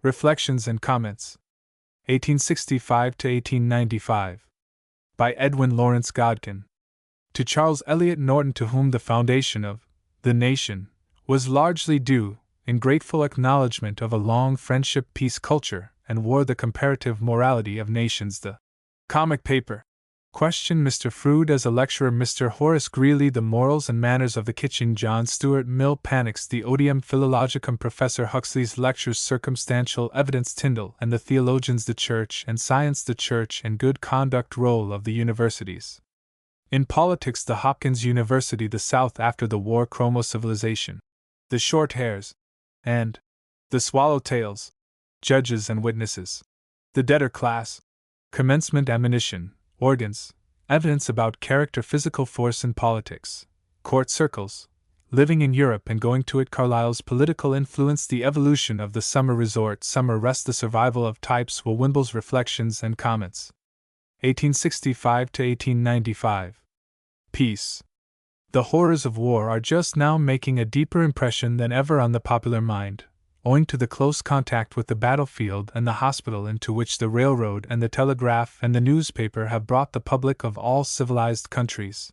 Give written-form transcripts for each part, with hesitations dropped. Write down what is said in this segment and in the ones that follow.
Reflections and Comments. 1865 to 1895. By Edwin Lawrence Godkin. To Charles Eliot Norton, to whom the foundation of the nation was largely due, in grateful acknowledgement of a long friendship, peace, culture, and war, the comparative morality of nations, the comic paper. Question Mr. Froude as a lecturer, Mr. Horace Greeley the morals and manners of the kitchen, John Stuart Mill Panics the Odium Philologicum, Professor Huxley's lectures, circumstantial evidence, Tyndall and the theologians, the church and science, the church and good conduct, role of the universities. In politics, the Hopkins University, the South after the war, chromo-civilization, the short hairs, and the swallowtails, judges and witnesses, the debtor class, commencement, ammunition, organs, evidence about character, physical force in politics, court circles, living in Europe and going to it, Carlyle's political influence, the evolution of the summer resort, summer rest, the survival of types, Wimble's Reflections and Comments. 1865 to 1895. Peace. The horrors of war are just now making a deeper impression than ever on the popular mind, owing to the close contact with the battlefield and the hospital into which the railroad and the telegraph and the newspaper have brought the public of all civilized countries.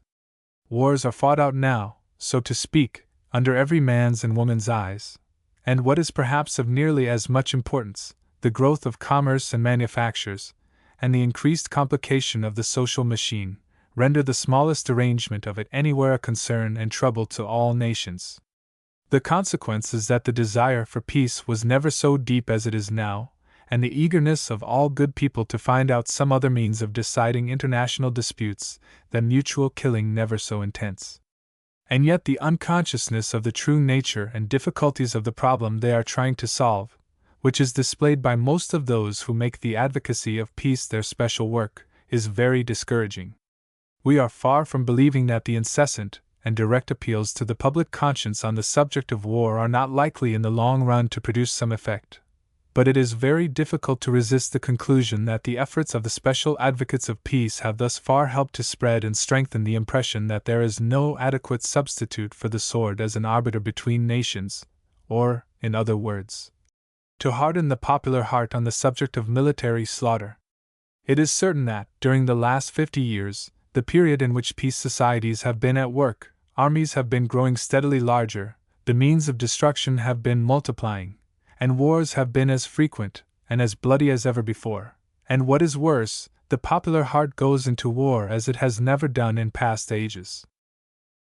Wars are fought out now, so to speak, under every man's and woman's eyes, and what is perhaps of nearly as much importance, the growth of commerce and manufactures, and the increased complication of the social machine, render the smallest arrangement of it anywhere a concern and trouble to all nations. The consequence is that the desire for peace was never so deep as it is now, and the eagerness of all good people to find out some other means of deciding international disputes than mutual killing never so intense. And yet the unconsciousness of the true nature and difficulties of the problem they are trying to solve, which is displayed by most of those who make the advocacy of peace their special work, is very discouraging. We are far from believing that the incessant and direct appeals to the public conscience on the subject of war are not likely in the long run to produce some effect, but it is very difficult to resist the conclusion that the efforts of the special advocates of peace have thus far helped to spread and strengthen the impression that there is no adequate substitute for the sword as an arbiter between nations, or, in other words, to harden the popular heart on the subject of military slaughter. It is certain that, during the last 50 years, the period in which peace societies have been at work, armies have been growing steadily larger, the means of destruction have been multiplying, and wars have been as frequent and as bloody as ever before, and what is worse, the popular heart goes into war as it has never done in past ages.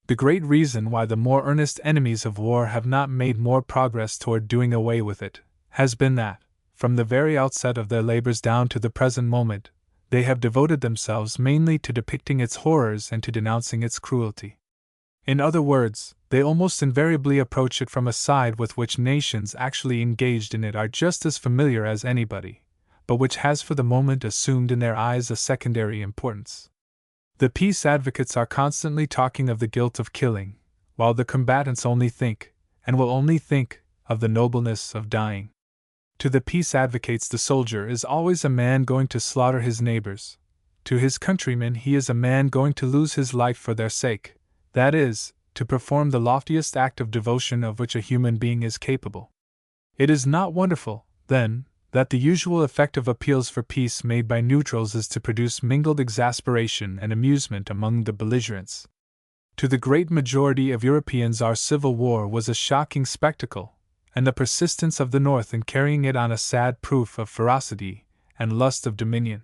The great reason why the more earnest enemies of war have not made more progress toward doing away with it has been that, from the very outset of their labors down to the present moment, they have devoted themselves mainly to depicting its horrors and to denouncing its cruelty. In other words, they almost invariably approach it from a side with which nations actually engaged in it are just as familiar as anybody, but which has for the moment assumed in their eyes a secondary importance. The peace advocates are constantly talking of the guilt of killing, while the combatants only think, and will only think, of the nobleness of dying. To the peace advocates, the soldier is always a man going to slaughter his neighbors. To his countrymen, he is a man going to lose his life for their sake, that is, to perform the loftiest act of devotion of which a human being is capable. It is not wonderful, then, that the usual effect of appeals for peace made by neutrals is to produce mingled exasperation and amusement among the belligerents. To the great majority of Europeans, our civil war was a shocking spectacle, and the persistence of the North in carrying it on a sad proof of ferocity and lust of dominion.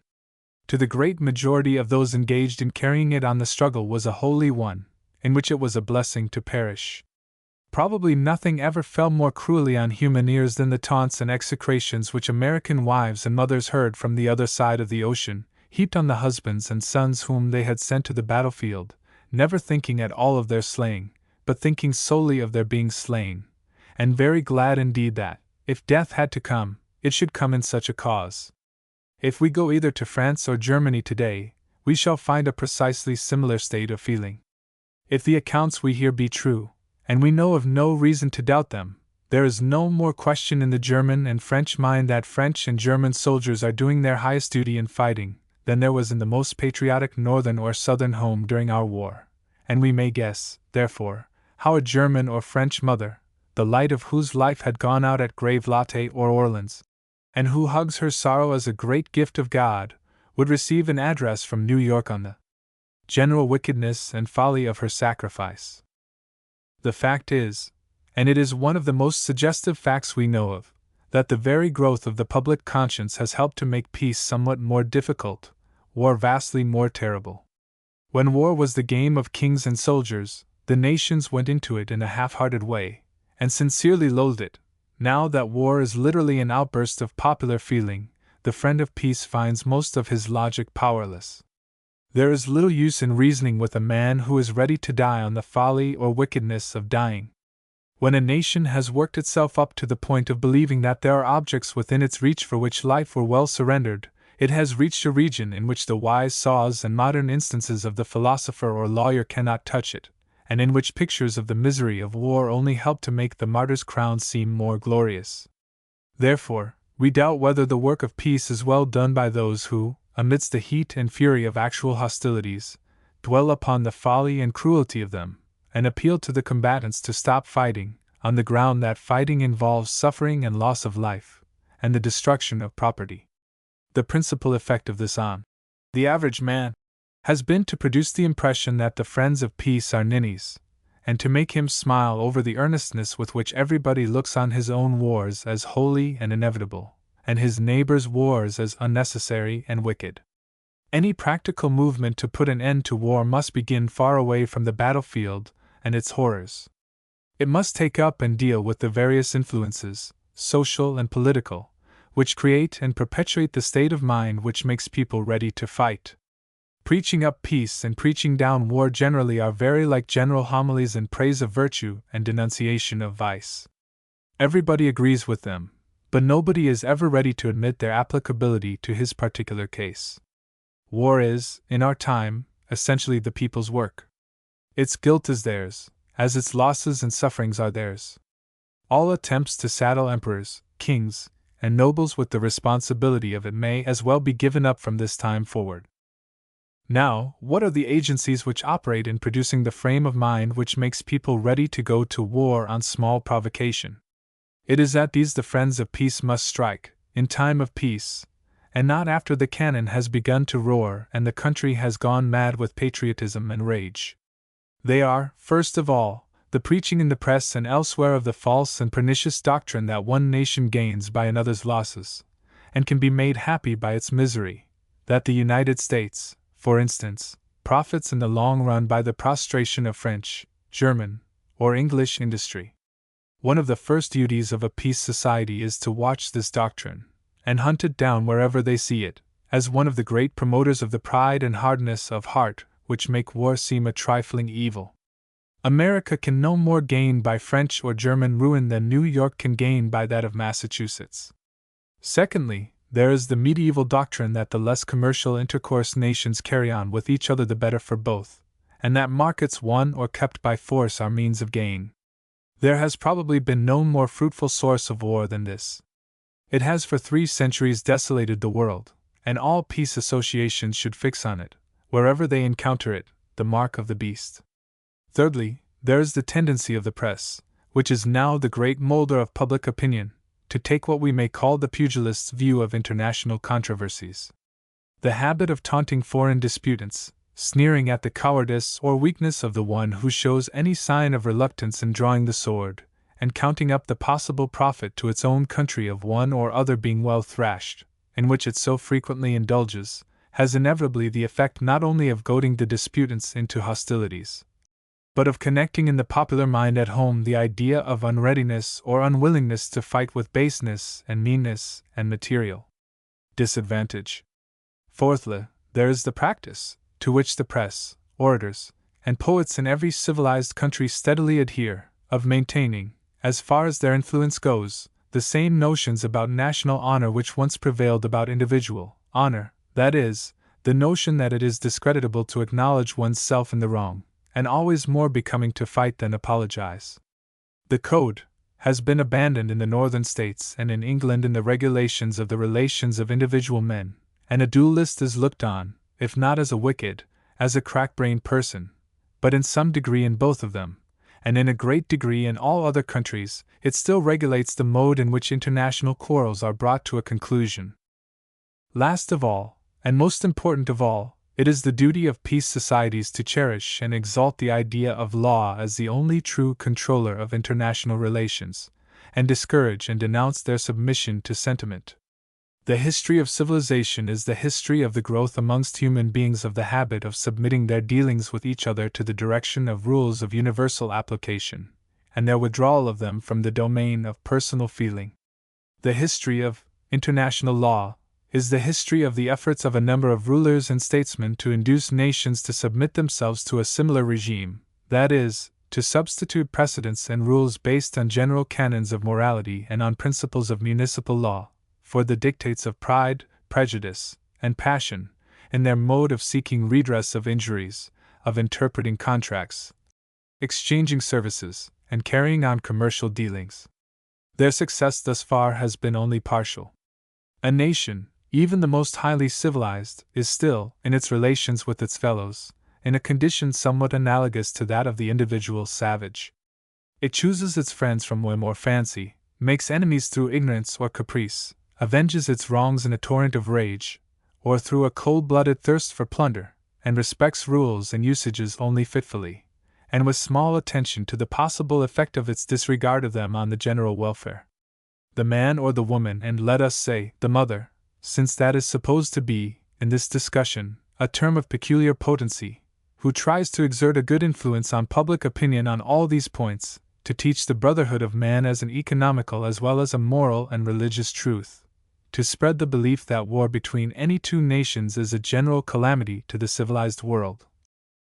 To the great majority of those engaged in carrying it on, the struggle was a holy one, in which it was a blessing to perish. Probably nothing ever fell more cruelly on human ears than the taunts and execrations which American wives and mothers heard from the other side of the ocean, heaped on the husbands and sons whom they had sent to the battlefield, never thinking at all of their slaying, but thinking solely of their being slain, and very glad indeed that, if death had to come, it should come in such a cause. If we go either to France or Germany today, we shall find a precisely similar state of feeling. If the accounts we hear be true, and we know of no reason to doubt them, there is no more question in the German and French mind that French and German soldiers are doing their highest duty in fighting, than there was in the most patriotic northern or southern home during our war, and we may guess, therefore, how a German or French mother, the light of whose life had gone out at Grave Latte or Orleans, and who hugs her sorrow as a great gift of God, would receive an address from New York on the general wickedness and folly of her sacrifice. The fact is, and it is one of the most suggestive facts we know of, that the very growth of the public conscience has helped to make peace somewhat more difficult, war vastly more terrible. When war was the game of kings and soldiers, the nations went into it in a half-hearted way, and sincerely loathed it. Now that war is literally an outburst of popular feeling, the friend of peace finds most of his logic powerless. There is little use in reasoning with a man who is ready to die on the folly or wickedness of dying. When a nation has worked itself up to the point of believing that there are objects within its reach for which life were well surrendered, it has reached a region in which the wise saws and modern instances of the philosopher or lawyer cannot touch it, and in which pictures of the misery of war only help to make the martyr's crown seem more glorious. Therefore, we doubt whether the work of peace is well done by those who, amidst the heat and fury of actual hostilities, dwell upon the folly and cruelty of them, and appeal to the combatants to stop fighting, on the ground that fighting involves suffering and loss of life, and the destruction of property. The principal effect of this on the average man has been to produce the impression that the friends of peace are ninnies, and to make him smile over the earnestness with which everybody looks on his own wars as holy and inevitable, and his neighbor's wars as unnecessary and wicked. Any practical movement to put an end to war must begin far away from the battlefield and its horrors. It must take up and deal with the various influences, social and political, which create and perpetuate the state of mind which makes people ready to fight. Preaching up peace and preaching down war generally are very like general homilies in praise of virtue and denunciation of vice. Everybody agrees with them, but nobody is ever ready to admit their applicability to his particular case. War is, in our time, essentially the people's work. Its guilt is theirs, as its losses and sufferings are theirs. All attempts to saddle emperors, kings, and nobles with the responsibility of it may as well be given up from this time forward. Now, what are the agencies which operate in producing the frame of mind which makes people ready to go to war on small provocation? It is at these the friends of peace must strike, in time of peace, and not after the cannon has begun to roar and the country has gone mad with patriotism and rage. They are, first of all, the preaching in the press and elsewhere of the false and pernicious doctrine that one nation gains by another's losses, and can be made happy by its misery, that the United States, for instance, profits in the long run by the prostration of French, German, or English industry. One of the first duties of a peace society is to watch this doctrine, and hunt it down wherever they see it, as one of the great promoters of the pride and hardness of heart which make war seem a trifling evil. America can no more gain by French or German ruin than New York can gain by that of Massachusetts. Secondly, there is the medieval doctrine that the less commercial intercourse nations carry on with each other the better for both, and that markets won or kept by force are means of gain. There has probably been no more fruitful source of war than this. It has for 3 centuries desolated the world, and all peace associations should fix on it, wherever they encounter it, the mark of the beast. Thirdly, there is the tendency of the press, which is now the great molder of public opinion, to take what we may call the pugilist's view of international controversies. The habit of taunting foreign disputants, sneering at the cowardice or weakness of the one who shows any sign of reluctance in drawing the sword, and counting up the possible profit to its own country of one or other being well thrashed, in which it so frequently indulges, has inevitably the effect not only of goading the disputants into hostilities, but of connecting in the popular mind at home the idea of unreadiness or unwillingness to fight with baseness and meanness and material disadvantage. Fourthly, there is the practice, to which the press, orators, and poets in every civilized country steadily adhere, of maintaining, as far as their influence goes, the same notions about national honor which once prevailed about individual honor, that is, the notion that it is discreditable to acknowledge one's self in the wrong, and always more becoming to fight than apologize. The code has been abandoned in the northern states and in England in the regulations of the relations of individual men, and a duelist is looked on, if not as a wicked, as a crack-brained person, but in some degree in both of them, and in a great degree in all other countries, it still regulates the mode in which international quarrels are brought to a conclusion. Last of all, and most important of all, it is the duty of peace societies to cherish and exalt the idea of law as the only true controller of international relations, and discourage and denounce their submission to sentiment. The history of civilization is the history of the growth amongst human beings of the habit of submitting their dealings with each other to the direction of rules of universal application, and their withdrawal of them from the domain of personal feeling. The history of international law is the history of the efforts of a number of rulers and statesmen to induce nations to submit themselves to a similar regime, that is, to substitute precedents and rules based on general canons of morality and on principles of municipal law, for the dictates of pride, prejudice, and passion, in their mode of seeking redress of injuries, of interpreting contracts, exchanging services, and carrying on commercial dealings. Their success thus far has been only partial. A nation, even the most highly civilized, is still, in its relations with its fellows, in a condition somewhat analogous to that of the individual savage. It chooses its friends from whim or fancy, makes enemies through ignorance or caprice, avenges its wrongs in a torrent of rage, or through a cold-blooded thirst for plunder, and respects rules and usages only fitfully, and with small attention to the possible effect of its disregard of them on the general welfare. The man or the woman, and let us say, the mother, since that is supposed to be, in this discussion, a term of peculiar potency, who tries to exert a good influence on public opinion on all these points, to teach the brotherhood of man as an economical as well as a moral and religious truth, to spread the belief that war between any two nations is a general calamity to the civilized world,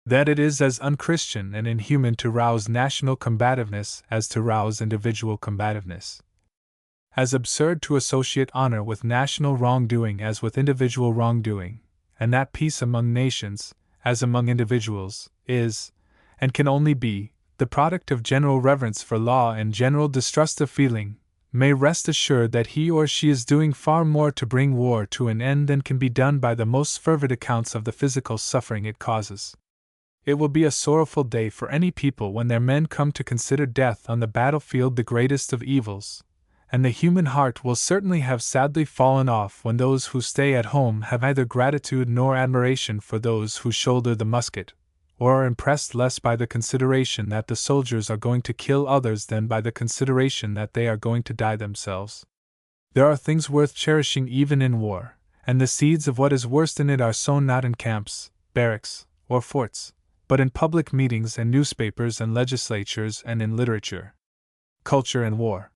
that it is as unchristian and inhuman to rouse national combativeness as to rouse individual combativeness, as absurd to associate honor with national wrongdoing as with individual wrongdoing, and that peace among nations, as among individuals, is, and can only be, the product of general reverence for law and general distrust of feeling, may rest assured that he or she is doing far more to bring war to an end than can be done by the most fervid accounts of the physical suffering it causes. It will be a sorrowful day for any people when their men come to consider death on the battlefield the greatest of evils, and the human heart will certainly have sadly fallen off when those who stay at home have neither gratitude nor admiration for those who shoulder the musket, or are impressed less by the consideration that the soldiers are going to kill others than by the consideration that they are going to die themselves. There are things worth cherishing even in war, and the seeds of what is worst in it are sown not in camps, barracks, or forts, but in public meetings and newspapers and legislatures and in literature, culture and war.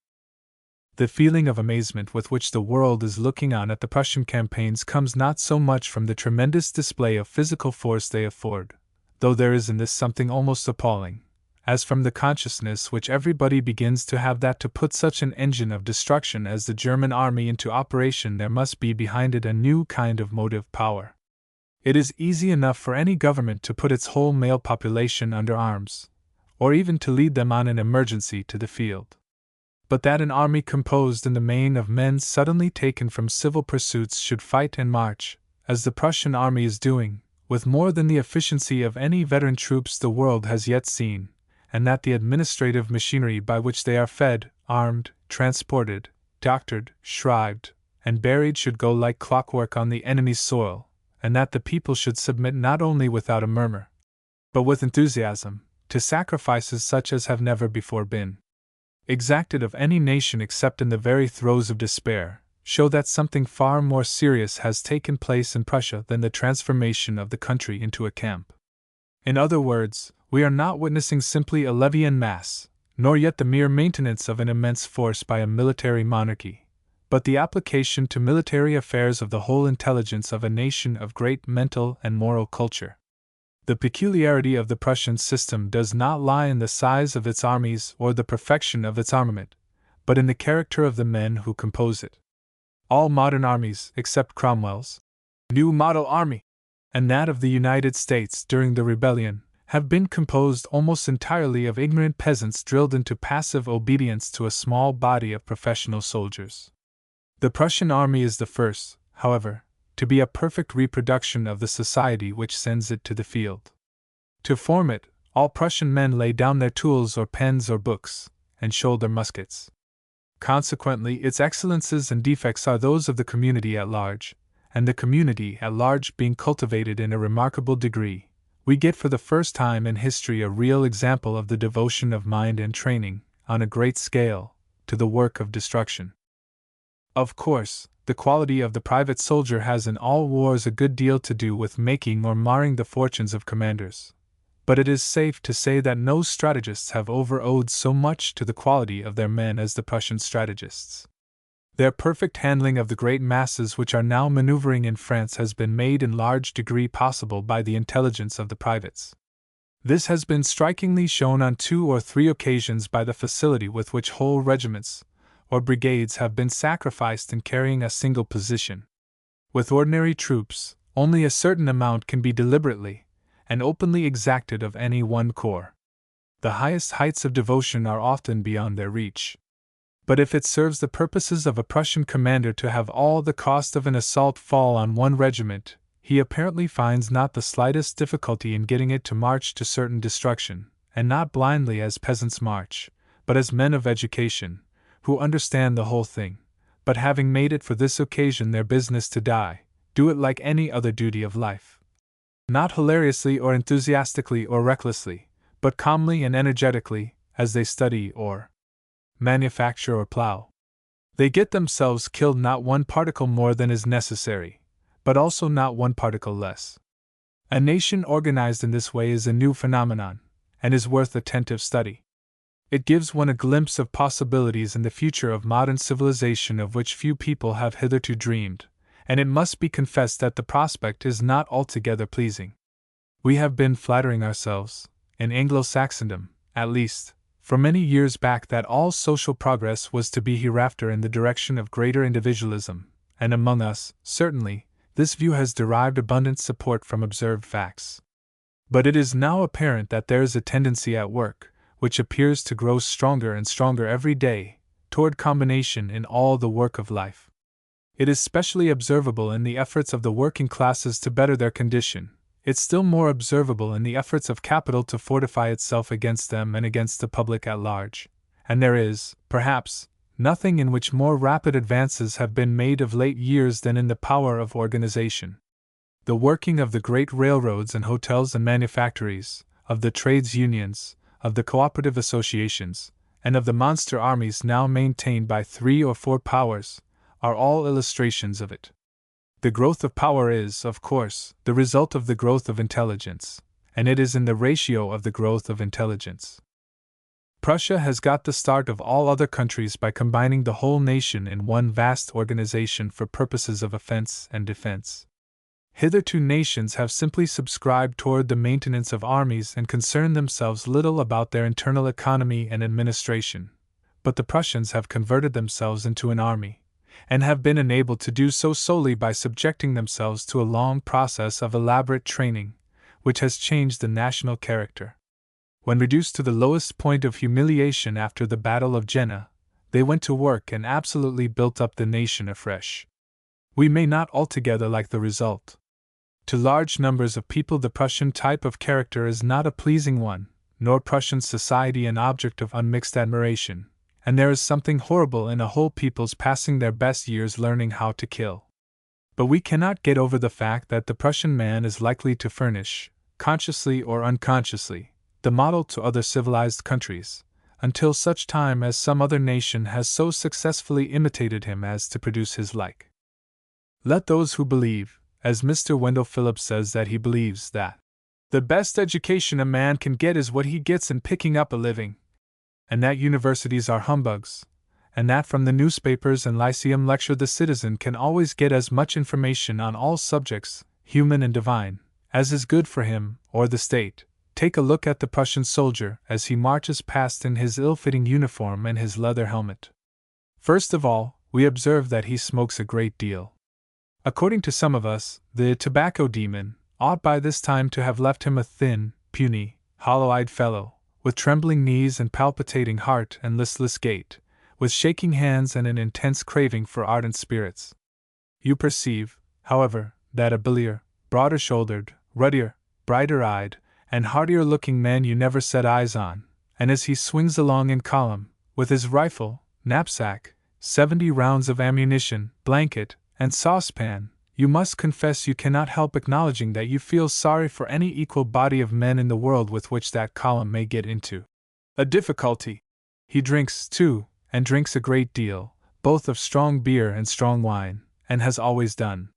The feeling of amazement with which the world is looking on at the Prussian campaigns comes not so much from the tremendous display of physical force they afford, though there is in this something almost appalling, as from the consciousness which everybody begins to have that to put such an engine of destruction as the German army into operation there must be behind it a new kind of motive power. It is easy enough for any government to put its whole male population under arms, or even to lead them on an emergency to the field. But that an army composed in the main of men suddenly taken from civil pursuits should fight and march, as the Prussian army is doing, with more than the efficiency of any veteran troops the world has yet seen, and that the administrative machinery by which they are fed, armed, transported, doctored, shrived, and buried should go like clockwork on the enemy's soil, and that the people should submit not only without a murmur, but with enthusiasm, to sacrifices such as have never before been exacted of any nation except in the very throes of despair, show that something far more serious has taken place in Prussia than the transformation of the country into a camp. In other words, we are not witnessing simply a levy en masse, nor yet the mere maintenance of an immense force by a military monarchy, but the application to military affairs of the whole intelligence of a nation of great mental and moral culture. The peculiarity of the Prussian system does not lie in the size of its armies or the perfection of its armament, but in the character of the men who compose it. All modern armies, except Cromwell's new model army, and that of the United States during the rebellion, have been composed almost entirely of ignorant peasants drilled into passive obedience to a small body of professional soldiers. The Prussian army is the first, however, to be a perfect reproduction of the society which sends it to the field. To form it, All Prussian men lay down their tools or pens or books, and shoulder muskets. Consequently, its excellences and defects are those of the community at large, and the community at large being cultivated in a remarkable degree, we get for the first time in history a real example of the devotion of mind and training, on a great scale, to the work of destruction. Of course, the quality of the private soldier has in all wars a good deal to do with making or marring the fortunes of commanders. But it is safe to say that no strategists have owed so much to the quality of their men as the Prussian strategists. Their perfect handling of the great masses which are now maneuvering in France has been made in large degree possible by the intelligence of the privates. This has been strikingly shown on 2 or 3 occasions by the facility with which whole regiments or brigades have been sacrificed in carrying a single position. With ordinary troops, only a certain amount can be deliberately and openly exacted of any one corps. The highest heights of devotion are often beyond their reach. But if it serves the purposes of a Prussian commander to have all the cost of an assault fall on one regiment, he apparently finds not the slightest difficulty in getting it to march to certain destruction, and not blindly as peasants march, but as men of education, who understand the whole thing, but having made it for this occasion their business to die, do it like any other duty of life. Not hilariously or enthusiastically or recklessly, but calmly and energetically, as they study or manufacture or plow. They get themselves killed not one particle more than is necessary, but also not one particle less. A nation organized in this way is a new phenomenon, and is worth attentive study. It gives one a glimpse of possibilities in the future of modern civilization of which few people have hitherto dreamed, and it must be confessed that the prospect is not altogether pleasing. We have been flattering ourselves, in Anglo-Saxondom, at least, for many years back that all social progress was to be hereafter in the direction of greater individualism, and among us, certainly, this view has derived abundant support from observed facts. But it is now apparent that there is a tendency at work, which appears to grow stronger and stronger every day, toward combination in all the work of life. It is specially observable in the efforts of the working classes to better their condition. It's still more observable in the efforts of capital to fortify itself against them and against the public at large. And there is, perhaps, nothing in which more rapid advances have been made of late years than in the power of organization. The working of the great railroads and hotels and manufactories, of the trades unions, of the cooperative associations, and of the monster armies now maintained by 3 or 4 powers, are all illustrations of it. The growth of power is, of course, the result of the growth of intelligence, and it is in the ratio of the growth of intelligence. Prussia has got the start of all other countries by combining the whole nation in one vast organization for purposes of offense and defense. Hitherto nations have simply subscribed toward the maintenance of armies and concerned themselves little about their internal economy and administration, but the Prussians have converted themselves into an army, and have been enabled to do so solely by subjecting themselves to a long process of elaborate training, which has changed the national character. When reduced to the lowest point of humiliation after the Battle of Jena, they went to work and absolutely built up the nation afresh. We may not altogether like the result. To large numbers of people the Prussian type of character is not a pleasing one, nor Prussian society an object of unmixed admiration, and there is something horrible in a whole people's passing their best years learning how to kill. But we cannot get over the fact that the Prussian man is likely to furnish, consciously or unconsciously, the model to other civilized countries, until such time as some other nation has so successfully imitated him as to produce his like. Let those who believe, as Mr. Wendell Phillips says that he believes, that the best education a man can get is what he gets in picking up a living, and that universities are humbugs, and that from the newspapers and lyceum lecture the citizen can always get as much information on all subjects, human and divine, as is good for him or the state. Take a look at the Prussian soldier as he marches past in his ill-fitting uniform and his leather helmet. First of all, we observe that he smokes a great deal. According to some of us, the tobacco demon ought by this time to have left him a thin, puny, hollow-eyed fellow, with trembling knees and palpitating heart and listless gait, with shaking hands and an intense craving for ardent spirits. You perceive, however, that a bilier, broader-shouldered, ruddier, brighter-eyed, and hardier-looking man you never set eyes on, and as he swings along in column, with his rifle, knapsack, 70 rounds of ammunition, blanket, and saucepan, you must confess you cannot help acknowledging that you feel sorry for any equal body of men in the world with which that column may get into a difficulty. He drinks, too, and drinks a great deal, both of strong beer and strong wine, and has always done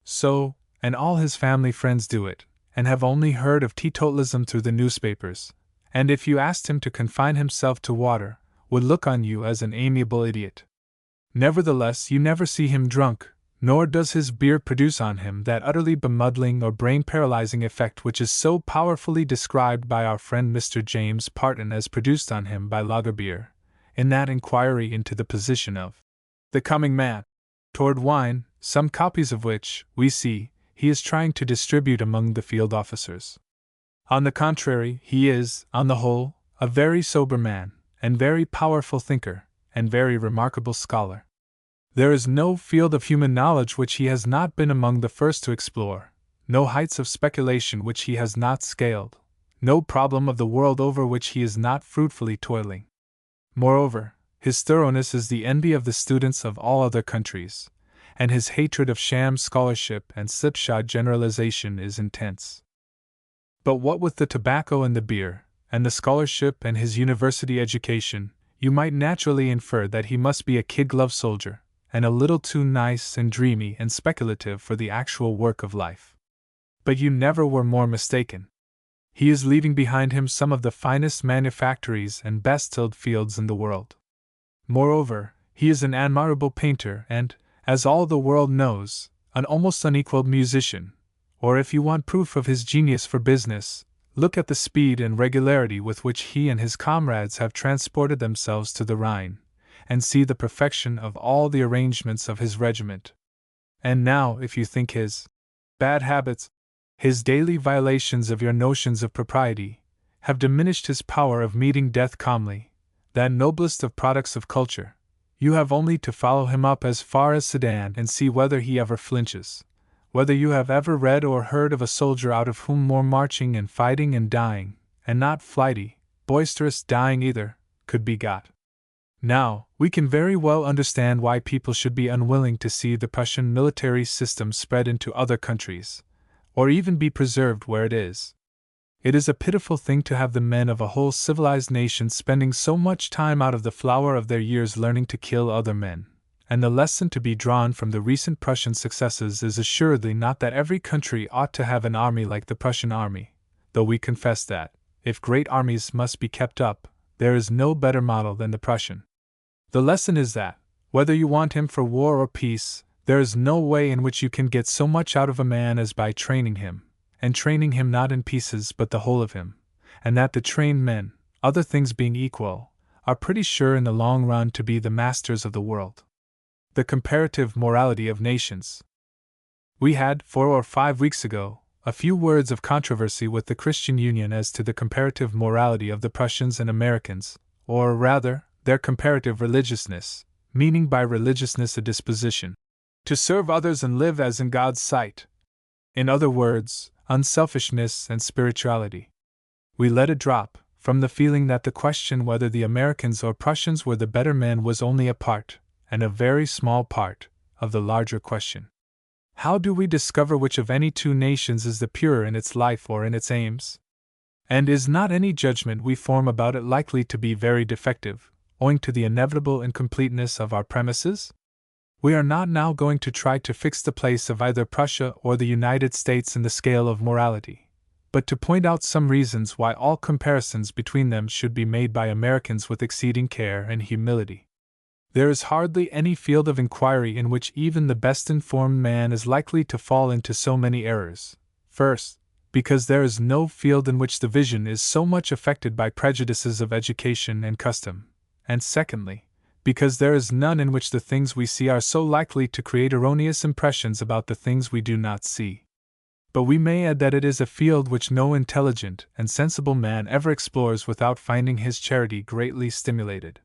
so, and all his family friends do it, and have only heard of teetotalism through the newspapers, and if you asked him to confine himself to water, would look on you as an amiable idiot. Nevertheless, you never see him drunk, nor does his beer produce on him that utterly bemuddling or brain-paralyzing effect which is so powerfully described by our friend Mr. James Parton as produced on him by lager beer, in that inquiry into the position of the coming man toward wine, some copies of which, we see, he is trying to distribute among the field officers. On the contrary, he is, on the whole, a very sober man, and very powerful thinker, and very remarkable scholar. There is no field of human knowledge which he has not been among the first to explore, no heights of speculation which he has not scaled, no problem of the world over which he is not fruitfully toiling. Moreover, his thoroughness is the envy of the students of all other countries, and his hatred of sham scholarship and slipshod generalization is intense. But what with the tobacco and the beer, and the scholarship and his university education, you might naturally infer that he must be a kid-glove soldier, and a little too nice and dreamy and speculative for the actual work of life. But you never were more mistaken. He is leaving behind him some of the finest manufactories and best-tilled fields in the world. Moreover, he is an admirable painter and, as all the world knows, an almost unequaled musician, or if you want proof of his genius for business, look at the speed and regularity with which he and his comrades have transported themselves to the Rhine, and see the perfection of all the arrangements of his regiment. And now, if you think his bad habits, his daily violations of your notions of propriety, have diminished his power of meeting death calmly, that noblest of products of culture, you have only to follow him up as far as Sedan and see whether he ever flinches, whether you have ever read or heard of a soldier out of whom more marching and fighting and dying, and not flighty, boisterous dying either, could be got. Now, we can very well understand why people should be unwilling to see the Prussian military system spread into other countries, or even be preserved where it is. It is a pitiful thing to have the men of a whole civilized nation spending so much time out of the flower of their years learning to kill other men, and the lesson to be drawn from the recent Prussian successes is assuredly not that every country ought to have an army like the Prussian army, though we confess that, if great armies must be kept up, there is no better model than the Prussian. The lesson is that, whether you want him for war or peace, there is no way in which you can get so much out of a man as by training him, and training him not in pieces but the whole of him, and that the trained men, other things being equal, are pretty sure in the long run to be the masters of the world. The comparative morality of nations. We had, 4 or 5 weeks ago, a few words of controversy with the Christian Union as to the comparative morality of the Prussians and Americans, or rather, their comparative religiousness, meaning by religiousness a disposition to serve others and live as in God's sight. In other words, unselfishness and spirituality. We let it drop, from the feeling that the question whether the Americans or Prussians were the better men was only a part, and a very small part, of the larger question. How do we discover which of any two nations is the purer in its life or in its aims? And is not any judgment we form about it likely to be very defective, owing to the inevitable incompleteness of our premises? We are not now going to try to fix the place of either Prussia or the United States in the scale of morality, but to point out some reasons why all comparisons between them should be made by Americans with exceeding care and humility. There is hardly any field of inquiry in which even the best informed man is likely to fall into so many errors. First, because there is no field in which the vision is so much affected by prejudices of education and custom, and secondly, because there is none in which the things we see are so likely to create erroneous impressions about the things we do not see. But we may add that it is a field which no intelligent and sensible man ever explores without finding his charity greatly stimulated.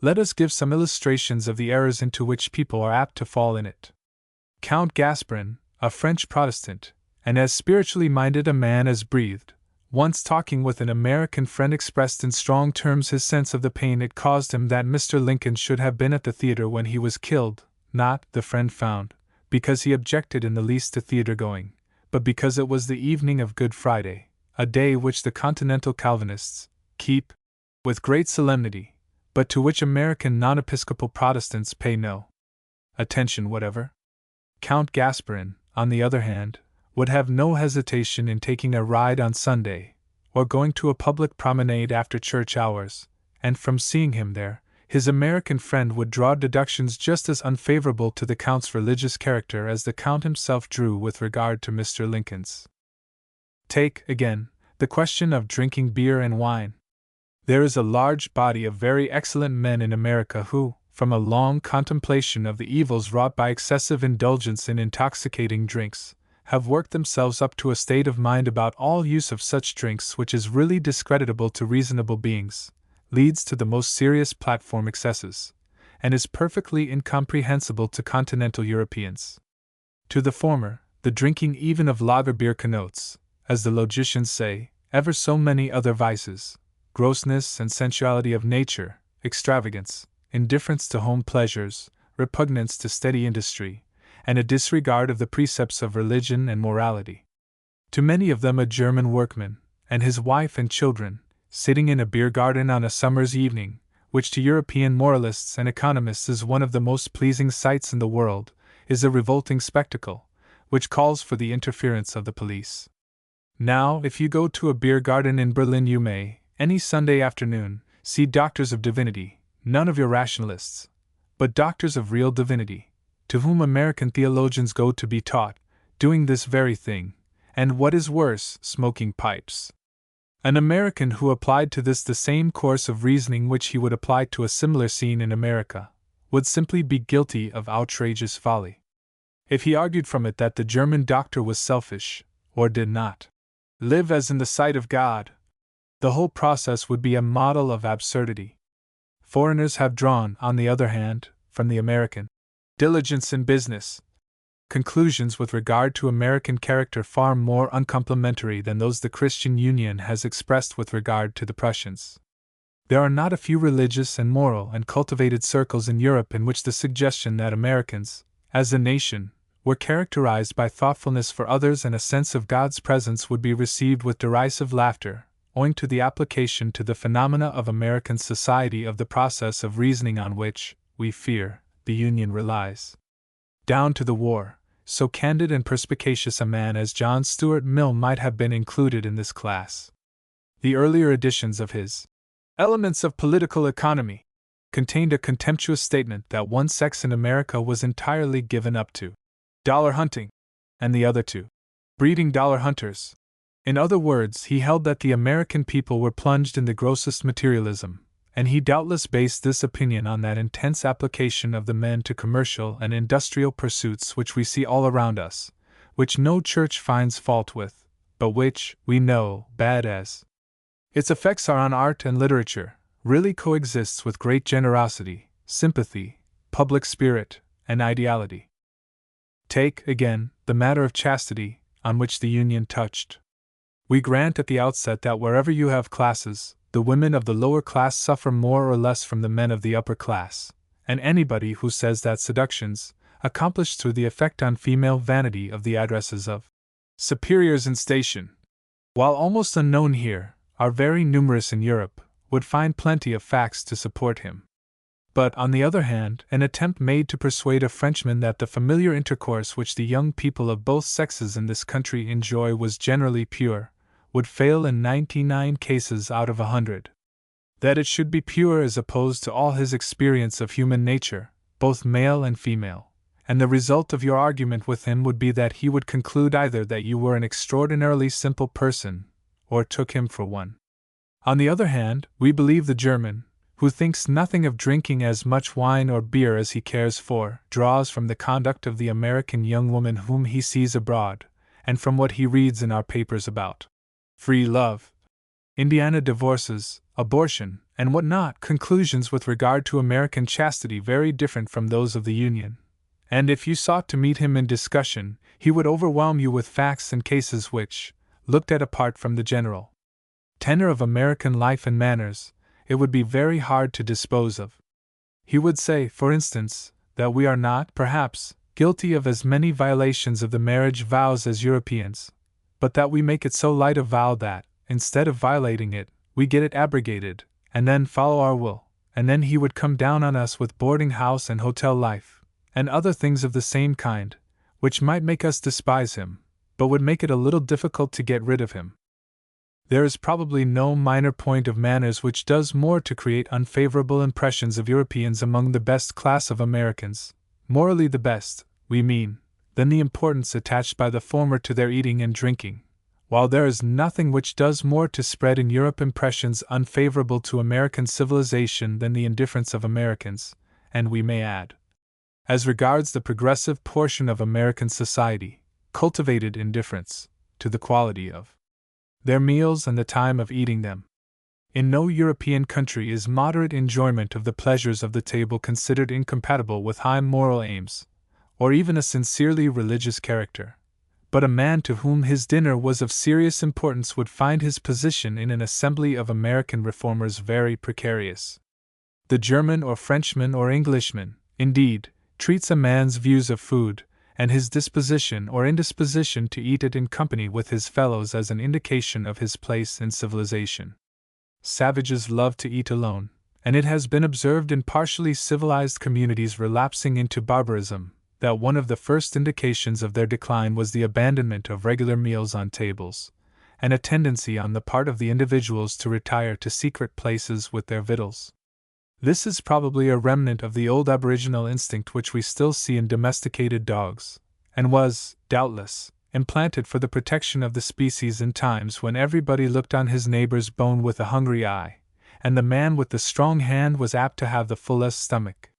Let us give some illustrations of the errors into which people are apt to fall in it. Count Gasperin, a French Protestant, and as spiritually minded a man as breathed, once talking with an American friend, expressed in strong terms his sense of the pain it caused him that Mr. Lincoln should have been at the theater when he was killed, not, the friend found, because he objected in the least to theater going, but because it was the evening of Good Friday, a day which the Continental Calvinists keep with great solemnity, but to which American non-Episcopal Protestants pay no attention whatever. Count Gasparin, on the other hand, would have no hesitation in taking a ride on Sunday, or going to a public promenade after church hours, and from seeing him there, his American friend would draw deductions just as unfavorable to the Count's religious character as the Count himself drew with regard to Mr. Lincoln's. Take, again, the question of drinking beer and wine. There is a large body of very excellent men in America who, from a long contemplation of the evils wrought by excessive indulgence in intoxicating drinks, have worked themselves up to a state of mind about all use of such drinks which is really discreditable to reasonable beings, leads to the most serious platform excesses, and is perfectly incomprehensible to continental Europeans. To the former, the drinking even of lager beer connotes, as the logicians say, ever so many other vices: grossness and sensuality of nature, extravagance, indifference to home pleasures, repugnance to steady industry, and a disregard of the precepts of religion and morality. To many of them a German workman, and his wife and children, sitting in a beer garden on a summer's evening, which to European moralists and economists is one of the most pleasing sights in the world, is a revolting spectacle, which calls for the interference of the police. Now, if you go to a beer garden in Berlin, you may, any Sunday afternoon, see doctors of divinity, none of your rationalists, but doctors of real divinity, to whom American theologians go to be taught, doing this very thing, and what is worse, smoking pipes. An American who applied to this the same course of reasoning which he would apply to a similar scene in America, would simply be guilty of outrageous folly. If he argued from it that the German doctor was selfish, or did not live as in the sight of God, the whole process would be a model of absurdity. Foreigners have drawn, on the other hand, from the American diligence in business, conclusions with regard to American character far more uncomplimentary than those the Christian Union has expressed with regard to the Prussians. There are not a few religious and moral and cultivated circles in Europe in which the suggestion that Americans, as a nation, were characterized by thoughtfulness for others and a sense of God's presence would be received with derisive laughter, owing to the application to the phenomena of American society of the process of reasoning on which, we fear, the Union relies. Down to the war, so candid and perspicacious a man as John Stuart Mill might have been included in this class. The earlier editions of his Elements of Political Economy contained a contemptuous statement that one sex in America was entirely given up to dollar hunting, and the other to breeding dollar hunters. In other words, he held that the American people were plunged in the grossest materialism, and he doubtless based this opinion on that intense application of the men to commercial and industrial pursuits which we see all around us, which no church finds fault with, but which, we know, bad as its effects are on art and literature, really coexists with great generosity, sympathy, public spirit, and ideality. Take, again, the matter of chastity, on which the Union touched. We grant at the outset that wherever you have classes, the women of the lower class suffer more or less from the men of the upper class, and anybody who says that seductions, accomplished through the effect on female vanity of the addresses of superiors in station, while almost unknown here, are very numerous in Europe, would find plenty of facts to support him. But, on the other hand, an attempt made to persuade a Frenchman that the familiar intercourse which the young people of both sexes in this country enjoy was generally pure, would fail in 99 cases out of 100. That it should be pure is opposed to all his experience of human nature, both male and female, and the result of your argument with him would be that he would conclude either that you were an extraordinarily simple person, or took him for one. On the other hand, we believe the German, who thinks nothing of drinking as much wine or beer as he cares for, draws from the conduct of the American young woman whom he sees abroad, and from what he reads in our papers about free love, Indiana divorces, abortion, and what not, conclusions with regard to American chastity very different from those of the Union. And if you sought to meet him in discussion, he would overwhelm you with facts and cases which, looked at apart from the general tenor of American life and manners, it would be very hard to dispose of. He would say, for instance, that we are not, perhaps, guilty of as many violations of the marriage vows as Europeans, but that we make it so light a vow that, instead of violating it, we get it abrogated, and then follow our will, and then he would come down on us with boarding house and hotel life, and other things of the same kind, which might make us despise him, but would make it a little difficult to get rid of him. There is probably no minor point of manners which does more to create unfavorable impressions of Europeans among the best class of Americans, morally the best, we mean, than the importance attached by the former to their eating and drinking, while there is nothing which does more to spread in Europe impressions unfavorable to American civilization than the indifference of Americans, and we may add, as regards the progressive portion of American society, cultivated indifference to the quality of their meals and the time of eating them. In no European country is moderate enjoyment of the pleasures of the table considered incompatible with high moral aims, or even a sincerely religious character. But a man to whom his dinner was of serious importance would find his position in an assembly of American reformers very precarious. The German or Frenchman or Englishman, indeed, treats a man's views of food, and his disposition or indisposition to eat it in company with his fellows as an indication of his place in civilization. Savages love to eat alone, and it has been observed in partially civilized communities relapsing into barbarism, that one of the first indications of their decline was the abandonment of regular meals on tables, and a tendency on the part of the individuals to retire to secret places with their victuals. This is probably a remnant of the old aboriginal instinct which we still see in domesticated dogs, and was, doubtless, implanted for the protection of the species in times when everybody looked on his neighbor's bone with a hungry eye, and the man with the strong hand was apt to have the fullest stomach.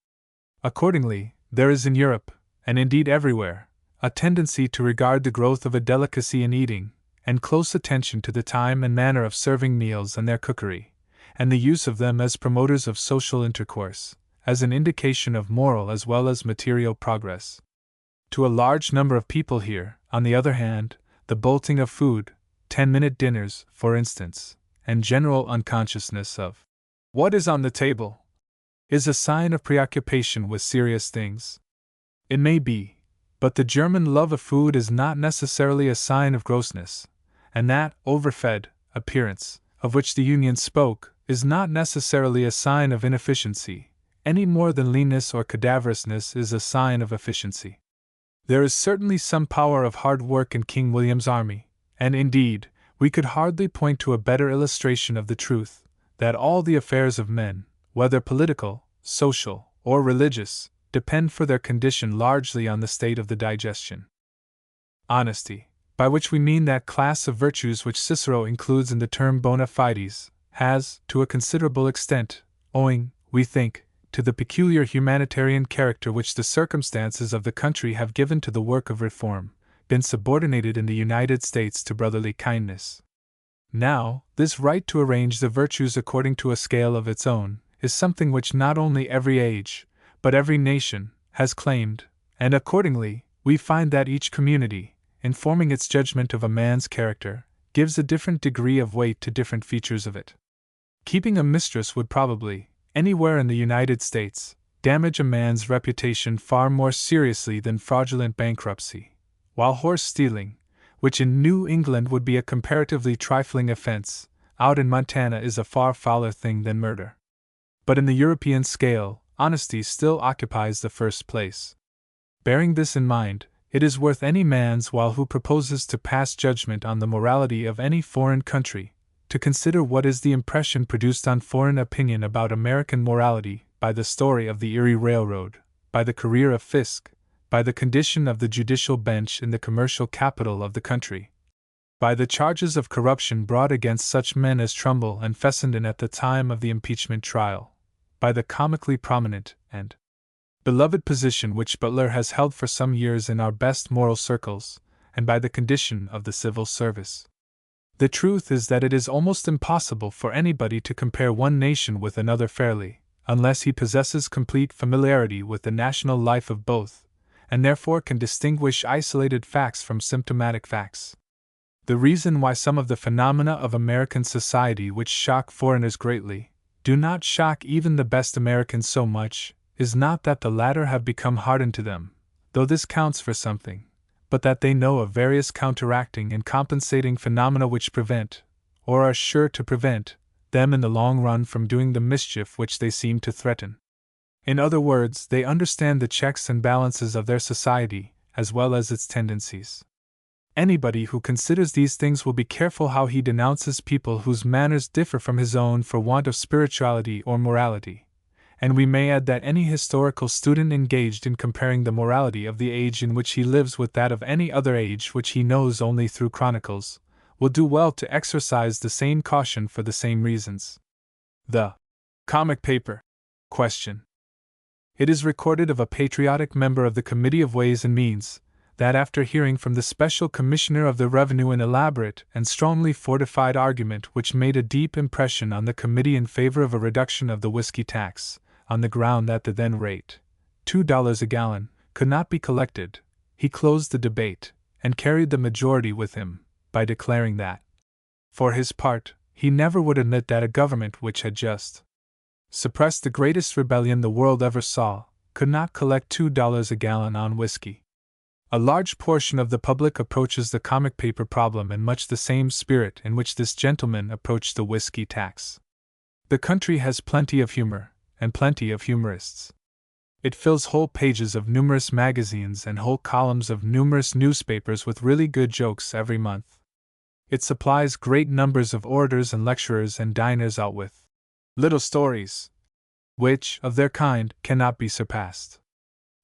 Accordingly, there is in Europe, and indeed everywhere, a tendency to regard the growth of a delicacy in eating, and close attention to the time and manner of serving meals and their cookery, and the use of them as promoters of social intercourse, as an indication of moral as well as material progress. To a large number of people here, on the other hand, the bolting of food, 10-minute dinners, for instance, and general unconsciousness of what is on the table, is a sign of preoccupation with serious things. It may be, but the German love of food is not necessarily a sign of grossness, and that overfed appearance, of which the Union spoke, is not necessarily a sign of inefficiency, any more than leanness or cadaverousness is a sign of efficiency. There is certainly some power of hard work in King William's army, and indeed, we could hardly point to a better illustration of the truth, that all the affairs of men, whether political, social, or religious, depend for their condition largely on the state of the digestion. Honesty, by which we mean that class of virtues which Cicero includes in the term bona fides, has, to a considerable extent, owing, we think, to the peculiar humanitarian character which the circumstances of the country have given to the work of reform, been subordinated in the United States to brotherly kindness. Now, this right to arrange the virtues according to a scale of its own is something which not only every age, but every nation, has claimed, and accordingly, we find that each community, in forming its judgment of a man's character, gives a different degree of weight to different features of it. Keeping a mistress would probably, anywhere in the United States, damage a man's reputation far more seriously than fraudulent bankruptcy, while horse stealing, which in New England would be a comparatively trifling offense, out in Montana is a far fouler thing than murder. But in the European scale, honesty still occupies the first place. Bearing this in mind, it is worth any man's while who proposes to pass judgment on the morality of any foreign country, to consider what is the impression produced on foreign opinion about American morality by the story of the Erie Railroad, by the career of Fisk, by the condition of the judicial bench in the commercial capital of the country, by the charges of corruption brought against such men as Trumbull and Fessenden at the time of the impeachment trial, by the comically prominent and beloved position which Butler has held for some years in our best moral circles, and by the condition of the civil service. The truth is that it is almost impossible for anybody to compare one nation with another fairly, unless he possesses complete familiarity with the national life of both, and therefore can distinguish isolated facts from symptomatic facts. The reason why some of the phenomena of American society which shock foreigners greatly do not shock even the best Americans so much is not that the latter have become hardened to them, though this counts for something, but that they know of various counteracting and compensating phenomena which prevent, or are sure to prevent, them in the long run from doing the mischief which they seem to threaten. In other words, they understand the checks and balances of their society, as well as its tendencies. Anybody who considers these things will be careful how he denounces people whose manners differ from his own for want of spirituality or morality, and we may add that any historical student engaged in comparing the morality of the age in which he lives with that of any other age which he knows only through chronicles, will do well to exercise the same caution for the same reasons. The comic paper question. It is recorded of a patriotic member of the Committee of Ways and Means that after hearing from the Special Commissioner of the Revenue an elaborate and strongly fortified argument which made a deep impression on the committee in favor of a reduction of the whiskey tax, on the ground that the then rate, $2 a gallon, could not be collected, he closed the debate, and carried the majority with him, by declaring that, for his part, he never would admit that a government which had just suppressed the greatest rebellion the world ever saw, could not collect $2 a gallon on whiskey. A large portion of the public approaches the comic paper problem in much the same spirit in which this gentleman approached the whiskey tax. The country has plenty of humor, and plenty of humorists. It fills whole pages of numerous magazines and whole columns of numerous newspapers with really good jokes every month. It supplies great numbers of orators and lecturers and diners out with little stories, which, of their kind, cannot be surpassed.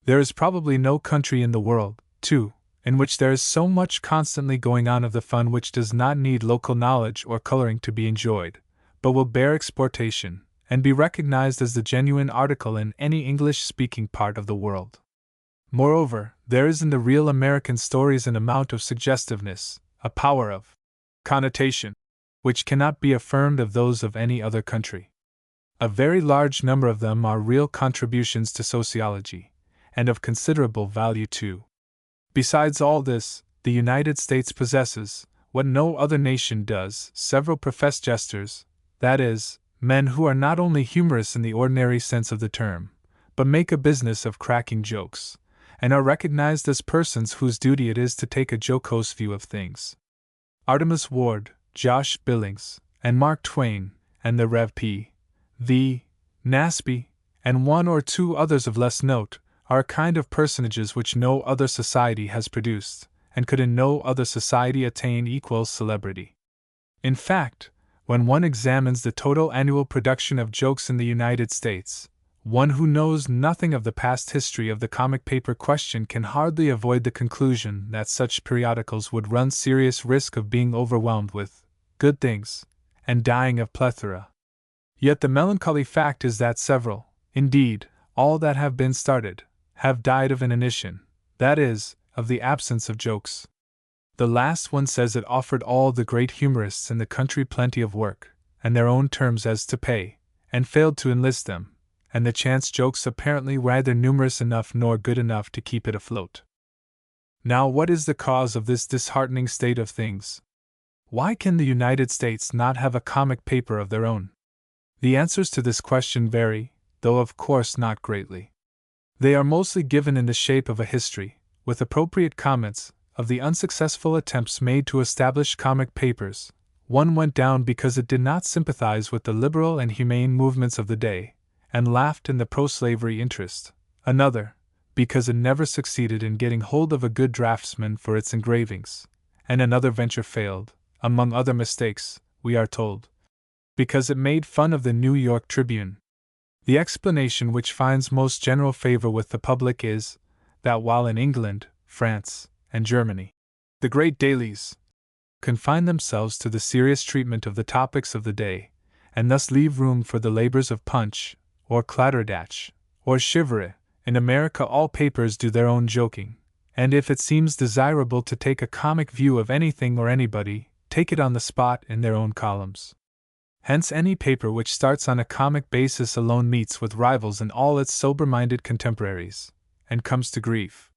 There is probably no country in the world, too, in which there is so much constantly going on of the fun which does not need local knowledge or coloring to be enjoyed, but will bear exportation, and be recognized as the genuine article in any English-speaking part of the world. Moreover, there is in the real American stories an amount of suggestiveness, a power of connotation, which cannot be affirmed of those of any other country. A very large number of them are real contributions to sociology, and of considerable value too. Besides all this, the United States possesses, what no other nation does, several professed jesters, that is, men who are not only humorous in the ordinary sense of the term, but make a business of cracking jokes, and are recognized as persons whose duty it is to take a jocose view of things. Artemus Ward, Josh Billings, and Mark Twain, and the Rev. P. V. Nasby, and one or two others of less note, are a kind of personages which no other society has produced, and could in no other society attain equal celebrity. In fact, when one examines the total annual production of jokes in the United States, one who knows nothing of the past history of the comic paper question can hardly avoid the conclusion that such periodicals would run serious risk of being overwhelmed with good things, and dying of plethora. Yet the melancholy fact is that several, indeed, all that have been started, have died of inanition, that is, of the absence of jokes. The last one says it offered all the great humorists in the country plenty of work, and their own terms as to pay, and failed to enlist them, and the chance jokes apparently were neither numerous enough nor good enough to keep it afloat. Now, what is the cause of this disheartening state of things? Why can the United States not have a comic paper of their own? The answers to this question vary, though of course not greatly. They are mostly given in the shape of a history, with appropriate comments, of the unsuccessful attempts made to establish comic papers. One went down because it did not sympathize with the liberal and humane movements of the day, and laughed in the pro-slavery interest. Another, because it never succeeded in getting hold of a good draftsman for its engravings. And another venture failed, among other mistakes, we are told, because it made fun of the New York Tribune. The explanation which finds most general favor with the public is, that while in England, France, and Germany, the great dailies confine themselves to the serious treatment of the topics of the day, and thus leave room for the labors of Punch, or Clatteradatch, or Chivalry, in America all papers do their own joking, and if it seems desirable to take a comic view of anything or anybody, take it on the spot in their own columns. Hence any paper which starts on a comic basis alone meets with rivals in all its sober-minded contemporaries, and comes to grief.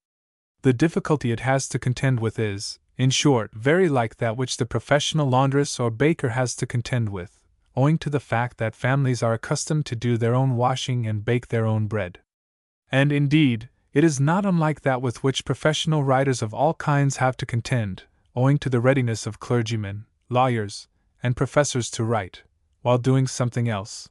The difficulty it has to contend with is, In short, very like that which the professional laundress or baker has to contend with, owing to the fact that families are accustomed to do their own washing and bake their own bread. And indeed, it is not unlike that with which professional writers of all kinds have to contend, owing to the readiness of clergymen, lawyers, and professors to write, while doing something else.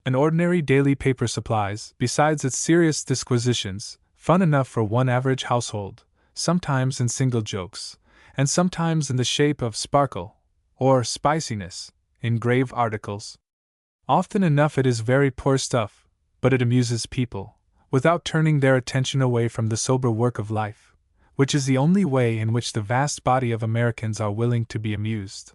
An ordinary daily paper supplies, besides its serious disquisitions, fun enough for one average household, sometimes in single jokes, and sometimes in the shape of sparkle, or spiciness, in grave articles. Often enough it is very poor stuff, but it amuses people, without turning their attention away from the sober work of life, which is the only way in which the vast body of Americans are willing to be amused.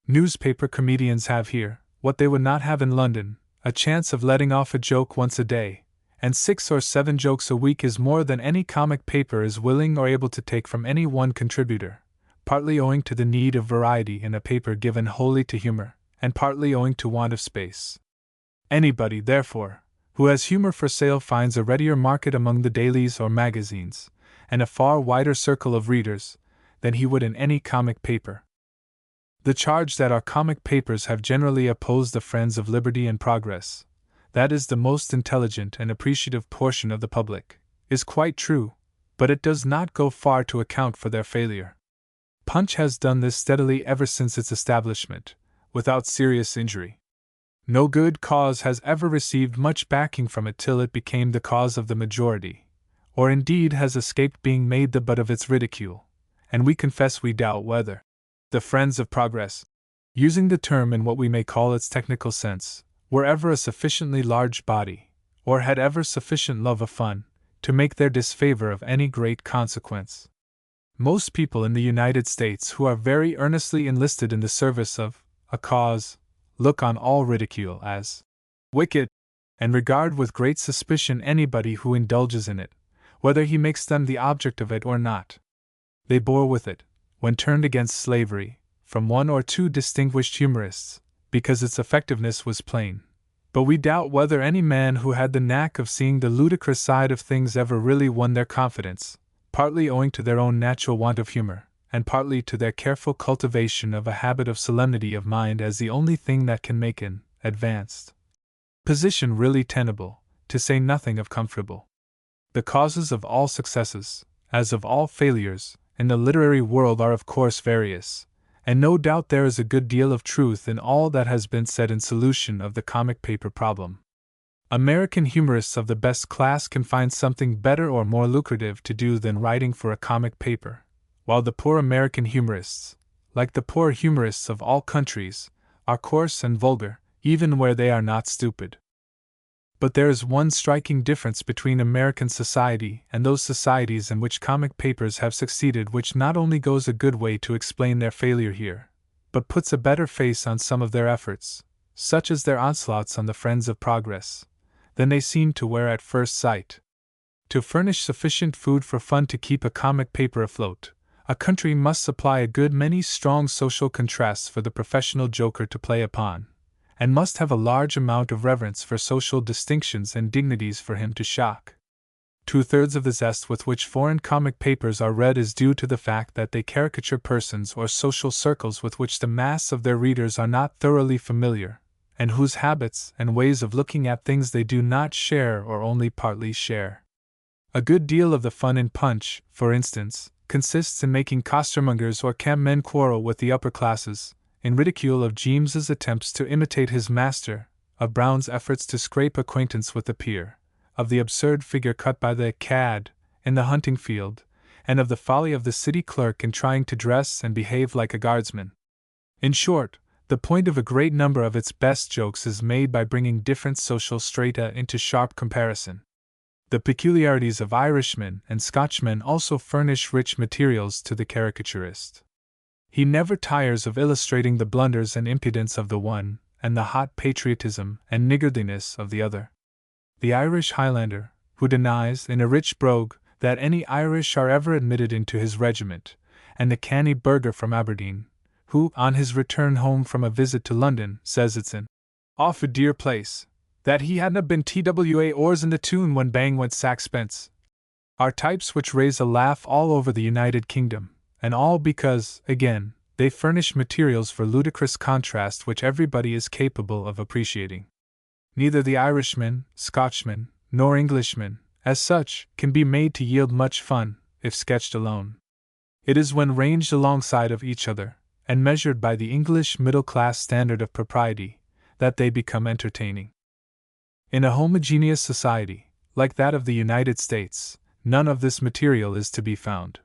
Newspaper comedians have here, what they would not have in London, a chance of letting off a joke once a day, and 6 or 7 jokes a week is more than any comic paper is willing or able to take from any one contributor, partly owing to the need of variety in a paper given wholly to humor, and partly owing to want of space. Anybody, therefore, who has humor for sale finds a readier market among the dailies or magazines, and a far wider circle of readers, than he would in any comic paper. The charge that our comic papers have generally opposed the friends of liberty and progress, that is the most intelligent and appreciative portion of the public, is quite true, but it does not go far to account for their failure. Punch has done this steadily ever since its establishment, without serious injury. No good cause has ever received much backing from it till it became the cause of the majority, or indeed has escaped being made the butt of its ridicule, and we confess we doubt whether the friends of progress, using the term in what we may call its technical sense, were ever a sufficiently large body, or had ever sufficient love of fun, to make their disfavor of any great consequence. Most people in the United States who are very earnestly enlisted in the service of a cause look on all ridicule as wicked, and regard with great suspicion anybody who indulges in it, whether he makes them the object of it or not. They bore with it, when turned against slavery, from 1 or 2 distinguished humorists, because its effectiveness was plain. But we doubt whether any man who had the knack of seeing the ludicrous side of things ever really won their confidence, partly owing to their own natural want of humor, and partly to their careful cultivation of a habit of solemnity of mind as the only thing that can make an advanced position really tenable, to say nothing of comfortable. The causes of all successes, as of all failures, in the literary world are of course various, and no doubt there is a good deal of truth in all that has been said in solution of the comic paper problem. American humorists of the best class can find something better or more lucrative to do than writing for a comic paper, while the poor American humorists, like the poor humorists of all countries, are coarse and vulgar, even where they are not stupid. But there is one striking difference between American society and those societies in which comic papers have succeeded, which not only goes a good way to explain their failure here, but puts a better face on some of their efforts, such as their onslaughts on the friends of progress, than they seem to wear at first sight. To furnish sufficient food for fun to keep a comic paper afloat, a country must supply a good many strong social contrasts for the professional joker to play upon, and must have a large amount of reverence for social distinctions and dignities for him to shock. 2/3 of the zest with which foreign comic papers are read is due to the fact that they caricature persons or social circles with which the mass of their readers are not thoroughly familiar, and whose habits and ways of looking at things they do not share or only partly share. A good deal of the fun in Punch, for instance, consists in making costermongers or campmen quarrel with the upper classes, in ridicule of James's attempts to imitate his master, of Brown's efforts to scrape acquaintance with the peer, of the absurd figure cut by the cad in the hunting field, and of the folly of the city clerk in trying to dress and behave like a guardsman. In short, the point of a great number of its best jokes is made by bringing different social strata into sharp comparison. The peculiarities of Irishmen and Scotchmen also furnish rich materials to the caricaturist. He never tires of illustrating the blunders and impudence of the one, and the hot patriotism and niggardliness of the other. The Irish Highlander, who denies, in a rich brogue, that any Irish are ever admitted into his regiment, and the canny burgher from Aberdeen, who, on his return home from a visit to London, says it's an awfu' dear place, that he hadna been TWA oars in the tune when bang went saxpence, are types which raise a laugh all over the United Kingdom, and all because, again, they furnish materials for ludicrous contrast which everybody is capable of appreciating. Neither the Irishman, Scotchman, nor Englishman, as such, can be made to yield much fun, if sketched alone. It is when ranged alongside of each other, and measured by the English middle-class standard of propriety, that they become entertaining. In a homogeneous society, like that of the United States, none of this material is to be found.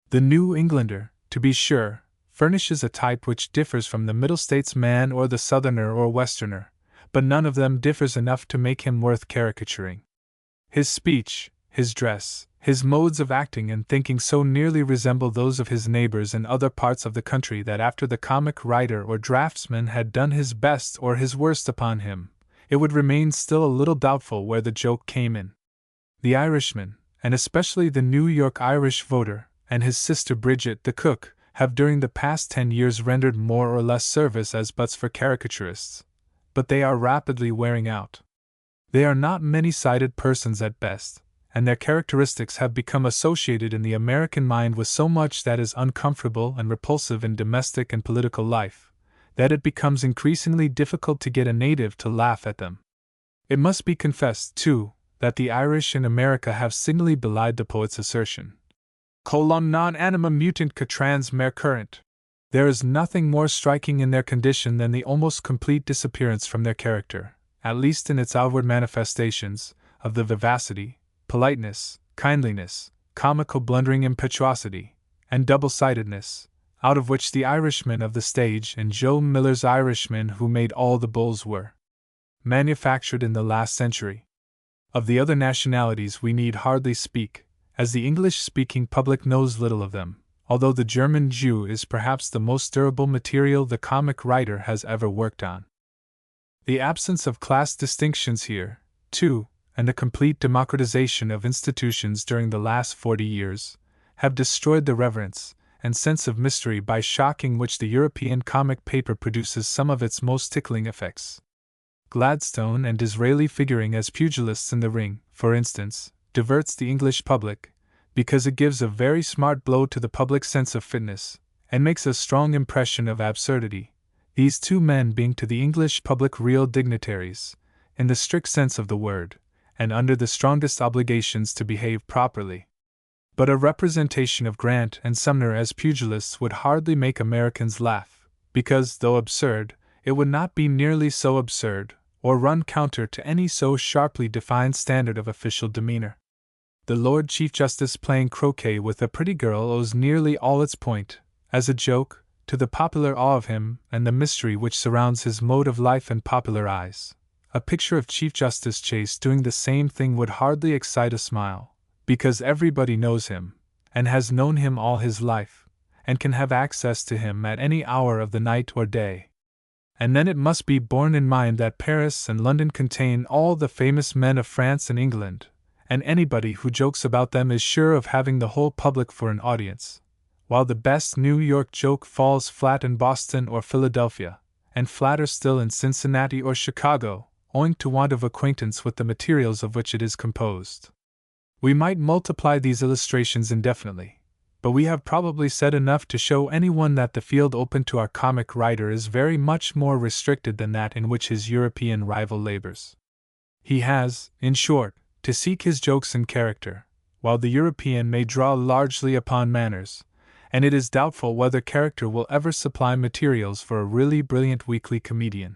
The New Englander, to be sure, furnishes a type which differs from the Middle States man or the Southerner or Westerner, but none of them differs enough to make him worth caricaturing. His speech, his dress, his modes of acting and thinking so nearly resemble those of his neighbors in other parts of the country that after the comic writer or draftsman had done his best or his worst upon him, it would remain still a little doubtful where the joke came in. The Irishman, and especially the New York Irish voter, and his sister Bridget the cook, have during the past 10 years rendered more or less service as butts for caricaturists, but they are rapidly wearing out. They are not many-sided persons at best, and their characteristics have become associated in the American mind with so much that is uncomfortable and repulsive in domestic and political life, that it becomes increasingly difficult to get a native to laugh at them. It must be confessed, too, that the Irish in America have signally belied the poet's assertion. Colon non anima mutant que trans mere current. There is nothing more striking in their condition than the almost complete disappearance from their character, at least in its outward manifestations, of the vivacity, politeness, kindliness, comical blundering impetuosity, and double-sidedness, out of which the Irishmen of the stage and Joe Miller's Irishmen who made all the bulls were manufactured in the last century. Of the other nationalities we need hardly speak, as the English-speaking public knows little of them, although the German Jew is perhaps the most durable material the comic writer has ever worked on. The absence of class distinctions here, too, and the complete democratization of institutions during the last 40 years, have destroyed the reverence and sense of mystery by shocking which the European comic paper produces some of its most tickling effects. Gladstone and Disraeli figuring as pugilists in the ring, for instance, diverts the English public, because it gives a very smart blow to the public sense of fitness, and makes a strong impression of absurdity, these two men being to the English public real dignitaries, in the strict sense of the word, and under the strongest obligations to behave properly. But a representation of Grant and Sumner as pugilists would hardly make Americans laugh, because, though absurd, it would not be nearly so absurd, or run counter to any so sharply defined standard of official demeanor. The Lord Chief Justice playing croquet with a pretty girl owes nearly all its point, as a joke, to the popular awe of him and the mystery which surrounds his mode of life in popular eyes. A picture of Chief Justice Chase doing the same thing would hardly excite a smile, because everybody knows him, and has known him all his life, and can have access to him at any hour of the night or day. And then it must be borne in mind that Paris and London contain all the famous men of France and England, and anybody who jokes about them is sure of having the whole public for an audience, while the best New York joke falls flat in Boston or Philadelphia, and flatter still in Cincinnati or Chicago, owing to want of acquaintance with the materials of which it is composed. We might multiply these illustrations indefinitely, but we have probably said enough to show anyone that the field open to our comic writer is very much more restricted than that in which his European rival labors. He has, in short, to seek his jokes in character, while the European may draw largely upon manners, and it is doubtful whether character will ever supply materials for a really brilliant weekly comedian.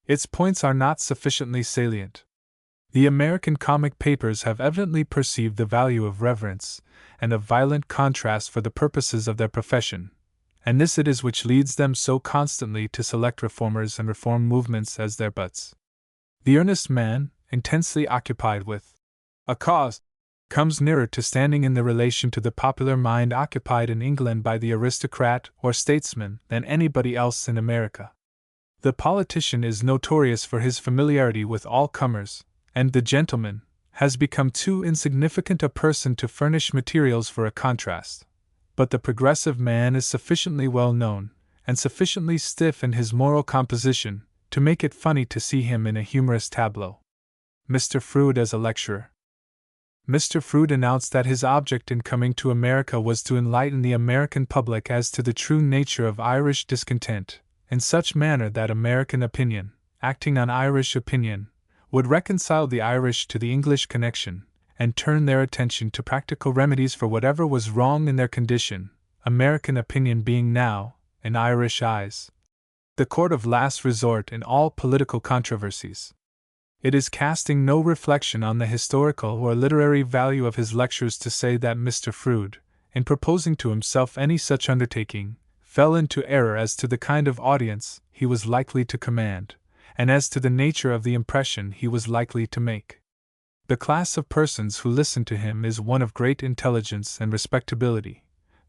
Its points are not sufficiently salient. The American comic papers have evidently perceived the value of reverence and of violent contrast for the purposes of their profession, and this it is which leads them so constantly to select reformers and reform movements as their butts. The earnest man, intensely occupied with a cause, comes nearer to standing in the relation to the popular mind occupied in England by the aristocrat or statesman than anybody else in America. The politician is notorious for his familiarity with all comers, and the gentleman has become too insignificant a person to furnish materials for a contrast. But the progressive man is sufficiently well known, and sufficiently stiff in his moral composition, to make it funny to see him in a humorous tableau. Mr. Froude as a lecturer. Mr. Froude announced that his object in coming to America was to enlighten the American public as to the true nature of Irish discontent, in such manner that American opinion, acting on Irish opinion, would reconcile the Irish to the English connection, and turn their attention to practical remedies for whatever was wrong in their condition, American opinion being now, in Irish eyes, the court of last resort in all political controversies. It is casting no reflection on the historical or literary value of his lectures to say that Mr. Froude, in proposing to himself any such undertaking, fell into error as to the kind of audience he was likely to command, and as to the nature of the impression he was likely to make. The class of persons who listen to him is one of great intelligence and respectability,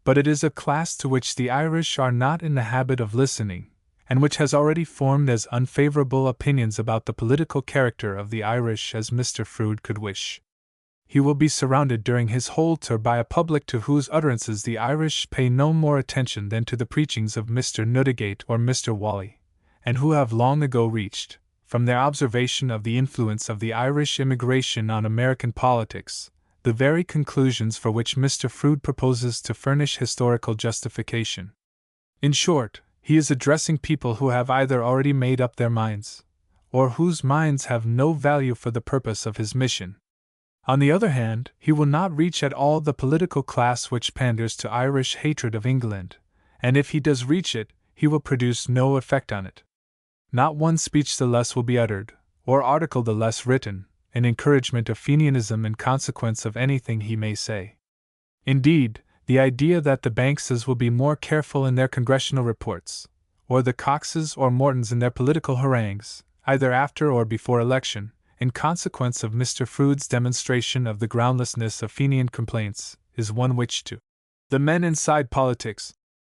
but it is a class to which the Irish are not in the habit of listening, and which has already formed as unfavorable opinions about the political character of the Irish as Mr. Froude could wish. He will be surrounded during his whole tour by a public to whose utterances the Irish pay no more attention than to the preachings of Mr. Newdigate or Mr. Whalley, and who have long ago reached, from their observation of the influence of the Irish immigration on American politics, the very conclusions for which Mr. Froude proposes to furnish historical justification. In short, he is addressing people who have either already made up their minds, or whose minds have no value for the purpose of his mission. On the other hand, he will not reach at all the political class which panders to Irish hatred of England, and if he does reach it, he will produce no effect on it. Not one speech the less will be uttered, or article the less written, in encouragement of Fenianism in consequence of anything he may say. Indeed, the idea that the Bankses will be more careful in their congressional reports, or the Coxes or Mortons in their political harangues, either after or before election, in consequence of Mr. Froude's demonstration of the groundlessness of Fenian complaints, is one which to the men inside politics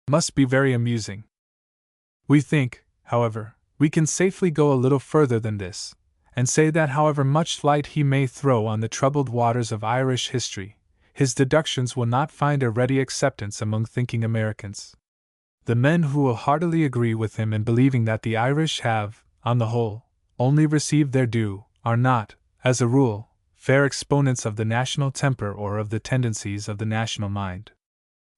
must be very amusing. We think, however, we can safely go a little further than this, and say that however much light he may throw on the troubled waters of Irish history, his deductions will not find a ready acceptance among thinking Americans. The men who will heartily agree with him in believing that the Irish have, on the whole, only received their due, are not, as a rule, fair exponents of the national temper or of the tendencies of the national mind.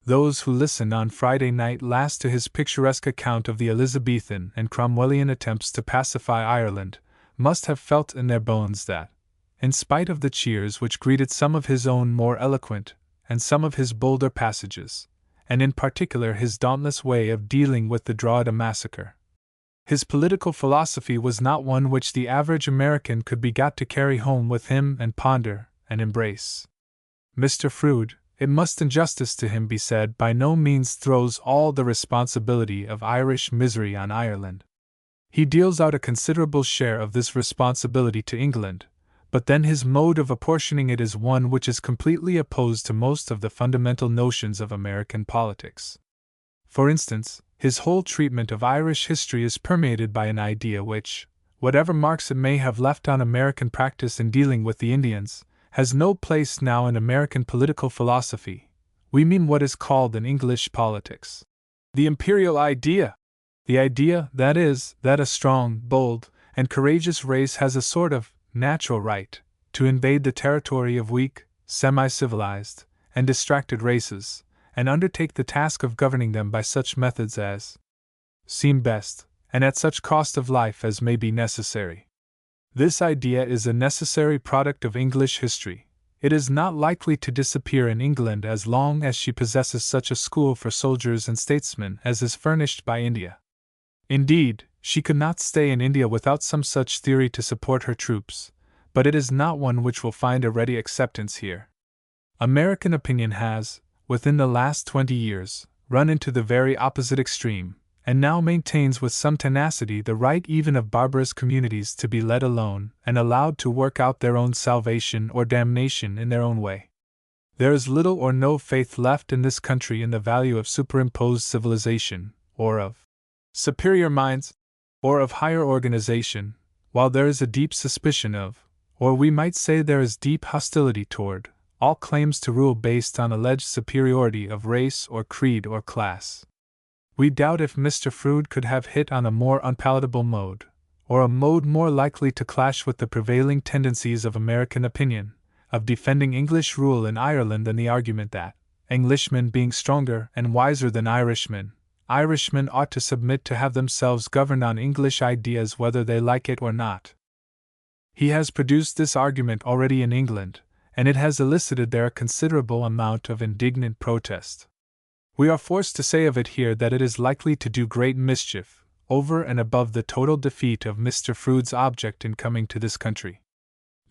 Those who listened on Friday night last to his picturesque account of the Elizabethan and Cromwellian attempts to pacify Ireland must have felt in their bones that, in spite of the cheers which greeted some of his own more eloquent and some of his bolder passages, and in particular his dauntless way of dealing with the Drogheda massacre, his political philosophy was not one which the average American could be got to carry home with him and ponder and embrace. Mr. Froude, it must in justice to him be said, by no means throws all the responsibility of Irish misery on Ireland. He deals out a considerable share of this responsibility to England, but then his mode of apportioning it is one which is completely opposed to most of the fundamental notions of American politics. For instance, his whole treatment of Irish history is permeated by an idea which, whatever marks it may have left on American practice in dealing with the Indians, has no place now in American political philosophy. We mean what is called in English politics the imperial idea. The idea, that is, that a strong, bold, and courageous race has a sort of natural right to invade the territory of weak, semi-civilized, and distracted races, and undertake the task of governing them by such methods as seem best, and at such cost of life as may be necessary. This idea is a necessary product of English history. It is not likely to disappear in England as long as she possesses such a school for soldiers and statesmen as is furnished by India. Indeed, she could not stay in India without some such theory to support her troops, but it is not one which will find a ready acceptance here. American opinion has, within the last 20 years, run into the very opposite extreme, and now maintains with some tenacity the right even of barbarous communities to be let alone and allowed to work out their own salvation or damnation in their own way. There is little or no faith left in this country in the value of superimposed civilization, or of superior minds, or of higher organization, while there is a deep suspicion of, or we might say there is deep hostility toward, all claims to rule based on alleged superiority of race or creed or class. We doubt if Mr. Froude could have hit on a more unpalatable mode, or a mode more likely to clash with the prevailing tendencies of American opinion, of defending English rule in Ireland than the argument that, Englishmen being stronger and wiser than Irishmen, Irishmen ought to submit to have themselves governed on English ideas whether they like it or not. He has produced this argument already in England, and it has elicited there a considerable amount of indignant protest. We are forced to say of it here that it is likely to do great mischief, over and above the total defeat of Mr. Froude's object in coming to this country.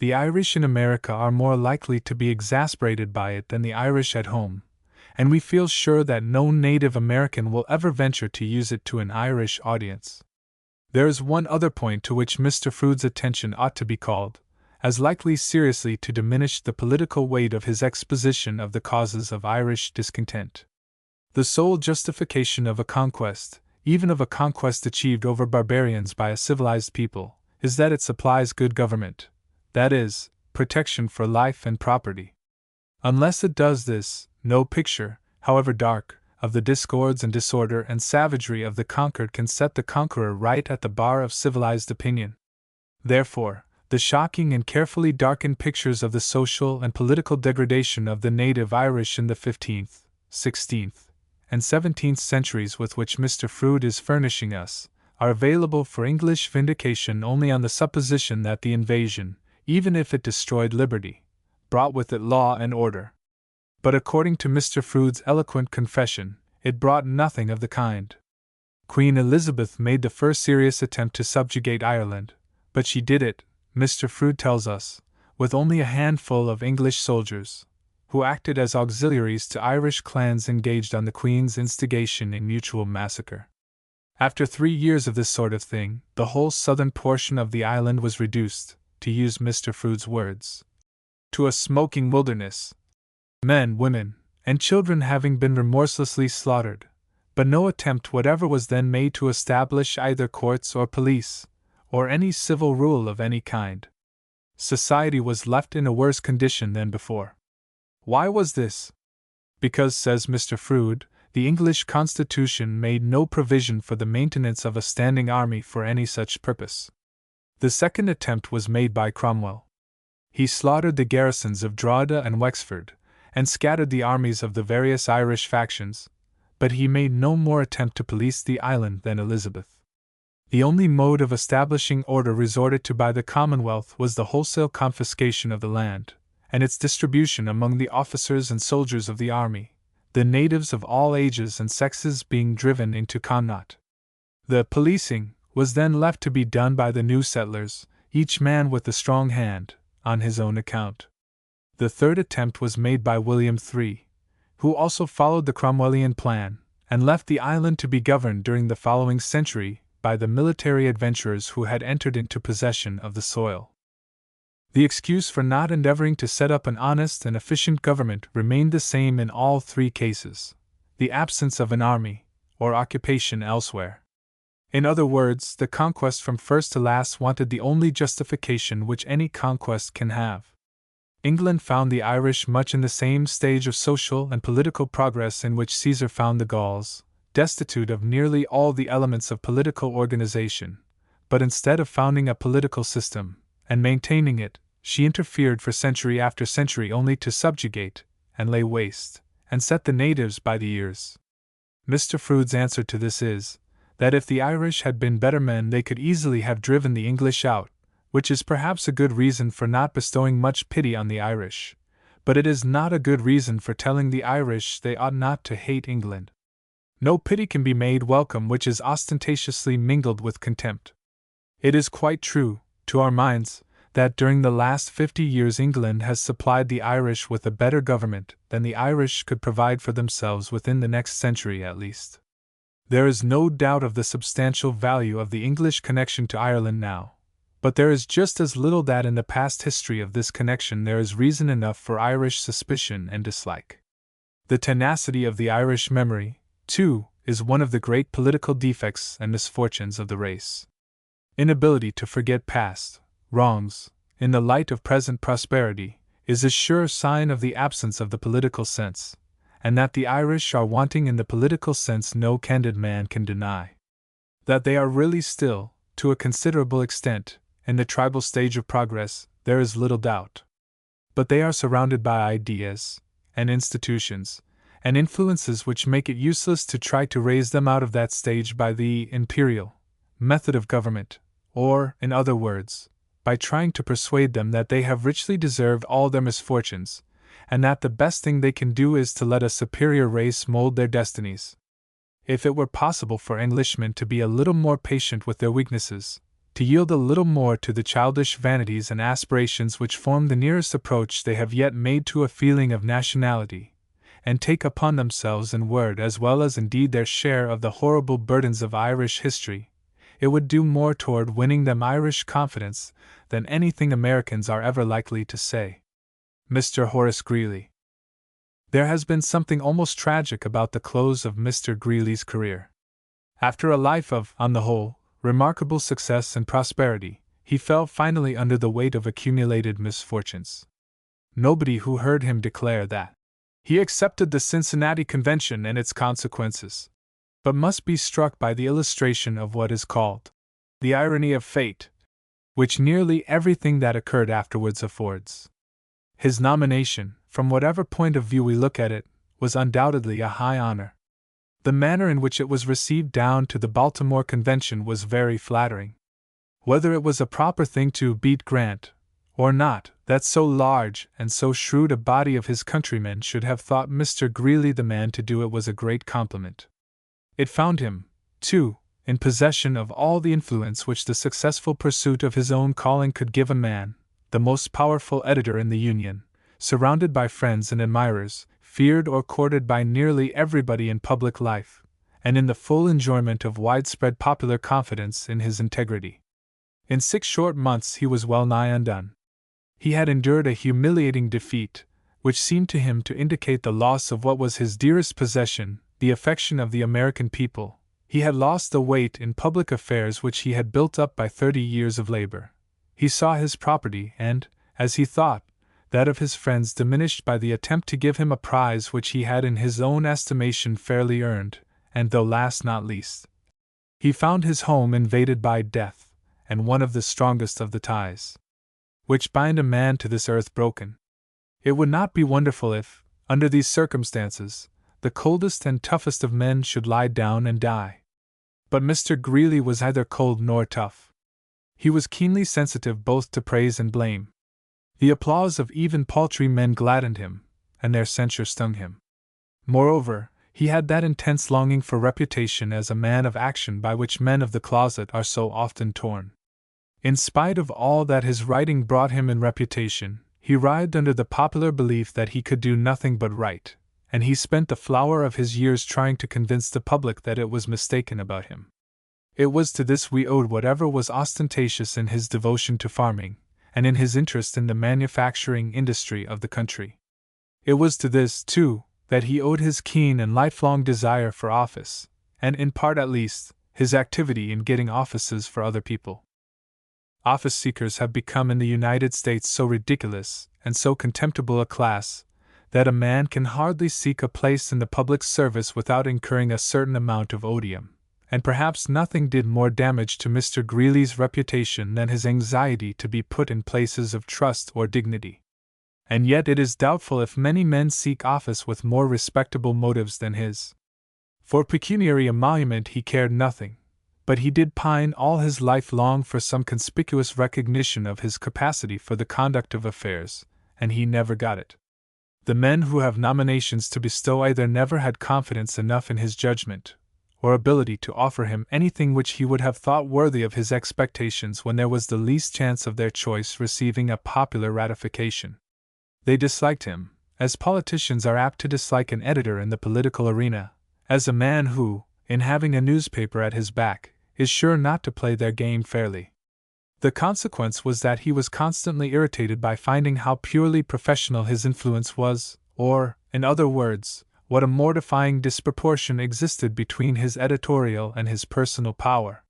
The Irish in America are more likely to be exasperated by it than the Irish at home, and we feel sure that no native American will ever venture to use it to an Irish audience. There is one other point to which Mr. Froude's attention ought to be called, as likely seriously to diminish the political weight of his exposition of the causes of Irish discontent. The sole justification of a conquest, even of a conquest achieved over barbarians by a civilized people, is that it supplies good government, that is, protection for life and property. Unless it does this, no picture, however dark, of the discords and disorder and savagery of the conquered can set the conqueror right at the bar of civilized opinion. Therefore, the shocking and carefully darkened pictures of the social and political degradation of the native Irish in the 15th, 16th, and 17th centuries with which Mr. Froude is furnishing us, are available for English vindication only on the supposition that the invasion, even if it destroyed liberty, brought with it law and order. But according to Mr. Froude's eloquent confession, it brought nothing of the kind. Queen Elizabeth made the first serious attempt to subjugate Ireland, but she did it, Mr. Froude tells us, with only a handful of English soldiers, who acted as auxiliaries to Irish clans engaged on the Queen's instigation in mutual massacre. After 3 years of this sort of thing, the whole southern portion of the island was reduced, to use Mr. Froude's words, to a smoking wilderness, men, women, and children having been remorselessly slaughtered, but no attempt whatever was then made to establish either courts or police, or any civil rule of any kind. Society was left in a worse condition than before. Why was this? Because, says Mr. Froude, the English Constitution made no provision for the maintenance of a standing army for any such purpose. The second attempt was made by Cromwell. He slaughtered the garrisons of Drogheda and Wexford, and scattered the armies of the various Irish factions, but he made no more attempt to police the island than Elizabeth. The only mode of establishing order resorted to by the Commonwealth was the wholesale confiscation of the land, and its distribution among the officers and soldiers of the army, the natives of all ages and sexes being driven into Connaught. The policing was then left to be done by the new settlers, each man with a strong hand, on his own account. The third attempt was made by William III, who also followed the Cromwellian plan, and left the island to be governed during the following century by the military adventurers who had entered into possession of the soil. The excuse for not endeavoring to set up an honest and efficient government remained the same in all 3 cases: the absence of an army, or occupation elsewhere. In other words, the conquest from first to last wanted the only justification which any conquest can have. England found the Irish much in the same stage of social and political progress in which Caesar found the Gauls, destitute of nearly all the elements of political organization, but instead of founding a political system, and maintaining it, she interfered for century after century only to subjugate, and lay waste, and set the natives by the ears. Mr. Froude's answer to this is, that if the Irish had been better men they could easily have driven the English out, which is perhaps a good reason for not bestowing much pity on the Irish, but it is not a good reason for telling the Irish they ought not to hate England. No pity can be made welcome which is ostentatiously mingled with contempt. It is quite true, to our minds, that during the last 50 years England has supplied the Irish with a better government than the Irish could provide for themselves within the next century at least. There is no doubt of the substantial value of the English connection to Ireland now, but there is just as little that in the past history of this connection there is reason enough for Irish suspicion and dislike. The tenacity of the Irish memory, too, is one of the great political defects and misfortunes of the race. Inability to forget past wrongs, in the light of present prosperity, is a sure sign of the absence of the political sense, and that the Irish are wanting in the political sense no candid man can deny. That they are really still, to a considerable extent, in the tribal stage of progress, there is little doubt. but they are surrounded by ideas, and institutions, and influences which make it useless to try to raise them out of that stage by the imperial method of government, or, in other words, by trying to persuade them that they have richly deserved all their misfortunes, and that the best thing they can do is to let a superior race mold their destinies. If it were possible for Englishmen to be a little more patient with their weaknesses, to yield a little more to the childish vanities and aspirations which form the nearest approach they have yet made to a feeling of nationality, and take upon themselves in word as well as in deed their share of the horrible burdens of Irish history, it would do more toward winning them Irish confidence than anything Americans are ever likely to say. Mr. Horace Greeley. There has been something almost tragic about the close of Mr. Greeley's career. After a life of, on the whole, remarkable success and prosperity, he fell finally under the weight of accumulated misfortunes. Nobody who heard him declare that he accepted the Cincinnati Convention and its consequences, but must be struck by the illustration of what is called the irony of fate, which nearly everything that occurred afterwards affords. His nomination, from whatever point of view we look at it, was undoubtedly a high honor. The manner in which it was received down to the Baltimore Convention was very flattering. Whether it was a proper thing to beat Grant, or not, that so large and so shrewd a body of his countrymen should have thought Mr. Greeley the man to do it was a great compliment. It found him, too, in possession of all the influence which the successful pursuit of his own calling could give a man, the most powerful editor in the Union, surrounded by friends and admirers, feared or courted by nearly everybody in public life, and in the full enjoyment of widespread popular confidence in his integrity. In 6 short months he was well nigh undone. He had endured a humiliating defeat, which seemed to him to indicate the loss of what was his dearest possession, the affection of the American people. He had lost the weight in public affairs which he had built up by 30 years of labor. He saw his property and, as he thought, that of his friends diminished by the attempt to give him a prize which he had in his own estimation fairly earned, and though last not least, he found his home invaded by death, and one of the strongest of the ties which bind a man to this earth broken. It would not be wonderful if, under these circumstances, the coldest and toughest of men should lie down and die. But Mr. Greeley was neither cold nor tough. He was keenly sensitive both to praise and blame. The applause of even paltry men gladdened him, and their censure stung him. Moreover, he had that intense longing for reputation as a man of action by which men of the closet are so often torn. In spite of all that his writing brought him in reputation, he writhed under the popular belief that he could do nothing but write, and he spent the flower of his years trying to convince the public that it was mistaken about him. It was to this we owed whatever was ostentatious in his devotion to farming, and in his interest in the manufacturing industry of the country. It was to this, too, that he owed his keen and lifelong desire for office, and in part at least, his activity in getting offices for other people. Office seekers have become in the United States so ridiculous and so contemptible a class that a man can hardly seek a place in the public service without incurring a certain amount of odium, and perhaps nothing did more damage to Mr. Greeley's reputation than his anxiety to be put in places of trust or dignity. And yet it is doubtful if many men seek office with more respectable motives than his. For pecuniary emolument he cared nothing, but he did pine all his life long for some conspicuous recognition of his capacity for the conduct of affairs, and he never got it. The men who have nominations to bestow either never had confidence enough in his judgment, or ability to offer him anything which he would have thought worthy of his expectations when there was the least chance of their choice receiving a popular ratification. They disliked him, as politicians are apt to dislike an editor in the political arena, as a man who, in having a newspaper at his back, is sure not to play their game fairly. The consequence was that he was constantly irritated by finding how purely professional his influence was, or, in other words, what a mortifying disproportion existed between his editorial and his personal power.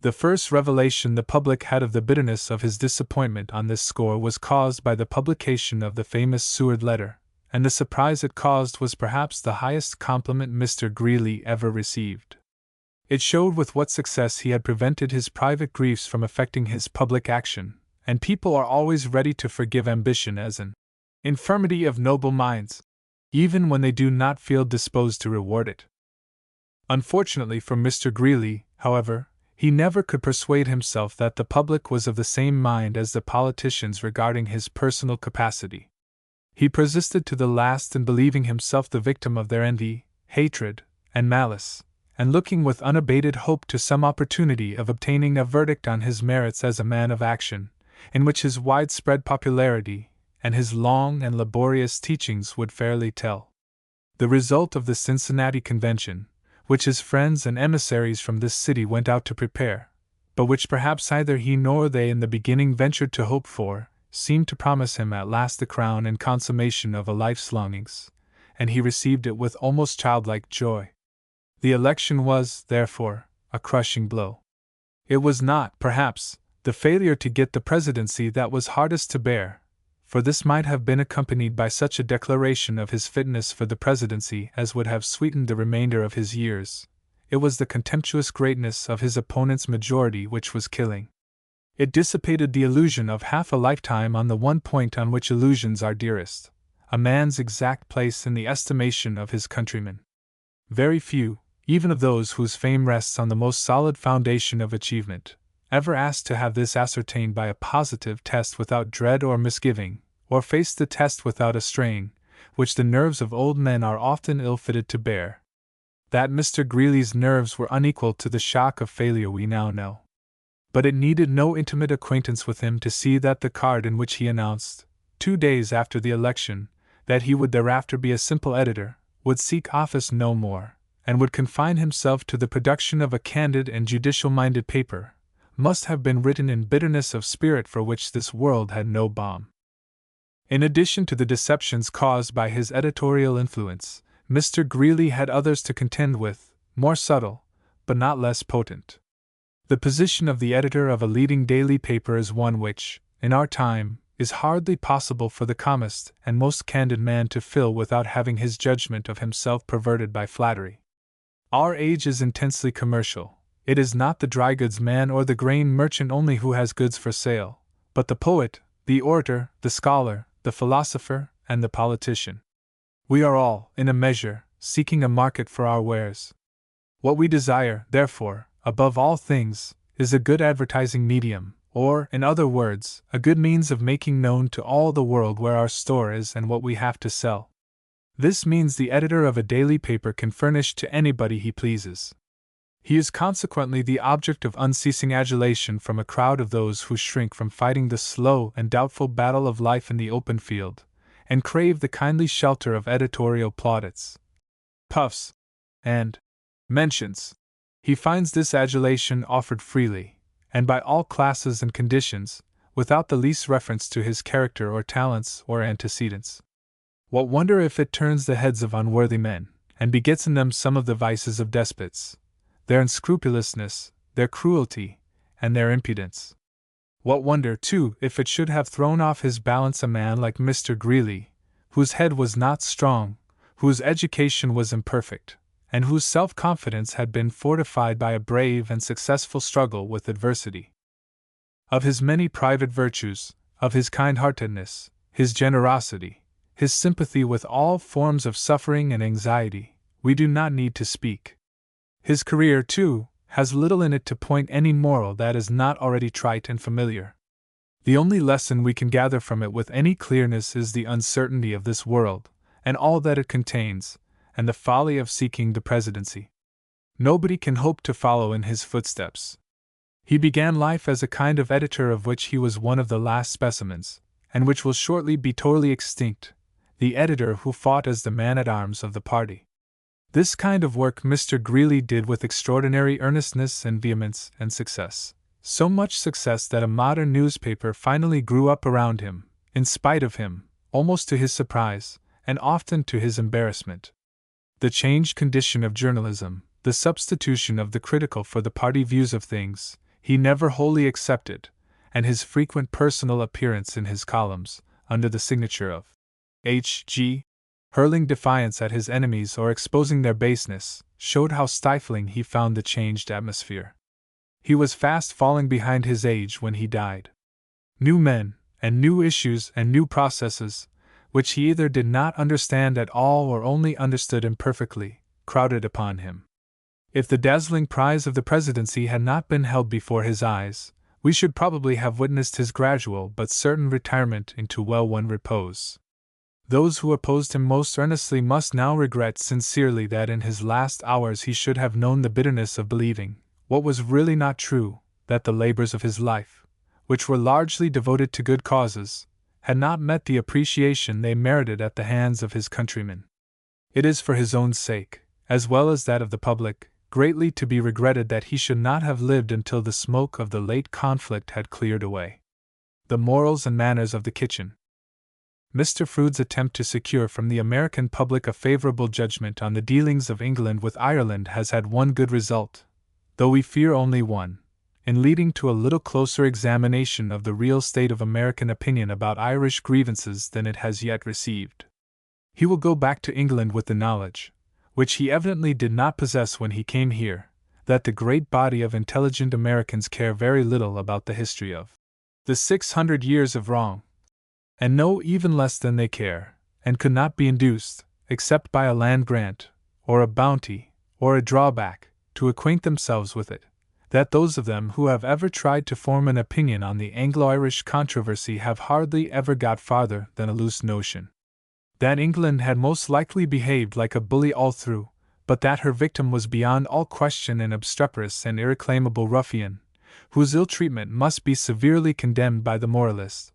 The first revelation the public had of the bitterness of his disappointment on this score was caused by the publication of the famous Seward letter, and the surprise it caused was perhaps the highest compliment Mr. Greeley ever received. It showed with what success he had prevented his private griefs from affecting his public action, and people are always ready to forgive ambition as an infirmity of noble minds, even when they do not feel disposed to reward it. Unfortunately for Mr. Greeley, however, he never could persuade himself that the public was of the same mind as the politicians regarding his personal capacity. He persisted to the last in believing himself the victim of their envy, hatred, and malice, and looking with unabated hope to some opportunity of obtaining a verdict on his merits as a man of action, in which his widespread popularity and his long and laborious teachings would fairly tell. The result of the Cincinnati Convention, which his friends and emissaries from this city went out to prepare, but which perhaps neither he nor they in the beginning ventured to hope for, seemed to promise him at last the crown and consummation of a life's longings, and he received it with almost childlike joy. The election was, therefore, a crushing blow. It was not, perhaps, the failure to get the presidency that was hardest to bear, for this might have been accompanied by such a declaration of his fitness for the presidency as would have sweetened the remainder of his years. It was the contemptuous greatness of his opponent's majority which was killing. It dissipated the illusion of half a lifetime on the one point on which illusions are dearest, a man's exact place in the estimation of his countrymen. Very few, even of those whose fame rests on the most solid foundation of achievement, ever asked to have this ascertained by a positive test without dread or misgiving, or faced the test without a strain, which the nerves of old men are often ill-fitted to bear. That Mr. Greeley's nerves were unequal to the shock of failure we now know. But it needed no intimate acquaintance with him to see that the card in which he announced, 2 days after the election, that he would thereafter be a simple editor, would seek office no more, and would confine himself to the production of a candid and judicial-minded paper, must have been written in bitterness of spirit for which this world had no balm. In addition to the deceptions caused by his editorial influence, Mr. Greeley had others to contend with, more subtle, but not less potent. The position of the editor of a leading daily paper is one which, in our time, is hardly possible for the calmest and most candid man to fill without having his judgment of himself perverted by flattery. Our age is intensely commercial. It is not the dry goods man or the grain merchant only who has goods for sale, but the poet, the orator, the scholar, the philosopher, and the politician. We are all, in a measure, seeking a market for our wares. What we desire, therefore, above all things, is a good advertising medium, or, in other words, a good means of making known to all the world where our store is and what we have to sell. This means the editor of a daily paper can furnish to anybody he pleases. He is consequently the object of unceasing adulation from a crowd of those who shrink from fighting the slow and doubtful battle of life in the open field, and crave the kindly shelter of editorial plaudits, puffs, and mentions. He finds this adulation offered freely, and by all classes and conditions, without the least reference to his character or talents or antecedents. What wonder if it turns the heads of unworthy men, and begets in them some of the vices of despots, their unscrupulousness, their cruelty, and their impudence? What wonder, too, if it should have thrown off his balance a man like Mr. Greeley, whose head was not strong, whose education was imperfect, and whose self-confidence had been fortified by a brave and successful struggle with adversity. Of his many private virtues, of his kind-heartedness, his generosity, his sympathy with all forms of suffering and anxiety, we do not need to speak. His career, too, has little in it to point any moral that is not already trite and familiar. The only lesson we can gather from it with any clearness is the uncertainty of this world, and all that it contains, and the folly of seeking the presidency. Nobody can hope to follow in his footsteps. He began life as a kind of editor of which he was one of the last specimens, and which will shortly be totally extinct, the editor who fought as the man-at-arms of the party. This kind of work Mr. Greeley did with extraordinary earnestness and vehemence and success, so much success that a modern newspaper finally grew up around him, in spite of him, almost to his surprise, and often to his embarrassment. The changed condition of journalism, the substitution of the critical for the party views of things, he never wholly accepted, and his frequent personal appearance in his columns, under the signature of H.G., hurling defiance at his enemies or exposing their baseness, showed how stifling he found the changed atmosphere. He was fast falling behind his age when he died. New men, and new issues and new processes, which he either did not understand at all or only understood imperfectly, crowded upon him. If the dazzling prize of the presidency had not been held before his eyes, we should probably have witnessed his gradual but certain retirement into well-won repose. Those who opposed him most earnestly must now regret sincerely that in his last hours he should have known the bitterness of believing, what was really not true, that the labors of his life, which were largely devoted to good causes, had not met the appreciation they merited at the hands of his countrymen. It is for his own sake, as well as that of the public, greatly to be regretted that he should not have lived until the smoke of the late conflict had cleared away. The morals and manners of the kitchen. Mr. Froude's attempt to secure from the American public a favorable judgment on the dealings of England with Ireland has had one good result, though we fear only one, in leading to a little closer examination of the real state of American opinion about Irish grievances than it has yet received. He will go back to England with the knowledge, which he evidently did not possess when he came here, that the great body of intelligent Americans care very little about the history of the 600 years of wrong, and know even less than they care, and could not be induced, except by a land grant, or a bounty, or a drawback, to acquaint themselves with it, that those of them who have ever tried to form an opinion on the Anglo-Irish controversy have hardly ever got farther than a loose notion. That England had most likely behaved like a bully all through, but that her victim was beyond all question an obstreperous and irreclaimable ruffian, whose ill treatment must be severely condemned by the moralist,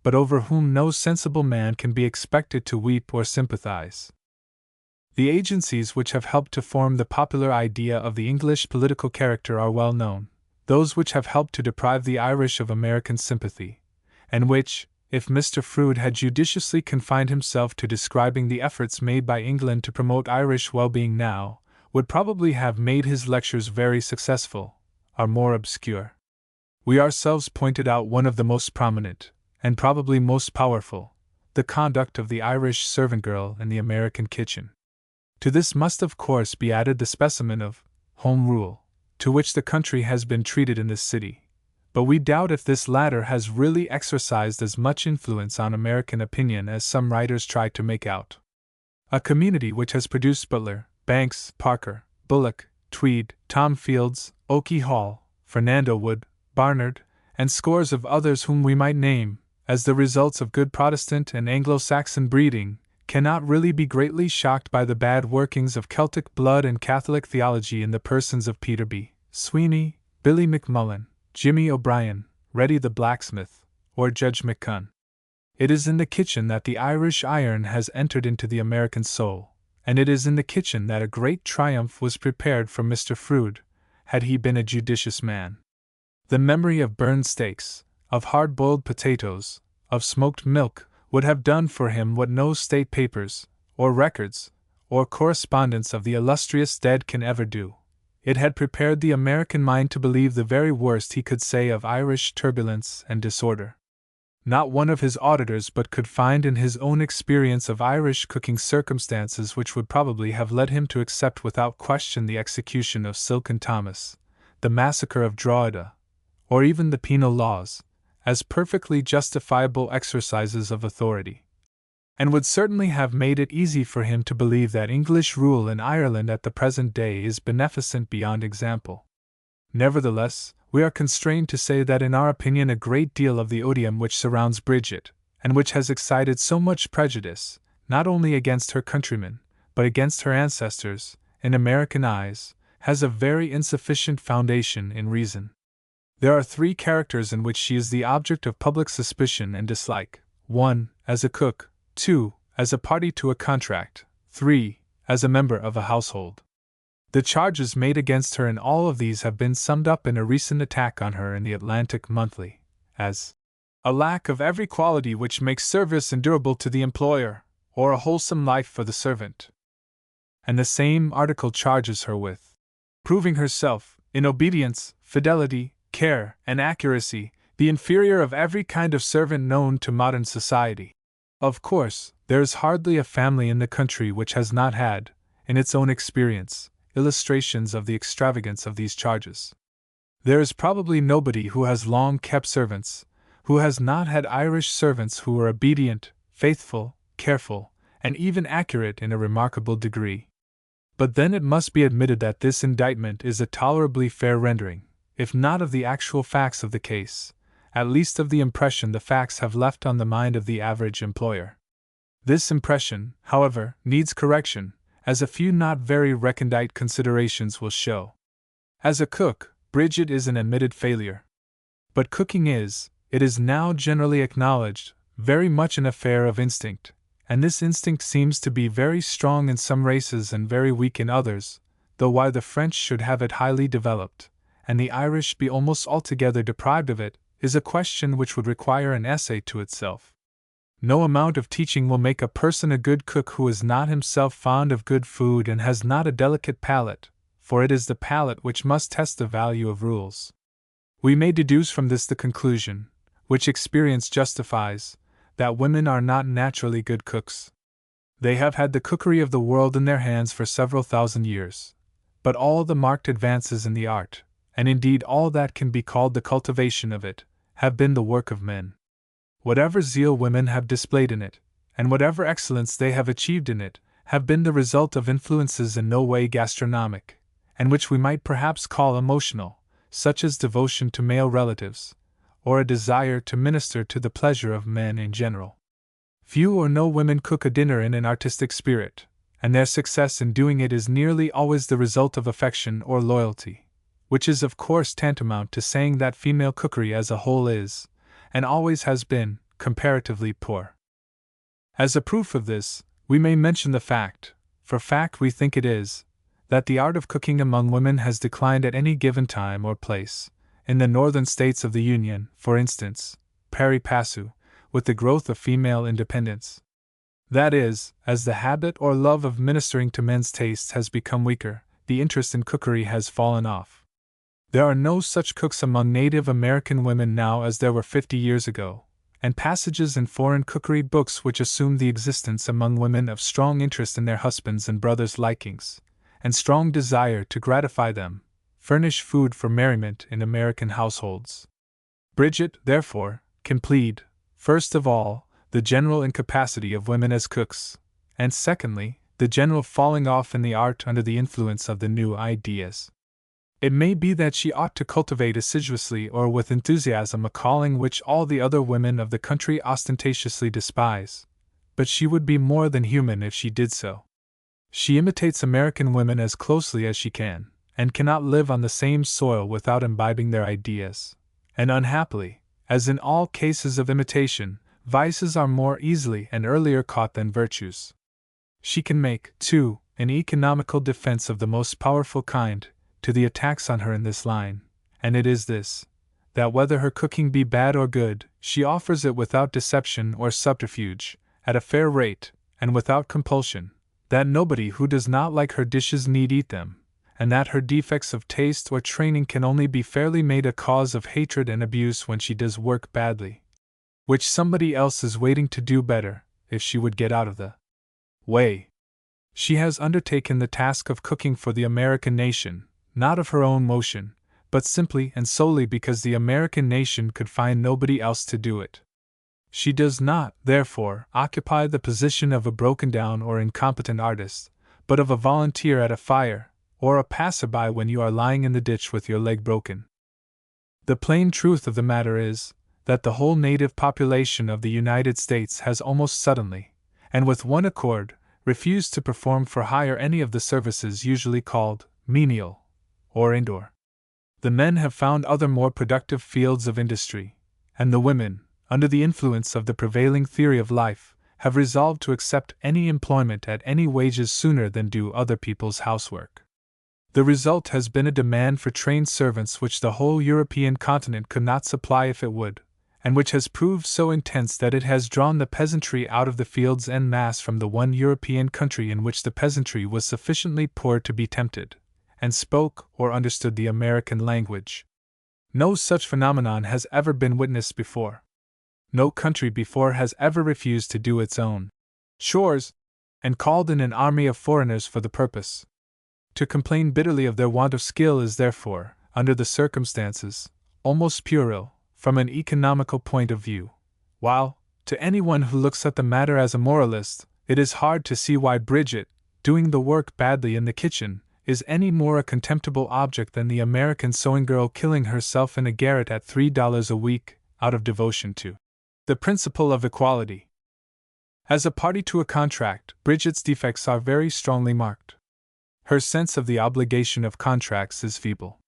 but over whom no sensible man can be expected to weep or sympathize. The agencies which have helped to form the popular idea of the English political character are well known, those which have helped to deprive the Irish of American sympathy, and which, if Mr. Froude had judiciously confined himself to describing the efforts made by England to promote Irish well-being now, would probably have made his lectures very successful, are more obscure. We ourselves pointed out one of the most prominent, and probably most powerful, the conduct of the Irish servant girl in the American kitchen. To this must of course be added the specimen of home rule, to which the country has been treated in this city, but we doubt if this latter has really exercised as much influence on American opinion as some writers try to make out. A community which has produced Butler, Banks, Parker, Bullock, Tweed, Tom Fields, Oakey Hall, Fernando Wood, Barnard, and scores of others whom we might name, as the results of good Protestant and Anglo-Saxon breeding, cannot really be greatly shocked by the bad workings of Celtic blood and Catholic theology in the persons of Peter B. Sweeney, Billy McMullen, Jimmy O'Brien, Reddy the blacksmith, or Judge McCunn. It is in the kitchen that the Irish iron has entered into the American soul, and it is in the kitchen that a great triumph was prepared for Mr. Froude, had he been a judicious man. The memory of burned steaks, of hard-boiled potatoes, of smoked milk, would have done for him what no state papers, or records, or correspondence of the illustrious dead can ever do. It had prepared the American mind to believe the very worst he could say of Irish turbulence and disorder. Not one of his auditors but could find in his own experience of Irish cooking circumstances which would probably have led him to accept without question the execution of Silken Thomas, the massacre of Drogheda, or even the penal laws, as perfectly justifiable exercises of authority, and would certainly have made it easy for him to believe that English rule in Ireland at the present day is beneficent beyond example. Nevertheless, we are constrained to say that in our opinion a great deal of the odium which surrounds Bridget, and which has excited so much prejudice, not only against her countrymen, but against her ancestors, in American eyes, has a very insufficient foundation in reason. There are three characters in which she is the object of public suspicion and dislike: 1. As a cook, 2. As a party to a contract, 3. As a member of a household. The charges made against her in all of these have been summed up in a recent attack on her in the Atlantic Monthly, as a lack of every quality which makes service endurable to the employer, or a wholesome life for the servant. And the same article charges her with proving herself, in obedience, fidelity, care, and accuracy, the inferior of every kind of servant known to modern society. Of course, there is hardly a family in the country which has not had, in its own experience, illustrations of the extravagance of these charges. There is probably nobody who has long kept servants, who has not had Irish servants who were obedient, faithful, careful, and even accurate in a remarkable degree. But then it must be admitted that this indictment is a tolerably fair rendering, if not of the actual facts of the case, at least of the impression the facts have left on the mind of the average employer. This impression, however, needs correction, as a few not very recondite considerations will show. As a cook, Bridget is an admitted failure. But cooking is, it is now generally acknowledged, very much an affair of instinct, and this instinct seems to be very strong in some races and very weak in others, though why the French should have it highly developed, and the Irish be almost altogether deprived of it, is a question which would require an essay to itself. No amount of teaching will make a person a good cook who is not himself fond of good food and has not a delicate palate, for it is the palate which must test the value of rules. We may deduce from this the conclusion, which experience justifies, that women are not naturally good cooks. They have had the cookery of the world in their hands for several thousand years, but all the marked advances in the art, and indeed all that can be called the cultivation of it, have been the work of men. Whatever zeal women have displayed in it, and whatever excellence they have achieved in it, have been the result of influences in no way gastronomic, and which we might perhaps call emotional, such as devotion to male relatives, or a desire to minister to the pleasure of men in general. Few or no women cook a dinner in an artistic spirit, and their success in doing it is nearly always the result of affection or loyalty, which is of course tantamount to saying that female cookery as a whole is, and always has been, comparatively poor. As a proof of this, we may mention the fact, for fact we think it is, that the art of cooking among women has declined at any given time or place. In the northern states of the Union, for instance, pari passu, with the growth of female independence. That is, as the habit or love of ministering to men's tastes has become weaker, the interest in cookery has fallen off. There are no such cooks among Native American women now as there were 50 years ago, and passages in foreign cookery books which assume the existence among women of strong interest in their husbands' and brothers' likings, and strong desire to gratify them, furnish food for merriment in American households. Bridget, therefore, can plead, first of all, the general incapacity of women as cooks, and secondly, the general falling off in the art under the influence of the new ideas. It may be that she ought to cultivate assiduously or with enthusiasm a calling which all the other women of the country ostentatiously despise, but she would be more than human if she did so. She imitates American women as closely as she can, and cannot live on the same soil without imbibing their ideas, and unhappily, as in all cases of imitation, vices are more easily and earlier caught than virtues. She can make, too, an economical defense of the most powerful kind to the attacks on her in this line, and it is this, that whether her cooking be bad or good, she offers it without deception or subterfuge, at a fair rate, and without compulsion, that nobody who does not like her dishes need eat them, and that her defects of taste or training can only be fairly made a cause of hatred and abuse when she does work badly, which somebody else is waiting to do better, if she would get out of the way. She has undertaken the task of cooking for the American nation, not of her own motion, but simply and solely because the American nation could find nobody else to do it. She does not, therefore, occupy the position of a broken-down or incompetent artist, but of a volunteer at a fire, or a passerby when you are lying in the ditch with your leg broken. The plain truth of the matter is, that the whole native population of the United States has almost suddenly, and with one accord, refused to perform for hire any of the services usually called menial or indoor. The men have found other more productive fields of industry, and the women, under the influence of the prevailing theory of life, have resolved to accept any employment at any wages sooner than do other people's housework. The result has been a demand for trained servants which the whole European continent could not supply if it would, and which has proved so intense that it has drawn the peasantry out of the fields en masse from the one European country in which the peasantry was sufficiently poor to be tempted, and spoke or understood the American language. No such phenomenon has ever been witnessed before. No country before has ever refused to do its own chores, and called in an army of foreigners for the purpose. To complain bitterly of their want of skill is therefore, under the circumstances, almost puerile, from an economical point of view, while, To anyone who looks at the matter as a moralist, it is hard to see why Bridget, doing the work badly in the kitchen, is any more a contemptible object than the American sewing girl killing herself in a garret at $3 a week, out of devotion to the principle of equality. As a party to a contract, Bridget's defects are very strongly marked. Her sense of the obligation of contracts is feeble.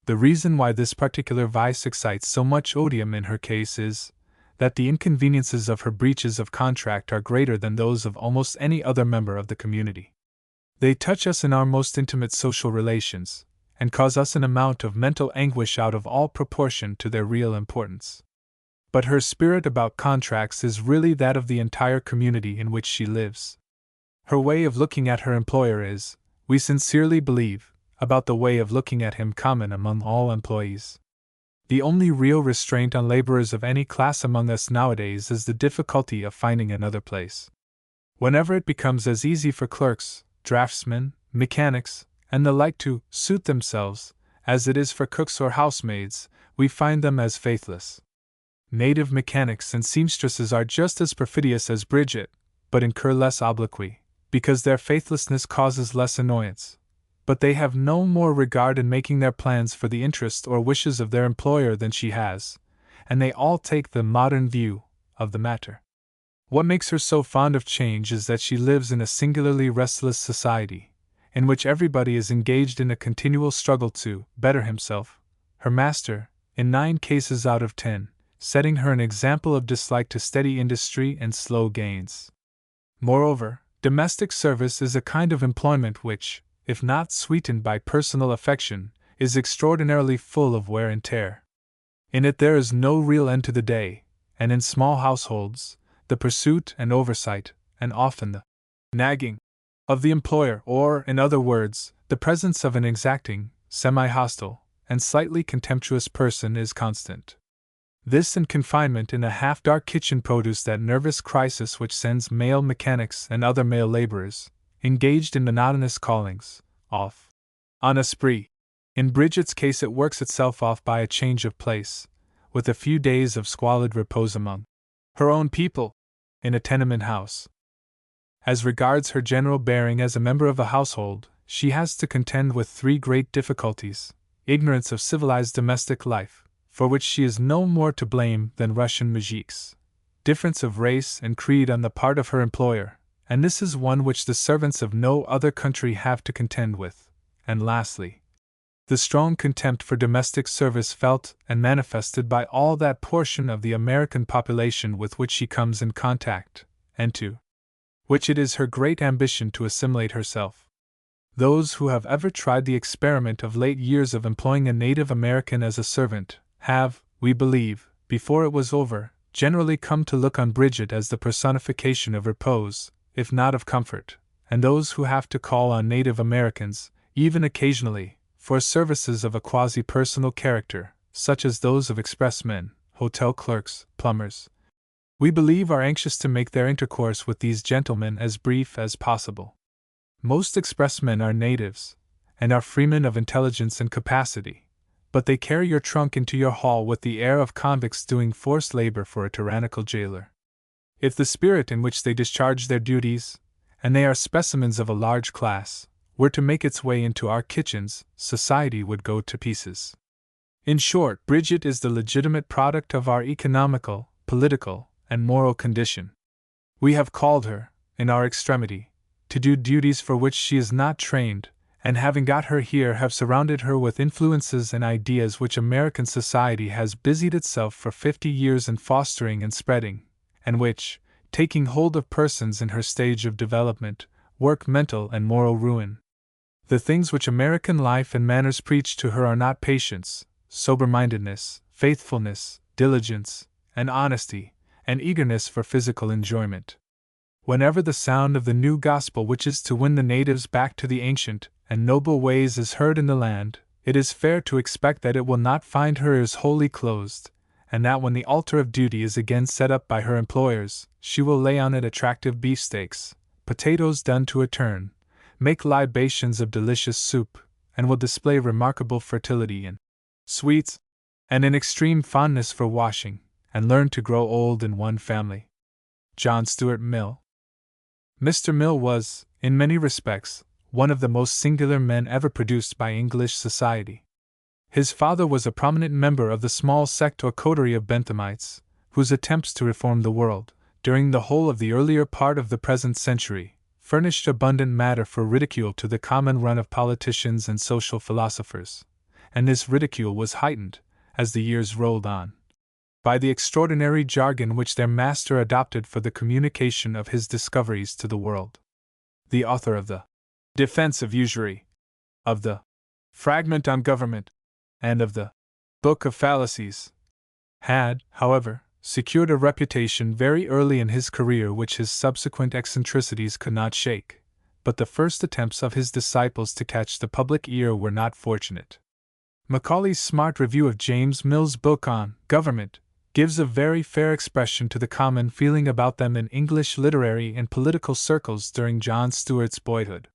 The reason why this particular vice excites so much odium in her case is that the inconveniences of her breaches of contract are greater than those of almost any other member of the community. They touch us in our most intimate social relations, and cause us an amount of mental anguish out of all proportion to their real importance. But her spirit about contracts is really that of the entire community in which she lives. Her way of looking at her employer is, we sincerely believe, about the way of looking at him common among all employees. The only real restraint on laborers of any class among us nowadays is the difficulty of finding another place. Whenever it becomes as easy for clerks, draftsmen, mechanics, and the like to suit themselves, as it is for cooks or housemaids, we find them as faithless. Native mechanics and seamstresses are just as perfidious as Bridget, but incur less obloquy, because their faithlessness causes less annoyance. But they have no more regard in making their plans for the interest or wishes of their employer than she has, and they all take the modern view of the matter. What makes her so fond of change is that she lives in a singularly restless society, in which everybody is engaged in a continual struggle to better himself, her master, in 9 cases out of 10, setting her an example of dislike to steady industry and slow gains. Moreover, domestic service is a kind of employment which, if not sweetened by personal affection, is extraordinarily full of wear and tear. In it there is no real end to the day, and in small households, the pursuit and oversight, and often the nagging, of the employer, or, in other words, the presence of an exacting, semi-hostile, and slightly contemptuous person is constant. This and confinement in a half-dark kitchen produce that nervous crisis which sends male mechanics and other male laborers, engaged in monotonous callings, off on a spree. In Bridget's case it works itself off by a change of place, with a few days of squalid repose among her own people, in a tenement house. As regards her general bearing as a member of a household, she has to contend with 3 great difficulties: ignorance of civilized domestic life, for which she is no more to blame than Russian moujiks; difference of race and creed on the part of her employer, and this is one which the servants of no other country have to contend with; and lastly, the strong contempt for domestic service felt and manifested by all that portion of the American population with which she comes in contact, and to which it is her great ambition to assimilate herself. Those who have ever tried the experiment of late years of employing a native American as a servant have, we believe, before it was over, generally come to look on Bridget as the personification of repose, if not of comfort, and those who have to call on native Americans, even occasionally, for services of a quasi-personal character, such as those of expressmen, hotel clerks, plumbers, we believe are anxious to make their intercourse with these gentlemen as brief as possible. Most expressmen are natives, and are freemen of intelligence and capacity, but they carry your trunk into your hall with the air of convicts doing forced labor for a tyrannical jailer. If the spirit in which they discharge their duties, and they are specimens of a large class, were to make its way into our kitchens, society would go to pieces. In short, Bridget is the legitimate product of our economical, political, and moral condition. We have called her, in our extremity, to do duties for which she is not trained, and having got her here have surrounded her with influences and ideas which American society has busied itself for 50 years in fostering and spreading, and which, taking hold of persons in her stage of development, work mental and moral ruin. The things which American life and manners preach to her are not patience, sober-mindedness, faithfulness, diligence, and honesty, and eagerness for physical enjoyment. Whenever the sound of the new gospel which is to win the natives back to the ancient and noble ways is heard in the land, it is fair to expect that it will not find her ears wholly closed, and that when the altar of duty is again set up by her employers, she will lay on it attractive beefsteaks, potatoes done to a turn, make libations of delicious soup, and will display remarkable fertility in sweets, and an extreme fondness for washing, and learn to grow old in one family. John Stuart Mill. Mr. Mill was, in many respects, one of the most singular men ever produced by English society. His father was a prominent member of the small sect or coterie of Benthamites, whose attempts to reform the world, during the whole of the earlier part of the present century, furnished abundant matter for ridicule to the common run of politicians and social philosophers, and this ridicule was heightened, as the years rolled on, by the extraordinary jargon which their master adopted for the communication of his discoveries to the world. The author of the Defense of Usury, of the Fragment on Government, and of the Book of Fallacies, had, however, secured a reputation very early in his career which his subsequent eccentricities could not shake, but the first attempts of his disciples to catch the public ear were not fortunate. Macaulay's smart review of James Mill's book on Government gives a very fair expression to the common feeling about them in English literary and political circles during John Stuart's boyhood.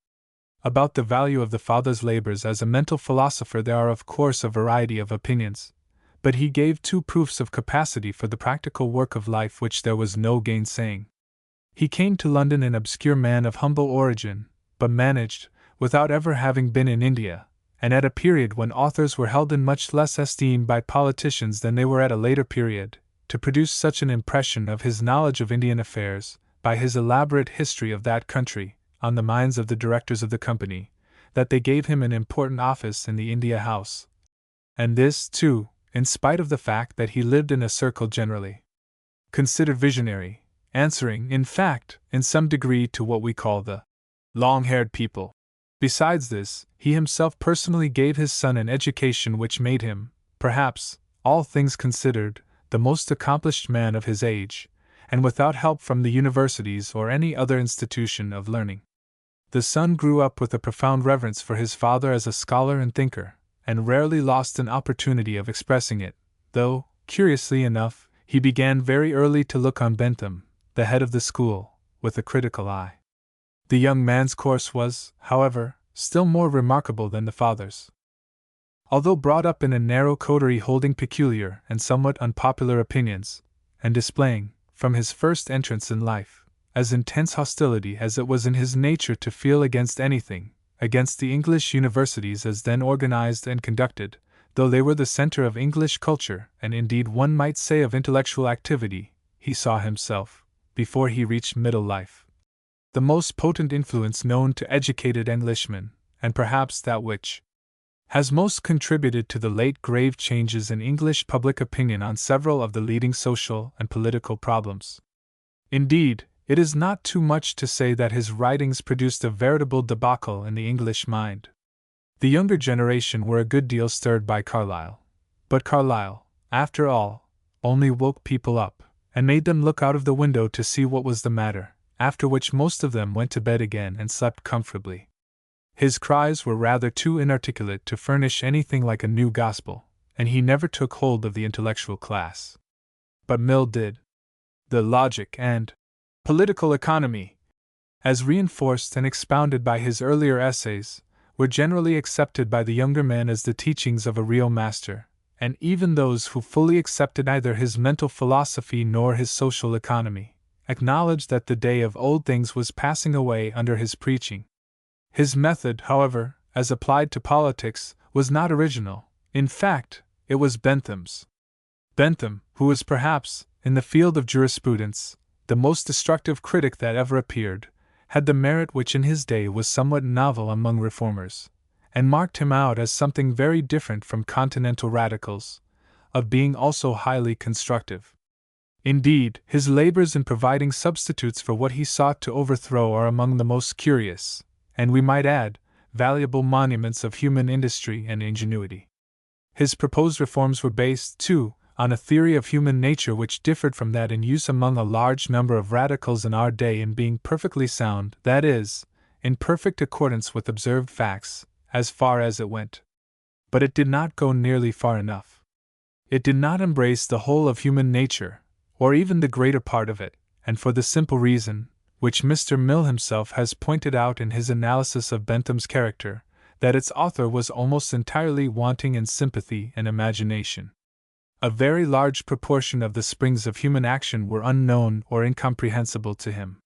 About the value of the father's labors as a mental philosopher there are of course a variety of opinions, but he gave two proofs of capacity for the practical work of life which there was no gainsaying. He came to London an obscure man of humble origin, but managed, without ever having been in India, and at a period when authors were held in much less esteem by politicians than they were at a later period, to produce such an impression of his knowledge of Indian affairs, by his elaborate history of that country, on the minds of the directors of the company, that they gave him an important office in the India House. And this, too, in spite of the fact that he lived in a circle generally considered visionary, answering, in fact, in some degree to what we call the long-haired people. Besides this, he himself personally gave his son an education which made him, perhaps, all things considered, the most accomplished man of his age, and without help from the universities or any other institution of learning. The son grew up with a profound reverence for his father as a scholar and thinker, and rarely lost an opportunity of expressing it, though, curiously enough, he began very early to look on Bentham, the head of the school, with a critical eye. The young man's course was, however, still more remarkable than the father's. Although brought up in a narrow coterie holding peculiar and somewhat unpopular opinions, and displaying, from his first entrance in life, as intense hostility as it was in his nature to feel against anything, against the English universities as then organized and conducted, though they were the center of English culture and indeed one might say of intellectual activity, he saw himself, before he reached middle life, the most potent influence known to educated Englishmen, and perhaps that which has most contributed to the late grave changes in English public opinion on several of the leading social and political problems. Indeed, it is not too much to say that his writings produced a veritable debacle in the English mind. The younger generation were a good deal stirred by Carlyle, but Carlyle, after all, only woke people up, and made them look out of the window to see what was the matter, after which most of them went to bed again and slept comfortably. His cries were rather too inarticulate to furnish anything like a new gospel, and he never took hold of the intellectual class. But Mill did. The Logic and Political Economy, as reinforced and expounded by his earlier essays, were generally accepted by the younger men as the teachings of a real master, and even those who fully accepted neither his mental philosophy nor his social economy, acknowledged that the day of old things was passing away under his preaching. His method, however, as applied to politics, was not original. In fact, it was Bentham's. Bentham, who was perhaps, in the field of jurisprudence, the most destructive critic that ever appeared, had the merit which in his day was somewhat novel among reformers, and marked him out as something very different from continental radicals, of being also highly constructive. Indeed, his labors in providing substitutes for what he sought to overthrow are among the most curious, and we might add, valuable monuments of human industry and ingenuity. His proposed reforms were based, too, on a theory of human nature which differed from that in use among a large number of radicals in our day in being perfectly sound, that is, in perfect accordance with observed facts, as far as it went. But it did not go nearly far enough. It did not embrace the whole of human nature, or even the greater part of it, and for the simple reason, which Mr. Mill himself has pointed out in his analysis of Bentham's character, that its author was almost entirely wanting in sympathy and imagination. A very large proportion of the springs of human action were unknown or incomprehensible to him.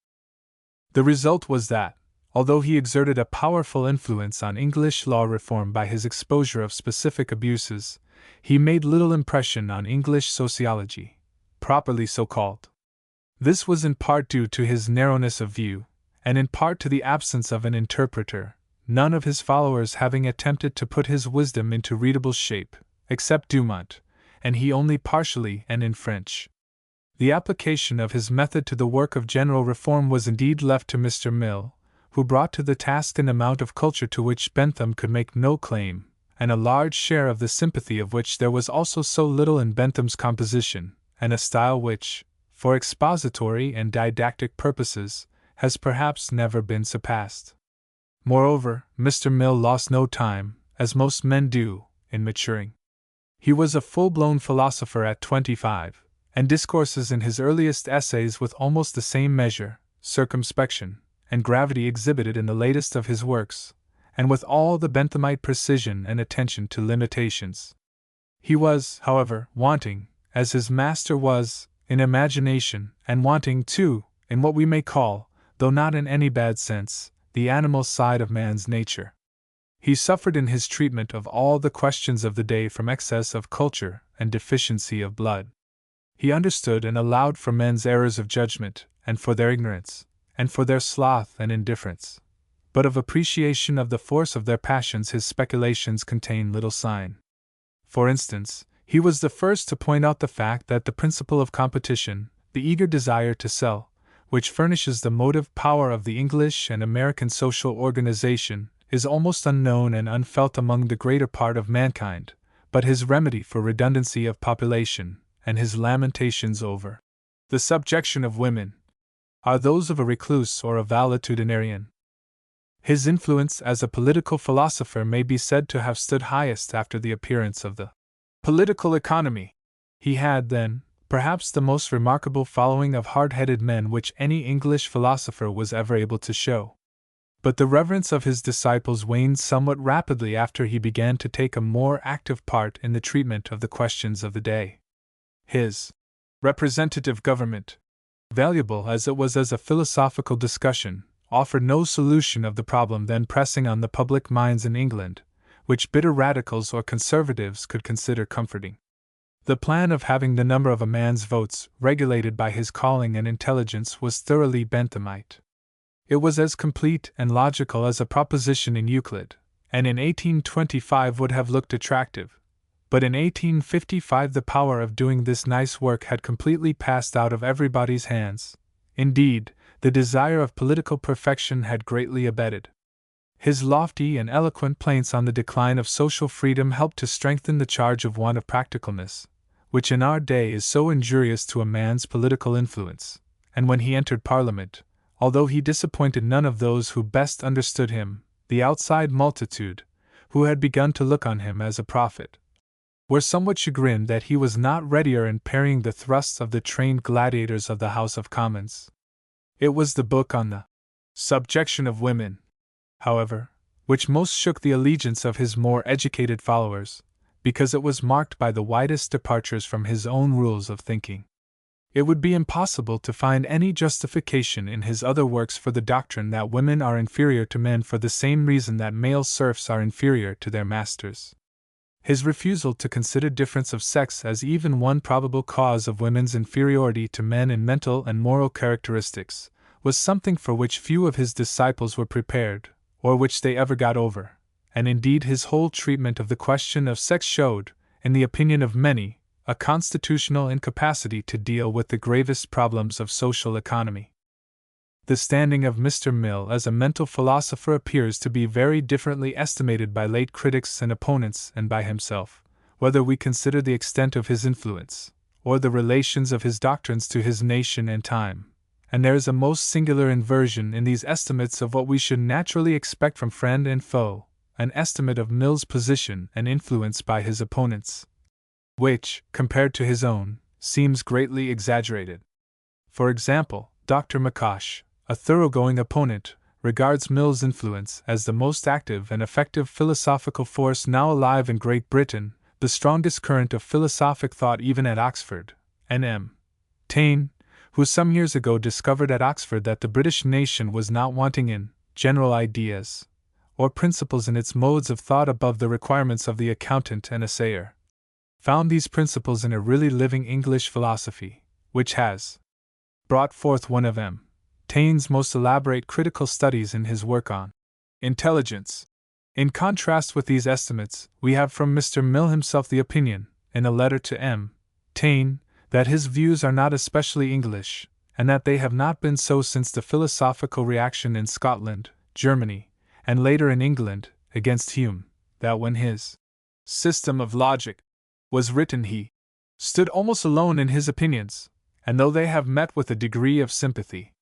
The result was that, although he exerted a powerful influence on English law reform by his exposure of specific abuses, he made little impression on English sociology, properly so called. This was in part due to his narrowness of view, and in part to the absence of an interpreter, none of his followers having attempted to put his wisdom into readable shape, except Dumont, and he only partially and in French. The application of his method to the work of general reform was indeed left to Mr. Mill, who brought to the task an amount of culture to which Bentham could make no claim, and a large share of the sympathy of which there was also so little in Bentham's composition, and a style which, for expository and didactic purposes, has perhaps never been surpassed. Moreover, Mr. Mill lost no time, as most men do, in maturing. He was a full-blown philosopher at 25, and discourses in his earliest essays with almost the same measure, circumspection, and gravity exhibited in the latest of his works, and with all the Benthamite precision and attention to limitations. He was, however, wanting, as his master was, in imagination, and wanting, too, in what we may call, though not in any bad sense, the animal side of man's nature. He suffered in his treatment of all the questions of the day from excess of culture and deficiency of blood. He understood and allowed for men's errors of judgment, and for their ignorance, and for their sloth and indifference. But of appreciation of the force of their passions his speculations contain little sign. For instance, he was the first to point out the fact that the principle of competition, the eager desire to sell, which furnishes the motive power of the English and American social organization, is almost unknown and unfelt among the greater part of mankind, but his remedy for redundancy of population, and his lamentations over the subjection of women, are those of a recluse or a valetudinarian. His influence as a political philosopher may be said to have stood highest after the appearance of the Political Economy. He had, then, perhaps the most remarkable following of hard-headed men which any English philosopher was ever able to show. But the reverence of his disciples waned somewhat rapidly after he began to take a more active part in the treatment of the questions of the day. His representative government, valuable as it was as a philosophical discussion, offered no solution of the problem then pressing on the public minds in England, which bitter radicals or conservatives could consider comforting. The plan of having the number of a man's votes regulated by his calling and intelligence was thoroughly Benthamite. It was as complete and logical as a proposition in Euclid, and in 1825 would have looked attractive, but in 1855 the power of doing this nice work had completely passed out of everybody's hands. Indeed, the desire of political perfection had greatly abated. His lofty and eloquent plaints on the decline of social freedom helped to strengthen the charge of want of practicalness, which in our day is so injurious to a man's political influence, and when he entered Parliament, although he disappointed none of those who best understood him, the outside multitude, who had begun to look on him as a prophet, were somewhat chagrined that he was not readier in parrying the thrusts of the trained gladiators of the House of Commons. It was the book on the subjection of women, however, which most shook the allegiance of his more educated followers, because it was marked by the widest departures from his own rules of thinking. It would be impossible to find any justification in his other works for the doctrine that women are inferior to men for the same reason that male serfs are inferior to their masters. His refusal to consider difference of sex as even one probable cause of women's inferiority to men in mental and moral characteristics was something for which few of his disciples were prepared, or which they ever got over, and indeed his whole treatment of the question of sex showed, in the opinion of many, a constitutional incapacity to deal with the gravest problems of social economy. The standing of Mr. Mill as a mental philosopher appears to be very differently estimated by late critics and opponents and by himself, whether we consider the extent of his influence, or the relations of his doctrines to his nation and time, and there is a most singular inversion in these estimates of what we should naturally expect from friend and foe, an estimate of Mill's position and influence by his opponents, which, compared to his own, seems greatly exaggerated. For example, Dr. McCosh, a thoroughgoing opponent, regards Mill's influence as the most active and effective philosophical force now alive in Great Britain, the strongest current of philosophic thought even at Oxford, and M. Taine, who some years ago discovered at Oxford that the British nation was not wanting in general ideas or principles in its modes of thought above the requirements of the accountant and assayer, found these principles in a really living English philosophy, which has brought forth one of M. Taine's most elaborate critical studies in his work on intelligence. In contrast with these estimates, we have from Mr. Mill himself the opinion, in a letter to M. Taine, that his views are not especially English, and that they have not been so since the philosophical reaction in Scotland, Germany, and later in England, against Hume, that when his System of Logic was written he stood almost alone in his opinions, and though they have met with a degree of sympathy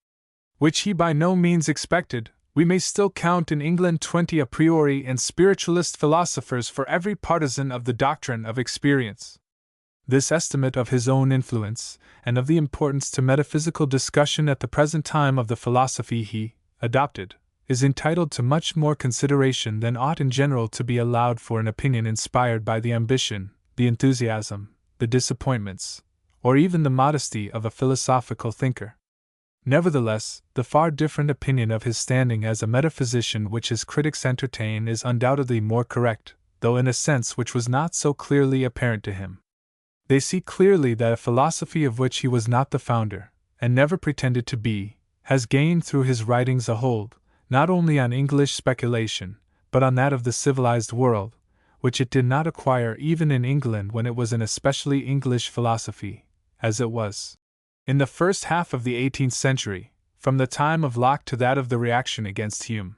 which he by no means expected, we may still count in England 20 a priori and spiritualist philosophers for every partisan of the doctrine of experience. This estimate of his own influence, and of the importance to metaphysical discussion at the present time of the philosophy he adopted, is entitled to much more consideration than ought in general to be allowed for an opinion inspired by the ambition, the enthusiasm, the disappointments, or even the modesty of a philosophical thinker. Nevertheless, the far different opinion of his standing as a metaphysician which his critics entertain is undoubtedly more correct, though in a sense which was not so clearly apparent to him. They see clearly that a philosophy of which he was not the founder, and never pretended to be, has gained through his writings a hold, not only on English speculation, but on that of the civilized world, which it did not acquire even in England when it was an especially English philosophy, as it was in the first half of the 18th century, from the time of Locke to that of the reaction against Hume.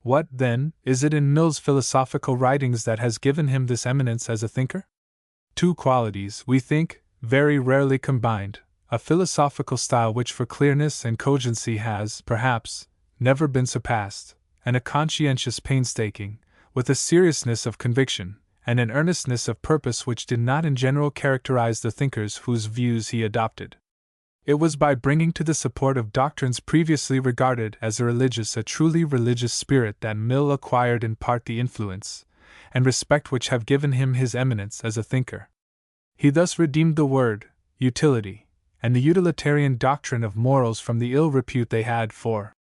What, then, is it in Mill's philosophical writings that has given him this eminence as a thinker? Two qualities, we think, very rarely combined: a philosophical style which for clearness and cogency has, perhaps, never been surpassed, and a conscientious painstaking, with a seriousness of conviction, and an earnestness of purpose which did not in general characterize the thinkers whose views he adopted. It was by bringing to the support of doctrines previously regarded as irreligious a truly religious spirit that Mill acquired in part the influence and respect which have given him his eminence as a thinker. He thus redeemed the word utility and the utilitarian doctrine of morals from the ill repute they had, for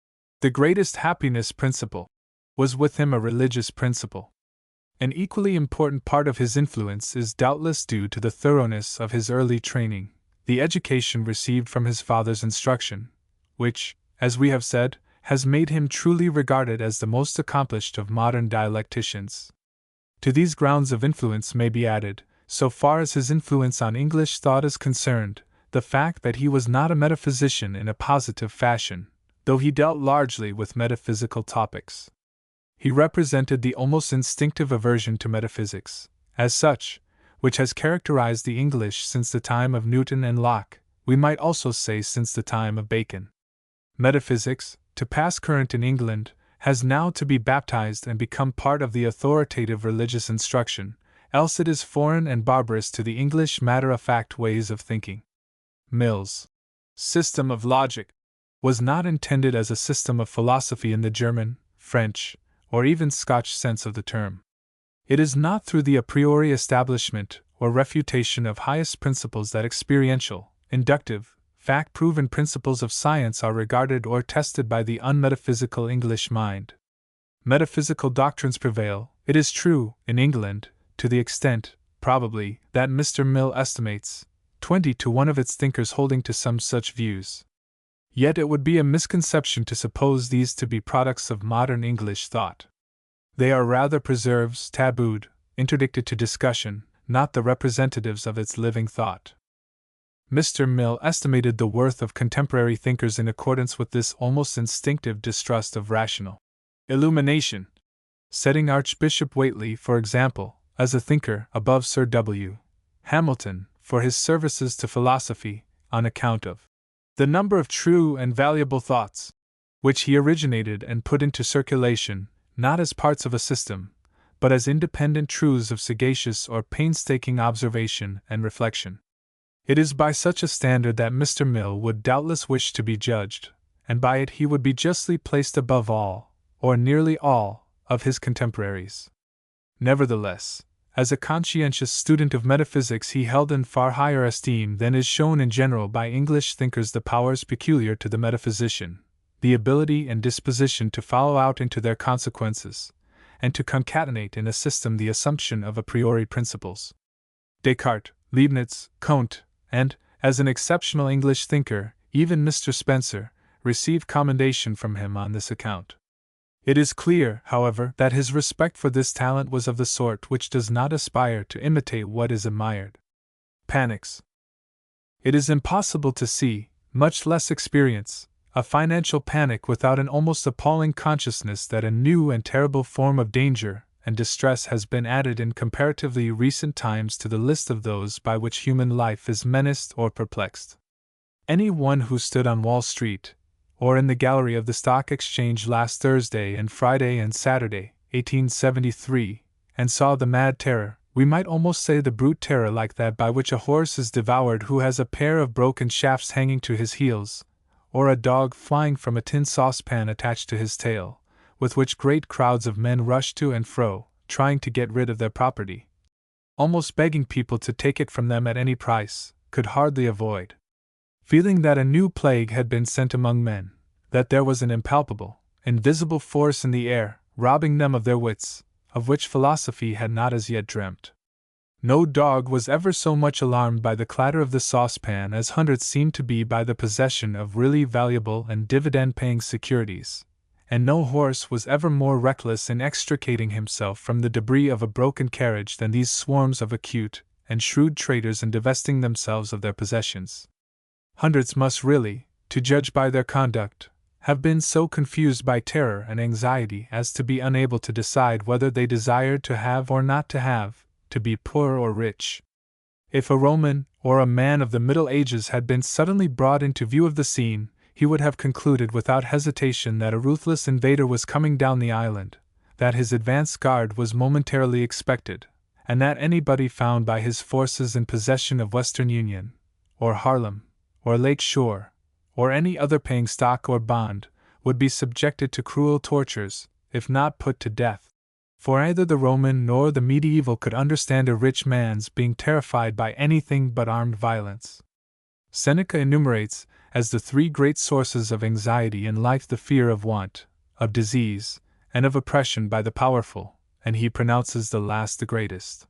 the greatest happiness principle was with him a religious principle. An equally important part of his influence is doubtless due to the thoroughness of his early training, the education received from his father's instruction, which, as we have said, has made him truly regarded as the most accomplished of modern dialecticians. To these grounds of influence may be added, so far as his influence on English thought is concerned, the fact that he was not a metaphysician in a positive fashion, though he dealt largely with metaphysical topics. He represented the almost instinctive aversion to metaphysics, as such, which has characterized the English since the time of Newton and Locke, we might also say since the time of Bacon. Metaphysics, to pass current in England, has now to be baptized and become part of the authoritative religious instruction, else it is foreign and barbarous to the English matter-of-fact ways of thinking. Mill's System of Logic was not intended as a system of philosophy in the German, French, or even Scotch sense of the term. It is not through the a priori establishment or refutation of highest principles that experiential, inductive, fact-proven principles of science are regarded or tested by the unmetaphysical English mind. Metaphysical doctrines prevail, it is true, in England, to the extent, probably, that Mr. Mill estimates 20 to 1 of its thinkers holding to some such views. Yet it would be a misconception to suppose these to be products of modern English thought. They are rather preserves, tabooed, interdicted to discussion, not the representatives of its living thought. Mr. Mill estimated the worth of contemporary thinkers in accordance with this almost instinctive distrust of rational illumination, setting Archbishop Whately, for example, as a thinker above Sir W. Hamilton for his services to philosophy, on account of the number of true and valuable thoughts which he originated and put into circulation, not as parts of a system, but as independent truths of sagacious or painstaking observation and reflection. It is by such a standard that Mr. Mill would doubtless wish to be judged, and by it he would be justly placed above all, or nearly all, of his contemporaries. Nevertheless, As a conscientious student of metaphysics, he held in far higher esteem than is shown in general by English thinkers the powers peculiar to the metaphysician, the ability and disposition to follow out into their consequences, and to concatenate in a system the assumption of a priori principles. Descartes, Leibniz, Comte, and, as an exceptional English thinker, even Mr. Spencer, received commendation from him on this account. It is clear, however, that his respect for this talent was of the sort which does not aspire to imitate what is admired. Panics. It is impossible to see, much less experience, a financial panic without an almost appalling consciousness that a new and terrible form of danger and distress has been added in comparatively recent times to the list of those by which human life is menaced or perplexed. Any one who stood on Wall Street, or in the gallery of the Stock Exchange last Thursday and Friday and Saturday, 1873, and saw the mad terror, we might almost say the brute terror like that by which a horse is devoured who has a pair of broken shafts hanging to his heels, or a dog flying from a tin saucepan attached to his tail, with which great crowds of men rush to and fro, trying to get rid of their property, almost begging people to take it from them at any price, could hardly avoid feeling that a new plague had been sent among men, that there was an impalpable, invisible force in the air, robbing them of their wits, of which philosophy had not as yet dreamt. No dog was ever so much alarmed by the clatter of the saucepan as hundreds seemed to be by the possession of really valuable and dividend-paying securities, and no horse was ever more reckless in extricating himself from the debris of a broken carriage than these swarms of acute and shrewd traders in divesting themselves of their possessions. Hundreds must really, to judge by their conduct, have been so confused by terror and anxiety as to be unable to decide whether they desired to have or not to have, to be poor or rich. If a Roman or a man of the Middle Ages had been suddenly brought into view of the scene, he would have concluded without hesitation that a ruthless invader was coming down the island, that his advance guard was momentarily expected, and that anybody found by his forces in possession of Western Union, or Harlem, or Lake Shore, or any other paying stock or bond, would be subjected to cruel tortures, if not put to death. For neither the Roman nor the medieval could understand a rich man's being terrified by anything but armed violence. Seneca enumerates, as the three great sources of anxiety in life, the fear of want, of disease, and of oppression by the powerful, and he pronounces the last the greatest.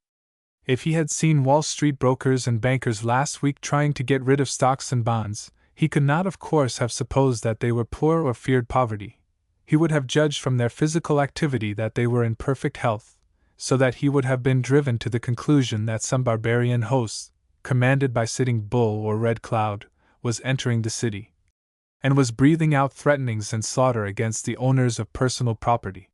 If he had seen Wall Street brokers and bankers last week trying to get rid of stocks and bonds, he could not of course have supposed that they were poor or feared poverty. He would have judged from their physical activity that they were in perfect health, so that he would have been driven to the conclusion that some barbarian host, commanded by Sitting Bull or Red Cloud, was entering the city, and was breathing out threatenings and slaughter against the owners of personal property.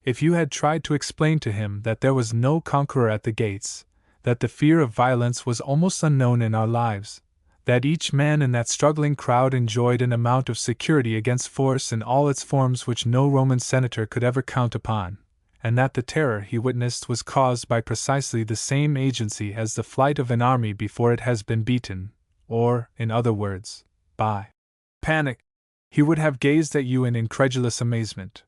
If you had tried to explain to him that there was no conqueror at the gates, that the fear of violence was almost unknown in our lives, that each man in that struggling crowd enjoyed an amount of security against force in all its forms which no Roman senator could ever count upon, and that the terror he witnessed was caused by precisely the same agency as the flight of an army before it has been beaten, or, in other words, by panic, he would have gazed at you in incredulous amazement.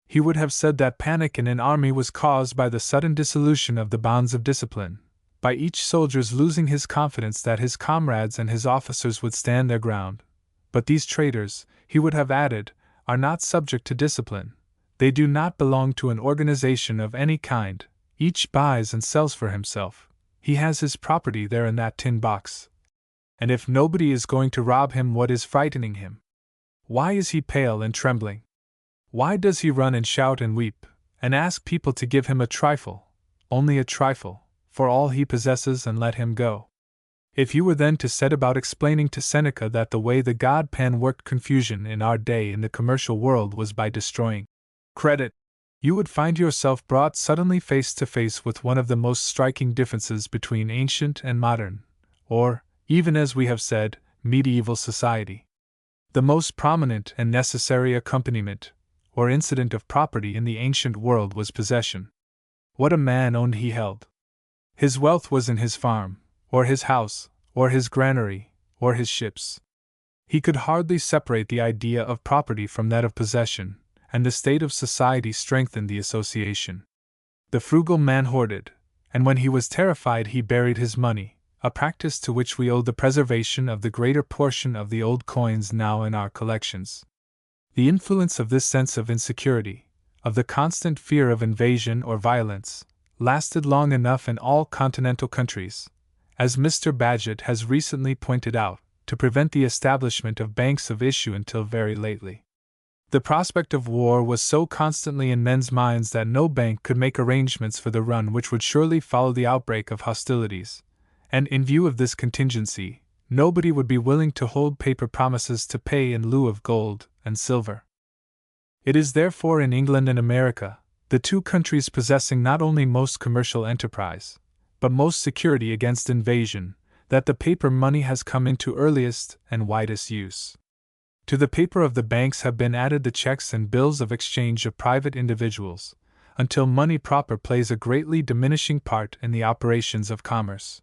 He would have said that panic in an army was caused by the sudden dissolution of the bonds of discipline, by each soldier's losing his confidence that his comrades and his officers would stand their ground. But these traitors, he would have added, are not subject to discipline. They do not belong to an organization of any kind. Each buys and sells for himself. He has his property there in that tin box. And if nobody is going to rob him, what is frightening him? Why is he pale and trembling? Why does he run and shout and weep, and ask people to give him a trifle, only a trifle, for all he possesses and let him go? If you were then to set about explaining to Seneca that the way the god Pan worked confusion in our day in the commercial world was by destroying credit, you would find yourself brought suddenly face to face with one of the most striking differences between ancient and modern, or, even as we have said, medieval society. The most prominent and necessary accompaniment, or incident of property in the ancient world was possession. What a man owned he held. His wealth was in his farm, or his house, or his granary, or his ships. He could hardly separate the idea of property from that of possession, and the state of society strengthened the association. The frugal man hoarded, and when he was terrified he buried his money, a practice to which we owe the preservation of the greater portion of the old coins now in our collections. The influence of this sense of insecurity, of the constant fear of invasion or violence, lasted long enough in all continental countries, as Mr. Bagehot has recently pointed out, to prevent the establishment of banks of issue until very lately. The prospect of war was so constantly in men's minds that no bank could make arrangements for the run which would surely follow the outbreak of hostilities, and in view of this contingency, nobody would be willing to hold paper promises to pay in lieu of gold and silver. It is therefore in England and America, the two countries possessing not only most commercial enterprise, but most security against invasion, that the paper money has come into earliest and widest use. To the paper of the banks have been added the checks and bills of exchange of private individuals, until money proper plays a greatly diminishing part in the operations of commerce.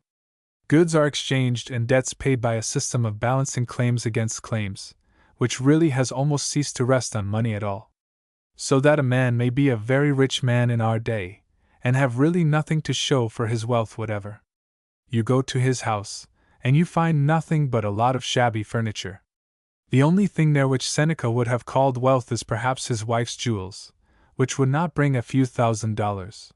Goods are exchanged and debts paid by a system of balancing claims against claims, which really has almost ceased to rest on money at all. So that a man may be a very rich man in our day, and have really nothing to show for his wealth whatever. You go to his house, and you find nothing but a lot of shabby furniture. The only thing there which Seneca would have called wealth is perhaps his wife's jewels, which would not bring a few $1,000s.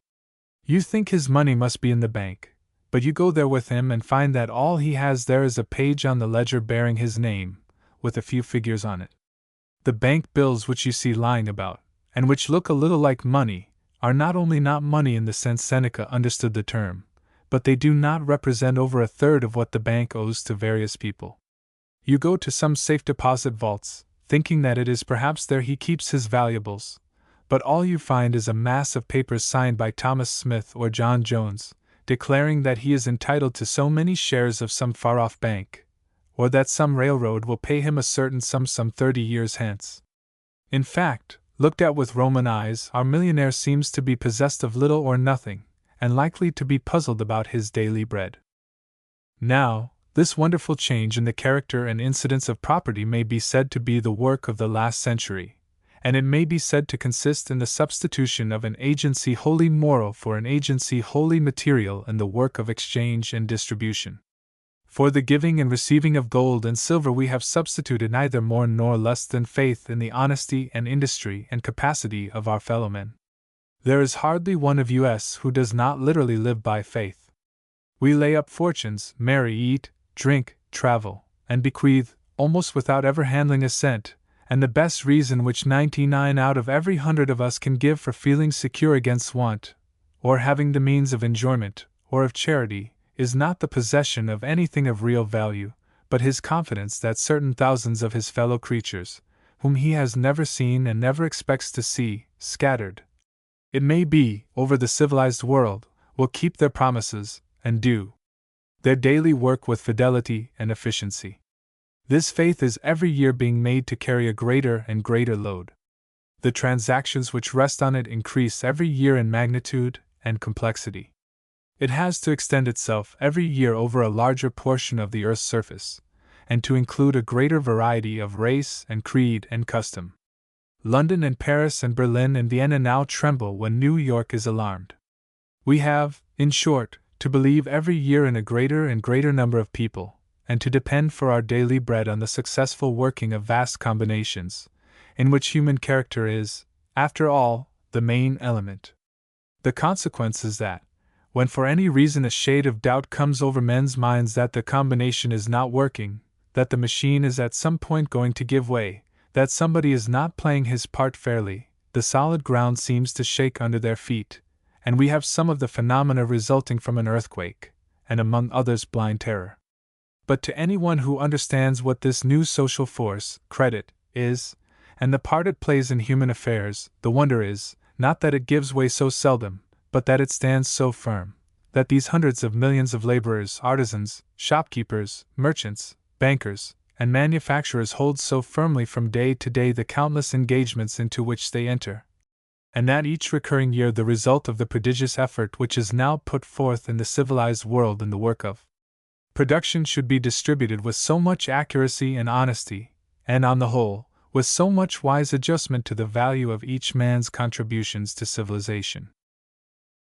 You think his money must be in the bank, but you go there with him and find that all he has there is a page on the ledger bearing his name, with a few figures on it. The bank bills which you see lying about, and which look a little like money, are not only not money in the sense Seneca understood the term, but they do not represent over a third of what the bank owes to various people. You go to some safe deposit vaults, thinking that it is perhaps there he keeps his valuables, but all you find is a mass of papers signed by Thomas Smith or John Jones, declaring that he is entitled to so many shares of some far-off bank, or that some railroad will pay him a certain sum some 30 years hence. In fact, looked at with Roman eyes, our millionaire seems to be possessed of little or nothing, and likely to be puzzled about his daily bread. Now, this wonderful change in the character and incidence of property may be said to be the work of the last century, and it may be said to consist in the substitution of an agency wholly moral for an agency wholly material in the work of exchange and distribution. For the giving and receiving of gold and silver we have substituted neither more nor less than faith in the honesty and industry and capacity of our fellowmen. There is hardly one of us who does not literally live by faith. We lay up fortunes, marry, eat, drink, travel, and bequeath, almost without ever handling a cent, and the best reason which 99 out of every 100 of us can give for feeling secure against want, or having the means of enjoyment, or of charity, is not the possession of anything of real value, but his confidence that certain thousands of his fellow creatures, whom he has never seen and never expects to see, scattered, it may be, over the civilized world, will keep their promises, and do their daily work with fidelity and efficiency. This faith is every year being made to carry a greater and greater load. The transactions which rest on it increase every year in magnitude and complexity. It has to extend itself every year over a larger portion of the earth's surface, and to include a greater variety of race and creed and custom. London and Paris and Berlin and Vienna now tremble when New York is alarmed. We have, in short, to believe every year in a greater and greater number of people, and to depend for our daily bread on the successful working of vast combinations, in which human character is, after all, the main element. The consequence is that, when for any reason a shade of doubt comes over men's minds that the combination is not working, that the machine is at some point going to give way, that somebody is not playing his part fairly, the solid ground seems to shake under their feet, and we have some of the phenomena resulting from an earthquake, and among others blind terror. But to anyone who understands what this new social force, credit, is, and the part it plays in human affairs, the wonder is, not that it gives way so seldom, but that it stands so firm, that these hundreds of millions of laborers, artisans, shopkeepers, merchants, bankers, and manufacturers hold so firmly from day to day the countless engagements into which they enter, and that each recurring year the result of the prodigious effort which is now put forth in the civilized world in the work of production should be distributed with so much accuracy and honesty, and on the whole, with so much wise adjustment to the value of each man's contributions to civilization.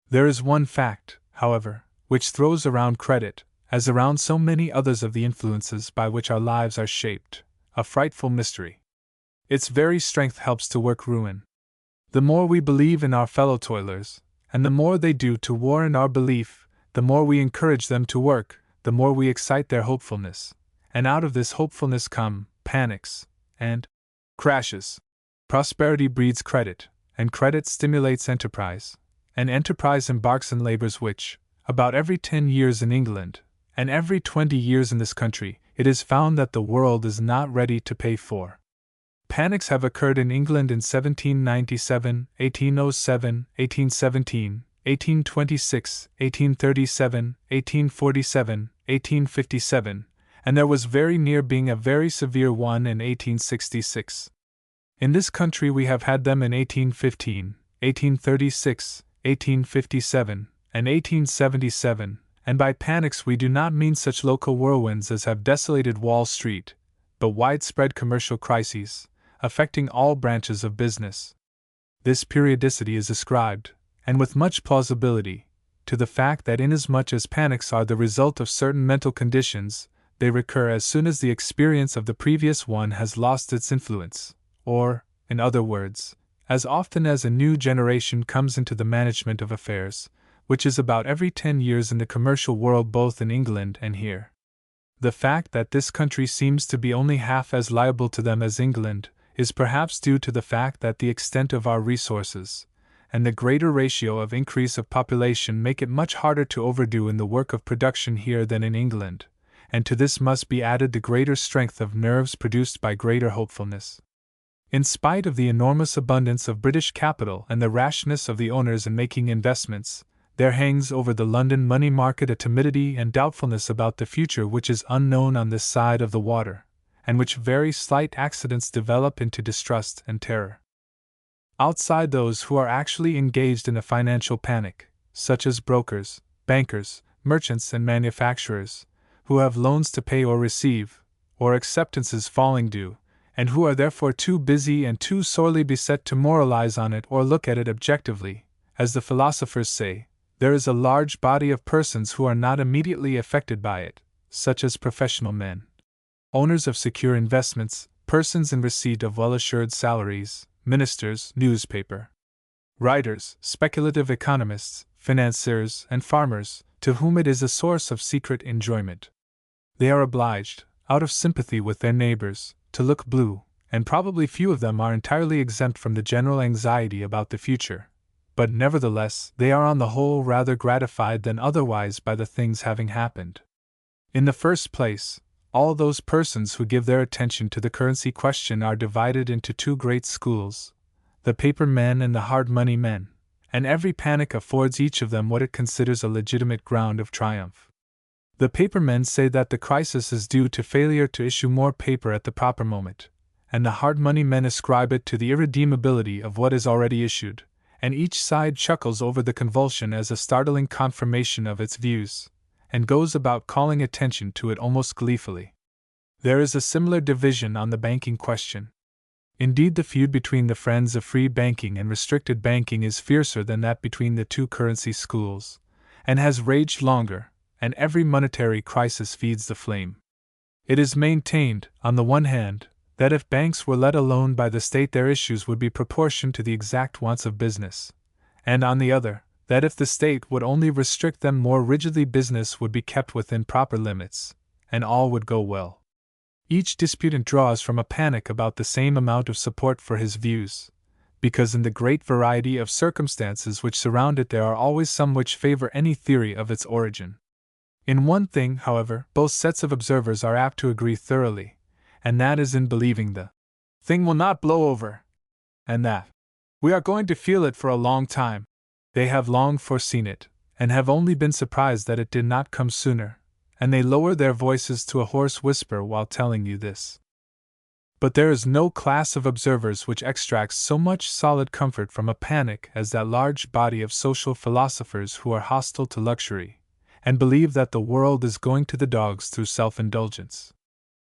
There is one fact, however, which throws around credit, as around so many others of the influences by which our lives are shaped, a frightful mystery. Its very strength helps to work ruin. The more we believe in our fellow toilers, and the more they do to warrant our belief, the more we encourage them to work, the more we excite their hopefulness, and out of this hopefulness come panics and crashes. Prosperity breeds credit, and credit stimulates enterprise, and enterprise embarks in labors which, about every 10 years in England, and every 20 years in this country, it is found that the world is not ready to pay for. Panics have occurred in England in 1797, 1807, 1817, 1826, 1837, 1847, 1857, and there was very near being a very severe one in 1866. In this country we have had them in 1815, 1836, 1857, and 1877, and by panics we do not mean such local whirlwinds as have desolated Wall Street, but widespread commercial crises, affecting all branches of business. This periodicity is ascribed, and with much plausibility, to the fact that inasmuch as panics are the result of certain mental conditions, they recur as soon as the experience of the previous one has lost its influence, or, in other words, as often as a new generation comes into the management of affairs, which is about every 10 years in the commercial world both in England and here. The fact that this country seems to be only half as liable to them as England is perhaps due to the fact that the extent of our resources and the greater ratio of increase of population make it much harder to overdo in the work of production here than in England, and to this must be added the greater strength of nerves produced by greater hopefulness. In spite of the enormous abundance of British capital and the rashness of the owners in making investments, there hangs over the London money market a timidity and doubtfulness about the future which is unknown on this side of the water, and which very slight accidents develop into distrust and terror. Outside those who are actually engaged in a financial panic, such as brokers, bankers, merchants, and manufacturers, who have loans to pay or receive, or acceptances falling due, and who are therefore too busy and too sorely beset to moralize on it or look at it objectively, as the philosophers say, there is a large body of persons who are not immediately affected by it, such as professional men, owners of secure investments, persons in receipt of well-assured salaries, ministers, newspaper writers, speculative economists, financiers, and farmers, to whom it is a source of secret enjoyment. They are obliged, out of sympathy with their neighbors, to look blue, and probably few of them are entirely exempt from the general anxiety about the future, but nevertheless they are on the whole rather gratified than otherwise by the things having happened. In the first place, all those persons who give their attention to the currency question are divided into two great schools, the paper men and the hard money men, and every panic affords each of them what it considers a legitimate ground of triumph. The paper men say that the crisis is due to failure to issue more paper at the proper moment, and the hard money men ascribe it to the irredeemability of what is already issued, and each side chuckles over the convulsion as a startling confirmation of its views, and goes about calling attention to it almost gleefully. There is a similar division on the banking question. Indeed, the feud between the friends of free banking and restricted banking is fiercer than that between the two currency schools, and has raged longer, and every monetary crisis feeds the flame. It is maintained, on the one hand, that if banks were let alone by the state their issues would be proportioned to the exact wants of business, and on the other, that if the state would only restrict them more rigidly business would be kept within proper limits, and all would go well. Each disputant draws from a panic about the same amount of support for his views, because in the great variety of circumstances which surround it there are always some which favor any theory of its origin. In one thing, however, both sets of observers are apt to agree thoroughly, and that is in believing the thing will not blow over, and that we are going to feel it for a long time. They have long foreseen it, and have only been surprised that it did not come sooner, and they lower their voices to a hoarse whisper while telling you this. But there is no class of observers which extracts so much solid comfort from a panic as that large body of social philosophers who are hostile to luxury, and believe that the world is going to the dogs through self-indulgence.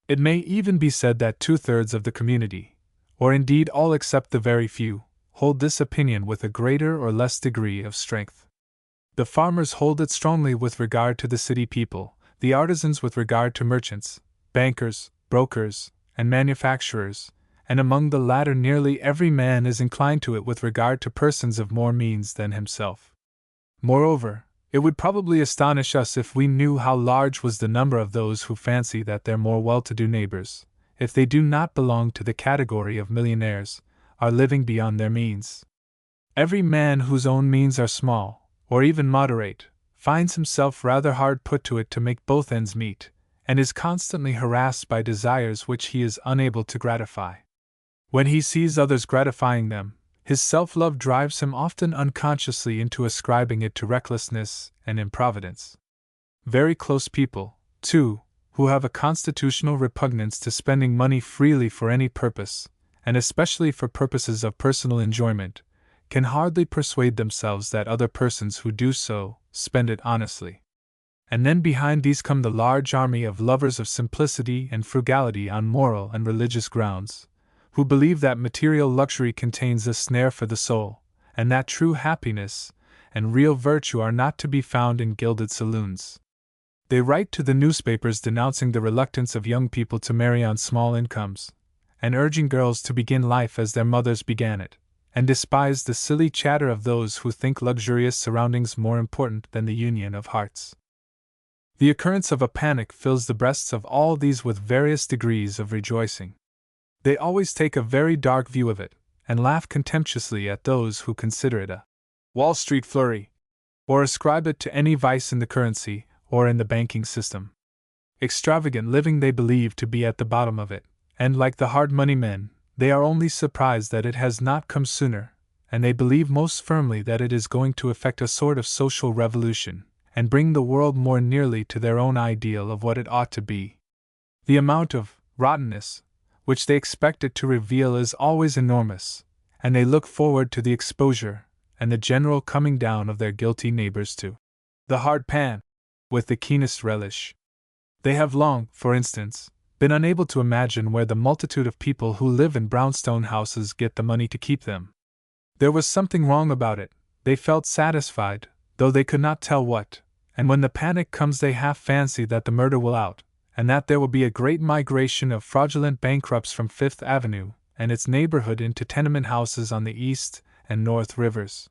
It may even be said that 2/3 of the community, or indeed all except the very few, hold this opinion with a greater or less degree of strength. The farmers hold it strongly with regard to the city people, the artisans with regard to merchants, bankers, brokers, and manufacturers, and among the latter nearly every man is inclined to it with regard to persons of more means than himself. Moreover, it would probably astonish us if we knew how large was the number of those who fancy that their more well-to-do neighbors, if they do not belong to the category of millionaires, are living beyond their means. Every man whose own means are small, or even moderate, finds himself rather hard put to it to make both ends meet, and is constantly harassed by desires which he is unable to gratify. When he sees others gratifying them, his self-love drives him often unconsciously into ascribing it to recklessness and improvidence. Very close people, too, who have a constitutional repugnance to spending money freely for any purpose, and especially for purposes of personal enjoyment, can hardly persuade themselves that other persons who do so spend it honestly. And then behind these come the large army of lovers of simplicity and frugality on moral and religious grounds, who believe that material luxury contains a snare for the soul, and that true happiness and real virtue are not to be found in gilded saloons. They write to the newspapers denouncing the reluctance of young people to marry on small incomes, and urging girls to begin life as their mothers began it, and despise the silly chatter of those who think luxurious surroundings more important than the union of hearts. The occurrence of a panic fills the breasts of all these with various degrees of rejoicing. They always take a very dark view of it, and laugh contemptuously at those who consider it a Wall Street flurry, or ascribe it to any vice in the currency or in the banking system. Extravagant living they believe to be at the bottom of it, and like the hard money men, they are only surprised that it has not come sooner, and they believe most firmly that it is going to effect a sort of social revolution, and bring the world more nearly to their own ideal of what it ought to be. The amount of rottenness which they expect it to reveal is always enormous, and they look forward to the exposure and the general coming down of their guilty neighbors to the hard pan with the keenest relish. They have long, for instance, been unable to imagine where the multitude of people who live in brownstone houses get the money to keep them. There was something wrong about it, they felt satisfied, though they could not tell what, and when the panic comes they half fancy that the murder will out, and that there will be a great migration of fraudulent bankrupts from Fifth Avenue and its neighborhood into tenement houses on the East and North Rivers.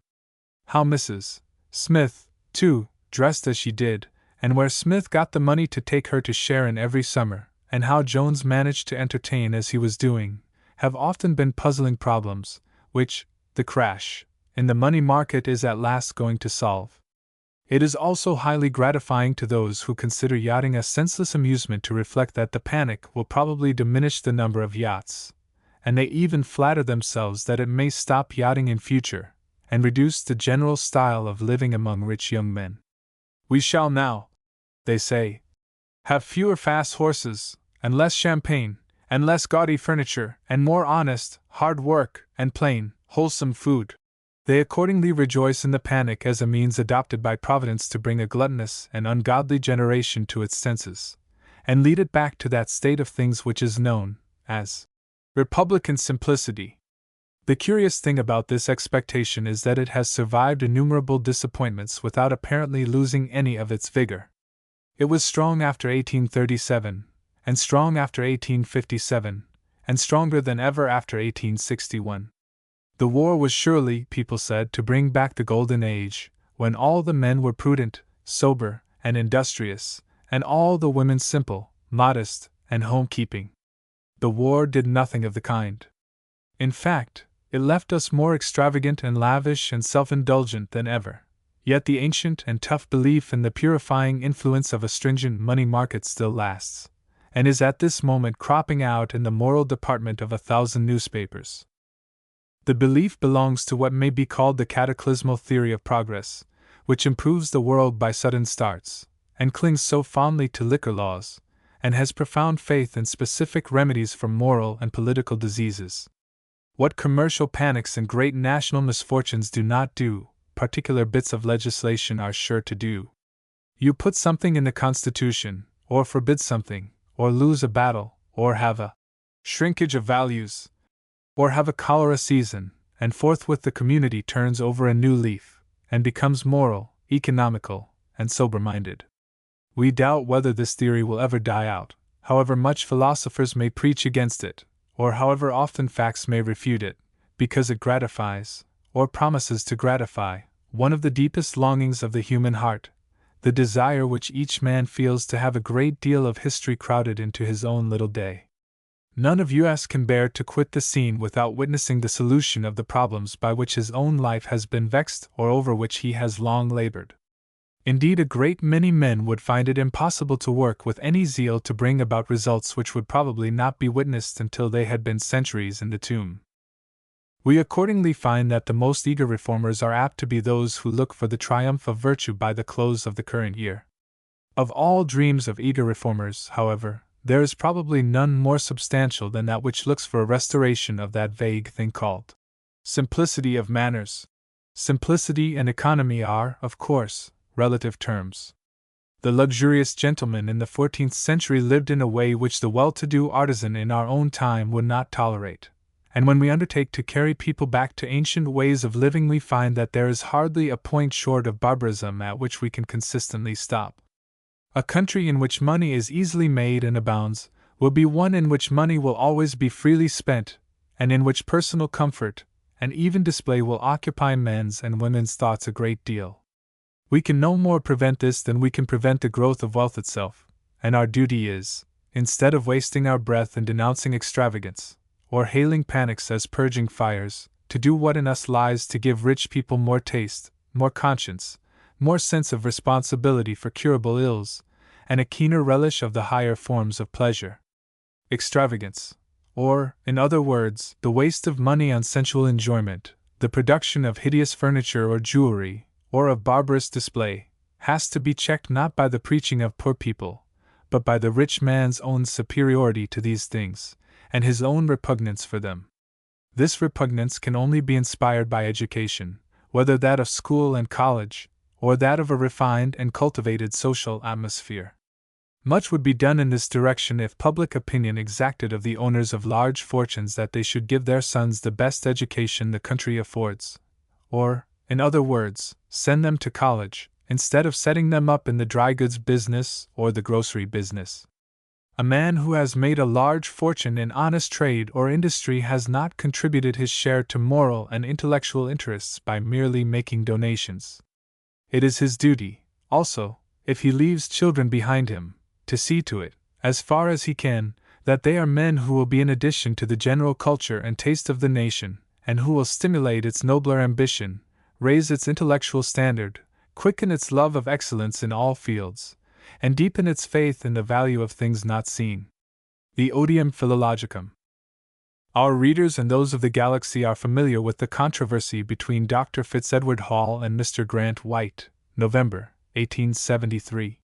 How Mrs. Smith, too, dressed as she did, and where Smith got the money to take her to Sharon every summer, and how Jones managed to entertain as he was doing, have often been puzzling problems, which the crash in the money market is at last going to solve. It is also highly gratifying to those who consider yachting a senseless amusement to reflect that the panic will probably diminish the number of yachts, and they even flatter themselves that it may stop yachting in future, and reduce the general style of living among rich young men. We shall now, they say, have fewer fast horses, and less champagne, and less gaudy furniture, and more honest, hard work, and plain, wholesome food. They accordingly rejoice in the panic as a means adopted by Providence to bring a gluttonous and ungodly generation to its senses, and lead it back to that state of things which is known as Republican simplicity. The curious thing about this expectation is that it has survived innumerable disappointments without apparently losing any of its vigor. It was strong after 1837, and strong after 1857, and stronger than ever after 1861. The war was surely, people said, to bring back the golden age, when all the men were prudent, sober, and industrious, and all the women simple, modest, and home-keeping. The war did nothing of the kind. In fact, it left us more extravagant and lavish and self-indulgent than ever. Yet the ancient and tough belief in the purifying influence of a stringent money market still lasts, and is at this moment cropping out in the moral department of 1,000 newspapers. The belief belongs to what may be called the cataclysmal theory of progress, which improves the world by sudden starts, and clings so fondly to liquor laws, and has profound faith in specific remedies for moral and political diseases. What commercial panics and great national misfortunes do not do, particular bits of legislation are sure to do. You put something in the Constitution, or forbid something, or lose a battle, or have a shrinkage of values, or have a cholera season, and forthwith the community turns over a new leaf, and becomes moral, economical, and sober-minded. We doubt whether this theory will ever die out, however much philosophers may preach against it, or however often facts may refute it, because it gratifies, or promises to gratify, one of the deepest longings of the human heart, the desire which each man feels to have a great deal of history crowded into his own little day. None of us can bear to quit the scene without witnessing the solution of the problems by which his own life has been vexed or over which he has long labored. Indeed, a great many men would find it impossible to work with any zeal to bring about results which would probably not be witnessed until they had been centuries in the tomb. We accordingly find that the most eager reformers are apt to be those who look for the triumph of virtue by the close of the current year. Of all dreams of eager reformers, however, there is probably none more substantial than that which looks for a restoration of that vague thing called simplicity of manners. Simplicity and economy are, of course, relative terms. The luxurious gentleman in the 14th century lived in a way which the well-to-do artisan in our own time would not tolerate. And when we undertake to carry people back to ancient ways of living, we find that there is hardly a point short of barbarism at which we can consistently stop. A country in which money is easily made and abounds will be one in which money will always be freely spent, and in which personal comfort and even display will occupy men's and women's thoughts a great deal. We can no more prevent this than we can prevent the growth of wealth itself, and our duty is, instead of wasting our breath in denouncing extravagance, or hailing panics as purging fires, to do what in us lies to give rich people more taste, more conscience, more sense of responsibility for curable ills, and a keener relish of the higher forms of pleasure. Extravagance, or, in other words, the waste of money on sensual enjoyment, the production of hideous furniture or jewelry, or of barbarous display, has to be checked not by the preaching of poor people, but by the rich man's own superiority to these things, and his own repugnance for them. This repugnance can only be inspired by education, whether that of school and college, or that of a refined and cultivated social atmosphere. Much would be done in this direction if public opinion exacted of the owners of large fortunes that they should give their sons the best education the country affords, or, in other words, send them to college, instead of setting them up in the dry goods business or the grocery business. A man who has made a large fortune in honest trade or industry has not contributed his share to moral and intellectual interests by merely making donations. It is his duty, also, if he leaves children behind him, to see to it, as far as he can, that they are men who will be an addition to the general culture and taste of the nation, and who will stimulate its nobler ambition, raise its intellectual standard, quicken its love of excellence in all fields, and deepen its faith in the value of things not seen. The Odium Philologicum. Our readers and those of the Galaxy are familiar with the controversy between Dr. Fitzedward Hall and Mr. Grant White, November, 1873.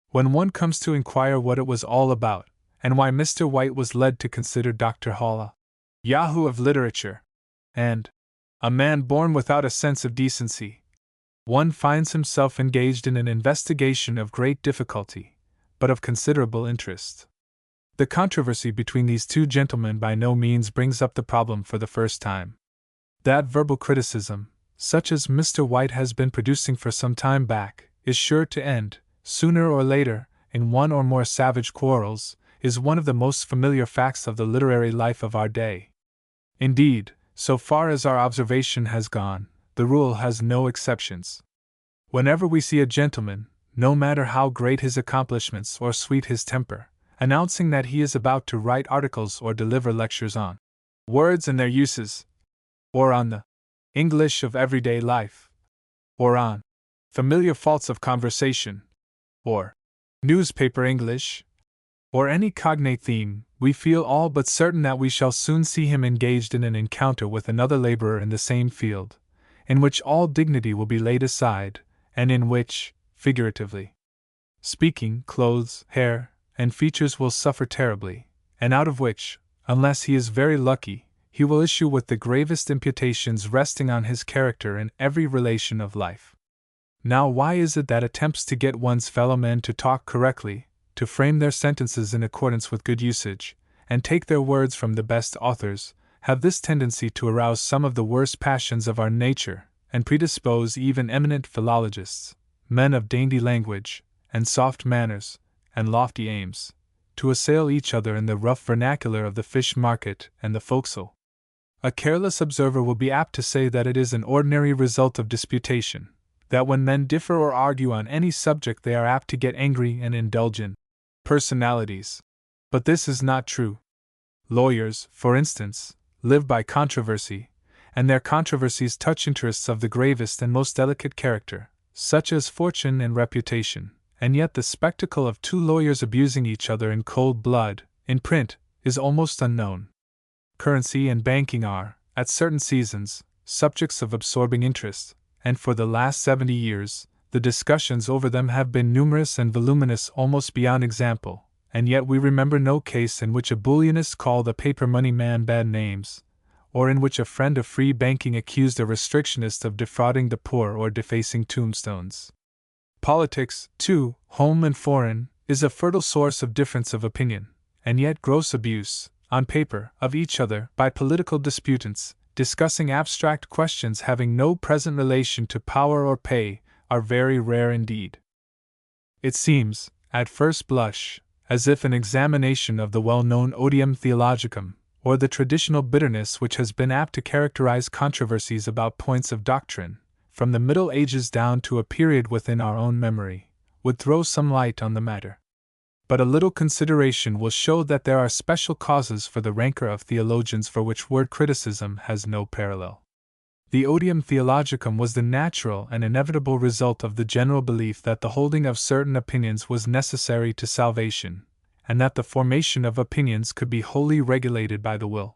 When one comes to inquire what it was all about, and why Mr. White was led to consider Dr. Hall a Yahoo of literature, and a man born without a sense of decency, one finds himself engaged in an investigation of great difficulty, but of considerable interest. The controversy between these two gentlemen by no means brings up the problem for the first time. That verbal criticism, such as Mr. White has been producing for some time back, is sure to end, sooner or later, in one or more savage quarrels, is one of the most familiar facts of the literary life of our day. Indeed, so far as our observation has gone, the rule has no exceptions. Whenever we see a gentleman, no matter how great his accomplishments or sweet his temper, announcing that he is about to write articles or deliver lectures on words and their uses, or on the English of everyday life, or on familiar faults of conversation, or newspaper English, or any cognate theme, we feel all but certain that we shall soon see him engaged in an encounter with another laborer in the same field, in which all dignity will be laid aside, and in which, figuratively speaking, clothes, hair, and features will suffer terribly, and out of which, unless he is very lucky, he will issue with the gravest imputations resting on his character in every relation of life. Now, why is it that attempts to get one's fellow men to talk correctly, to frame their sentences in accordance with good usage, and take their words from the best authors, have this tendency to arouse some of the worst passions of our nature, and predispose even eminent philologists, men of dainty language, and soft manners, and lofty aims, to assail each other in the rough vernacular of the fish market and the forecastle. A careless observer will be apt to say that it is an ordinary result of disputation, that when men differ or argue on any subject they are apt to get angry and indulge in personalities. But this is not true. Lawyers, for instance, live by controversy, and their controversies touch interests of the gravest and most delicate character, such as fortune and reputation, and yet the spectacle of two lawyers abusing each other in cold blood, in print, is almost unknown. Currency and banking are, at certain seasons, subjects of absorbing interest, and for the last 70 years, the discussions over them have been numerous and voluminous almost beyond example, and yet we remember no case in which a bullionist called a paper money man bad names, or in which a friend of free banking accused a restrictionist of defrauding the poor or defacing tombstones. Politics, too, home and foreign, is a fertile source of difference of opinion, and yet gross abuse, on paper, of each other by political disputants, discussing abstract questions having no present relation to power or pay, are very rare indeed. It seems, at first blush, as if an examination of the well-known odium theologicum, or the traditional bitterness which has been apt to characterize controversies about points of doctrine, from the Middle Ages down to a period within our own memory, would throw some light on the matter. But a little consideration will show that there are special causes for the rancor of theologians for which word criticism has no parallel. The odium theologicum was the natural and inevitable result of the general belief that the holding of certain opinions was necessary to salvation, and that the formation of opinions could be wholly regulated by the will.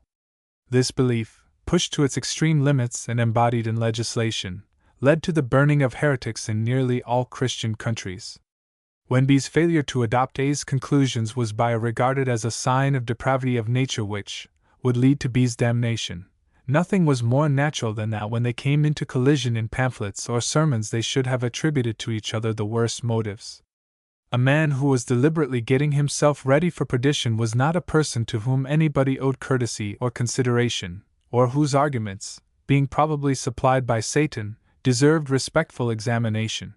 This belief, pushed to its extreme limits and embodied in legislation, led to the burning of heretics in nearly all Christian countries. When B's failure to adopt A's conclusions was regarded as a sign of depravity of nature which would lead to B's damnation, nothing was more natural than that when they came into collision in pamphlets or sermons they should have attributed to each other the worst motives. A man who was deliberately getting himself ready for perdition was not a person to whom anybody owed courtesy or consideration, or whose arguments, being probably supplied by Satan, deserved respectful examination.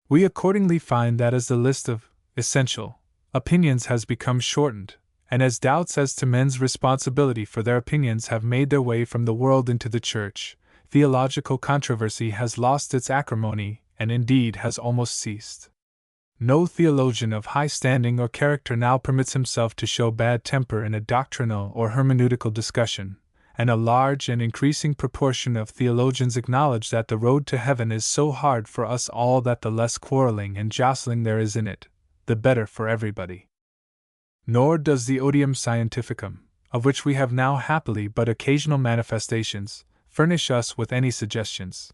We accordingly find that as the list of essential opinions has become shortened, and as doubts as to men's responsibility for their opinions have made their way from the world into the church, theological controversy has lost its acrimony and indeed has almost ceased. No theologian of high standing or character now permits himself to show bad temper in a doctrinal or hermeneutical discussion, and a large and increasing proportion of theologians acknowledge that the road to heaven is so hard for us all that the less quarreling and jostling there is in it, the better for everybody. Nor does the odium scientificum, of which we have now happily but occasional manifestations, furnish us with any suggestions.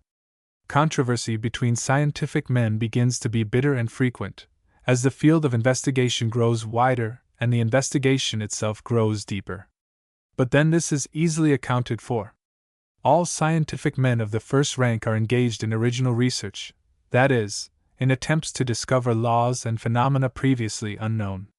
Controversy between scientific men begins to be bitter and frequent, as the field of investigation grows wider and the investigation itself grows deeper. But then this is easily accounted for. All scientific men of the first rank are engaged in original research, that is, in attempts to discover laws and phenomena previously unknown.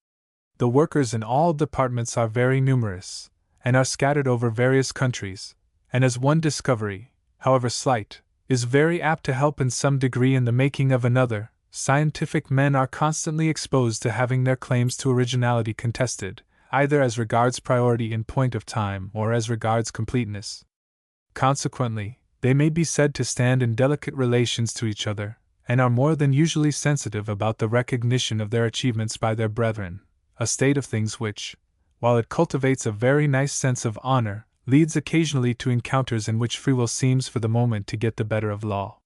The workers in all departments are very numerous, and are scattered over various countries, and as one discovery, however slight, is very apt to help in some degree in the making of another, scientific men are constantly exposed to having their claims to originality contested, either as regards priority in point of time or as regards completeness. Consequently, they may be said to stand in delicate relations to each other, and are more than usually sensitive about the recognition of their achievements by their brethren, a state of things which, while it cultivates a very nice sense of honor, leads occasionally to encounters in which free will seems for the moment to get the better of law.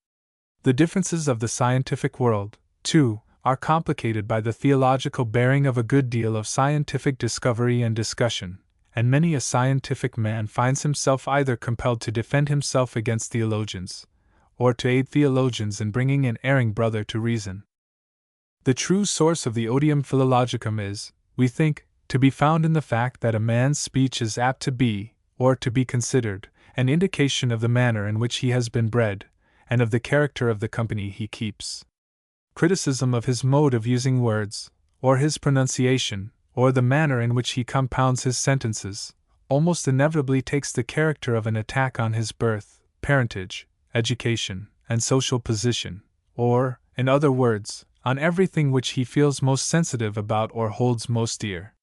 The differences of the scientific world, too, are complicated by the theological bearing of a good deal of scientific discovery and discussion, and many a scientific man finds himself either compelled to defend himself against theologians, or to aid theologians in bringing an erring brother to reason. The true source of the odium philologicum is, we think, to be found in the fact that a man's speech is apt to be, or to be considered, an indication of the manner in which he has been bred, and of the character of the company he keeps. Criticism of his mode of using words, or his pronunciation, or the manner in which he compounds his sentences, almost inevitably takes the character of an attack on his birth, parentage, education, and social position, or, In other words, on everything which he feels most sensitive about or holds most dear.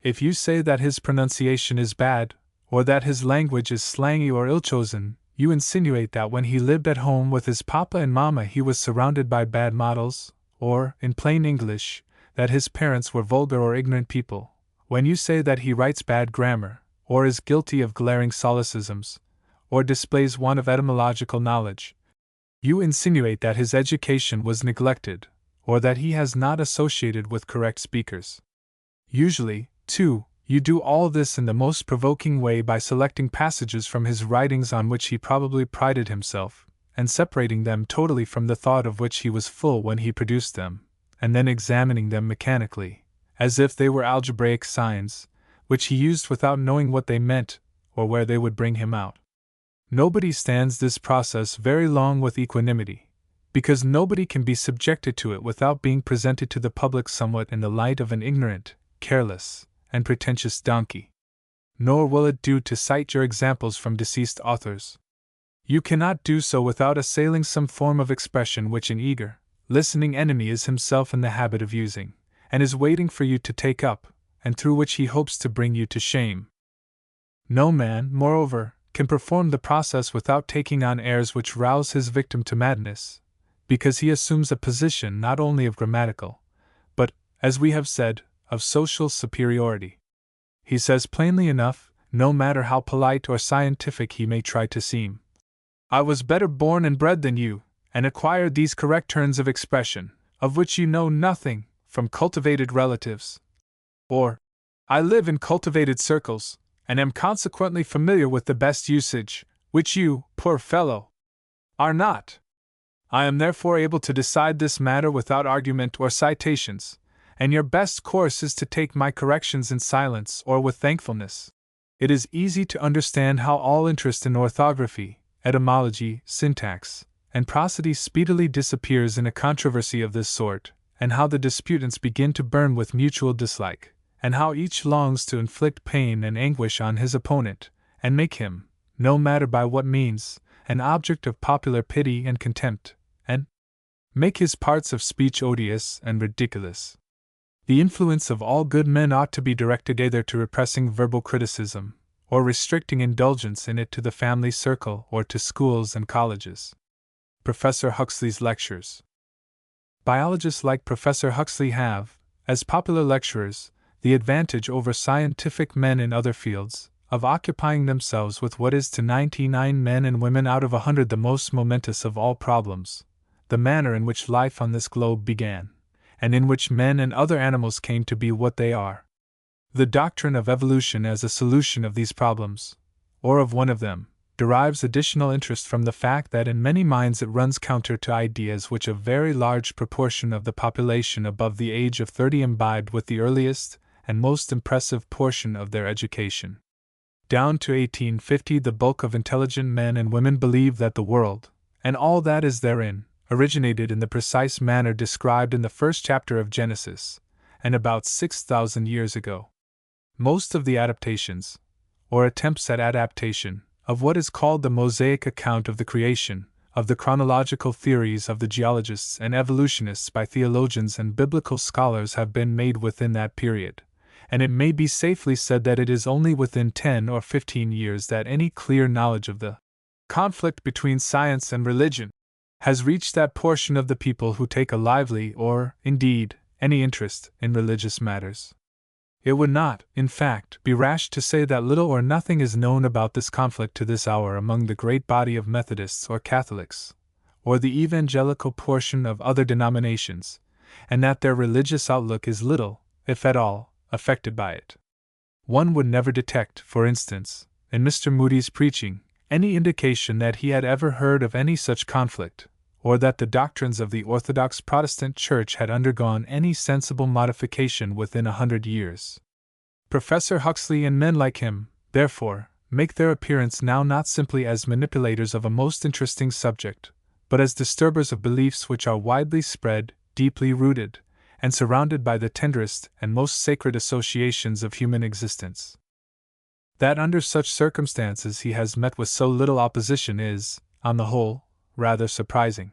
If you say that his pronunciation is bad, or that his language is slangy or ill-chosen, you insinuate that when he lived at home with his papa and mama he was surrounded by bad models, or, in plain English, that his parents were vulgar or ignorant people. When you say that he writes bad grammar, or is guilty of glaring solecisms, or displays want of etymological knowledge, you insinuate that his education was neglected, or that he has not associated with correct speakers. Usually, too, you do all this in the most provoking way by selecting passages from his writings on which he probably prided himself, and separating them totally from the thought of which he was full when he produced them, and then examining them mechanically, as if they were algebraic signs, which he used without knowing what they meant, or where they would bring him out. Nobody stands this process very long with equanimity, because nobody can be subjected to it without being presented to the public somewhat in the light of an ignorant, careless, and pretentious donkey. Nor will it do to cite your examples from deceased authors. You cannot do so without assailing some form of expression which an eager, listening enemy is himself in the habit of using, and is waiting for you to take up, and through which he hopes to bring you to shame. No man, moreover, can perform the process without taking on airs which rouse his victim to madness, because he assumes a position not only of grammatical, but, as we have said, of social superiority. He says plainly enough, no matter how polite or scientific he may try to seem, "I was better born and bred than you, and acquired these correct turns of expression, of which you know nothing, from cultivated relatives." Or, "I live in cultivated circles, and am consequently familiar with the best usage, which you, poor fellow, are not. I am therefore able to decide this matter without argument or citations, and your best course is to take my corrections in silence or with thankfulness." It is easy to understand how all interest in orthography, etymology, syntax, and prosody speedily disappears in a controversy of this sort, and how the disputants begin to burn with mutual dislike, and how each longs to inflict pain and anguish on his opponent, and make him, no matter by what means, an object of popular pity and contempt, and make his parts of speech odious and ridiculous. The influence of all good men ought to be directed either to repressing verbal criticism, or restricting indulgence in it to the family circle or to schools and colleges. Professor Huxley's Lectures. Biologists like Professor Huxley have, as popular lecturers, the advantage over scientific men in other fields, of occupying themselves with what is to 99 men and women out of 100 the most momentous of all problems, the manner in which life on this globe began, and in which men and other animals came to be what they are. The doctrine of evolution as a solution of these problems, or of one of them, derives additional interest from the fact that in many minds it runs counter to ideas which a very large proportion of the population above the age of 30 imbibed with the earliest and most impressive portion of their education. Down to 1850 the bulk of intelligent men and women believed that the world, and all that is therein, originated in the precise manner described in the first chapter of Genesis, and about 6,000 years ago. Most of the adaptations, or attempts at adaptation, of what is called the Mosaic account of the creation, of the chronological theories of the geologists and evolutionists by theologians and biblical scholars have been made within that period, and it may be safely said that it is only within 10 or 15 years that any clear knowledge of the conflict between science and religion has reached that portion of the people who take a lively or, indeed, any interest in religious matters. It would not, in fact, be rash to say that little or nothing is known about this conflict to this hour among the great body of Methodists or Catholics, or the evangelical portion of other denominations, and that their religious outlook is little, if at all, affected by it. One would never detect, for instance, in Mr. Moody's preaching, any indication that he had ever heard of any such conflict, or that the doctrines of the Orthodox Protestant Church had undergone any sensible modification within 100 years. Professor Huxley and men like him, therefore, make their appearance now not simply as manipulators of a most interesting subject, but as disturbers of beliefs which are widely spread, deeply rooted, and surrounded by the tenderest and most sacred associations of human existence. That under such circumstances he has met with so little opposition is, on the whole, rather surprising.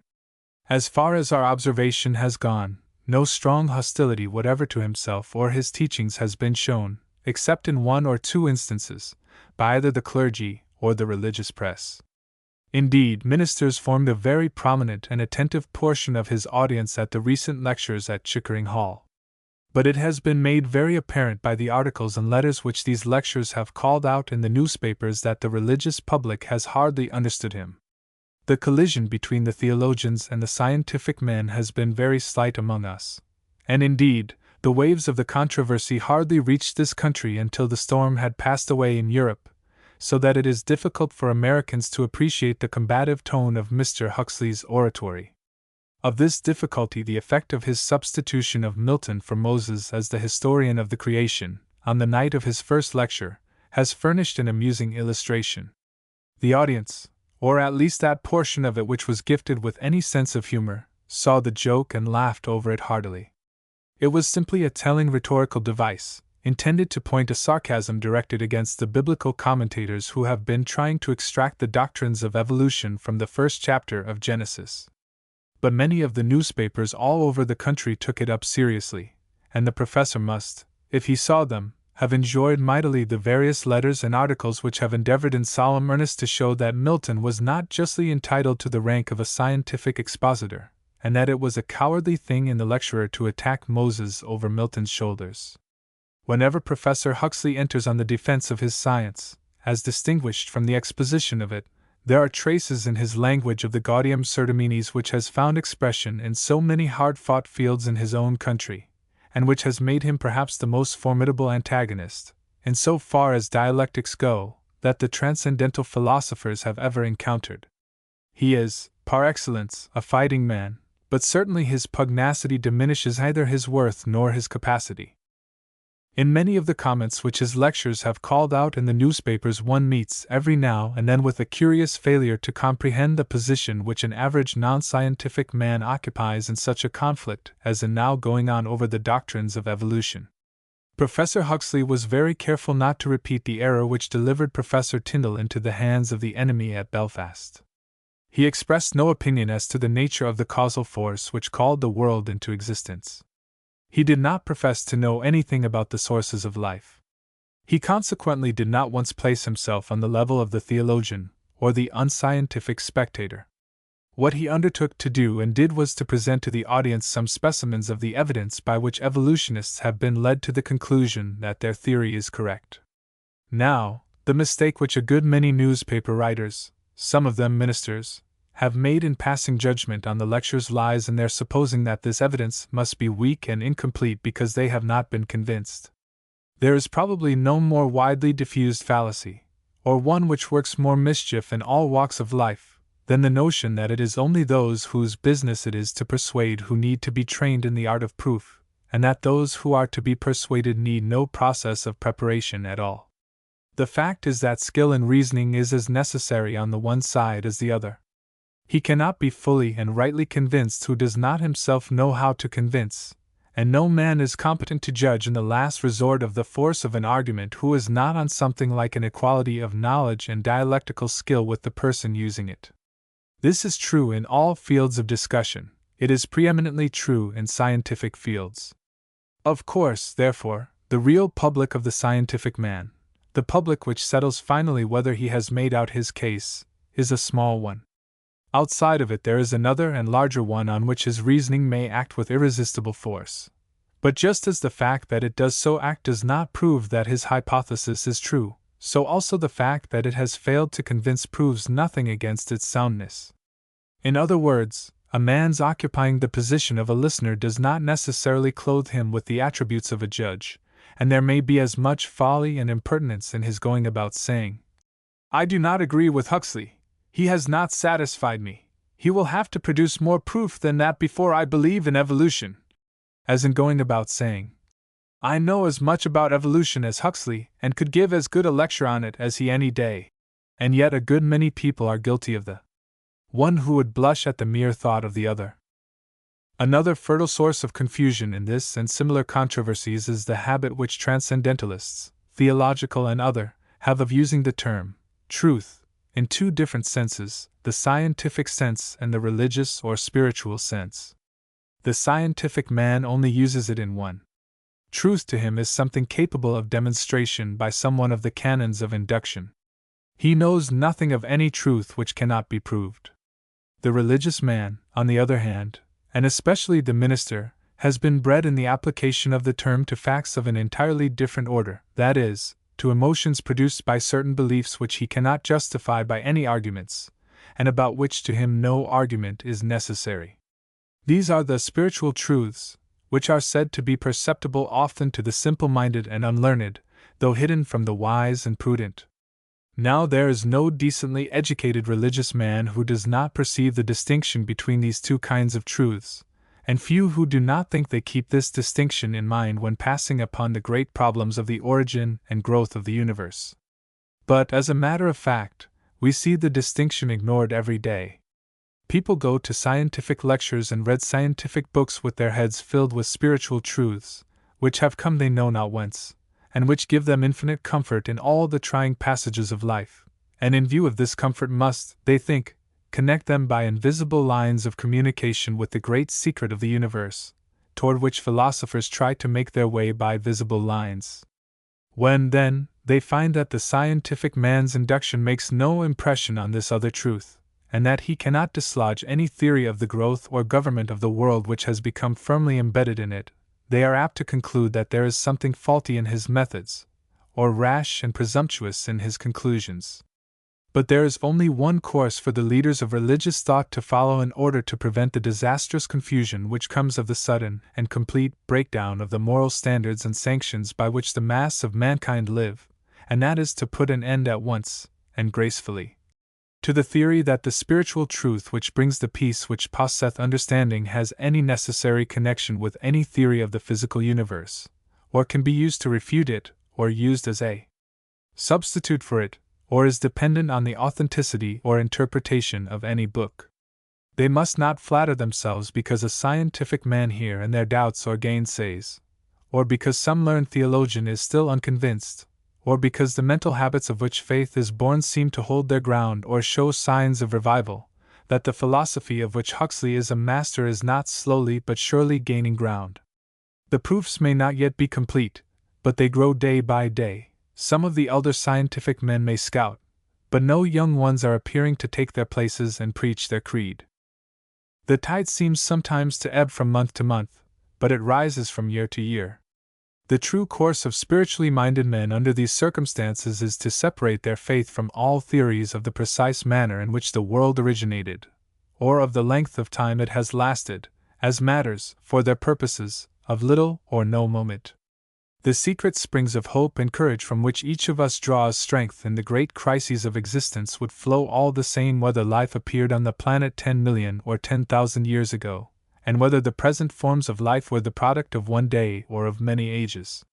As far as our observation has gone, no strong hostility whatever to himself or his teachings has been shown, except in 1 or 2 instances, by either the clergy or the religious press. Indeed, ministers formed a very prominent and attentive portion of his audience at the recent lectures at Chickering Hall. But it has been made very apparent by the articles and letters which these lectures have called out in the newspapers that the religious public has hardly understood him. The collision between the theologians and the scientific men has been very slight among us, and indeed, the waves of the controversy hardly reached this country until the storm had passed away in Europe, so that it is difficult for Americans to appreciate the combative tone of Mr. Huxley's oratory. Of this difficulty, the effect of his substitution of Milton for Moses as the historian of the creation, on the night of his first lecture, has furnished an amusing illustration. The audience, or at least that portion of it which was gifted with any sense of humor, saw the joke and laughed over it heartily. It was simply a telling rhetorical device, intended to point a sarcasm directed against the biblical commentators who have been trying to extract the doctrines of evolution from the first chapter of Genesis. But many of the newspapers all over the country took it up seriously, and the professor must, if he saw them, have enjoyed mightily the various letters and articles which have endeavored in solemn earnest to show that Milton was not justly entitled to the rank of a scientific expositor, and that it was a cowardly thing in the lecturer to attack Moses over Milton's shoulders. Whenever Professor Huxley enters on the defense of his science, as distinguished from the exposition of it, there are traces in his language of the gaudium certiminis which has found expression in so many hard-fought fields in his own country, and which has made him perhaps the most formidable antagonist, in so far as dialectics go, that the transcendental philosophers have ever encountered. He is, par excellence, a fighting man, but certainly his pugnacity diminishes neither his worth nor his capacity. In many of the comments which his lectures have called out in the newspapers one meets every now and then with a curious failure to comprehend the position which an average non-scientific man occupies in such a conflict as is now going on over the doctrines of evolution. Professor Huxley was very careful not to repeat the error which delivered Professor Tyndall into the hands of the enemy at Belfast. He expressed no opinion as to the nature of the causal force which called the world into existence. He did not profess to know anything about the sources of life. He consequently did not once place himself on the level of the theologian or the unscientific spectator. What he undertook to do and did was to present to the audience some specimens of the evidence by which evolutionists have been led to the conclusion that their theory is correct. Now, the mistake which a good many newspaper writers, some of them ministers, have made in passing judgment on the lectures lies in their supposing that this evidence must be weak and incomplete because they have not been convinced. There is probably no more widely diffused fallacy, or one which works more mischief in all walks of life, than the notion that it is only those whose business it is to persuade who need to be trained in the art of proof, and that those who are to be persuaded need no process of preparation at all. The fact is that skill in reasoning is as necessary on the one side as the other. He cannot be fully and rightly convinced who does not himself know how to convince, and no man is competent to judge in the last resort of the force of an argument who is not on something like an equality of knowledge and dialectical skill with the person using it. This is true in all fields of discussion. It is preeminently true in scientific fields. Of course, therefore, the real public of the scientific man, the public which settles finally whether he has made out his case, is a small one. Outside of it there is another and larger one on which his reasoning may act with irresistible force. But just as the fact that it does so act does not prove that his hypothesis is true, so also the fact that it has failed to convince proves nothing against its soundness. In other words, a man's occupying the position of a listener does not necessarily clothe him with the attributes of a judge, and there may be as much folly and impertinence in his going about saying, "I do not agree with Huxley. He has not satisfied me. He will have to produce more proof than that before I believe in evolution," as in going about saying, "I know as much about evolution as Huxley and could give as good a lecture on it as he any day." And yet a good many people are guilty of the one who would blush at the mere thought of the other. Another fertile source of confusion in this and similar controversies is the habit which transcendentalists, theological and other, have of using the term truth in two different senses, the scientific sense and the religious or spiritual sense. The scientific man only uses it in one. Truth to him is something capable of demonstration by someone of the canons of induction. He knows nothing of any truth which cannot be proved. The religious man, on the other hand, and especially the minister, has been bred in the application of the term to facts of an entirely different order, that is, to emotions produced by certain beliefs which he cannot justify by any arguments, and about which to him no argument is necessary. These are the spiritual truths, which are said to be perceptible often to the simple-minded and unlearned, though hidden from the wise and prudent. Now there is no decently educated religious man who does not perceive the distinction between these two kinds of truths, and few who do not think they keep this distinction in mind when passing upon the great problems of the origin and growth of the universe. But, as a matter of fact, we see the distinction ignored every day. People go to scientific lectures and read scientific books with their heads filled with spiritual truths, which have come they know not whence, and which give them infinite comfort in all the trying passages of life, and in view of this comfort must, they think, connect them by invisible lines of communication with the great secret of the universe, toward which philosophers try to make their way by visible lines. When, then, they find that the scientific man's induction makes no impression on this other truth, and that he cannot dislodge any theory of the growth or government of the world which has become firmly embedded in it, they are apt to conclude that there is something faulty in his methods, or rash and presumptuous in his conclusions. But there is only one course for the leaders of religious thought to follow in order to prevent the disastrous confusion which comes of the sudden and complete breakdown of the moral standards and sanctions by which the mass of mankind live, and that is to put an end at once, and gracefully, to the theory that the spiritual truth which brings the peace which passeth understanding has any necessary connection with any theory of the physical universe, or can be used to refute it, or used as a substitute for it, or is dependent on the authenticity or interpretation of any book. They must not flatter themselves because a scientific man here and there doubts or gainsays, or because some learned theologian is still unconvinced, or because the mental habits of which faith is born seem to hold their ground or show signs of revival, that the philosophy of which Huxley is a master is not slowly but surely gaining ground. The proofs may not yet be complete, but they grow day by day. Some of the elder scientific men may scout, but no young ones are appearing to take their places and preach their creed. The tide seems sometimes to ebb from month to month, but it rises from year to year. The true course of spiritually minded men under these circumstances is to separate their faith from all theories of the precise manner in which the world originated, or of the length of time it has lasted, as matters, for their purposes, of little or no moment. The secret springs of hope and courage from which each of us draws strength in the great crises of existence would flow all the same whether life appeared on the planet 10 million or 10,000 years ago, and whether the present forms of life were the product of one day or of many ages.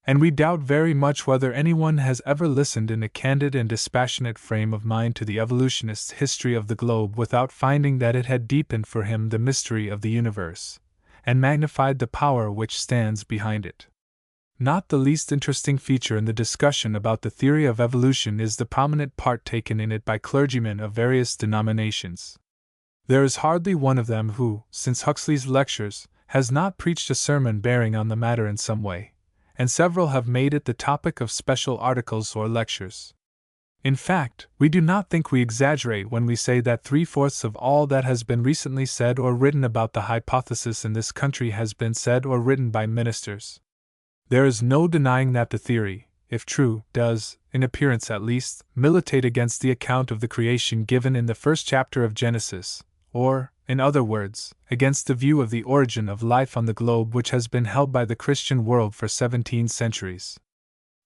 And we doubt very much whether anyone has ever listened in a candid and dispassionate frame of mind to the evolutionist's history of the globe without finding that it had deepened for him the mystery of the universe, and magnified the power which stands behind it. Not the least interesting feature in the discussion about the theory of evolution is the prominent part taken in it by clergymen of various denominations. There is hardly one of them who, since Huxley's lectures, has not preached a sermon bearing on the matter in some way, and several have made it the topic of special articles or lectures. In fact, we do not think we exaggerate when we say that 3/4 of all that has been recently said or written about the hypothesis in this country has been said or written by ministers. There is no denying that the theory, if true, does, in appearance at least, militate against the account of the creation given in the first chapter of Genesis, or, in other words, against the view of the origin of life on the globe which has been held by the Christian world for 17 centuries.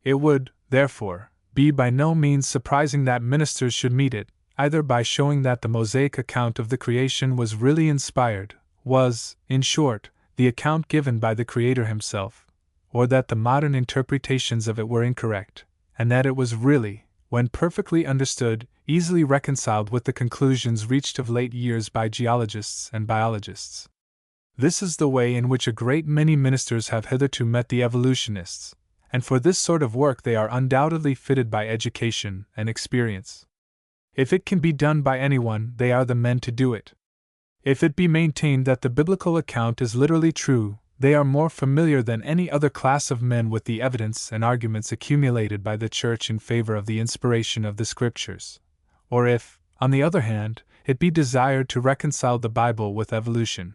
It would, therefore, be by no means surprising that ministers should meet it, either by showing that the Mosaic account of the creation was really inspired, was, in short, the account given by the Creator himself, or that the modern interpretations of it were incorrect, and that it was really, when perfectly understood, easily reconciled with the conclusions reached of late years by geologists and biologists. This is the way in which a great many ministers have hitherto met the evolutionists, and for this sort of work they are undoubtedly fitted by education and experience. If it can be done by anyone, they are the men to do it. If it be maintained that the biblical account is literally true, they are more familiar than any other class of men with the evidence and arguments accumulated by the Church in favor of the inspiration of the Scriptures. Or if, on the other hand, it be desired to reconcile the Bible with evolution,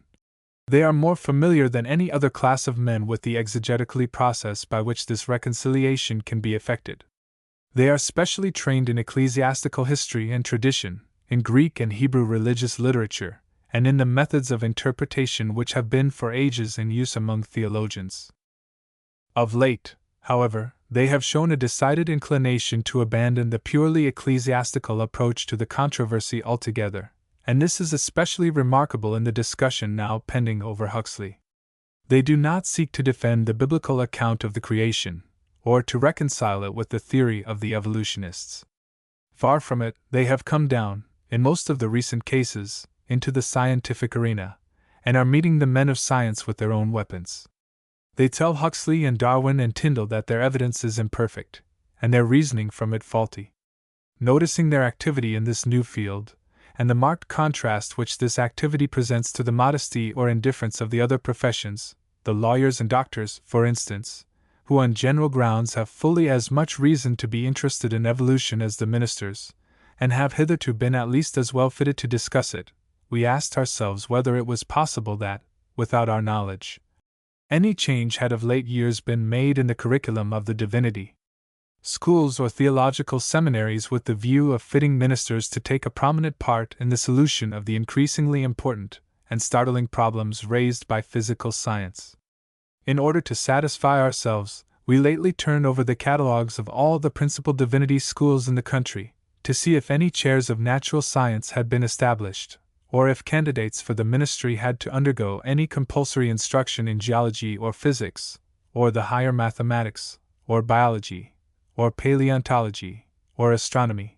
they are more familiar than any other class of men with the exegetical process by which this reconciliation can be effected. They are specially trained in ecclesiastical history and tradition, in Greek and Hebrew religious literature, and in the methods of interpretation which have been for ages in use among theologians. Of late, however, they have shown a decided inclination to abandon the purely ecclesiastical approach to the controversy altogether, and this is especially remarkable in the discussion now pending over Huxley. They do not seek to defend the biblical account of the creation, or to reconcile it with the theory of the evolutionists. Far from it, they have come down, in most of the recent cases, into the scientific arena, and are meeting the men of science with their own weapons. They tell Huxley and Darwin and Tyndall that their evidence is imperfect, and their reasoning from it faulty. Noticing their activity in this new field, and the marked contrast which this activity presents to the modesty or indifference of the other professions, the lawyers and doctors, for instance, who on general grounds have fully as much reason to be interested in evolution as the ministers, and have hitherto been at least as well fitted to discuss it, we asked ourselves whether it was possible that, without our knowledge, any change had of late years been made in the curriculum of the divinity schools or theological seminaries with the view of fitting ministers to take a prominent part in the solution of the increasingly important and startling problems raised by physical science. In order to satisfy ourselves, we lately turned over the catalogues of all the principal divinity schools in the country, to see if any chairs of natural science had been established, or if candidates for the ministry had to undergo any compulsory instruction in geology or physics, or the higher mathematics, or biology, or paleontology, or astronomy,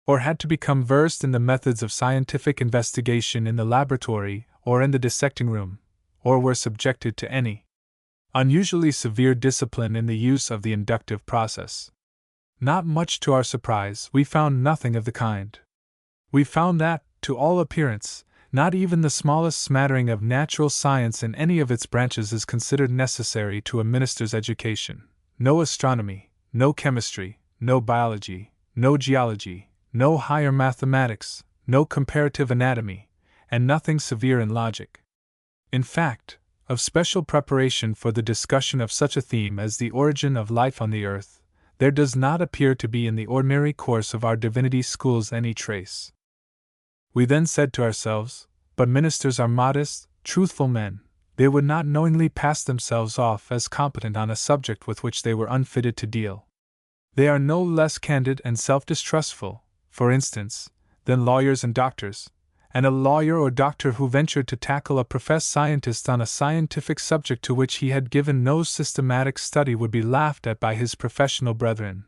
or had to become versed in the methods of scientific investigation in the laboratory or in the dissecting room, or were subjected to any unusually severe discipline in the use of the inductive process. Not much to our surprise, we found nothing of the kind. We found that, to all appearance, not even the smallest smattering of natural science in any of its branches is considered necessary to a minister's education. No astronomy, no chemistry, no biology, no geology, no higher mathematics, no comparative anatomy, and nothing severe in logic. In fact, of special preparation for the discussion of such a theme as the origin of life on the earth, there does not appear to be in the ordinary course of our divinity schools any trace. We then said to ourselves, but ministers are modest, truthful men, they would not knowingly pass themselves off as competent on a subject with which they were unfitted to deal. They are no less candid and self-distrustful, for instance, than lawyers and doctors, and a lawyer or doctor who ventured to tackle a professed scientist on a scientific subject to which he had given no systematic study would be laughed at by his professional brethren,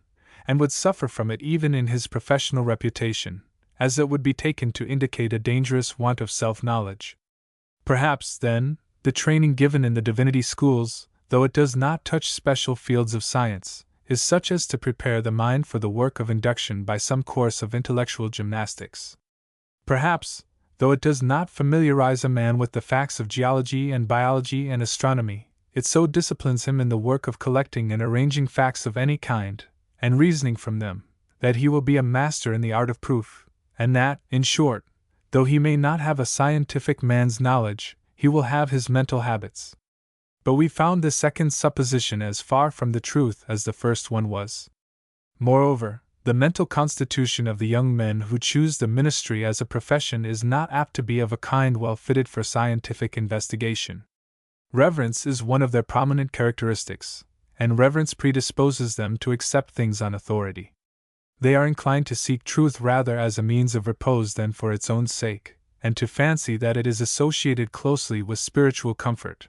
and would suffer from it even in his professional reputation, as it would be taken to indicate a dangerous want of self-knowledge. Perhaps, then, the training given in the divinity schools, though it does not touch special fields of science, is such as to prepare the mind for the work of induction by some course of intellectual gymnastics. Perhaps, though it does not familiarize a man with the facts of geology and biology and astronomy, it so disciplines him in the work of collecting and arranging facts of any kind, and reasoning from them, that he will be a master in the art of proof, and that, in short, though he may not have a scientific man's knowledge, he will have his mental habits. But we found this second supposition as far from the truth as the first one was. Moreover, the mental constitution of the young men who choose the ministry as a profession is not apt to be of a kind well fitted for scientific investigation. Reverence is one of their prominent characteristics, and reverence predisposes them to accept things on authority. They are inclined to seek truth rather as a means of repose than for its own sake, and to fancy that it is associated closely with spiritual comfort,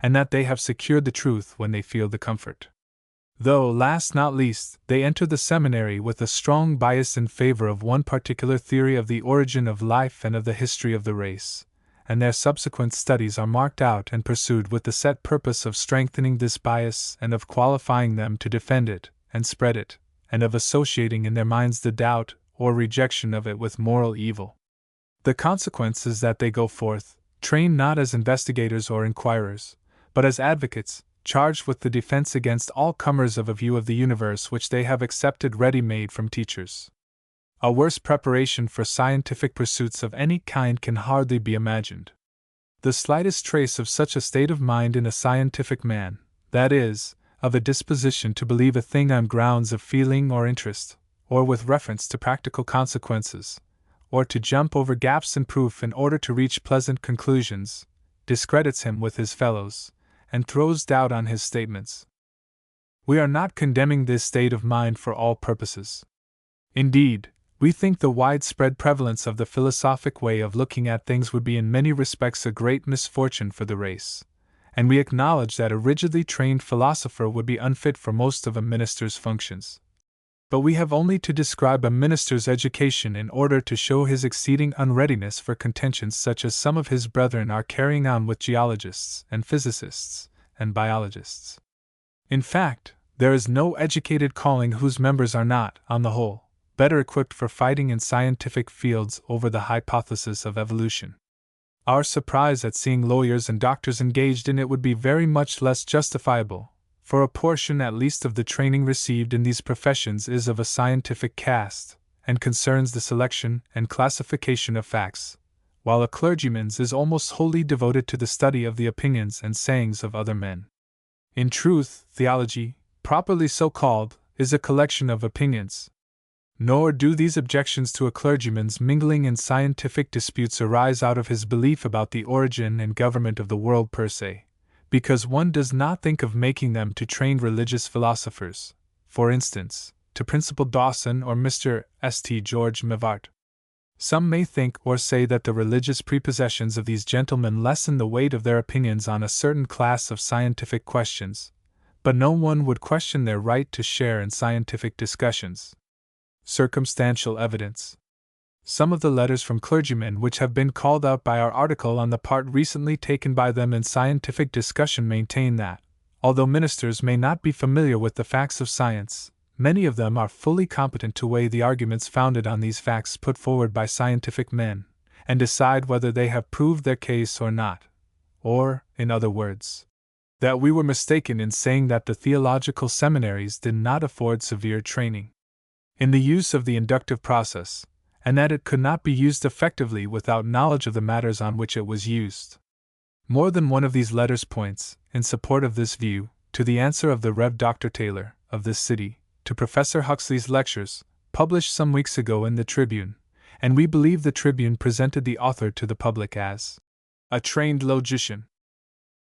and that they have secured the truth when they feel the comfort. Though, last not least, they enter the seminary with a strong bias in favor of one particular theory of the origin of life and of the history of the race, and their subsequent studies are marked out and pursued with the set purpose of strengthening this bias and of qualifying them to defend it and spread it, and of associating in their minds the doubt or rejection of it with moral evil. The consequence is that they go forth, trained not as investigators or inquirers, but as advocates, charged with the defense against all comers of a view of the universe which they have accepted ready-made from teachers. A worse preparation for scientific pursuits of any kind can hardly be imagined. The slightest trace of such a state of mind in a scientific man, that is, of a disposition to believe a thing on grounds of feeling or interest, or with reference to practical consequences, or to jump over gaps in proof in order to reach pleasant conclusions, discredits him with his fellows, and throws doubt on his statements. We are not condemning this state of mind for all purposes. Indeed, we think the widespread prevalence of the philosophic way of looking at things would be in many respects a great misfortune for the race, and we acknowledge that a rigidly trained philosopher would be unfit for most of a minister's functions. But we have only to describe a minister's education in order to show his exceeding unreadiness for contentions such as some of his brethren are carrying on with geologists and physicists and biologists. In fact, there is no educated calling whose members are not, on the whole, better equipped for fighting in scientific fields over the hypothesis of evolution. Our surprise at seeing lawyers and doctors engaged in it would be very much less justifiable, for a portion at least of the training received in these professions is of a scientific cast, and concerns the selection and classification of facts, while a clergyman's is almost wholly devoted to the study of the opinions and sayings of other men. In truth, theology, properly so called, is a collection of opinions. Nor do these objections to a clergyman's mingling in scientific disputes arise out of his belief about the origin and government of the world per se, because one does not think of making them to trained religious philosophers, for instance, to Principal Dawson or Mr. St. George Mivart. Some may think or say that the religious prepossessions of these gentlemen lessen the weight of their opinions on a certain class of scientific questions, but no one would question their right to share in scientific discussions. Circumstantial evidence. Some of the letters from clergymen which have been called out by our article on the part recently taken by them in scientific discussion maintain that, although ministers may not be familiar with the facts of science, many of them are fully competent to weigh the arguments founded on these facts put forward by scientific men, and decide whether they have proved their case or not, or, in other words, that we were mistaken in saying that the theological seminaries did not afford severe training in the use of the inductive process, and that it could not be used effectively without knowledge of the matters on which it was used. More than one of these letters points, in support of this view, to the answer of the Rev. Dr. Taylor, of this city, to Professor Huxley's lectures, published some weeks ago in the Tribune, and we believe the Tribune presented the author to the public as a trained logician.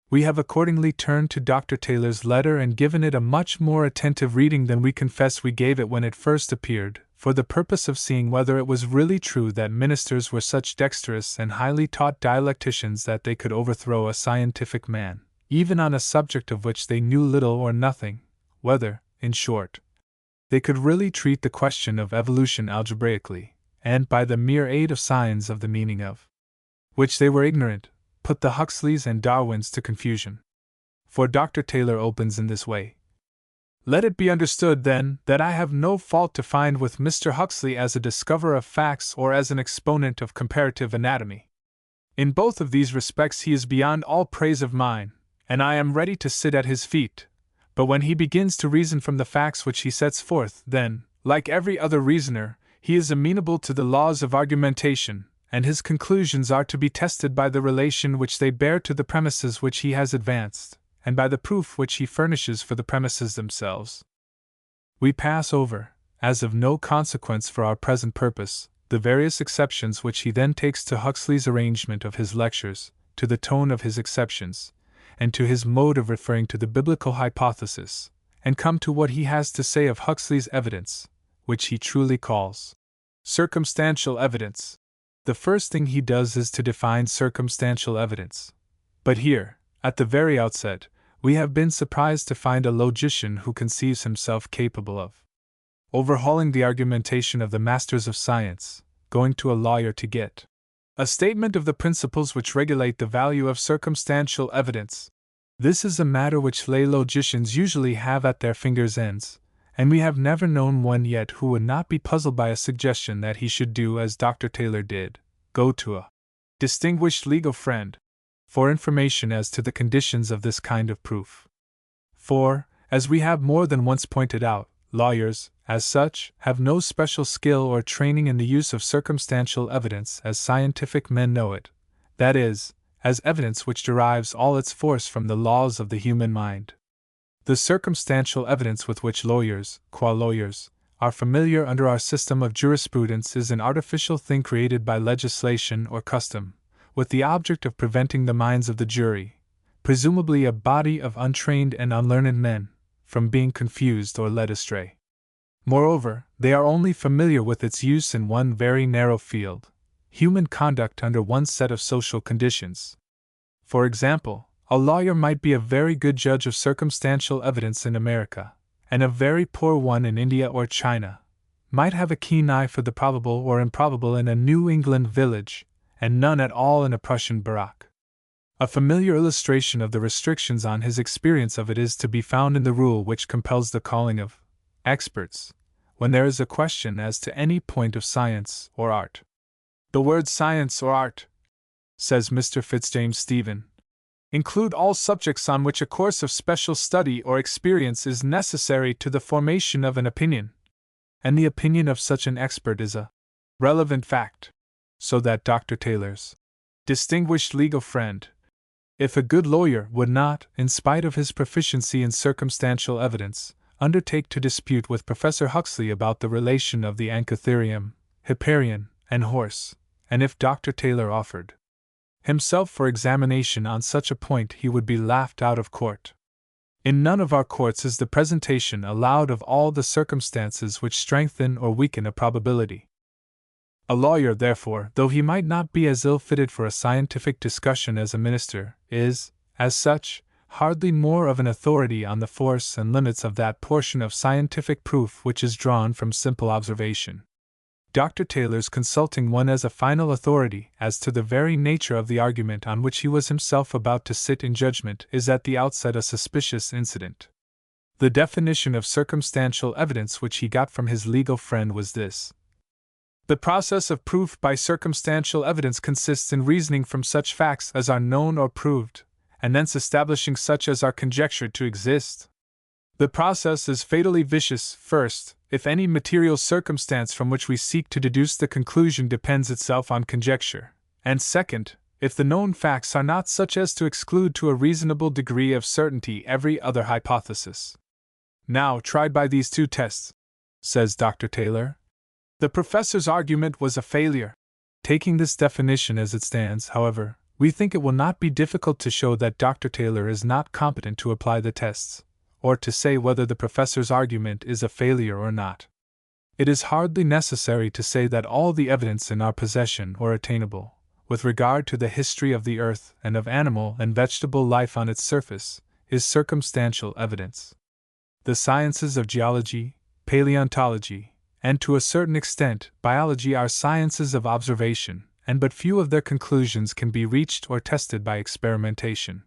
We have accordingly turned to Dr. Taylor's letter and given it a much more attentive reading than we confess we gave it when it first appeared, for the purpose of seeing whether it was really true that ministers were such dexterous and highly taught dialecticians that they could overthrow a scientific man, even on a subject of which they knew little or nothing, whether, in short, they could really treat the question of evolution algebraically, and by the mere aid of signs of the meaning of which they were ignorant, put the Huxleys and Darwins to confusion. For Dr. Taylor opens in this way: "Let it be understood, then, that I have no fault to find with Mr. Huxley as a discoverer of facts or as an exponent of comparative anatomy. In both of these respects he is beyond all praise of mine, and I am ready to sit at his feet. But when he begins to reason from the facts which he sets forth, then, like every other reasoner, he is amenable to the laws of argumentation, and his conclusions are to be tested by the relation which they bear to the premises which he has advanced, and by the proof which he furnishes for the premises themselves." We pass over, as of no consequence for our present purpose, the various exceptions which he then takes to Huxley's arrangement of his lectures, to the tone of his exceptions, and to his mode of referring to the biblical hypothesis, and come to what he has to say of Huxley's evidence, which he truly calls circumstantial evidence. The first thing he does is to define circumstantial evidence. But here, at the very outset, we have been surprised to find a logician who conceives himself capable of overhauling the argumentation of the masters of science, going to a lawyer to get a statement of the principles which regulate the value of circumstantial evidence. This is a matter which lay logicians usually have at their fingers' ends, and we have never known one yet who would not be puzzled by a suggestion that he should do as Dr. Taylor did, go to a distinguished legal friend for information as to the conditions of this kind of proof. For, as we have more than once pointed out, lawyers, as such, have no special skill or training in the use of circumstantial evidence as scientific men know it, that is, as evidence which derives all its force from the laws of the human mind. The circumstantial evidence with which lawyers, qua lawyers, are familiar under our system of jurisprudence is an artificial thing created by legislation or custom, with the object of preventing the minds of the jury, presumably a body of untrained and unlearned men, from being confused or led astray. Moreover, they are only familiar with its use in one very narrow field, human conduct under one set of social conditions. For example, a lawyer might be a very good judge of circumstantial evidence in America, and a very poor one in India or China, might have a keen eye for the probable or improbable in a New England village, and none at all in a Prussian barrack. A familiar illustration of the restrictions on his experience of it is to be found in the rule which compels the calling of experts when there is a question as to any point of science or art. The words science or art, says Mr. Fitzjames Stephen, include all subjects on which a course of special study or experience is necessary to the formation of an opinion, and the opinion of such an expert is a relevant fact, so that Dr. Taylor's distinguished legal friend, if a good lawyer, would not, in spite of his proficiency in circumstantial evidence, undertake to dispute with Professor Huxley about the relation of the Anchitherium, Hipparion, and horse, and if Dr. Taylor offered himself for examination on such a point he would be laughed out of court. In none of our courts is the presentation allowed of all the circumstances which strengthen or weaken a probability. A lawyer, therefore, though he might not be as ill-fitted for a scientific discussion as a minister, is, as such, hardly more of an authority on the force and limits of that portion of scientific proof which is drawn from simple observation. Dr. Taylor's consulting one as a final authority as to the very nature of the argument on which he was himself about to sit in judgment is at the outset a suspicious incident. The definition of circumstantial evidence which he got from his legal friend was this: the process of proof by circumstantial evidence consists in reasoning from such facts as are known or proved, and thence establishing such as are conjectured to exist. The process is fatally vicious, first, if any material circumstance from which we seek to deduce the conclusion depends itself on conjecture, and second, if the known facts are not such as to exclude to a reasonable degree of certainty every other hypothesis. Now, tried by these two tests, says Dr. Taylor, the professor's argument was a failure. Taking this definition as it stands, however, we think it will not be difficult to show that Dr. Taylor is not competent to apply the tests, or to say whether the professor's argument is a failure or not. It is hardly necessary to say that all the evidence in our possession or attainable, with regard to the history of the earth and of animal and vegetable life on its surface, is circumstantial evidence. The sciences of geology, paleontology, and to a certain extent biology are sciences of observation, and but few of their conclusions can be reached or tested by experimentation.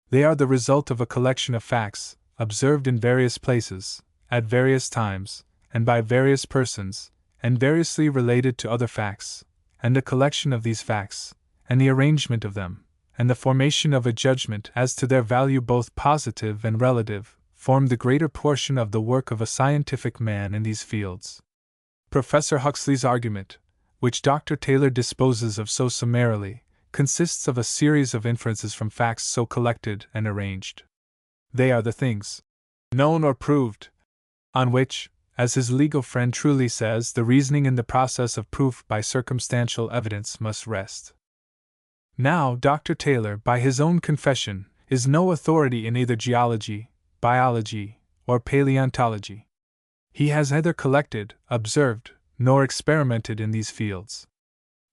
They are the result of a collection of facts, observed in various places, at various times, and by various persons, and variously related to other facts, and the collection of these facts, and the arrangement of them, and the formation of a judgment as to their value both positive and relative, form the greater portion of the work of a scientific man in these fields. Professor Huxley's argument, which Dr. Taylor disposes of so summarily, consists of a series of inferences from facts so collected and arranged. They are the things, known or proved, on which, as his legal friend truly says, the reasoning in the process of proof by circumstantial evidence must rest. Now, Dr. Taylor, by his own confession, is no authority in either geology, biology, or paleontology. He has neither collected, observed, nor experimented in these fields.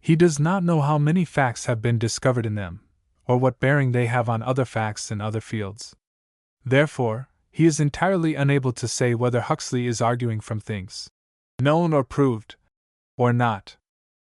He does not know how many facts have been discovered in them, or what bearing they have on other facts in other fields. Therefore, he is entirely unable to say whether Huxley is arguing from things known or proved, or not.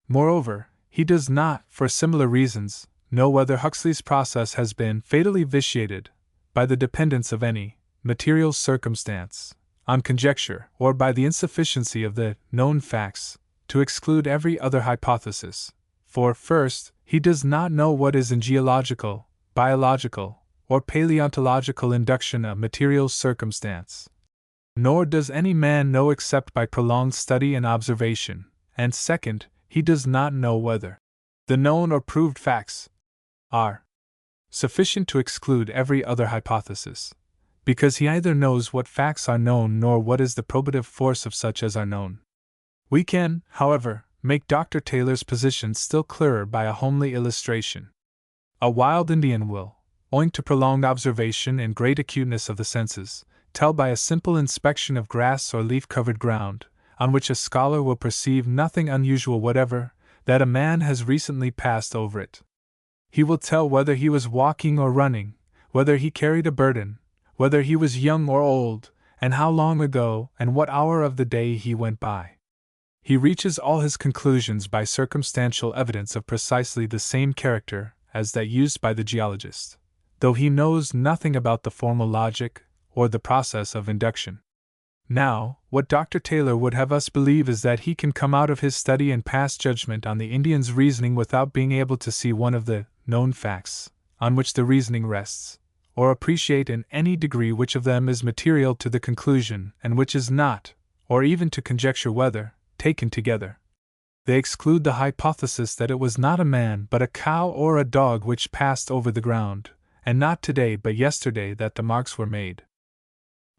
Moreover, he does not, for similar reasons, know whether Huxley's process has been fatally vitiated by the dependence of any material circumstance on conjecture, or by the insufficiency of the known facts, to exclude every other hypothesis. For, first, he does not know what is in geological, biological, or paleontological induction a material circumstance. Nor does any man know except by prolonged study and observation, and second, he does not know whether the known or proved facts are sufficient to exclude every other hypothesis, because he either knows what facts are known nor what is the probative force of such as are known. We can, however, make Dr. Taylor's position still clearer by a homely illustration. A wild Indian will, owing to prolonged observation and great acuteness of the senses, tell by a simple inspection of grass or leaf-covered ground, on which a scholar will perceive nothing unusual whatever, that a man has recently passed over it. He will tell whether he was walking or running, whether he carried a burden, whether he was young or old, and how long ago and what hour of the day he went by. He reaches all his conclusions by circumstantial evidence of precisely the same character as that used by the geologist, though he knows nothing about the formal logic or the process of induction. Now, what Dr. Taylor would have us believe is that he can come out of his study and pass judgment on the Indian's reasoning without being able to see one of the known facts on which the reasoning rests, or appreciate in any degree which of them is material to the conclusion and which is not, or even to conjecture whether, taken together, they exclude the hypothesis that it was not a man but a cow or a dog which passed over the ground, and not today but yesterday that the marks were made.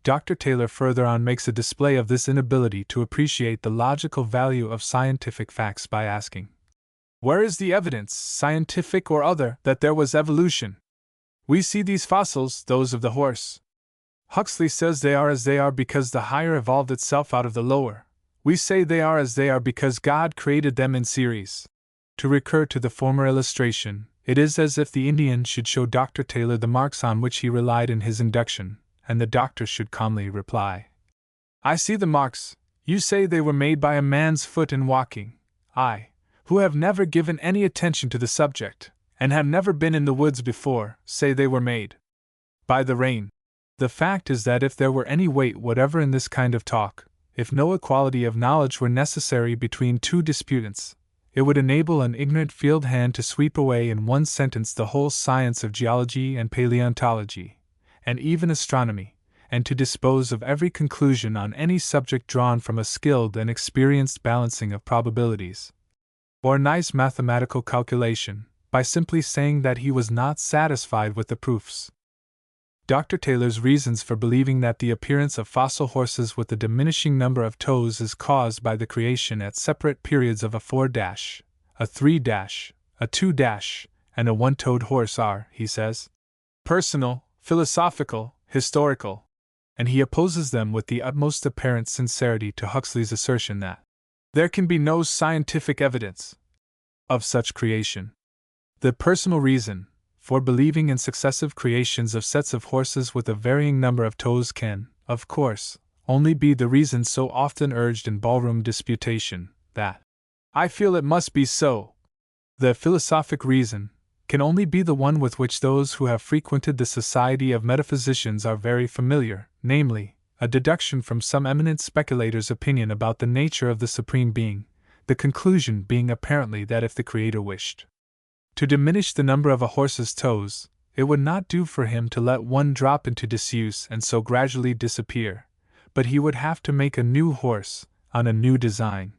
Dr. Taylor further on makes a display of this inability to appreciate the logical value of scientific facts by asking, "Where is the evidence, scientific or other, that there was evolution? We see these fossils, those of the horse. Huxley says they are as they are because the higher evolved itself out of the lower. We say they are as they are because God created them in series." To recur to the former illustration, it is as if the Indian should show Dr. Taylor the marks on which he relied in his induction, and the doctor should calmly reply, "I see the marks. You say they were made by a man's foot in walking. I, who have never given any attention to the subject, and have never been in the woods before, say they were made by the rain." The fact is that if there were any weight whatever in this kind of talk, if no equality of knowledge were necessary between two disputants, it would enable an ignorant field hand to sweep away in one sentence the whole science of geology and paleontology, and even astronomy, and to dispose of every conclusion on any subject drawn from a skilled and experienced balancing of probabilities, or nice mathematical calculation, by simply saying that he was not satisfied with the proofs. Dr. Taylor's reasons for believing that the appearance of fossil horses with a diminishing number of toes is caused by the creation at separate periods of a 4-, a 3-, a 2-, and a 1-toed horse are, he says, personal, philosophical, historical, and he opposes them with the utmost apparent sincerity to Huxley's assertion that there can be no scientific evidence of such creation. The personal reason for believing in successive creations of sets of horses with a varying number of toes can, of course, only be the reason so often urged in ballroom disputation, that "I feel it must be so." The philosophic reason can only be the one with which those who have frequented the Society of Metaphysicians are very familiar, namely, a deduction from some eminent speculator's opinion about the nature of the Supreme Being, the conclusion being apparently that if the Creator wished to diminish the number of a horse's toes, it would not do for him to let one drop into disuse and so gradually disappear, but he would have to make a new horse, on a new design.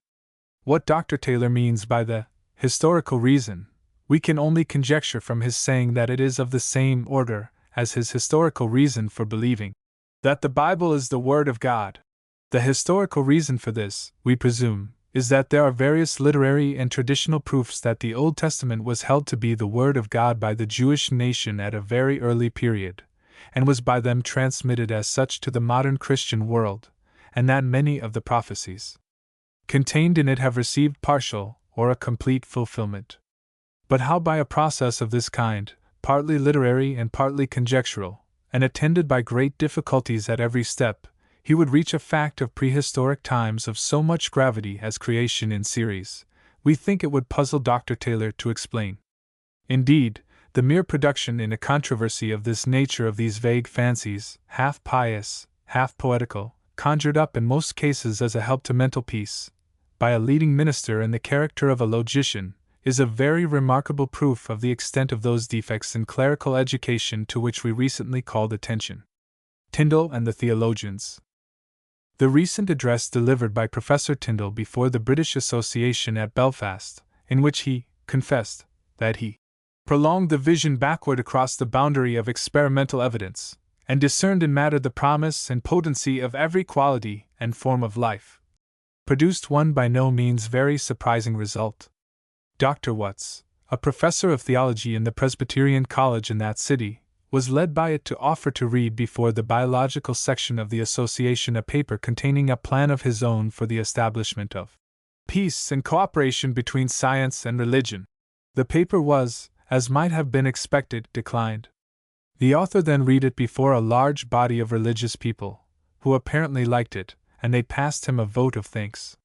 What Dr. Taylor means by the historical reason, we can only conjecture from his saying that it is of the same order as his historical reason for believing that the Bible is the Word of God. The historical reason for this, we presume, is that there are various literary and traditional proofs that the Old Testament was held to be the Word of God by the Jewish nation at a very early period, and was by them transmitted as such to the modern Christian world, and that many of the prophecies contained in it have received partial or a complete fulfillment. But how by a process of this kind, partly literary and partly conjectural, and attended by great difficulties at every step, he would reach a fact of prehistoric times of so much gravity as creation in series, we think it would puzzle Dr. Taylor to explain. Indeed, the mere production in a controversy of this nature of these vague fancies, half pious, half poetical, conjured up in most cases as a help to mental peace, by a leading minister in the character of a logician, is a very remarkable proof of the extent of those defects in clerical education to which we recently called attention. Tyndale and the Theologians. The recent address delivered by Professor Tyndale before the British Association at Belfast, in which he confessed that he prolonged the vision backward across the boundary of experimental evidence, and discerned in matter the promise and potency of every quality and form of life, produced one by no means very surprising result. Dr. Watts, a professor of theology in the Presbyterian College in that city, was led by it to offer to read before the biological section of the association a paper containing a plan of his own for the establishment of peace and cooperation between science and religion. The paper was, as might have been expected, declined. The author then read it before a large body of religious people, who apparently liked it, and they passed him a vote of thanks.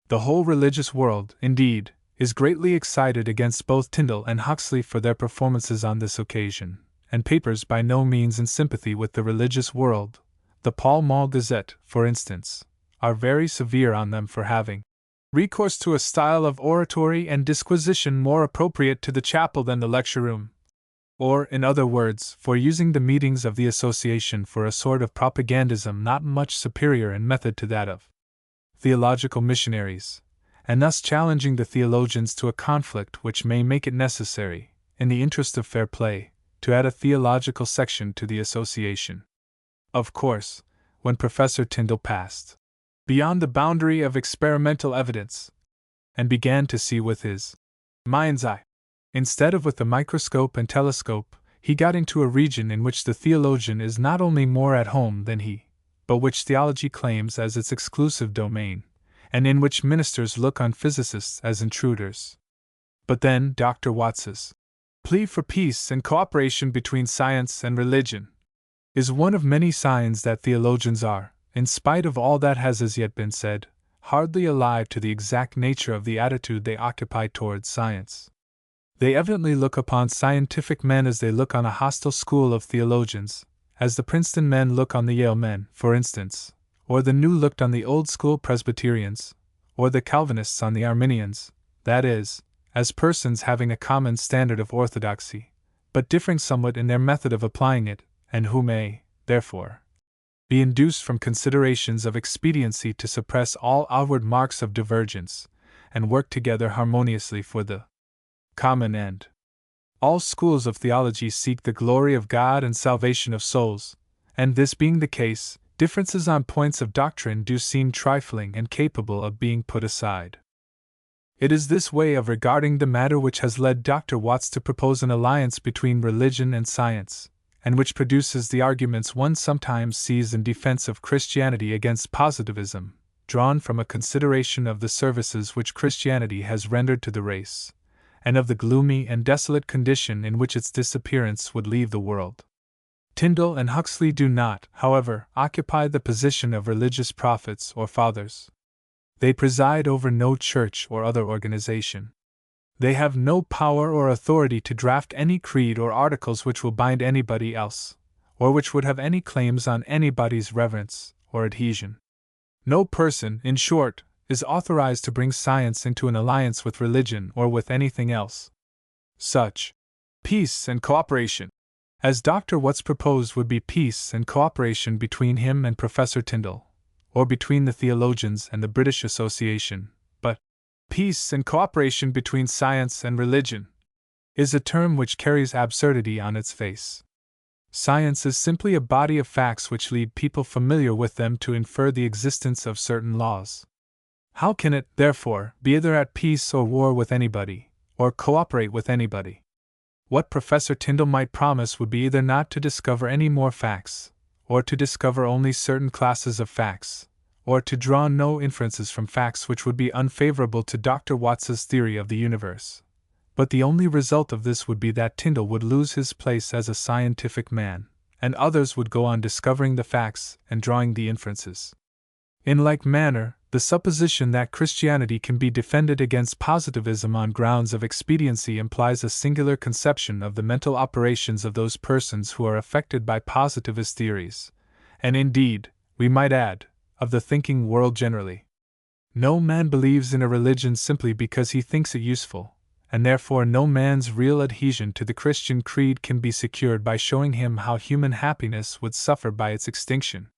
The whole religious world, indeed, is greatly excited against both Tyndale and Huxley for their performances on this occasion, and papers by no means in sympathy with the religious world, the Pall Mall Gazette, for instance, are very severe on them for having recourse to a style of oratory and disquisition more appropriate to the chapel than the lecture room, or, in other words, for using the meetings of the association for a sort of propagandism not much superior in method to that of theological missionaries, and thus challenging the theologians to a conflict which may make it necessary, in the interest of fair play, to add a theological section to the association. Of course, when Professor Tyndale passed beyond the boundary of experimental evidence, and began to see with his mind's eye, instead of with the microscope and telescope, he got into a region in which the theologian is not only more at home than he, but which theology claims as its exclusive domain, and in which ministers look on physicists as intruders. But then Dr. Watts's plea for peace and cooperation between science and religion is one of many signs that theologians are, in spite of all that has as yet been said, hardly alive to the exact nature of the attitude they occupy towards science. They evidently look upon scientific men as they look on a hostile school of theologians, as the Princeton men look on the Yale men, for instance, or the New looked on the old school Presbyterians, or the Calvinists on the Arminians, that is, as persons having a common standard of orthodoxy, but differing somewhat in their method of applying it, and who may, therefore, be induced from considerations of expediency to suppress all outward marks of divergence, and work together harmoniously for the common end. All schools of theology seek the glory of God and salvation of souls, and this being the case, differences on points of doctrine do seem trifling and capable of being put aside. It is this way of regarding the matter which has led Dr. Watts to propose an alliance between religion and science, and which produces the arguments one sometimes sees in defense of Christianity against positivism, drawn from a consideration of the services which Christianity has rendered to the race, and of the gloomy and desolate condition in which its disappearance would leave the world. Tyndale and Huxley do not, however, occupy the position of religious prophets or fathers. They preside over no church or other organization. They have no power or authority to draft any creed or articles which will bind anybody else, or which would have any claims on anybody's reverence or adhesion. No person, in short, is authorized to bring science into an alliance with religion or with anything else. Such peace and cooperation as Dr. Watts proposed would be peace and cooperation between him and Professor Tyndale, or between the theologians and the British Association, but peace and cooperation between science and religion is a term which carries absurdity on its face. Science is simply a body of facts which lead people familiar with them to infer the existence of certain laws. How can it, therefore, be either at peace or war with anybody, or cooperate with anybody? What Professor Tyndale might promise would be either not to discover any more facts, or to discover only certain classes of facts, or to draw no inferences from facts which would be unfavorable to Dr. Watts's theory of the universe. But the only result of this would be that Tyndale would lose his place as a scientific man, and others would go on discovering the facts and drawing the inferences. In like manner, the supposition that Christianity can be defended against positivism on grounds of expediency implies a singular conception of the mental operations of those persons who are affected by positivist theories, and indeed, we might add, of the thinking world generally. No man believes in a religion simply because he thinks it useful, and therefore no man's real adhesion to the Christian creed can be secured by showing him how human happiness would suffer by its extinction.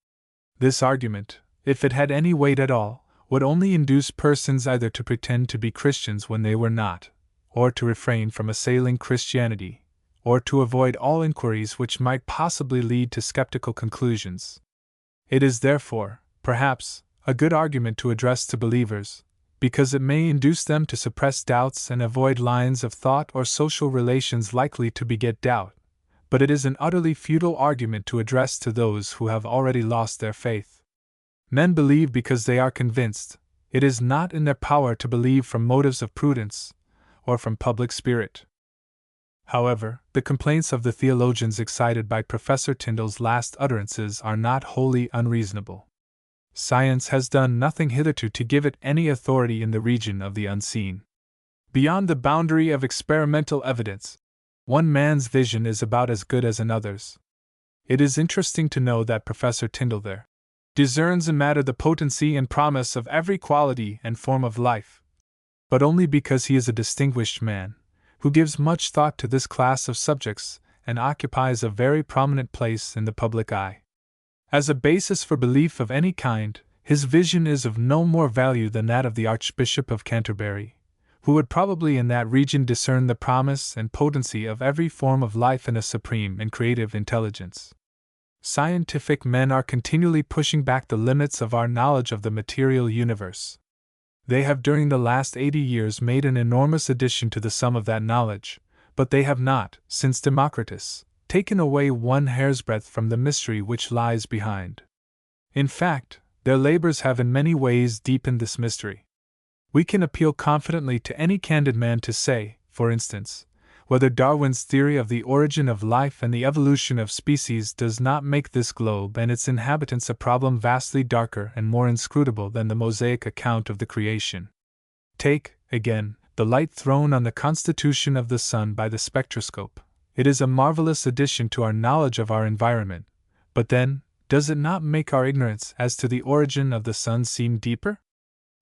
This argument, if it had any weight at all, would only induce persons either to pretend to be Christians when they were not, or to refrain from assailing Christianity, or to avoid all inquiries which might possibly lead to skeptical conclusions. It is therefore, perhaps, a good argument to address to believers, because it may induce them to suppress doubts and avoid lines of thought or social relations likely to beget doubt, but it is an utterly futile argument to address to those who have already lost their faith. Men believe because they are convinced. It is not in their power to believe from motives of prudence, or from public spirit. However, the complaints of the theologians excited by Professor Tyndall's last utterances are not wholly unreasonable. Science has done nothing hitherto to give it any authority in the region of the unseen. Beyond the boundary of experimental evidence, one man's vision is about as good as another's. It is interesting to know that Professor Tyndall there discerns in matter the potency and promise of every quality and form of life, but only because he is a distinguished man, who gives much thought to this class of subjects and occupies a very prominent place in the public eye. As a basis for belief of any kind, his vision is of no more value than that of the Archbishop of Canterbury, who would probably in that region discern the promise and potency of every form of life in a supreme and creative intelligence. Scientific men are continually pushing back the limits of our knowledge of the material universe. They have during the last 80 years made an enormous addition to the sum of that knowledge, but they have not, since Democritus, taken away one hair's breadth from the mystery which lies behind. In fact, their labors have in many ways deepened this mystery. We can appeal confidently to any candid man to say, for instance, whether Darwin's theory of the origin of life and the evolution of species does not make this globe and its inhabitants a problem vastly darker and more inscrutable than the Mosaic account of the creation. Take, again, the light thrown on the constitution of the sun by the spectroscope. It is a marvelous addition to our knowledge of our environment, but then, does it not make our ignorance as to the origin of the sun seem deeper?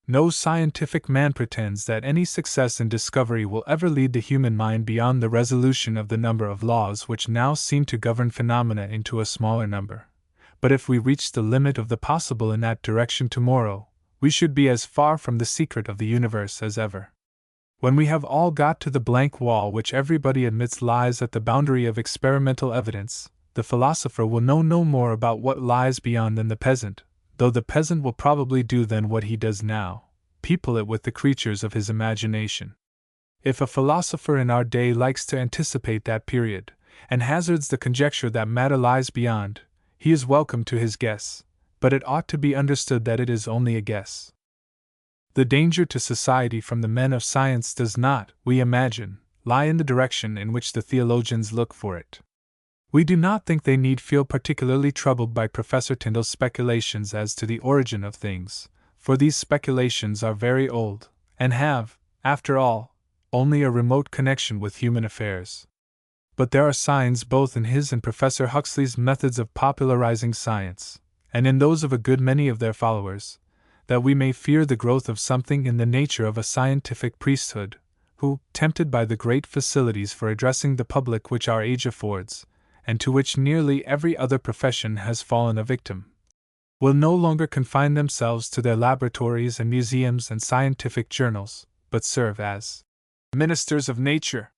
No scientific man pretends that any success in discovery will ever lead the human mind beyond the resolution of the number of laws which now seem to govern phenomena into a smaller number. But if we reach the limit of the possible in that direction tomorrow, we should be as far from the secret of the universe as ever. When we have all got to the blank wall which everybody admits lies at the boundary of experimental evidence, the philosopher will know no more about what lies beyond than the peasant, though the peasant will probably do than what he does now, people it with the creatures of his imagination. If a philosopher in our day likes to anticipate that period, and hazards the conjecture that matter lies beyond, he is welcome to his guess, but it ought to be understood that it is only a guess. The danger to society from the men of science does not, we imagine, lie in the direction in which the theologians look for it. We do not think they need feel particularly troubled by Professor Tyndall's speculations as to the origin of things, for these speculations are very old, and have, after all, only a remote connection with human affairs. But there are signs both in his and Professor Huxley's methods of popularizing science, and in those of a good many of their followers, that we may fear the growth of something in the nature of a scientific priesthood, who, tempted by the great facilities for addressing the public which our age affords, and to which nearly every other profession has fallen a victim, will no longer confine themselves to their laboratories and museums and scientific journals, but serve as ministers of nature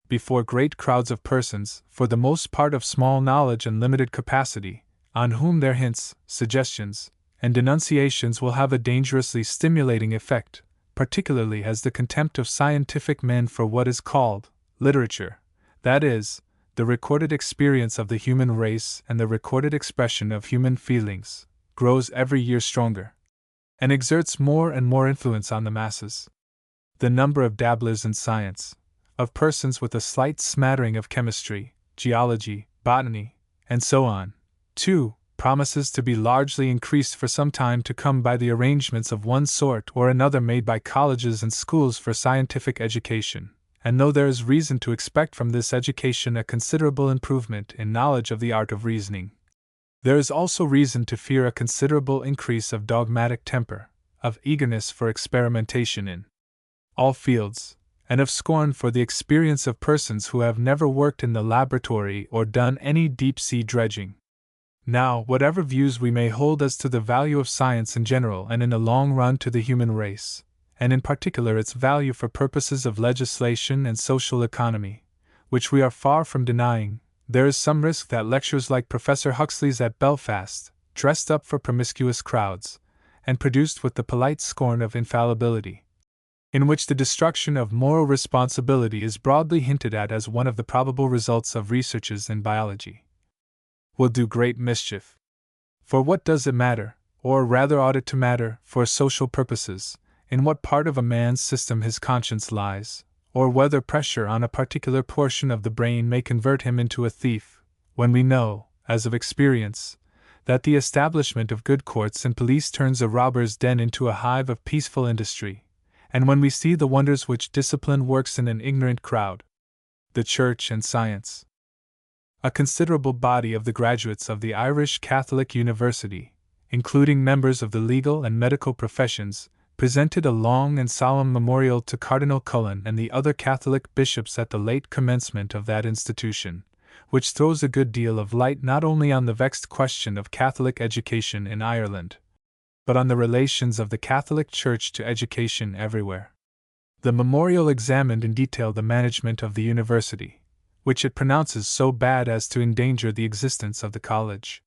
before great crowds of persons, for the most part of small knowledge and limited capacity, on whom their hints, suggestions, and denunciations will have a dangerously stimulating effect, particularly as the contempt of scientific men for what is called literature, that is, the recorded experience of the human race and the recorded expression of human feelings, grows every year stronger, and exerts more and more influence on the masses. The number of dabblers in science, of persons with a slight smattering of chemistry, geology, botany, and so on, too, promises to be largely increased for some time to come by the arrangements of one sort or another made by colleges and schools for scientific education. And though there is reason to expect from this education a considerable improvement in knowledge of the art of reasoning, There is also reason to fear a considerable increase of dogmatic temper, of eagerness for experimentation in all fields, and of scorn for the experience of persons who have never worked in the laboratory or done any deep-sea dredging. Now, whatever views we may hold as to the value of science in general and in the long run to the human race, and in particular its value for purposes of legislation and social economy, which we are far from denying, there is some risk that lectures like Professor Huxley's at Belfast, dressed up for promiscuous crowds, and produced with the polite scorn of infallibility, in which the destruction of moral responsibility is broadly hinted at as one of the probable results of researches in biology, will do great mischief. For what does it matter, or rather ought it to matter, for social purposes, in what part of a man's system his conscience lies, or whether pressure on a particular portion of the brain may convert him into a thief, when we know, as of experience, that the establishment of good courts and police turns a robber's den into a hive of peaceful industry, and when we see the wonders which discipline works in an ignorant crowd, the Church and science. A considerable body of the graduates of the Irish Catholic University, including members of the legal and medical professions, presented a long and solemn memorial to Cardinal Cullen and the other Catholic bishops at the late commencement of that institution, which throws a good deal of light not only on the vexed question of Catholic education in Ireland, but on the relations of the Catholic Church to education everywhere. The memorial examined in detail the management of the university, which it pronounces so bad as to endanger the existence of the college.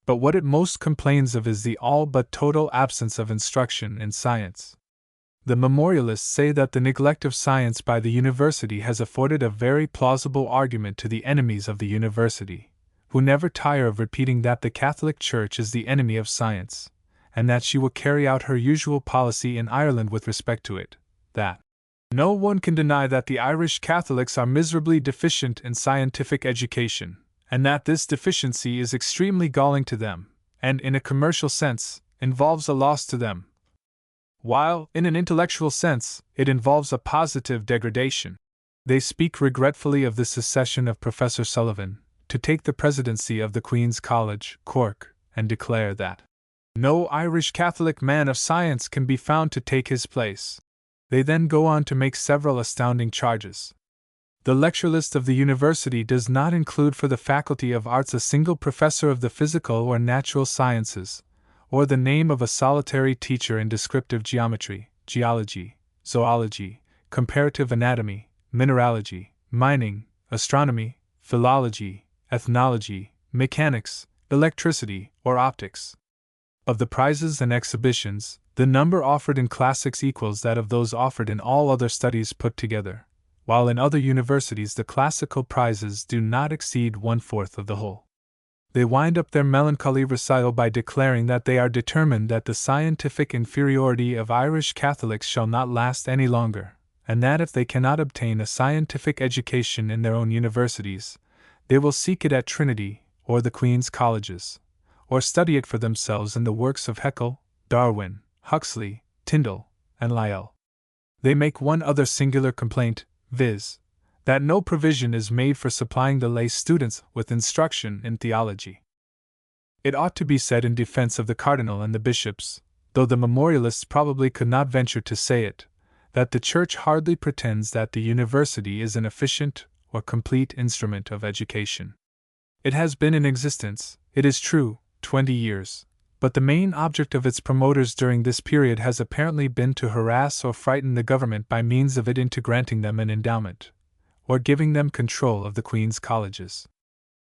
But what it most complains of is the all but total absence of instruction in science. The memorialists say that the neglect of science by the university has afforded a very plausible argument to the enemies of the university, who never tire of repeating that the Catholic Church is the enemy of science, and that she will carry out her usual policy in Ireland with respect to it, that no one can deny that the Irish Catholics are miserably deficient in scientific education, and that this deficiency is extremely galling to them, and in a commercial sense, involves a loss to them, while, in an intellectual sense, it involves a positive degradation. They speak regretfully of the secession of Professor Sullivan to take the presidency of the Queen's College, Cork, and declare that no Irish Catholic man of science can be found to take his place. They then go on to make several astounding charges. The lecture list of the university does not include for the Faculty of Arts a single professor of the physical or natural sciences, or the name of a solitary teacher in descriptive geometry, geology, zoology, comparative anatomy, mineralogy, mining, astronomy, philology, ethnology, mechanics, electricity, or optics. Of the prizes and exhibitions, the number offered in classics equals that of those offered in all other studies put together, while in other universities the classical prizes do not exceed 1/4 of the whole. They wind up their melancholy recital by declaring that they are determined that the scientific inferiority of Irish Catholics shall not last any longer, and that if they cannot obtain a scientific education in their own universities, they will seek it at Trinity, or the Queen's Colleges, or study it for themselves in the works of Haeckel, Darwin, Huxley, Tyndall, and Lyell. They make one other singular complaint, viz., that no provision is made for supplying the lay students with instruction in theology. It ought to be said in defense of the cardinal and the bishops, though the memorialists probably could not venture to say it, that the Church hardly pretends that the university is an efficient or complete instrument of education. It has been in existence, it is true, 20 years, but the main object of its promoters during this period has apparently been to harass or frighten the government by means of it into granting them an endowment, or giving them control of the Queen's Colleges.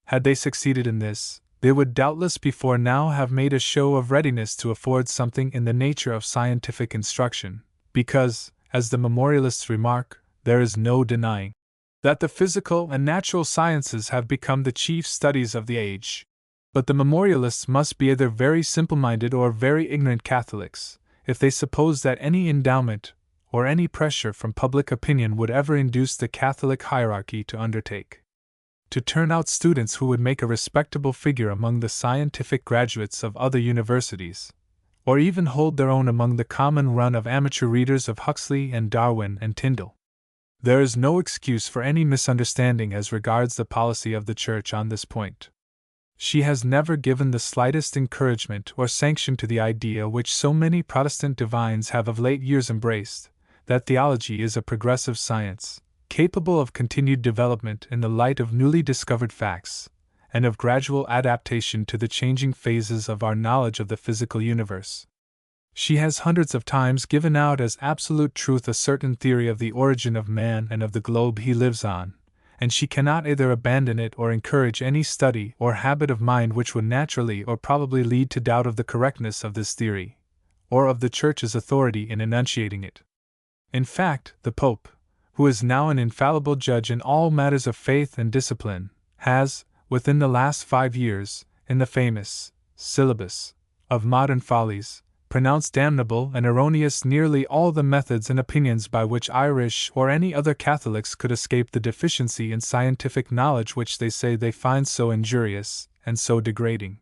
Had they succeeded in this, they would doubtless before now have made a show of readiness to afford something in the nature of scientific instruction, because, as the memorialists remark, there is no denying that the physical and natural sciences have become the chief studies of the age. But the memorialists must be either very simple-minded or very ignorant Catholics, if they suppose that any endowment or any pressure from public opinion would ever induce the Catholic hierarchy to undertake to turn out students who would make a respectable figure among the scientific graduates of other universities, or even hold their own among the common run of amateur readers of Huxley and Darwin and Tyndall. There is no excuse for any misunderstanding as regards the policy of the Church on this point. She has never given the slightest encouragement or sanction to the idea which so many Protestant divines have of late years embraced, that theology is a progressive science, capable of continued development in the light of newly discovered facts, and of gradual adaptation to the changing phases of our knowledge of the physical universe. She has hundreds of times given out as absolute truth a certain theory of the origin of man and of the globe he lives on, and she cannot either abandon it or encourage any study or habit of mind which would naturally or probably lead to doubt of the correctness of this theory, or of the Church's authority in enunciating it. In fact, the Pope, who is now an infallible judge in all matters of faith and discipline, has, within the last 5 years, in the famous Syllabus of Modern Follies, pronounced damnable and erroneous nearly all the methods and opinions by which Irish or any other Catholics could escape the deficiency in scientific knowledge which they say they find so injurious and so degrading.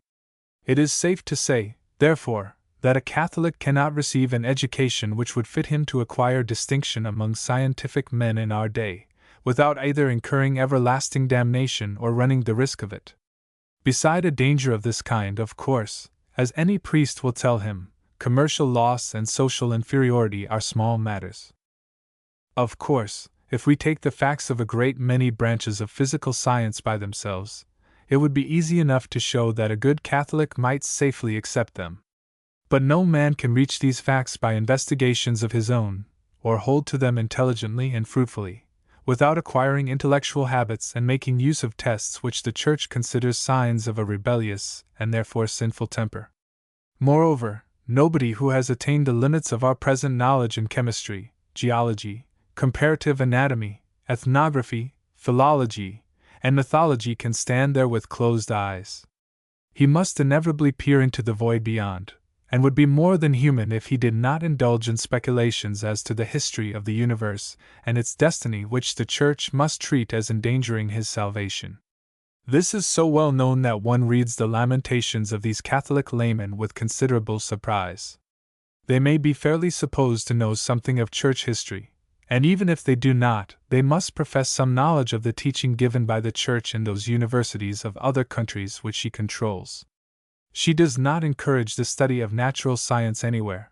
It is safe to say, therefore, that a Catholic cannot receive an education which would fit him to acquire distinction among scientific men in our day, without either incurring everlasting damnation or running the risk of it. Beside a danger of this kind, of course, as any priest will tell him, commercial loss and social inferiority are small matters. Of course, if we take the facts of a great many branches of physical science by themselves, it would be easy enough to show that a good Catholic might safely accept them. But no man can reach these facts by investigations of his own, or hold to them intelligently and fruitfully, without acquiring intellectual habits and making use of tests which the Church considers signs of a rebellious and therefore sinful temper. Moreover, nobody who has attained the limits of our present knowledge in chemistry, geology, comparative anatomy, ethnography, philology, and mythology can stand there with closed eyes. He must inevitably peer into the void beyond, and would be more than human if he did not indulge in speculations as to the history of the universe and its destiny which the Church must treat as endangering his salvation. This is so well known that one reads the lamentations of these Catholic laymen with considerable surprise. They may be fairly supposed to know something of Church history, and even if they do not, they must profess some knowledge of the teaching given by the Church in those universities of other countries which she controls. She does not encourage the study of natural science anywhere.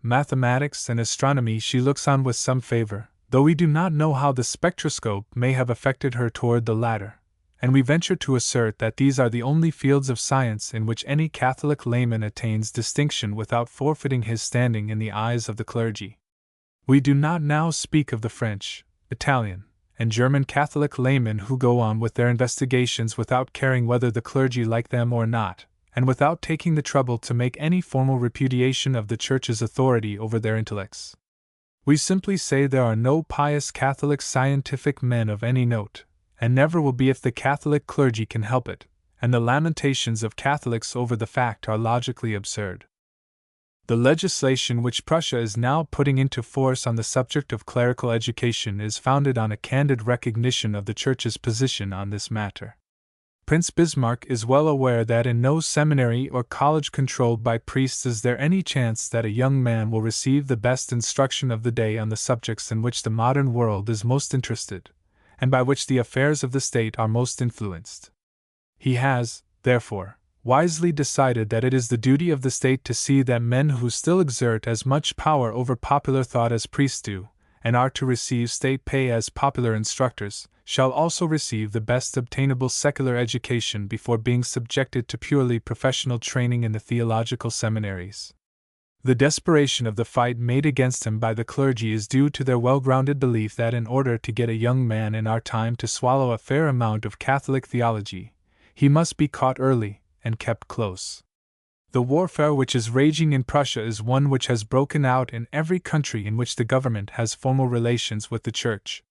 Mathematics and astronomy she looks on with some favor, though we do not know how the spectroscope may have affected her toward the latter, and we venture to assert that these are the only fields of science in which any Catholic layman attains distinction without forfeiting his standing in the eyes of the clergy. We do not now speak of the French, Italian, and German Catholic laymen who go on with their investigations without caring whether the clergy like them or not, and without taking the trouble to make any formal repudiation of the Church's authority over their intellects. We simply say there are no pious Catholic scientific men of any note, and never will be if the Catholic clergy can help it, and the lamentations of Catholics over the fact are logically absurd. The legislation which Prussia is now putting into force on the subject of clerical education is founded on a candid recognition of the Church's position on this matter. Prince Bismarck is well aware that in no seminary or college controlled by priests is there any chance that a young man will receive the best instruction of the day on the subjects in which the modern world is most interested, and by which the affairs of the state are most influenced. He has, therefore, wisely decided that it is the duty of the state to see that men who still exert as much power over popular thought as priests do, and are to receive state pay as popular instructors, shall also receive the best obtainable secular education before being subjected to purely professional training in the theological seminaries. The desperation of the fight made against him by the clergy is due to their well-grounded belief that in order to get a young man in our time to swallow a fair amount of Catholic theology, he must be caught early and kept close. The warfare which is raging in Prussia is one which has broken out in every country in which the government has formal relations with the Church.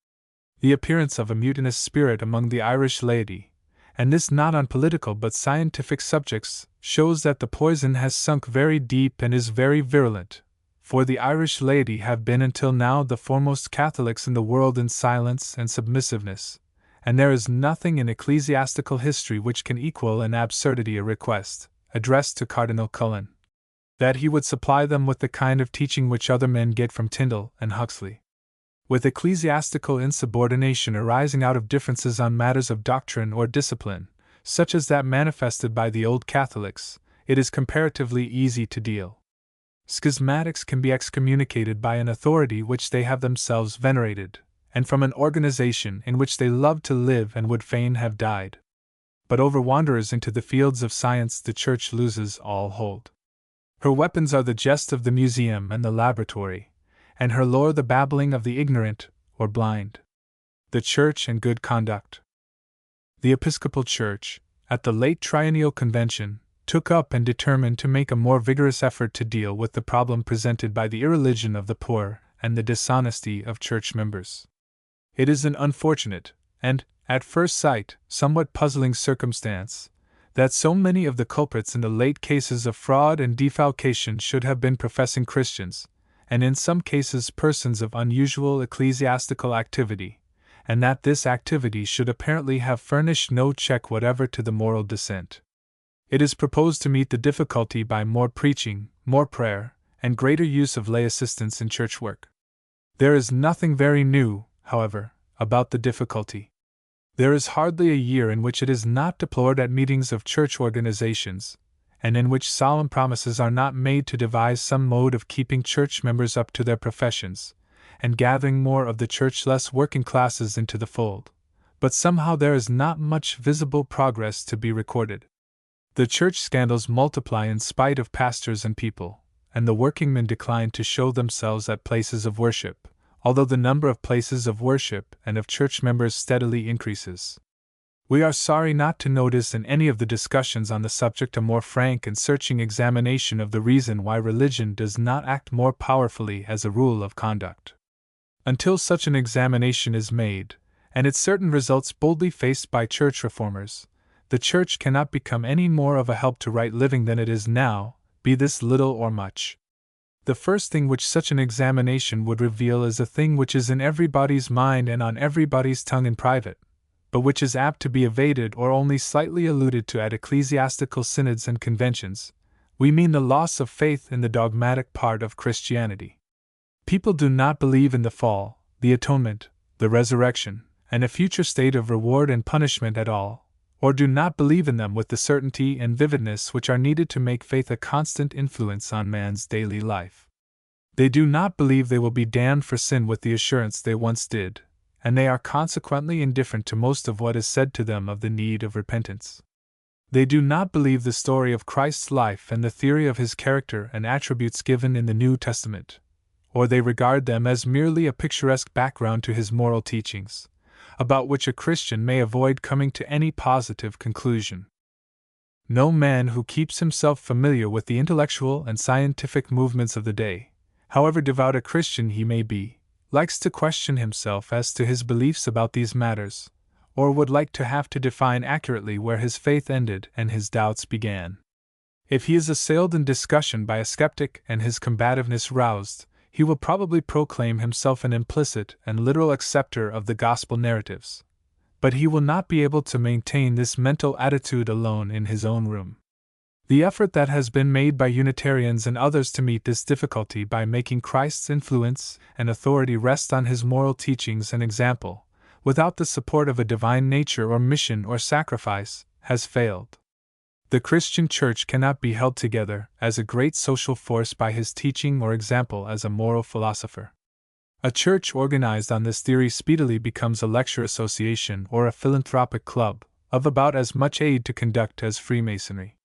The appearance of a mutinous spirit among the Irish laity, and this not on political but scientific subjects, shows that the poison has sunk very deep and is very virulent, for the Irish laity have been until now the foremost Catholics in the world in silence and submissiveness, and there is nothing in ecclesiastical history which can equal in absurdity a request, addressed to Cardinal Cullen, that he would supply them with the kind of teaching which other men get from Tyndall and Huxley. With ecclesiastical insubordination arising out of differences on matters of doctrine or discipline, such as that manifested by the Old Catholics, it is comparatively easy to deal. Schismatics can be excommunicated by an authority which they have themselves venerated, and from an organization in which they loved to live and would fain have died. But over wanderers into the fields of science the Church loses all hold. Her weapons are the jest of the museum and the laboratory, and her lore the babbling of the ignorant or blind. The Church and good conduct. The Episcopal Church, at the late Triennial Convention, took up and determined to make a more vigorous effort to deal with the problem presented by the irreligion of the poor and the dishonesty of church members. It is an unfortunate, and, at first sight, somewhat puzzling circumstance, that so many of the culprits in the late cases of fraud and defalcation should have been professing Christians, and in some cases persons of unusual ecclesiastical activity, and that this activity should apparently have furnished no check whatever to the moral dissent. It is proposed to meet the difficulty by more preaching, more prayer, and greater use of lay assistance in church work. There is nothing very new, however, about the difficulty. There is hardly a year in which it is not deplored at meetings of church organizations, and in which solemn promises are not made to devise some mode of keeping church members up to their professions, and gathering more of the church-less working classes into the fold. But somehow there is not much visible progress to be recorded. The church scandals multiply in spite of pastors and people, and the workingmen decline to show themselves at places of worship, although the number of places of worship and of church members steadily increases. We are sorry not to notice in any of the discussions on the subject a more frank and searching examination of the reason why religion does not act more powerfully as a rule of conduct. Until such an examination is made, and its certain results boldly faced by church reformers, the Church cannot become any more of a help to right living than it is now, be this little or much. The first thing which such an examination would reveal is a thing which is in everybody's mind and on everybody's tongue in private, but which is apt to be evaded or only slightly alluded to at ecclesiastical synods and conventions. We mean the loss of faith in the dogmatic part of Christianity. People do not believe in the fall, the atonement, the resurrection, and a future state of reward and punishment at all, or do not believe in them with the certainty and vividness which are needed to make faith a constant influence on man's daily life. They do not believe they will be damned for sin with the assurance they once did, and they are consequently indifferent to most of what is said to them of the need of repentance. They do not believe the story of Christ's life and the theory of his character and attributes given in the New Testament, or they regard them as merely a picturesque background to his moral teachings, about which a Christian may avoid coming to any positive conclusion. No man who keeps himself familiar with the intellectual and scientific movements of the day, however devout a Christian he may be, likes to question himself as to his beliefs about these matters, or would like to have to define accurately where his faith ended and his doubts began. If he is assailed in discussion by a skeptic and his combativeness roused, he will probably proclaim himself an implicit and literal acceptor of the gospel narratives. But he will not be able to maintain this mental attitude alone in his own room. The effort that has been made by Unitarians and others to meet this difficulty by making Christ's influence and authority rest on his moral teachings and example, without the support of a divine nature or mission or sacrifice, has failed. The Christian Church cannot be held together as a great social force by his teaching or example as a moral philosopher. A church organized on this theory speedily becomes a lecture association or a philanthropic club, of about as much aid to conduct as Freemasonry.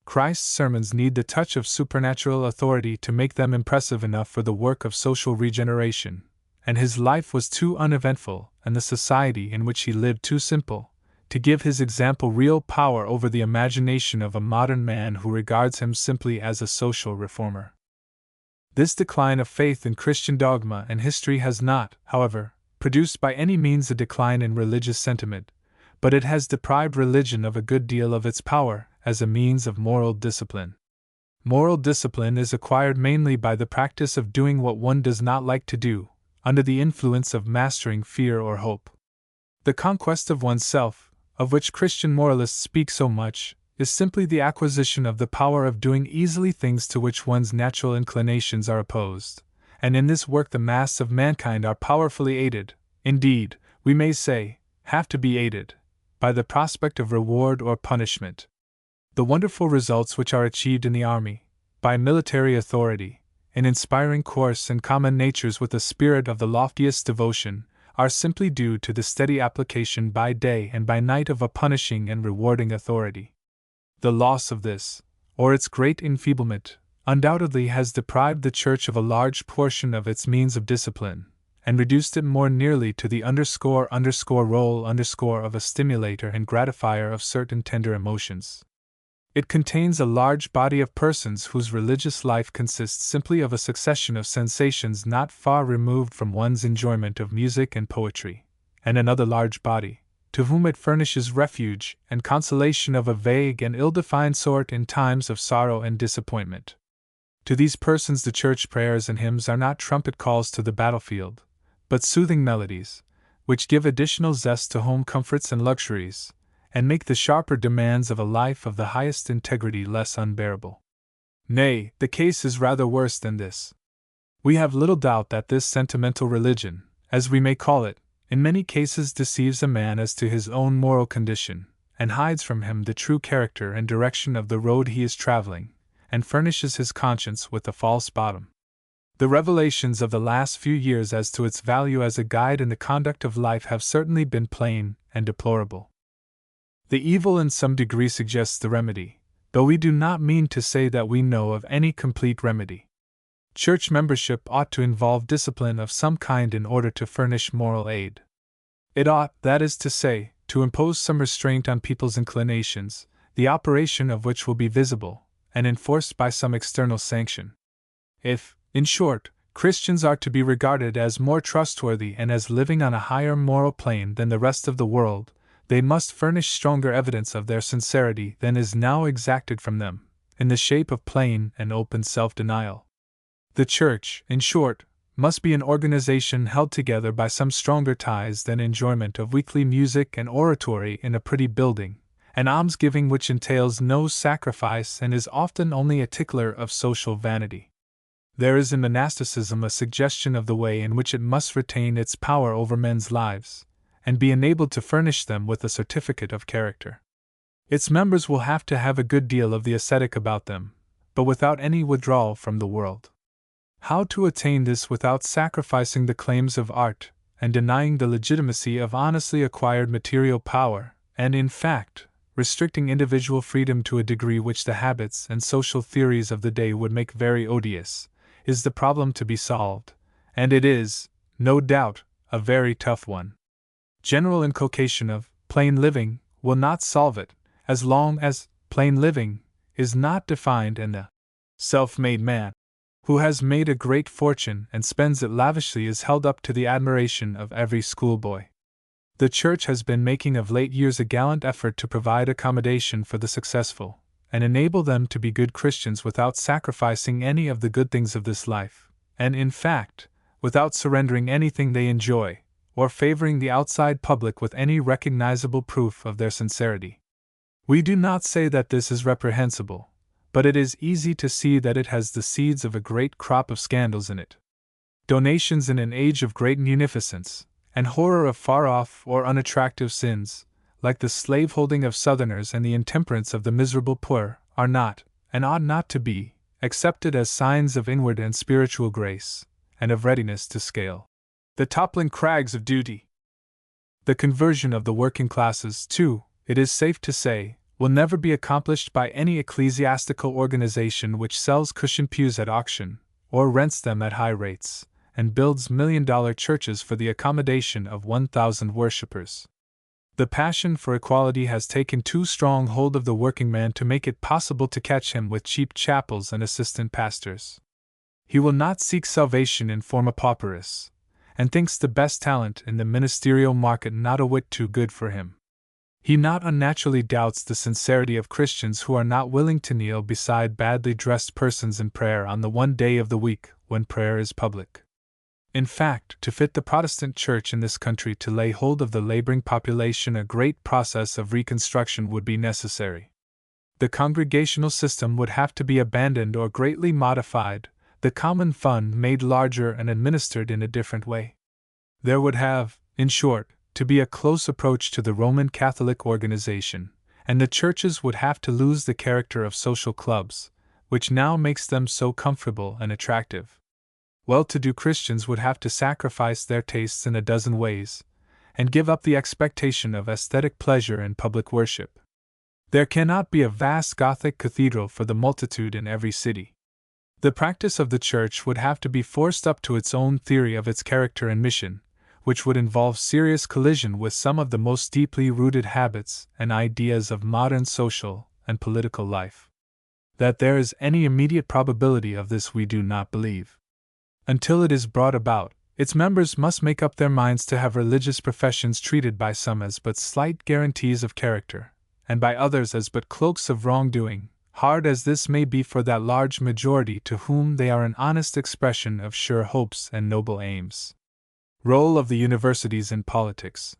Christ's sermons need the touch of supernatural authority to make them impressive enough for the work of social regeneration, and his life was too uneventful, and the society in which he lived too simple, to give his example real power over the imagination of a modern man who regards him simply as a social reformer. This decline of faith in Christian dogma and history has not, however, produced by any means a decline in religious sentiment, but it has deprived religion of a good deal of its power as a means of moral discipline. Moral discipline is acquired mainly by the practice of doing what one does not like to do, under the influence of mastering fear or hope. The conquest of oneself, of which Christian moralists speak so much, is simply the acquisition of the power of doing easily things to which one's natural inclinations are opposed, and in this work the mass of mankind are powerfully aided, indeed, we may say, have to be aided, by the prospect of reward or punishment. The wonderful results which are achieved in the army, by military authority, in inspiring coarse and common natures with a spirit of the loftiest devotion, are simply due to the steady application by day and by night of a punishing and rewarding authority. The loss of this, or its great enfeeblement, undoubtedly has deprived the Church of a large portion of its means of discipline, and reduced it more nearly to the role of a stimulator and gratifier of certain tender emotions. It contains a large body of persons whose religious life consists simply of a succession of sensations not far removed from one's enjoyment of music and poetry, and another large body, to whom it furnishes refuge and consolation of a vague and ill-defined sort in times of sorrow and disappointment. To these persons the church prayers and hymns are not trumpet calls to the battlefield, but soothing melodies, which give additional zest to home comforts and luxuries, and make the sharper demands of a life of the highest integrity less unbearable. Nay, the case is rather worse than this. We have little doubt that this sentimental religion, as we may call it, in many cases deceives a man as to his own moral condition, and hides from him the true character and direction of the road he is traveling, and furnishes his conscience with a false bottom. The revelations of the last few years as to its value as a guide in the conduct of life have certainly been plain and deplorable. The evil in some degree suggests the remedy, though we do not mean to say that we know of any complete remedy. Church membership ought to involve discipline of some kind in order to furnish moral aid. It ought, that is to say, to impose some restraint on people's inclinations, the operation of which will be visible, and enforced by some external sanction. If, in short, Christians are to be regarded as more trustworthy and as living on a higher moral plane than the rest of the world, they must furnish stronger evidence of their sincerity than is now exacted from them, in the shape of plain and open self-denial. The Church, in short, must be an organization held together by some stronger ties than enjoyment of weekly music and oratory in a pretty building, an almsgiving which entails no sacrifice and is often only a tickler of social vanity. There is in monasticism a suggestion of the way in which it must retain its power over men's lives, and be enabled to furnish them with a certificate of character. Its members will have to have a good deal of the ascetic about them, but without any withdrawal from the world. How to attain this without sacrificing the claims of art, and denying the legitimacy of honestly acquired material power, and in fact, restricting individual freedom to a degree which the habits and social theories of the day would make very odious, is the problem to be solved, and it is, no doubt, a very tough one. General inculcation of plain living will not solve it, as long as plain living is not defined, and the self-made man, who has made a great fortune and spends it lavishly, is held up to the admiration of every schoolboy. The Church has been making of late years a gallant effort to provide accommodation for the successful, and enable them to be good Christians without sacrificing any of the good things of this life, and in fact, without surrendering anything they enjoy, or favoring the outside public with any recognizable proof of their sincerity. We do not say that this is reprehensible, but it is easy to see that it has the seeds of a great crop of scandals in it. Donations in an age of great munificence, and horror of far-off or unattractive sins, like the slave-holding of Southerners and the intemperance of the miserable poor, are not, and ought not to be, accepted as signs of inward and spiritual grace, and of readiness to scale the toppling crags of duty. The conversion of the working classes, too, it is safe to say, will never be accomplished by any ecclesiastical organization which sells cushion pews at auction, or rents them at high rates, and builds $1,000,000 churches for the accommodation of 1,000 worshippers. The passion for equality has taken too strong hold of the working man to make it possible to catch him with cheap chapels and assistant pastors. He will not seek salvation in forma pauperis, and thinks the best talent in the ministerial market not a whit too good for him. He not unnaturally doubts the sincerity of Christians who are not willing to kneel beside badly dressed persons in prayer on the one day of the week when prayer is public. In fact, to fit the Protestant Church in this country to lay hold of the laboring population, a great process of reconstruction would be necessary. The congregational system would have to be abandoned or greatly modified, the common fund made larger and administered in a different way. There would have, in short, to be a close approach to the Roman Catholic organization, and the churches would have to lose the character of social clubs, which now makes them so comfortable and attractive. Well-to-do Christians would have to sacrifice their tastes in a dozen ways, and give up the expectation of aesthetic pleasure in public worship. There cannot be a vast Gothic cathedral for the multitude in every city. The practice of the Church would have to be forced up to its own theory of its character and mission, which would involve serious collision with some of the most deeply rooted habits and ideas of modern social and political life. That there is any immediate probability of this we do not believe. Until it is brought about, its members must make up their minds to have religious professions treated by some as but slight guarantees of character, and by others as but cloaks of wrongdoing, hard as this may be for that large majority to whom they are an honest expression of sure hopes and noble aims. Role of the Universities in Politics.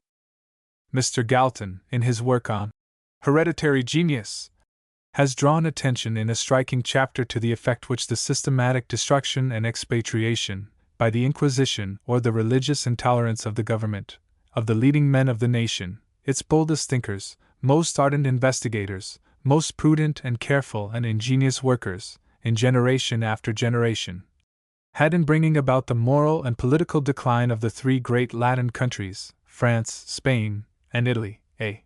Mr. Galton, in his work on Hereditary Genius, has drawn attention in a striking chapter to the effect which the systematic destruction and expatriation, by the Inquisition or the religious intolerance of the government, of the leading men of the nation, its boldest thinkers, most ardent investigators, most prudent and careful and ingenious workers, in generation after generation, had in bringing about the moral and political decline of the three great Latin countries, France, Spain, and Italy, a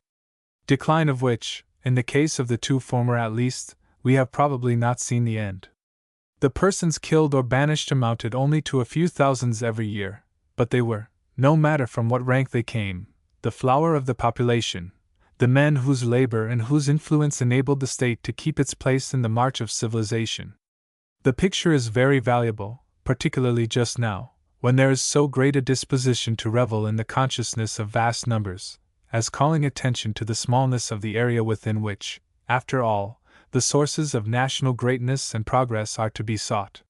decline of which, in the case of the two former at least, we have probably not seen the end. The persons killed or banished amounted only to a few thousands every year, but they were, no matter from what rank they came, the flower of the population, the men whose labor and whose influence enabled the state to keep its place in the march of civilization. The picture is very valuable, particularly just now, when there is so great a disposition to revel in the consciousness of vast numbers, as calling attention to the smallness of the area within which, after all, the sources of national greatness and progress are to be sought.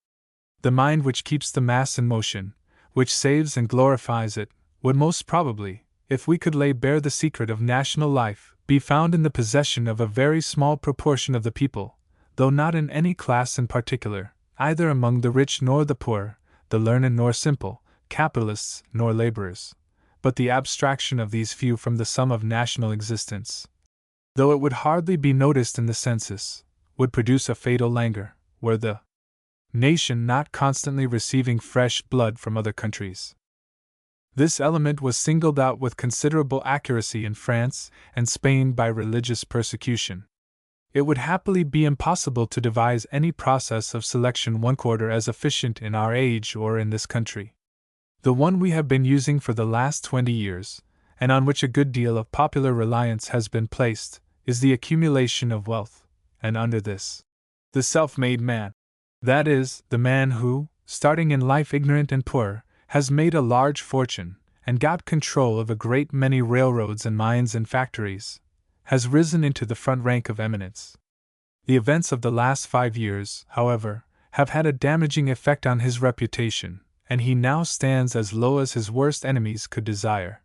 The mind which keeps the mass in motion, which saves and glorifies it, would most probably, if we could lay bare the secret of national life, be found in the possession of a very small proportion of the people, though not in any class in particular, either among the rich nor the poor, the learned nor simple, capitalists nor laborers. But the abstraction of these few from the sum of national existence, though it would hardly be noticed in the census, would produce a fatal languor, were the nation not constantly receiving fresh blood from other countries. This element was singled out with considerable accuracy in France and Spain by religious persecution. It would happily be impossible to devise any process of selection one quarter as efficient in our age or in this country. The one we have been using for the last 20 years, and on which a good deal of popular reliance has been placed, is the accumulation of wealth, and under this, the self-made man. That is, the man who, starting in life ignorant and poor, has made a large fortune, and got control of a great many railroads and mines and factories, has risen into the front rank of eminence. The events of the last 5 years, however, have had a damaging effect on his reputation, and he now stands as low as his worst enemies could desire.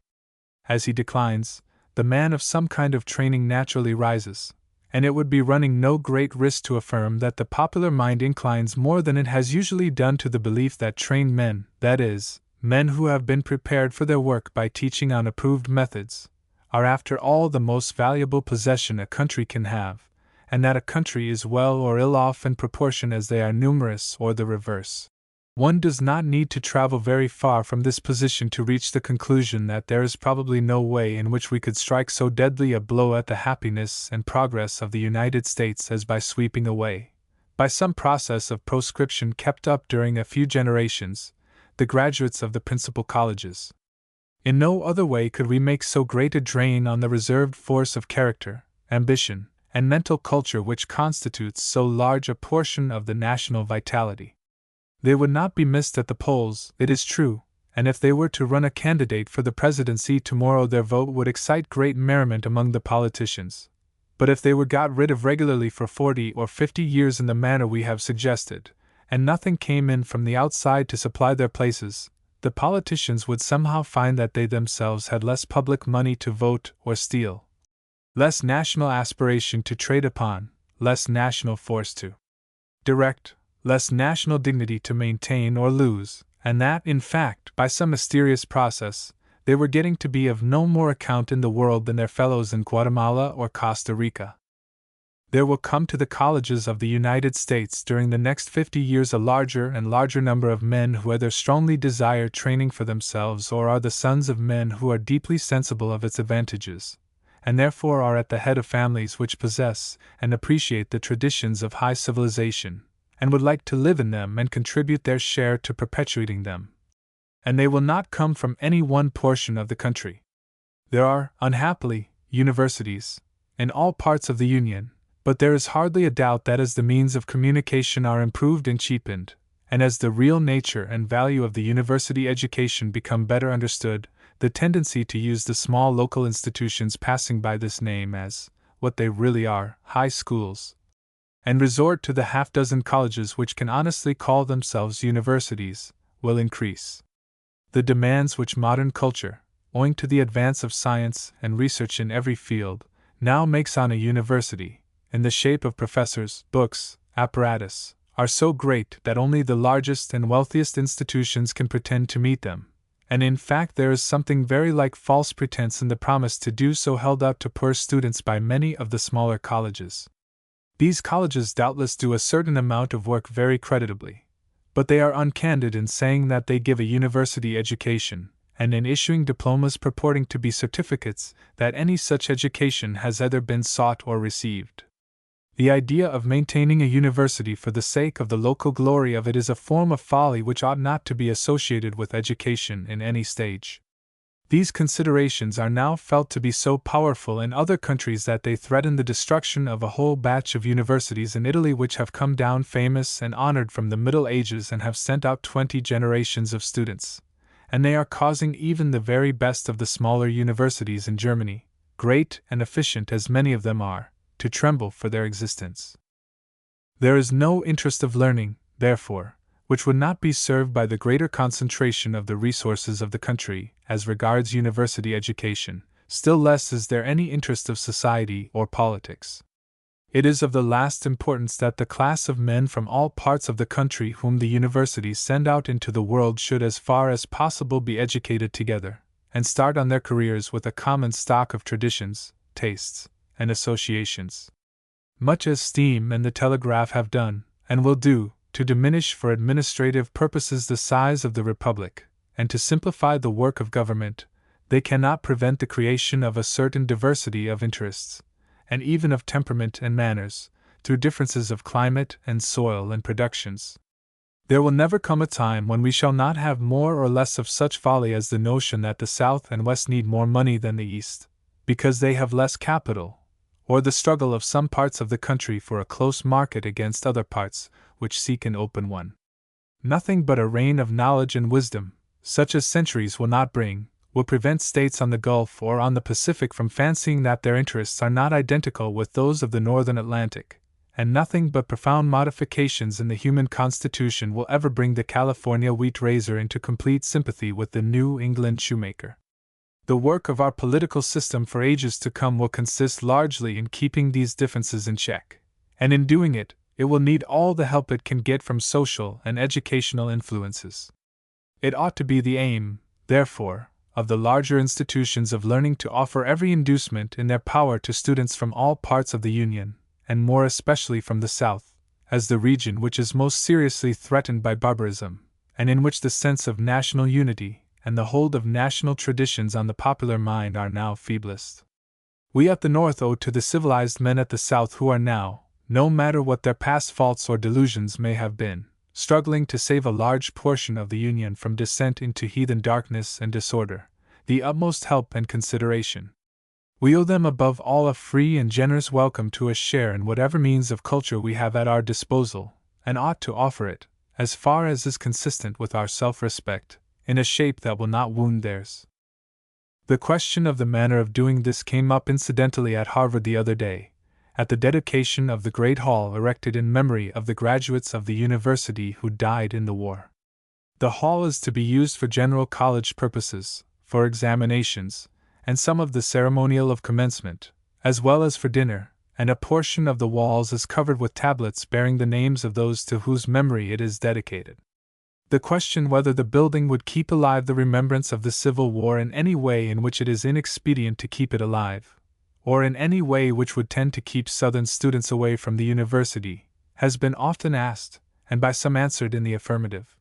As he declines, the man of some kind of training naturally rises, and it would be running no great risk to affirm that the popular mind inclines more than it has usually done to the belief that trained men, that is, men who have been prepared for their work by teaching on approved methods, are after all the most valuable possession a country can have, and that a country is well or ill off in proportion as they are numerous or the reverse. One does not need to travel very far from this position to reach the conclusion that there is probably no way in which we could strike so deadly a blow at the happiness and progress of the United States as by sweeping away, by some process of proscription kept up during a few generations, the graduates of the principal colleges. In no other way could we make so great a drain on the reserved force of character, ambition, and mental culture which constitutes so large a portion of the national vitality. They would not be missed at the polls, it is true, and if they were to run a candidate for the presidency tomorrow their vote would excite great merriment among the politicians. But if they were got rid of regularly for 40 or 50 years in the manner we have suggested, and nothing came in from the outside to supply their places, the politicians would somehow find that they themselves had less public money to vote or steal, less national aspiration to trade upon, less national force to direct, less national dignity to maintain or lose, and that, in fact, by some mysterious process, they were getting to be of no more account in the world than their fellows in Guatemala or Costa Rica. There will come to the colleges of the United States during the next 50 years a larger and larger number of men who either strongly desire training for themselves or are the sons of men who are deeply sensible of its advantages, and therefore are at the head of families which possess and appreciate the traditions of high civilization, and would like to live in them and contribute their share to perpetuating them. And they will not come from any one portion of the country. There are, unhappily, universities in all parts of the Union, but there is hardly a doubt that as the means of communication are improved and cheapened, and as the real nature and value of the university education become better understood, the tendency to use the small local institutions passing by this name as what they really are, high schools, and resort to the half-dozen colleges which can honestly call themselves universities, will increase. The demands which modern culture, owing to the advance of science and research in every field, now makes on a university, in the shape of professors, books, apparatus, are so great that only the largest and wealthiest institutions can pretend to meet them, and in fact there is something very like false pretense in the promise to do so held out to poor students by many of the smaller colleges. These colleges doubtless do a certain amount of work very creditably, but they are uncandid in saying that they give a university education, and in issuing diplomas purporting to be certificates that any such education has either been sought or received. The idea of maintaining a university for the sake of the local glory of it is a form of folly which ought not to be associated with education in any stage. These considerations are now felt to be so powerful in other countries that they threaten the destruction of a whole batch of universities in Italy which have come down famous and honored from the Middle Ages and have sent out 20 generations of students, and they are causing even the very best of the smaller universities in Germany, great and efficient as many of them are, to tremble for their existence. There is no interest of learning, therefore, which would not be served by the greater concentration of the resources of the country as regards university education, still less is there any interest of society or politics. It is of the last importance that the class of men from all parts of the country whom the universities send out into the world should as far as possible be educated together, and start on their careers with a common stock of traditions, tastes, and associations. Much as steam and the telegraph have done, and will do, to diminish for administrative purposes the size of the republic, and to simplify the work of government, they cannot prevent the creation of a certain diversity of interests, and even of temperament and manners, through differences of climate and soil and productions. There will never come a time when we shall not have more or less of such folly as the notion that the South and West need more money than the East, because they have less capital, or the struggle of some parts of the country for a close market against other parts which seek an open one. Nothing but a reign of knowledge and wisdom, such as centuries will not bring, will prevent states on the Gulf or on the Pacific from fancying that their interests are not identical with those of the Northern Atlantic, and nothing but profound modifications in the human constitution will ever bring the California wheat raiser into complete sympathy with the New England shoemaker. The work of our political system for ages to come will consist largely in keeping these differences in check, and in doing it, it will need all the help it can get from social and educational influences. It ought to be the aim, therefore, of the larger institutions of learning to offer every inducement in their power to students from all parts of the Union, and more especially from the South, as the region which is most seriously threatened by barbarism, and in which the sense of national unity and the hold of national traditions on the popular mind are now feeblest. We at the North owe to the civilized men at the South who are now, no matter what their past faults or delusions may have been, struggling to save a large portion of the Union from descent into heathen darkness and disorder, the utmost help and consideration. We owe them above all a free and generous welcome to a share in whatever means of culture we have at our disposal, and ought to offer it, as far as is consistent with our self-respect, in a shape that will not wound theirs. The question of the manner of doing this came up incidentally at Harvard the other day, at the dedication of the great hall erected in memory of the graduates of the university who died in the war. The hall is to be used for general college purposes, for examinations, and some of the ceremonial of commencement, as well as for dinner, and a portion of the walls is covered with tablets bearing the names of those to whose memory it is dedicated. The question whether the building would keep alive the remembrance of the Civil War in any way in which it is inexpedient to keep it alive, or in any way which would tend to keep Southern students away from the university, has been often asked, and by some answered in the affirmative.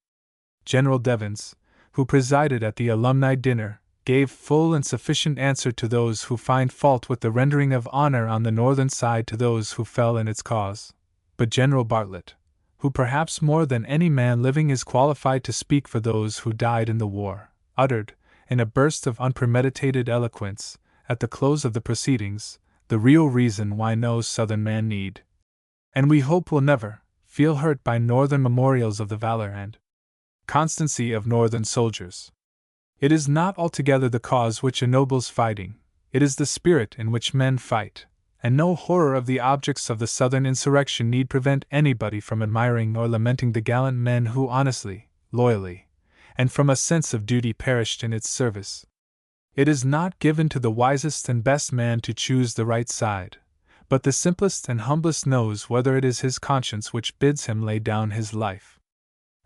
General Devens, who presided at the alumni dinner, gave full and sufficient answer to those who find fault with the rendering of honor on the Northern side to those who fell in its cause. But General Bartlett, who perhaps more than any man living is qualified to speak for those who died in the war, uttered, in a burst of unpremeditated eloquence, at the close of the proceedings, the real reason why no Southern man need, and we hope will never, feel hurt by Northern memorials of the valor and constancy of Northern soldiers. It is not altogether the cause which ennobles fighting, it is the spirit in which men fight, and no horror of the objects of the Southern insurrection need prevent anybody from admiring or lamenting the gallant men who honestly, loyally, and from a sense of duty perished in its service. It is not given to the wisest and best man to choose the right side, but the simplest and humblest knows whether it is his conscience which bids him lay down his life.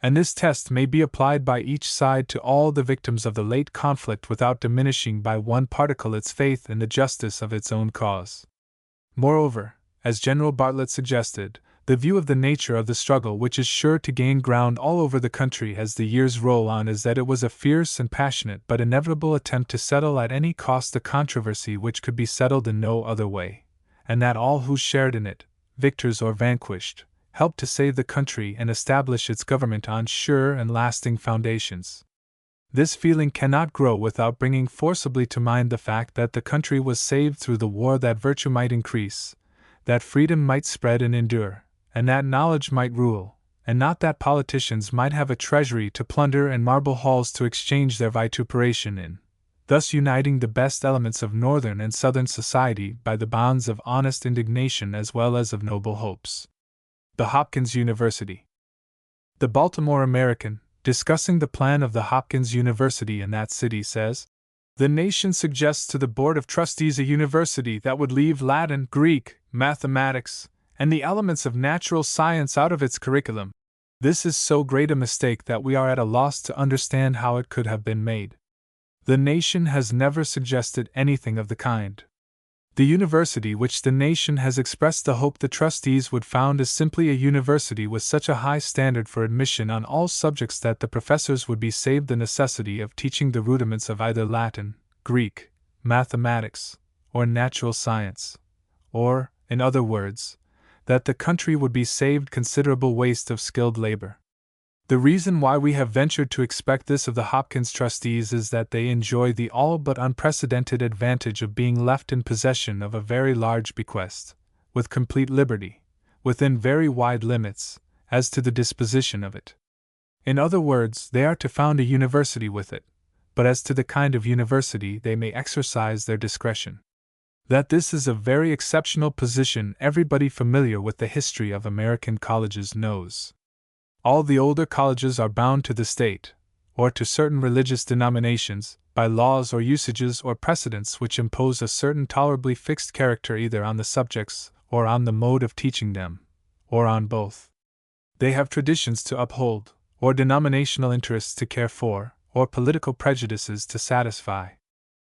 And this test may be applied by each side to all the victims of the late conflict without diminishing by one particle its faith in the justice of its own cause. Moreover, as General Bartlett suggested, the view of the nature of the struggle which is sure to gain ground all over the country as the years roll on is that it was a fierce and passionate but inevitable attempt to settle at any cost a controversy which could be settled in no other way, and that all who shared in it, victors or vanquished, helped to save the country and establish its government on sure and lasting foundations. This feeling cannot grow without bringing forcibly to mind the fact that the country was saved through the war that virtue might increase, that freedom might spread and endure, and that knowledge might rule, and not that politicians might have a treasury to plunder and marble halls to exchange their vituperation in, thus uniting the best elements of Northern and Southern society by the bonds of honest indignation as well as of noble hopes. The Hopkins University. The Baltimore American, discussing the plan of the Hopkins University in that city, says, "The nation suggests to the Board of Trustees a university that would leave Latin, Greek, mathematics, and the elements of natural science out of its curriculum. This is so great a mistake that we are at a loss to understand how it could have been made. The nation has never suggested anything of the kind. The university which the nation has expressed the hope the trustees would found is simply a university with such a high standard for admission on all subjects that the professors would be saved the necessity of teaching the rudiments of either Latin, Greek, mathematics, or natural science, or, in other words, that the country would be saved considerable waste of skilled labor. The reason why we have ventured to expect this of the Hopkins trustees is that they enjoy the all but unprecedented advantage of being left in possession of a very large bequest, with complete liberty, within very wide limits, as to the disposition of it. In other words, they are to found a university with it, but as to the kind of university they may exercise their discretion. That this is a very exceptional position everybody familiar with the history of American colleges knows. All the older colleges are bound to the state, or to certain religious denominations, by laws or usages or precedents which impose a certain tolerably fixed character either on the subjects, or on the mode of teaching them, or on both. They have traditions to uphold, or denominational interests to care for, or political prejudices to satisfy.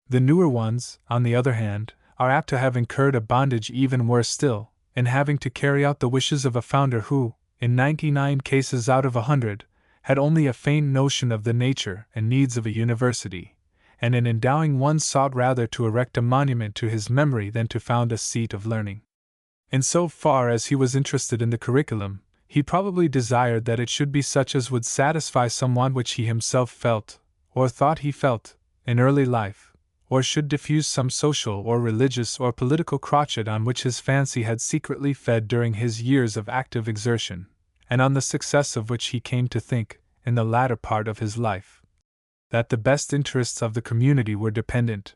The newer ones, on the other hand, are apt to have incurred a bondage even worse still, in having to carry out the wishes of a founder who, in 99 cases out of 100, had only a faint notion of the nature and needs of a university, and in endowing one sought rather to erect a monument to his memory than to found a seat of learning. In so far as he was interested in the curriculum, he probably desired that it should be such as would satisfy some want which he himself felt, or thought he felt, in early life, or should diffuse some social or religious or political crotchet on which his fancy had secretly fed during his years of active exertion, and on the success of which he came to think, in the latter part of his life, that the best interests of the community were dependent.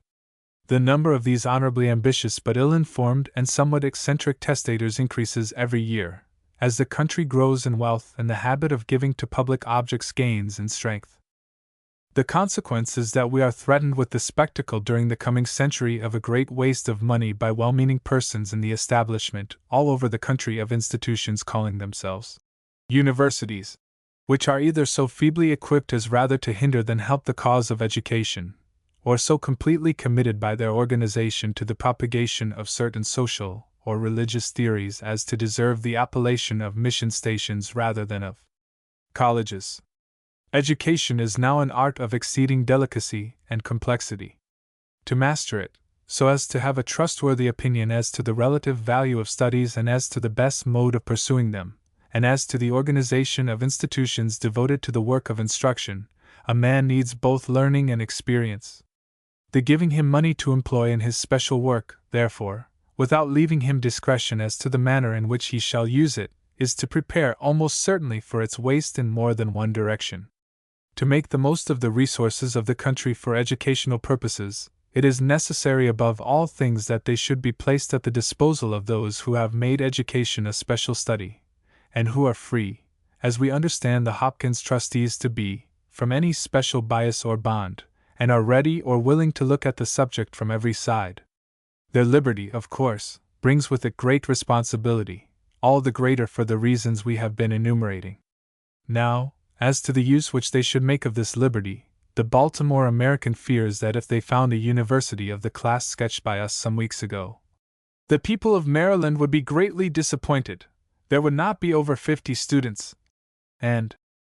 The number of these honorably ambitious but ill-informed and somewhat eccentric testators increases every year, as the country grows in wealth and the habit of giving to public objects gains in strength. The consequence is that we are threatened with the spectacle during the coming century of a great waste of money by well-meaning persons in the establishment all over the country of institutions calling themselves universities. which are either so feebly equipped as rather to hinder than help the cause of education, or so completely committed by their organization to the propagation of certain social or religious theories as to deserve the appellation of mission stations rather than of colleges. Education is now an art of exceeding delicacy and complexity. To master it, so as to have a trustworthy opinion as to the relative value of studies and as to the best mode of pursuing them, and as to the organization of institutions devoted to the work of instruction, a man needs both learning and experience. The giving him money to employ in his special work, therefore, without leaving him discretion as to the manner in which he shall use it, is to prepare almost certainly for its waste in more than one direction. To make the most of the resources of the country for educational purposes, it is necessary above all things that they should be placed at the disposal of those who have made education a special study, and who are free, as we understand the Hopkins trustees to be, from any special bias or bond, and are ready or willing to look at the subject from every side. Their liberty, of course, brings with it great responsibility, all the greater for the reasons we have been enumerating. Now, as to the use which they should make of this liberty, the Baltimore American fears that if they found a university of the class sketched by us some weeks ago, the people of Maryland would be greatly disappointed. There would not be over 50 students, and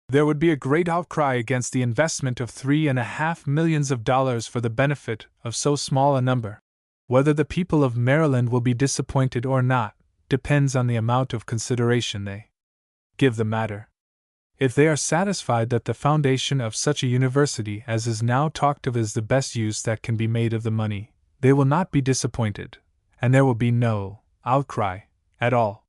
there would be a great outcry against the investment of $3.5 millions for the benefit of so small a number. Whether the people of Maryland will be disappointed or not depends on the amount of consideration they give the matter. If they are satisfied that the foundation of such a university as is now talked of is the best use that can be made of the money, they will not be disappointed, and there will be no outcry at all.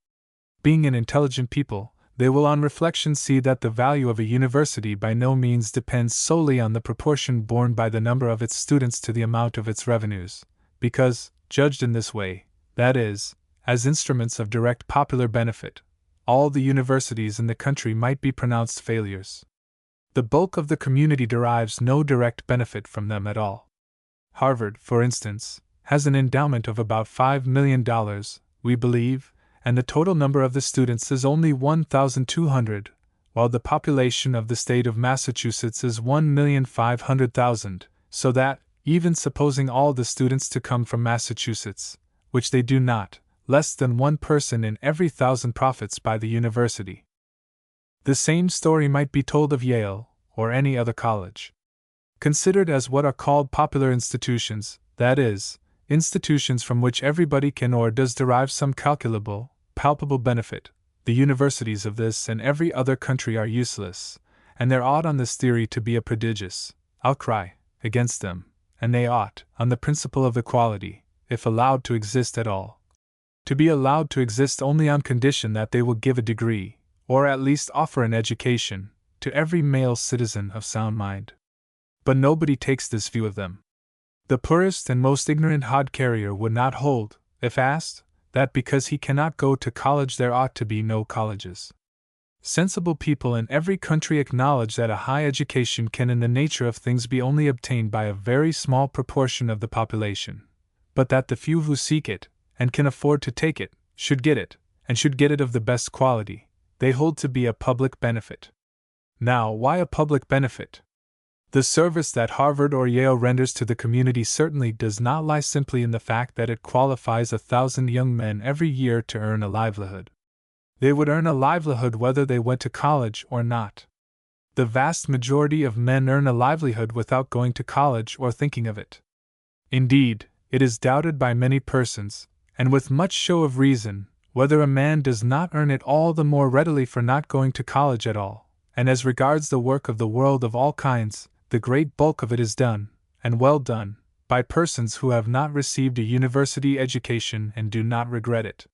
Being an intelligent people, they will on reflection see that the value of a university by no means depends solely on the proportion borne by the number of its students to the amount of its revenues, because, judged in this way, that is, as instruments of direct popular benefit, all the universities in the country might be pronounced failures. The bulk of the community derives no direct benefit from them at all. Harvard, for instance, has an endowment of about $5 million, we believe, and the total number of the students is only 1,200, while the population of the state of Massachusetts is 1,500,000, so that, even supposing all the students to come from Massachusetts, which they do not, less than one person in every 1,000 profits by the university. The same story might be told of Yale, or any other college. Considered as what are called popular institutions, that is, institutions from which everybody can or does derive some calculable, palpable benefit, the universities of this and every other country are useless, and there ought on this theory to be a prodigious outcry against them, and they ought, on the principle of equality, if allowed to exist at all, to be allowed to exist only on condition that they will give a degree, or at least offer an education, to every male citizen of sound mind. But nobody takes this view of them. The poorest and most ignorant hod-carrier would not hold, if asked, that because he cannot go to college there ought to be no colleges. Sensible people in every country acknowledge that a high education can in the nature of things be only obtained by a very small proportion of the population, but that the few who seek it, and can afford to take it, should get it, and should get it of the best quality, they hold to be a public benefit. Now, why a public benefit? The service that Harvard or Yale renders to the community certainly does not lie simply in the fact that it qualifies 1,000 young men every year to earn a livelihood. They would earn a livelihood whether they went to college or not. The vast majority of men earn a livelihood without going to college or thinking of it. Indeed, it is doubted by many persons, and with much show of reason, whether a man does not earn it all the more readily for not going to college at all, and as regards the work of the world of all kinds, the great bulk of it is done, and well done, by persons who have not received a university education and do not regret it.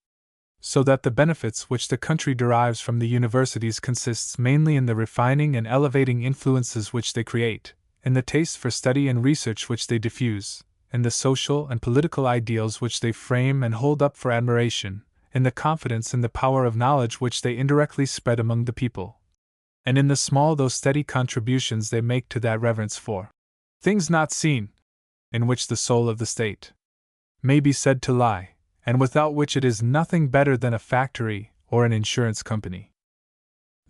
So that the benefits which the country derives from the universities consists mainly in the refining and elevating influences which they create, in the taste for study and research which they diffuse, in the social and political ideals which they frame and hold up for admiration, in the confidence in the power of knowledge which they indirectly spread among the people, and in the small though steady contributions they make to that reverence for things not seen, in which the soul of the state may be said to lie, and without which it is nothing better than a factory or an insurance company.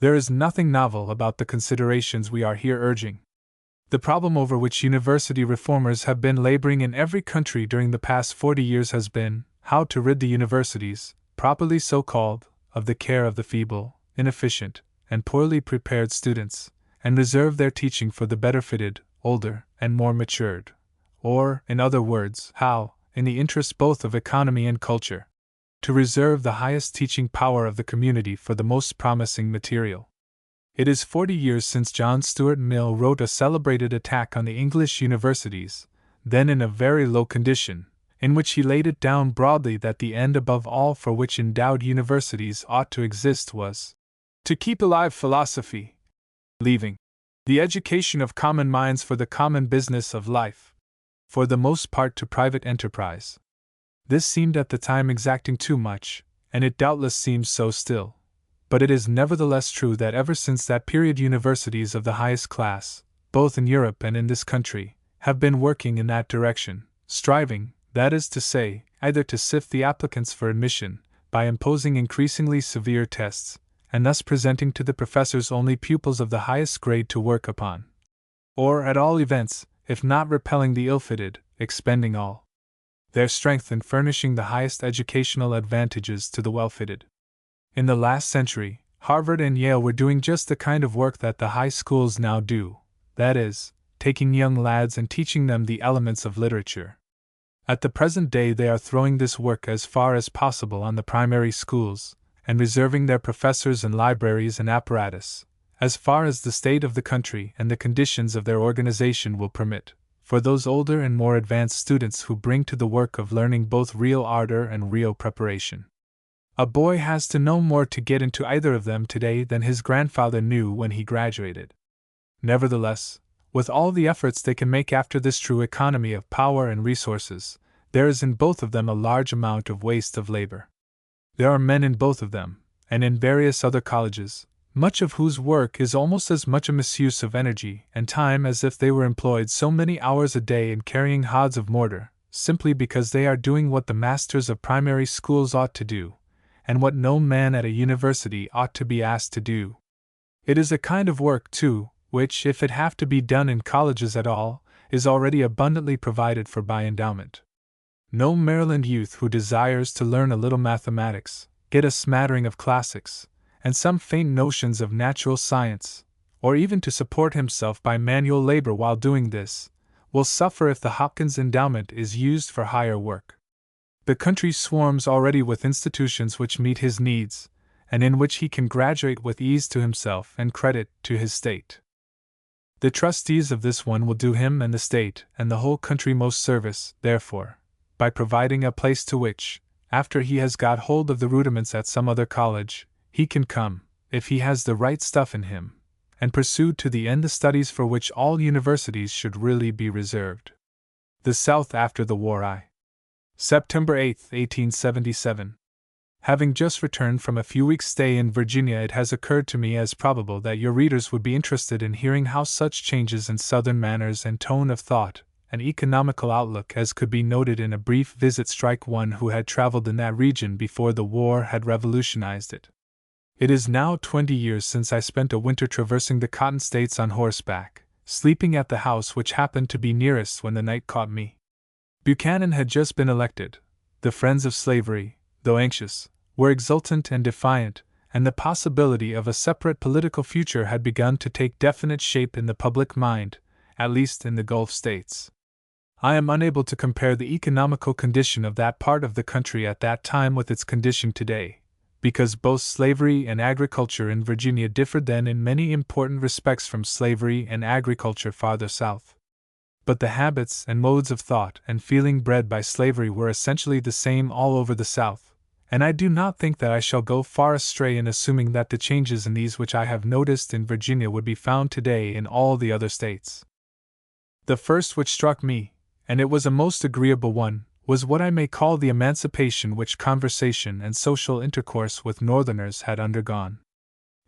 There is nothing novel about the considerations we are here urging. The problem over which university reformers have been laboring in every country during the past 40 years has been how to rid the universities, properly so called, of the care of the feeble, inefficient, and poorly prepared students, and reserve their teaching for the better fitted, older, and more matured. Or, in other words, how, in the interest both of economy and culture, to reserve the highest teaching power of the community for the most promising material. It is 40 years since John Stuart Mill wrote a celebrated attack on the English universities, then in a very low condition, in which he laid it down broadly that the end above all for which endowed universities ought to exist was to keep alive philosophy, leaving the education of common minds for the common business of life, for the most part to private enterprise. This seemed at the time exacting too much, and it doubtless seems so still. But it is nevertheless true that ever since that period universities of the highest class, both in Europe and in this country, have been working in that direction, striving, that is to say, either to sift the applicants for admission, by imposing increasingly severe tests, and thus presenting to the professors only pupils of the highest grade to work upon, or, at all events, if not repelling the ill-fitted, expending all their strength in furnishing the highest educational advantages to the well-fitted. In the last century, Harvard and Yale were doing just the kind of work that the high schools now do, that is, taking young lads and teaching them the elements of literature. At the present day they are throwing this work as far as possible on the primary schools, and reserving their professors and libraries and apparatus, as far as the state of the country and the conditions of their organization will permit, for those older and more advanced students who bring to the work of learning both real ardor and real preparation. A boy has to know more to get into either of them today than his grandfather knew when he graduated. Nevertheless, with all the efforts they can make after this true economy of power and resources, there is in both of them a large amount of waste of labor. There are men in both of them, and in various other colleges, much of whose work is almost as much a misuse of energy and time as if they were employed so many hours a day in carrying hods of mortar, simply because they are doing what the masters of primary schools ought to do, and what no man at a university ought to be asked to do. It is a kind of work, too, which, if it have to be done in colleges at all, is already abundantly provided for by endowment. No Maryland youth who desires to learn a little mathematics, get a smattering of classics, and some faint notions of natural science, or even to support himself by manual labor while doing this, will suffer if the Hopkins endowment is used for higher work. The country swarms already with institutions which meet his needs, and in which he can graduate with ease to himself and credit to his state. The trustees of this one will do him and the state and the whole country most service, therefore, by providing a place to which, after he has got hold of the rudiments at some other college, he can come, if he has the right stuff in him, and pursue to the end the studies for which all universities should really be reserved. The South after the war. September 8, 1877. Having just returned from a few weeks' stay in Virginia, it has occurred to me as probable that your readers would be interested in hearing how such changes in Southern manners and tone of thought and economical outlook as could be noted in a brief visit strike one who had traveled in that region before the war had revolutionized it. It is now 20 years since I spent a winter traversing the Cotton States on horseback, sleeping at the house which happened to be nearest when the night caught me. Buchanan had just been elected. The friends of slavery, though anxious, were exultant and defiant, and the possibility of a separate political future had begun to take definite shape in the public mind, at least in the Gulf states. I am unable to compare the economical condition of that part of the country at that time with its condition today, because both slavery and agriculture in Virginia differed then in many important respects from slavery and agriculture farther south. But the habits and modes of thought and feeling bred by slavery were essentially the same all over the South, and I do not think that I shall go far astray in assuming that the changes in these which I have noticed in Virginia would be found today in all the other states. The first which struck me, and it was a most agreeable one, was what I may call the emancipation which conversation and social intercourse with Northerners had undergone.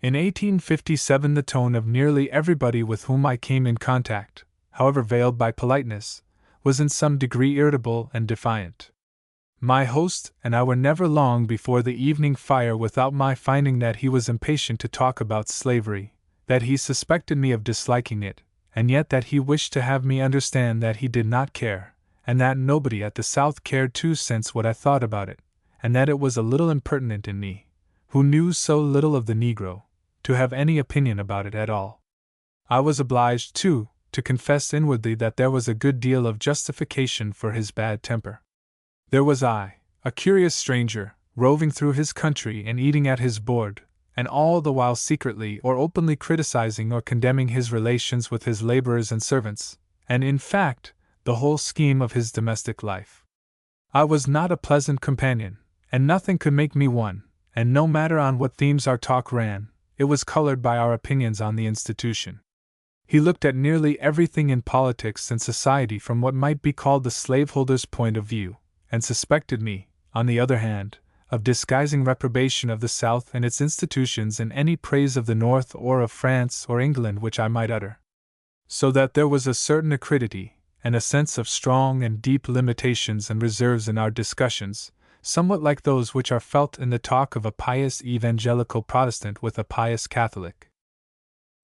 In 1857 the tone of nearly everybody with whom I came in contact, however veiled by politeness, was in some degree irritable and defiant. My host and I were never long before the evening fire without my finding that he was impatient to talk about slavery, that he suspected me of disliking it, and yet that he wished to have me understand that he did not care, and that nobody at the South cared 2 cents what I thought about it, and that it was a little impertinent in me, who knew so little of the Negro, to have any opinion about it at all. I was obliged, too, to confess inwardly that there was a good deal of justification for his bad temper. There was I, a curious stranger, roving through his country and eating at his board, and all the while secretly or openly criticizing or condemning his relations with his laborers and servants, and in fact, the whole scheme of his domestic life. I was not a pleasant companion, and nothing could make me one, and no matter on what themes our talk ran, it was colored by our opinions on the institution. He looked at nearly everything in politics and society from what might be called the slaveholder's point of view, and suspected me, on the other hand, of disguising reprobation of the South and its institutions in any praise of the North or of France or England which I might utter. So that there was a certain acridity, and a sense of strong and deep limitations and reserves in our discussions, somewhat like those which are felt in the talk of a pious evangelical Protestant with a pious Catholic.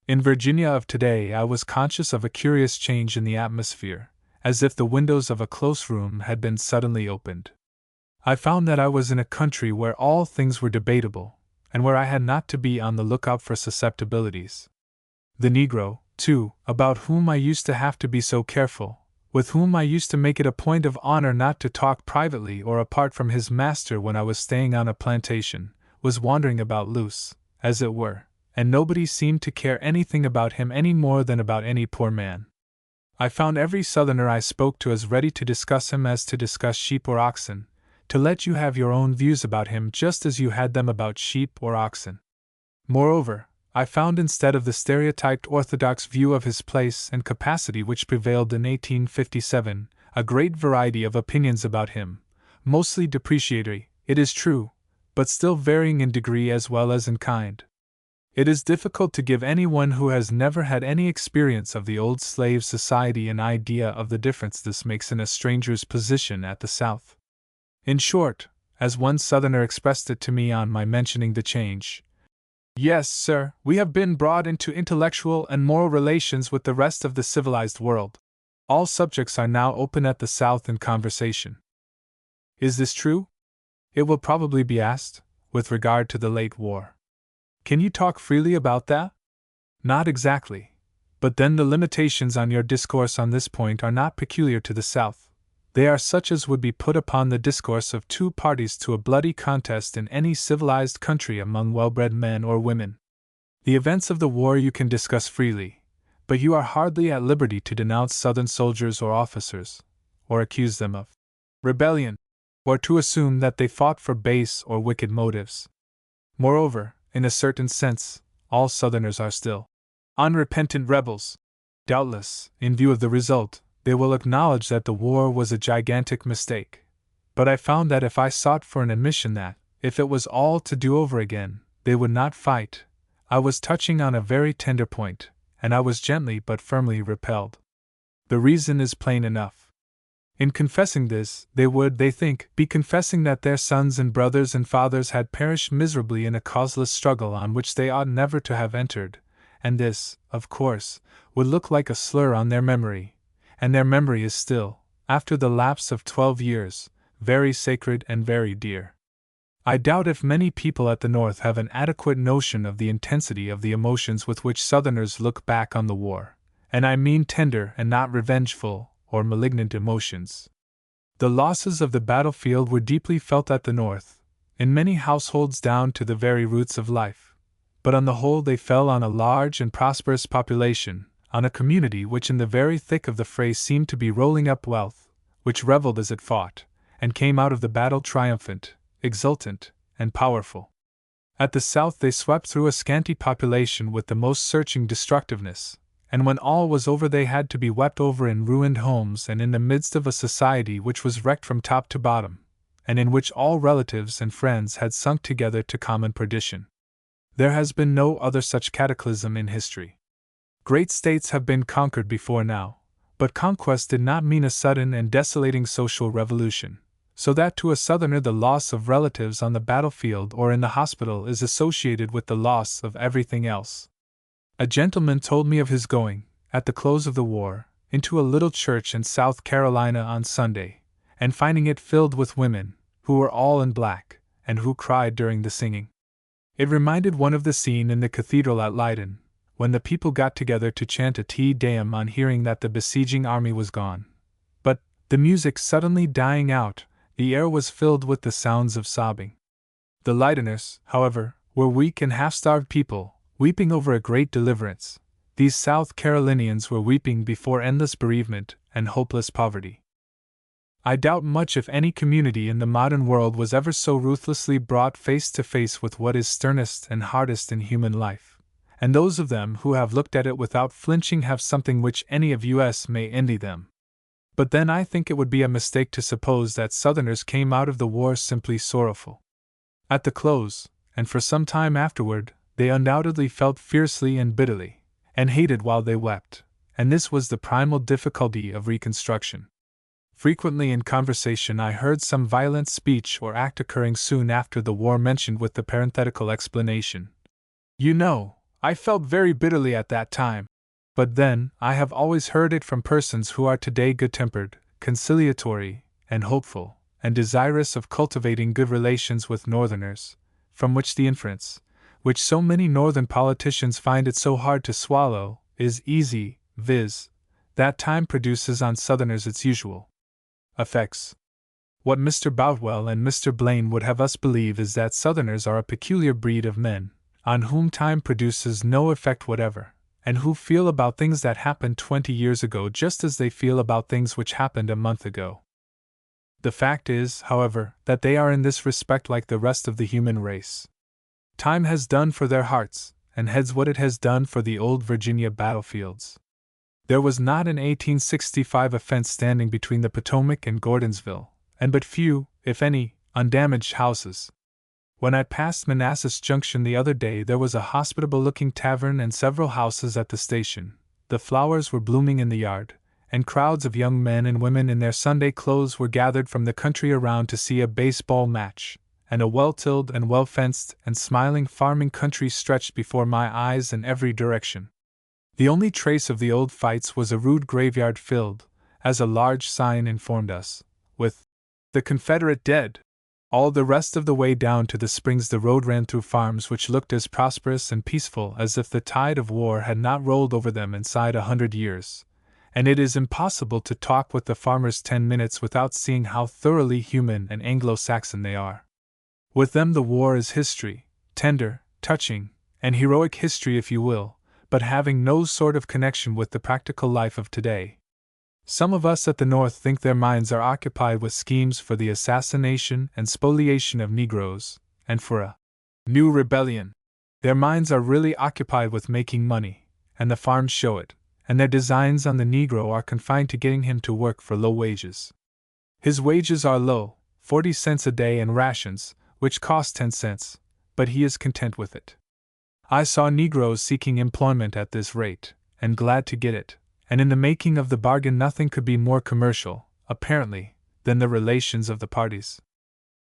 In Virginia of today I was conscious of a curious change in the atmosphere, as if the windows of a close room had been suddenly opened. I found that I was in a country where all things were debatable, and where I had not to be on the lookout for susceptibilities. The Negro, too, about whom I used to have to be so careful, with whom I used to make it a point of honor not to talk privately or apart from his master when I was staying on a plantation, was wandering about loose, as it were, and nobody seemed to care anything about him any more than about any poor man. I found every Southerner I spoke to as ready to discuss him as to discuss sheep or oxen, to let you have your own views about him just as you had them about sheep or oxen. Moreover, I found instead of the stereotyped orthodox view of his place and capacity which prevailed in 1857, a great variety of opinions about him, mostly depreciatory, it is true, but still varying in degree as well as in kind. It is difficult to give anyone who has never had any experience of the old slave society an idea of the difference this makes in a stranger's position at the South. In short, as one Southerner expressed it to me on my mentioning the change, "Yes, sir, we have been brought into intellectual and moral relations with the rest of the civilized world. All subjects are now open at the South in conversation." Is this true? It will probably be asked, with regard to the late war. Can you talk freely about that? Not exactly. But then the limitations on your discourse on this point are not peculiar to the South. They are such as would be put upon the discourse of two parties to a bloody contest in any civilized country among well-bred men or women. The events of the war you can discuss freely, but you are hardly at liberty to denounce Southern soldiers or officers, or accuse them of rebellion, or to assume that they fought for base or wicked motives. Moreover, in a certain sense, all Southerners are still unrepentant rebels. Doubtless, in view of the result, they will acknowledge that the war was a gigantic mistake. But I found that if I sought for an admission that, if it was all to do over again, they would not fight, I was touching on a very tender point, and I was gently but firmly repelled. The reason is plain enough. In confessing this, they would, they think, be confessing that their sons and brothers and fathers had perished miserably in a causeless struggle on which they ought never to have entered, and this, of course, would look like a slur on their memory, and their memory is still, after the lapse of 12 years, very sacred and very dear. I doubt if many people at the North have an adequate notion of the intensity of the emotions with which Southerners look back on the war, and I mean tender and not revengeful or malignant emotions. The losses of the battlefield were deeply felt at the North, in many households down to the very roots of life, but on the whole they fell on a large and prosperous population, on a community which in the very thick of the fray seemed to be rolling up wealth, which reveled as it fought, and came out of the battle triumphant, exultant, and powerful. At the South they swept through a scanty population with the most searching destructiveness, and when all was over they had to be wept over in ruined homes and in the midst of a society which was wrecked from top to bottom, and in which all relatives and friends had sunk together to common perdition. There has been no other such cataclysm in history. Great states have been conquered before now, but conquest did not mean a sudden and desolating social revolution, so that to a Southerner the loss of relatives on the battlefield or in the hospital is associated with the loss of everything else. A gentleman told me of his going, at the close of the war, into a little church in South Carolina on Sunday, and finding it filled with women, who were all in black, and who cried during the singing. It reminded one of the scene in the cathedral at Leyden, when the people got together to chant a Te Deum on hearing that the besieging army was gone. But, the music suddenly dying out, the air was filled with the sounds of sobbing. The Leideners, however, were weak and half-starved people, weeping over a great deliverance. These South Carolinians were weeping before endless bereavement and hopeless poverty. I doubt much if any community in the modern world was ever so ruthlessly brought face to face with what is sternest and hardest in human life, and those of them who have looked at it without flinching have something which any of us may envy them. But then I think it would be a mistake to suppose that Southerners came out of the war simply sorrowful. At the close, and for some time afterward, they undoubtedly felt fiercely and bitterly, and hated while they wept, and this was the primal difficulty of Reconstruction. Frequently in conversation I heard some violent speech or act occurring soon after the war mentioned with the parenthetical explanation, "You know, I felt very bitterly at that time." But then, I have always heard it from persons who are today good-tempered, conciliatory, and hopeful, and desirous of cultivating good relations with Northerners, from which the inference, which so many Northern politicians find it so hard to swallow, is easy, viz., that time produces on Southerners its usual effects. What Mr. Boutwell and Mr. Blaine would have us believe is that Southerners are a peculiar breed of men, on whom time produces no effect whatever, and who feel about things that happened 20 years ago just as they feel about things which happened a month ago. The fact is, however, that they are in this respect like the rest of the human race. Time has done for their hearts and heads what it has done for the old Virginia battlefields. There was not an 1865 a fence standing between the Potomac and Gordonsville, and but few, if any, undamaged houses. When I passed Manassas Junction the other day, there was a hospitable-looking tavern and several houses at the station. The flowers were blooming in the yard, and crowds of young men and women in their Sunday clothes were gathered from the country around to see a baseball match, and a well-tilled and well-fenced and smiling farming country stretched before my eyes in every direction. The only trace of the old fights was a rude graveyard filled, as a large sign informed us, with "The Confederate Dead." All the rest of the way down to the springs the road ran through farms which looked as prosperous and peaceful as if the tide of war had not rolled over them inside 100 years, and it is impossible to talk with the farmers 10 minutes without seeing how thoroughly human and Anglo-Saxon they are. With them the war is history, tender, touching, and heroic history if you will, but having no sort of connection with the practical life of today. Some of us at the North think their minds are occupied with schemes for the assassination and spoliation of Negroes, and for a new rebellion. Their minds are really occupied with making money, and the farms show it, and their designs on the Negro are confined to getting him to work for low wages. His wages are low, 40 cents a day and rations, which cost 10 cents, but he is content with it. I saw Negroes seeking employment at this rate, and glad to get it, and in the making of the bargain nothing could be more commercial, apparently, than the relations of the parties.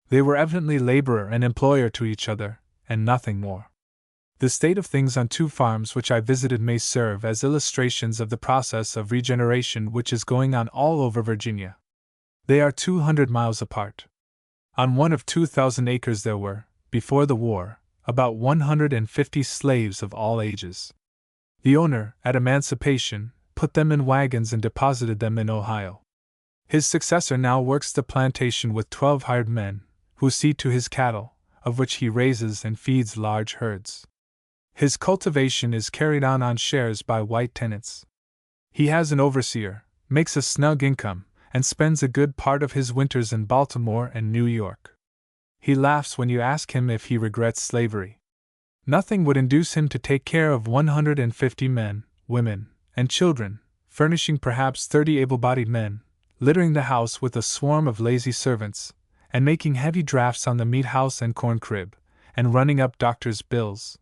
They were evidently laborer and employer to each other, and nothing more. The state of things on 2 farms which I visited may serve as illustrations of the process of regeneration which is going on all over Virginia. They are 200 miles apart. On one of 2,000 acres there were, before the war, about 150 slaves of all ages. The owner, at emancipation, put them in wagons and deposited them in Ohio. His successor now works the plantation with 12 hired men, who see to his cattle, of which he raises and feeds large herds. His cultivation is carried on shares by white tenants. He has an overseer, makes a snug income, and spends a good part of his winters in Baltimore and New York. He laughs when you ask him if he regrets slavery. Nothing would induce him to take care of 150 men, women, and children, furnishing perhaps 30 able-bodied men, littering the house with a swarm of lazy servants, and making heavy drafts on the meat house and corn crib, and running up doctors' bills.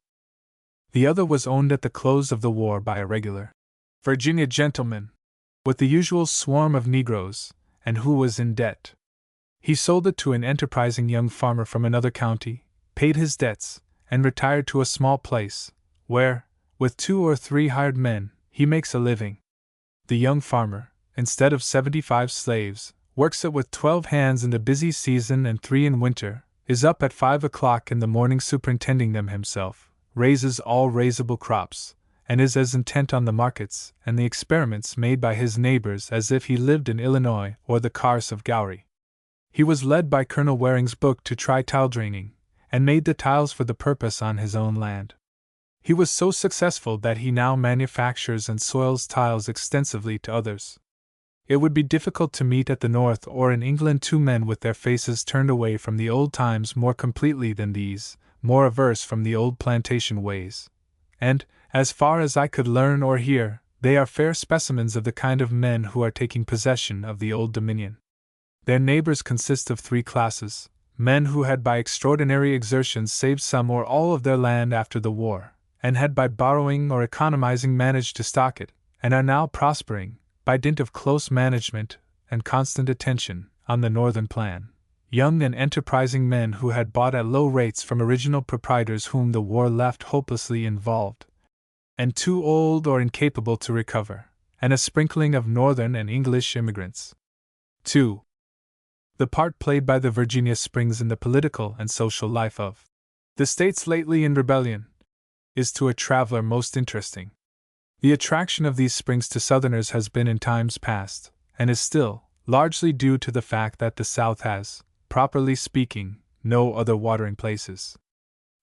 The other was owned at the close of the war by a regular Virginia gentleman, with the usual swarm of Negroes, and who was in debt. He sold it to an enterprising young farmer from another county, paid his debts, and retired to a small place, where, with 2 or 3 hired men, he makes a living. The young farmer, instead of 75 slaves, works it with 12 hands in the busy season and 3 in winter, is up at 5 o'clock in the morning superintending them himself, raises all raisable crops, and is as intent on the markets and the experiments made by his neighbors as if he lived in Illinois or the Kars of Gowrie. He was led by Colonel Waring's book to try tile draining, and made the tiles for the purpose on his own land. He was so successful that he now manufactures and soils tiles extensively to others. It would be difficult to meet at the North or in England 2 men with their faces turned away from the old times more completely than these, more averse from the old plantation ways. And, as far as I could learn or hear, they are fair specimens of the kind of men who are taking possession of the Old Dominion. Their neighbors consist of 3 classes: men who had by extraordinary exertions saved some or all of their land after the war, and had by borrowing or economizing managed to stock it, and are now prospering, by dint of close management and constant attention, on the northern plan; young and enterprising men who had bought at low rates from original proprietors whom the war left hopelessly involved, and too old or incapable to recover, and a sprinkling of northern and English immigrants. 2. The part played by the Virginia Springs in the political and social life of the states lately in rebellion is to a traveler most interesting. The attraction of these springs to Southerners has been in times past, and is still, largely due to the fact that the South has, properly speaking, no other watering places.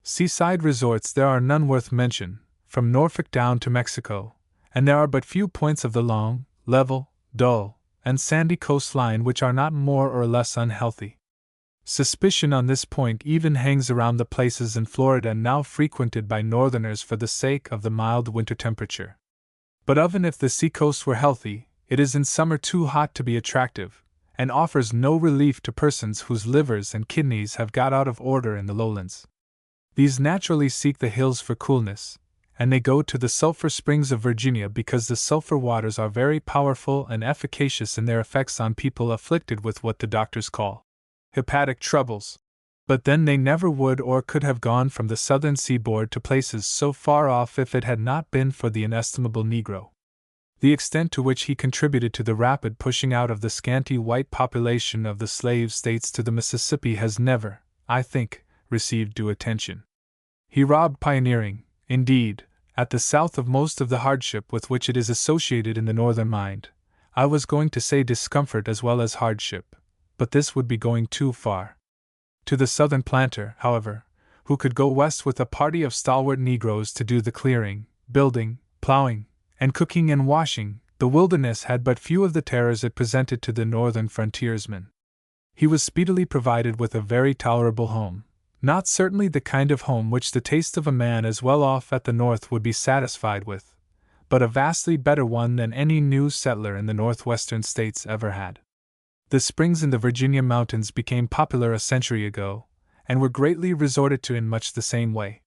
Seaside resorts there are none worth mention, from Norfolk down to Mexico, and there are but few points of the long, level, dull, and sandy coastline which are not more or less unhealthy. Suspicion on this point even hangs around the places in Florida now frequented by Northerners for the sake of the mild winter temperature. But even if the seacoast were healthy, it is in summer too hot to be attractive, and offers no relief to persons whose livers and kidneys have got out of order in the lowlands. These naturally seek the hills for coolness, and they go to the sulphur springs of Virginia because the sulphur waters are very powerful and efficacious in their effects on people afflicted with what the doctors call hepatic troubles. But then they never would or could have gone from the southern seaboard to places so far off if it had not been for the inestimable Negro. The extent to which he contributed to the rapid pushing out of the scanty white population of the slave states to the Mississippi has never, I think, received due attention. He robbed pioneering, indeed, at the South of most of the hardship with which it is associated in the Northern mind. I was going to say discomfort as well as hardship, but this would be going too far. To the Southern planter, however, who could go west with a party of stalwart Negroes to do the clearing, building, plowing, and cooking and washing, the wilderness had but few of the terrors it presented to the northern frontiersman. He was speedily provided with a very tolerable home, not certainly the kind of home which the taste of a man as well off at the north would be satisfied with, but a vastly better one than any new settler in the northwestern states ever had. The springs in the Virginia mountains became popular a century ago, and were greatly resorted to in much the same way.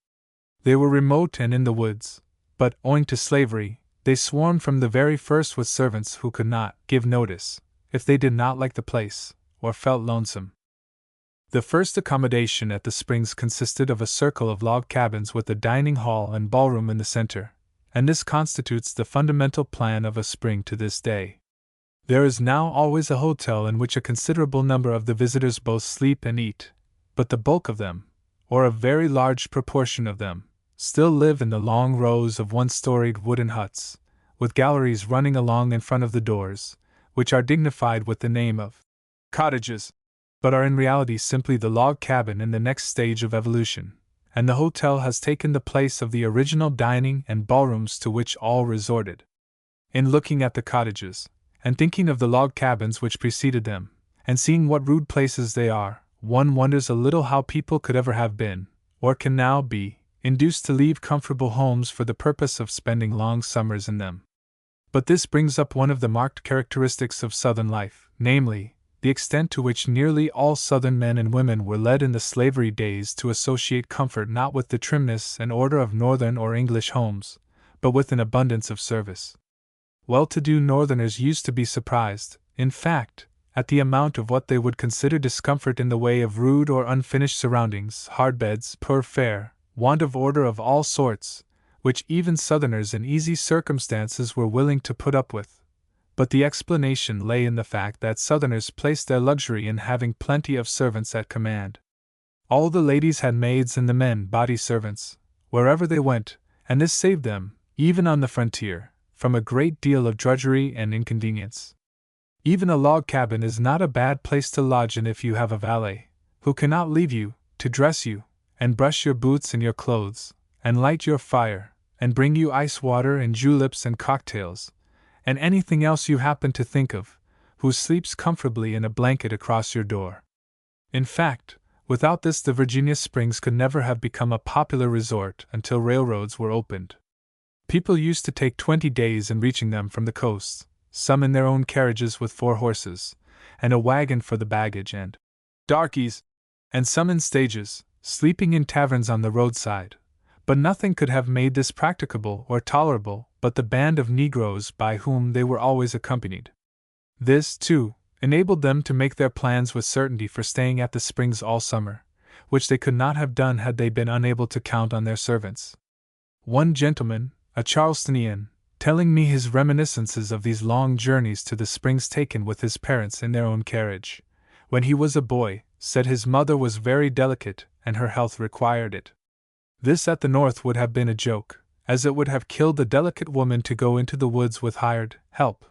They were remote and in the woods, but, owing to slavery, they swarmed from the very first with servants who could not give notice, if they did not like the place, or felt lonesome. The first accommodation at the springs consisted of a circle of log cabins with a dining hall and ballroom in the center, and this constitutes the fundamental plan of a spring to this day. There is now always a hotel in which a considerable number of the visitors both sleep and eat, but the bulk of them, or a very large proportion of them, still live in the long rows of one-storied wooden huts, with galleries running along in front of the doors, which are dignified with the name of cottages, but are in reality simply the log cabin in the next stage of evolution, and the hotel has taken the place of the original dining and ballrooms to which all resorted. In looking at the cottages, and thinking of the log cabins which preceded them, and seeing what rude places they are, one wonders a little how people could ever have been, or can now be, induced to leave comfortable homes for the purpose of spending long summers in them. But this brings up one of the marked characteristics of Southern life, namely, the extent to which nearly all Southern men and women were led in the slavery days to associate comfort not with the trimness and order of Northern or English homes, but with an abundance of service. Well-to-do Northerners used to be surprised, in fact, at the amount of what they would consider discomfort in the way of rude or unfinished surroundings, hard beds, poor fare, want of order of all sorts, which even Southerners in easy circumstances were willing to put up with. But the explanation lay in the fact that Southerners placed their luxury in having plenty of servants at command. All the ladies had maids and the men body servants, wherever they went, and this saved them, even on the frontier, from a great deal of drudgery and inconvenience. Even a log cabin is not a bad place to lodge in if you have a valet, who cannot leave you, to dress you, and brush your boots and your clothes, and light your fire, and bring you ice water and juleps and cocktails, and anything else you happen to think of, who sleeps comfortably in a blanket across your door. In fact, without this the Virginia Springs could never have become a popular resort until railroads were opened. People used to take 20 days in reaching them from the coast, some in their own carriages with 4 horses, and a wagon for the baggage and darkies, and some in stages, sleeping in taverns on the roadside. But nothing could have made this practicable or tolerable but the band of Negroes by whom they were always accompanied. This, too, enabled them to make their plans with certainty for staying at the Springs all summer, which they could not have done had they been unable to count on their servants. One gentleman, a Charlestonian, telling me his reminiscences of these long journeys to the Springs taken with his parents in their own carriage, when he was a boy, said his mother was very delicate and her health required it. This at the North would have been a joke, as it would have killed the delicate woman to go into the woods with hired help,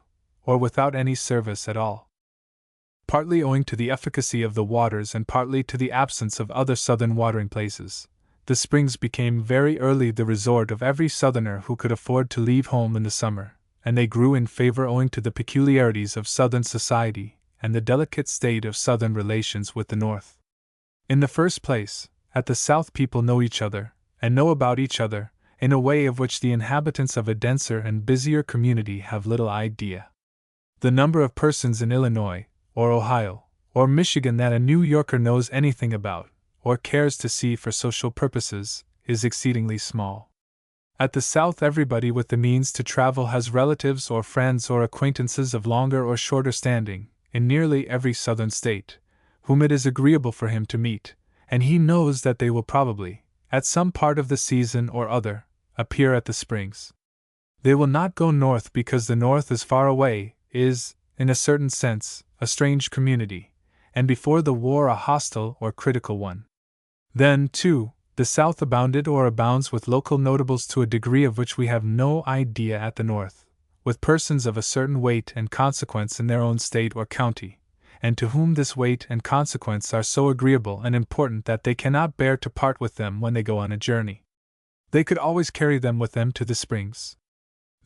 or without any service at all. Partly owing to the efficacy of the waters and partly to the absence of other southern watering places, the Springs became very early the resort of every Southerner who could afford to leave home in the summer, and they grew in favor owing to the peculiarities of Southern society and the delicate state of Southern relations with the North. In the first place, at the South people know each other, and know about each other, in a way of which the inhabitants of a denser and busier community have little idea. The number of persons in Illinois, or Ohio, or Michigan that a New Yorker knows anything about, or cares to see for social purposes, is exceedingly small. At the South, everybody with the means to travel has relatives or friends or acquaintances of longer or shorter standing, in nearly every Southern state, whom it is agreeable for him to meet, and he knows that they will probably, at some part of the season or other, appear at the Springs. They will not go north because the North is far away, is, in a certain sense, a strange community, and before the war a hostile or critical one. Then, too, the South abounded or abounds with local notables to a degree of which we have no idea at the North, with persons of a certain weight and consequence in their own state or county, and to whom this weight and consequence are so agreeable and important that they cannot bear to part with them when they go on a journey. They could always carry them with them to the Springs.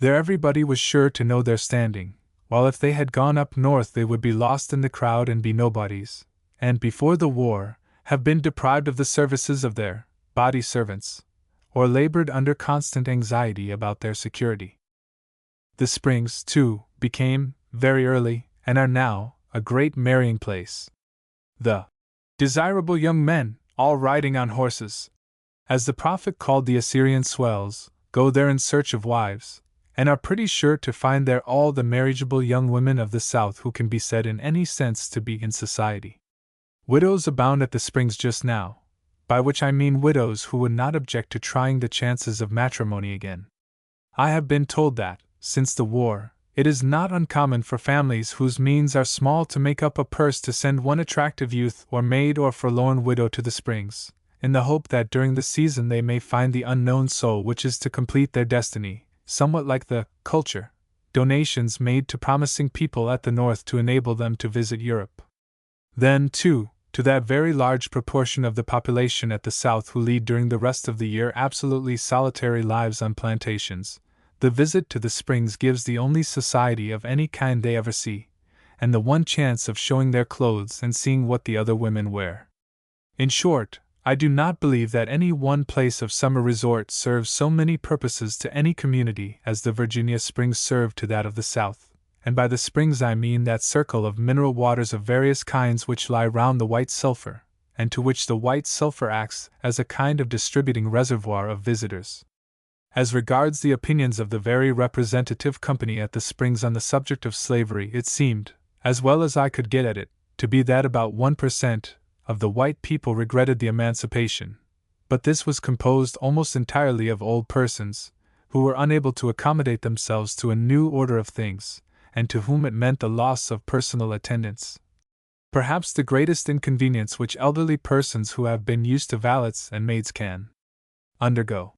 There everybody was sure to know their standing, while if they had gone up north they would be lost in the crowd and be nobodies, and before the war, have been deprived of the services of their body servants, or labored under constant anxiety about their security. The Springs, too, became, very early, and are now, a great marrying place. The desirable young men, all riding on horses, as the prophet called the Assyrian swells, go there in search of wives, and are pretty sure to find there all the marriageable young women of the South who can be said in any sense to be in society. Widows abound at the Springs just now, by which I mean widows who would not object to trying the chances of matrimony again. I have been told that, since the war, it is not uncommon for families whose means are small to make up a purse to send one attractive youth or maid or forlorn widow to the Springs, in the hope that during the season they may find the unknown soul which is to complete their destiny, somewhat like the culture donations made to promising people at the North to enable them to visit Europe. Then, too, to that very large proportion of the population at the South who lead during the rest of the year absolutely solitary lives on plantations, the visit to the Springs gives the only society of any kind they ever see, and the one chance of showing their clothes and seeing what the other women wear. In short, I do not believe that any one place of summer resort serves so many purposes to any community as the Virginia Springs serve to that of the South, and by the Springs I mean that circle of mineral waters of various kinds which lie round the White Sulphur, and to which the White Sulphur acts as a kind of distributing reservoir of visitors. As regards the opinions of the very representative company at the Springs on the subject of slavery, it seemed, as well as I could get at it, to be that about 1% of the white people regretted the emancipation, but this was composed almost entirely of old persons, who were unable to accommodate themselves to a new order of things, and to whom it meant the loss of personal attendance. Perhaps the greatest inconvenience which elderly persons who have been used to valets and maids can undergo.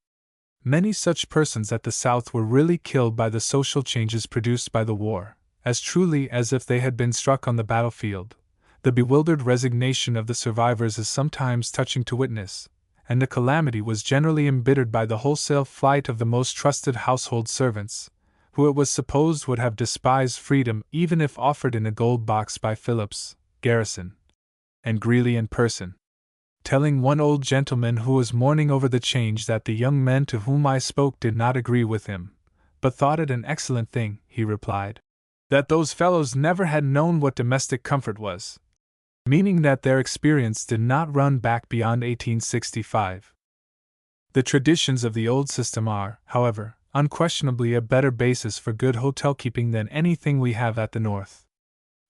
Many such persons at the South were really killed by the social changes produced by the war, as truly as if they had been struck on the battlefield. The bewildered resignation of the survivors is sometimes touching to witness, and the calamity was generally embittered by the wholesale flight of the most trusted household servants, who it was supposed would have despised freedom even if offered in a gold box by Phillips, Garrison, and Greeley in person. Telling one old gentleman who was mourning over the change that the young men to whom I spoke did not agree with him, but thought it an excellent thing, he replied, that those fellows never had known what domestic comfort was, meaning that their experience did not run back beyond 1865. The traditions of the old system are, however, unquestionably a better basis for good hotel keeping than anything we have at the North.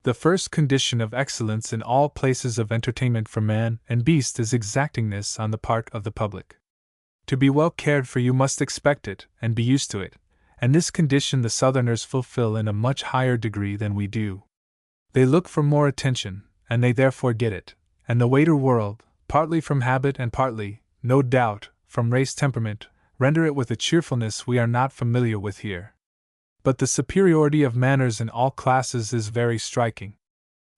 The first condition of excellence in all places of entertainment for man and beast is exactingness on the part of the public. To be well cared for you must expect it and be used to it, and this condition the Southerners fulfill in a much higher degree than we do. They look for more attention, and they therefore get it, and the waiter world, partly from habit and partly, no doubt, from race temperament, render it with a cheerfulness we are not familiar with here. But the superiority of manners in all classes is very striking.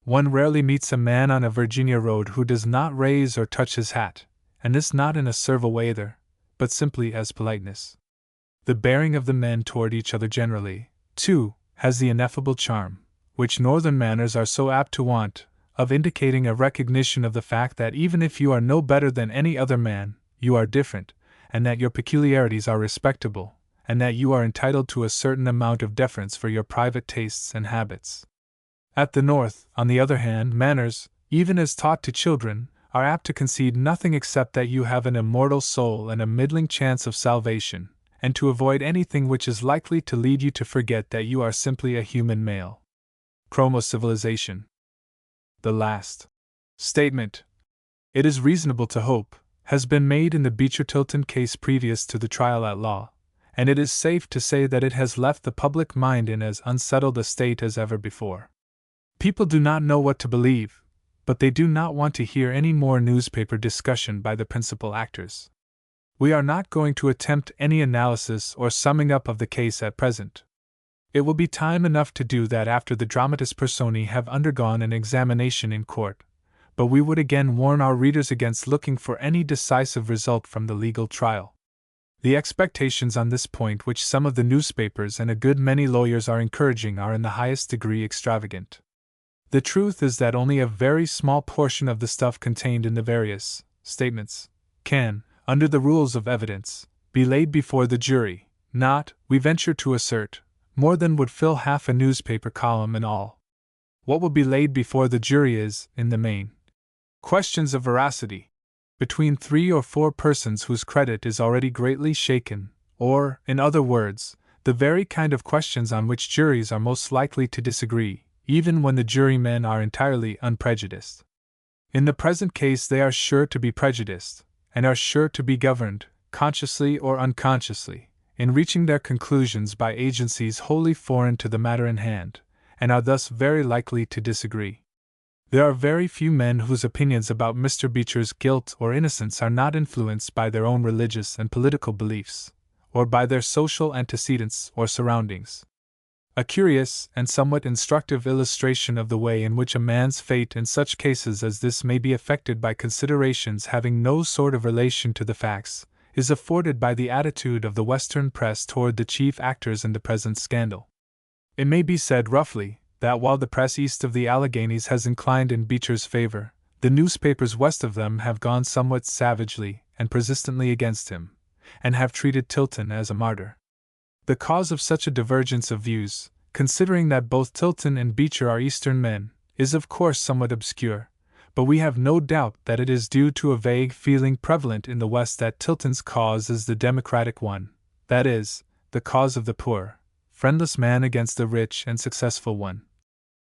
One rarely meets a man on a Virginia road who does not raise or touch his hat, and this not in a servile way either, but simply as politeness. The bearing of the men toward each other generally, too, has the ineffable charm, which northern manners are so apt to want, of indicating a recognition of the fact that even if you are no better than any other man, you are different, and that your peculiarities are respectable, and that you are entitled to a certain amount of deference for your private tastes and habits. At the North, on the other hand, manners, even as taught to children, are apt to concede nothing except that you have an immortal soul and a middling chance of salvation, and to avoid anything which is likely to lead you to forget that you are simply a human male. Chromo-civilization. The last statement, it is reasonable to hope, has been made in the Beecher-Tilton case previous to the trial at law, and it is safe to say that it has left the public mind in as unsettled a state as ever before. People do not know what to believe, but they do not want to hear any more newspaper discussion by the principal actors. We are not going to attempt any analysis or summing up of the case at present. It will be time enough to do that after the dramatis personae have undergone an examination in court, but we would again warn our readers against looking for any decisive result from the legal trial. The expectations on this point which some of the newspapers and a good many lawyers are encouraging are in the highest degree extravagant. The truth is that only a very small portion of the stuff contained in the various statements can, under the rules of evidence, be laid before the jury, not, we venture to assert, more than would fill half a newspaper column in all. What will be laid before the jury is, in the main, questions of veracity, between 3 or 4 persons whose credit is already greatly shaken, or, in other words, the very kind of questions on which juries are most likely to disagree, even when the jurymen are entirely unprejudiced. In the present case they are sure to be prejudiced, and are sure to be governed, consciously or unconsciously, in reaching their conclusions by agencies wholly foreign to the matter in hand, and are thus very likely to disagree. There are very few men whose opinions about Mr. Beecher's guilt or innocence are not influenced by their own religious and political beliefs, or by their social antecedents or surroundings. A curious and somewhat instructive illustration of the way in which a man's fate in such cases as this may be affected by considerations having no sort of relation to the facts is afforded by the attitude of the Western press toward the chief actors in the present scandal. It may be said roughly that while the press east of the Alleghanies has inclined in Beecher's favor, the newspapers west of them have gone somewhat savagely and persistently against him, and have treated Tilton as a martyr. The cause of such a divergence of views, considering that both Tilton and Beecher are Eastern men, is of course somewhat obscure, but we have no doubt that it is due to a vague feeling prevalent in the West that Tilton's cause is the democratic one, that is, the cause of the poor, friendless man against the rich and successful one.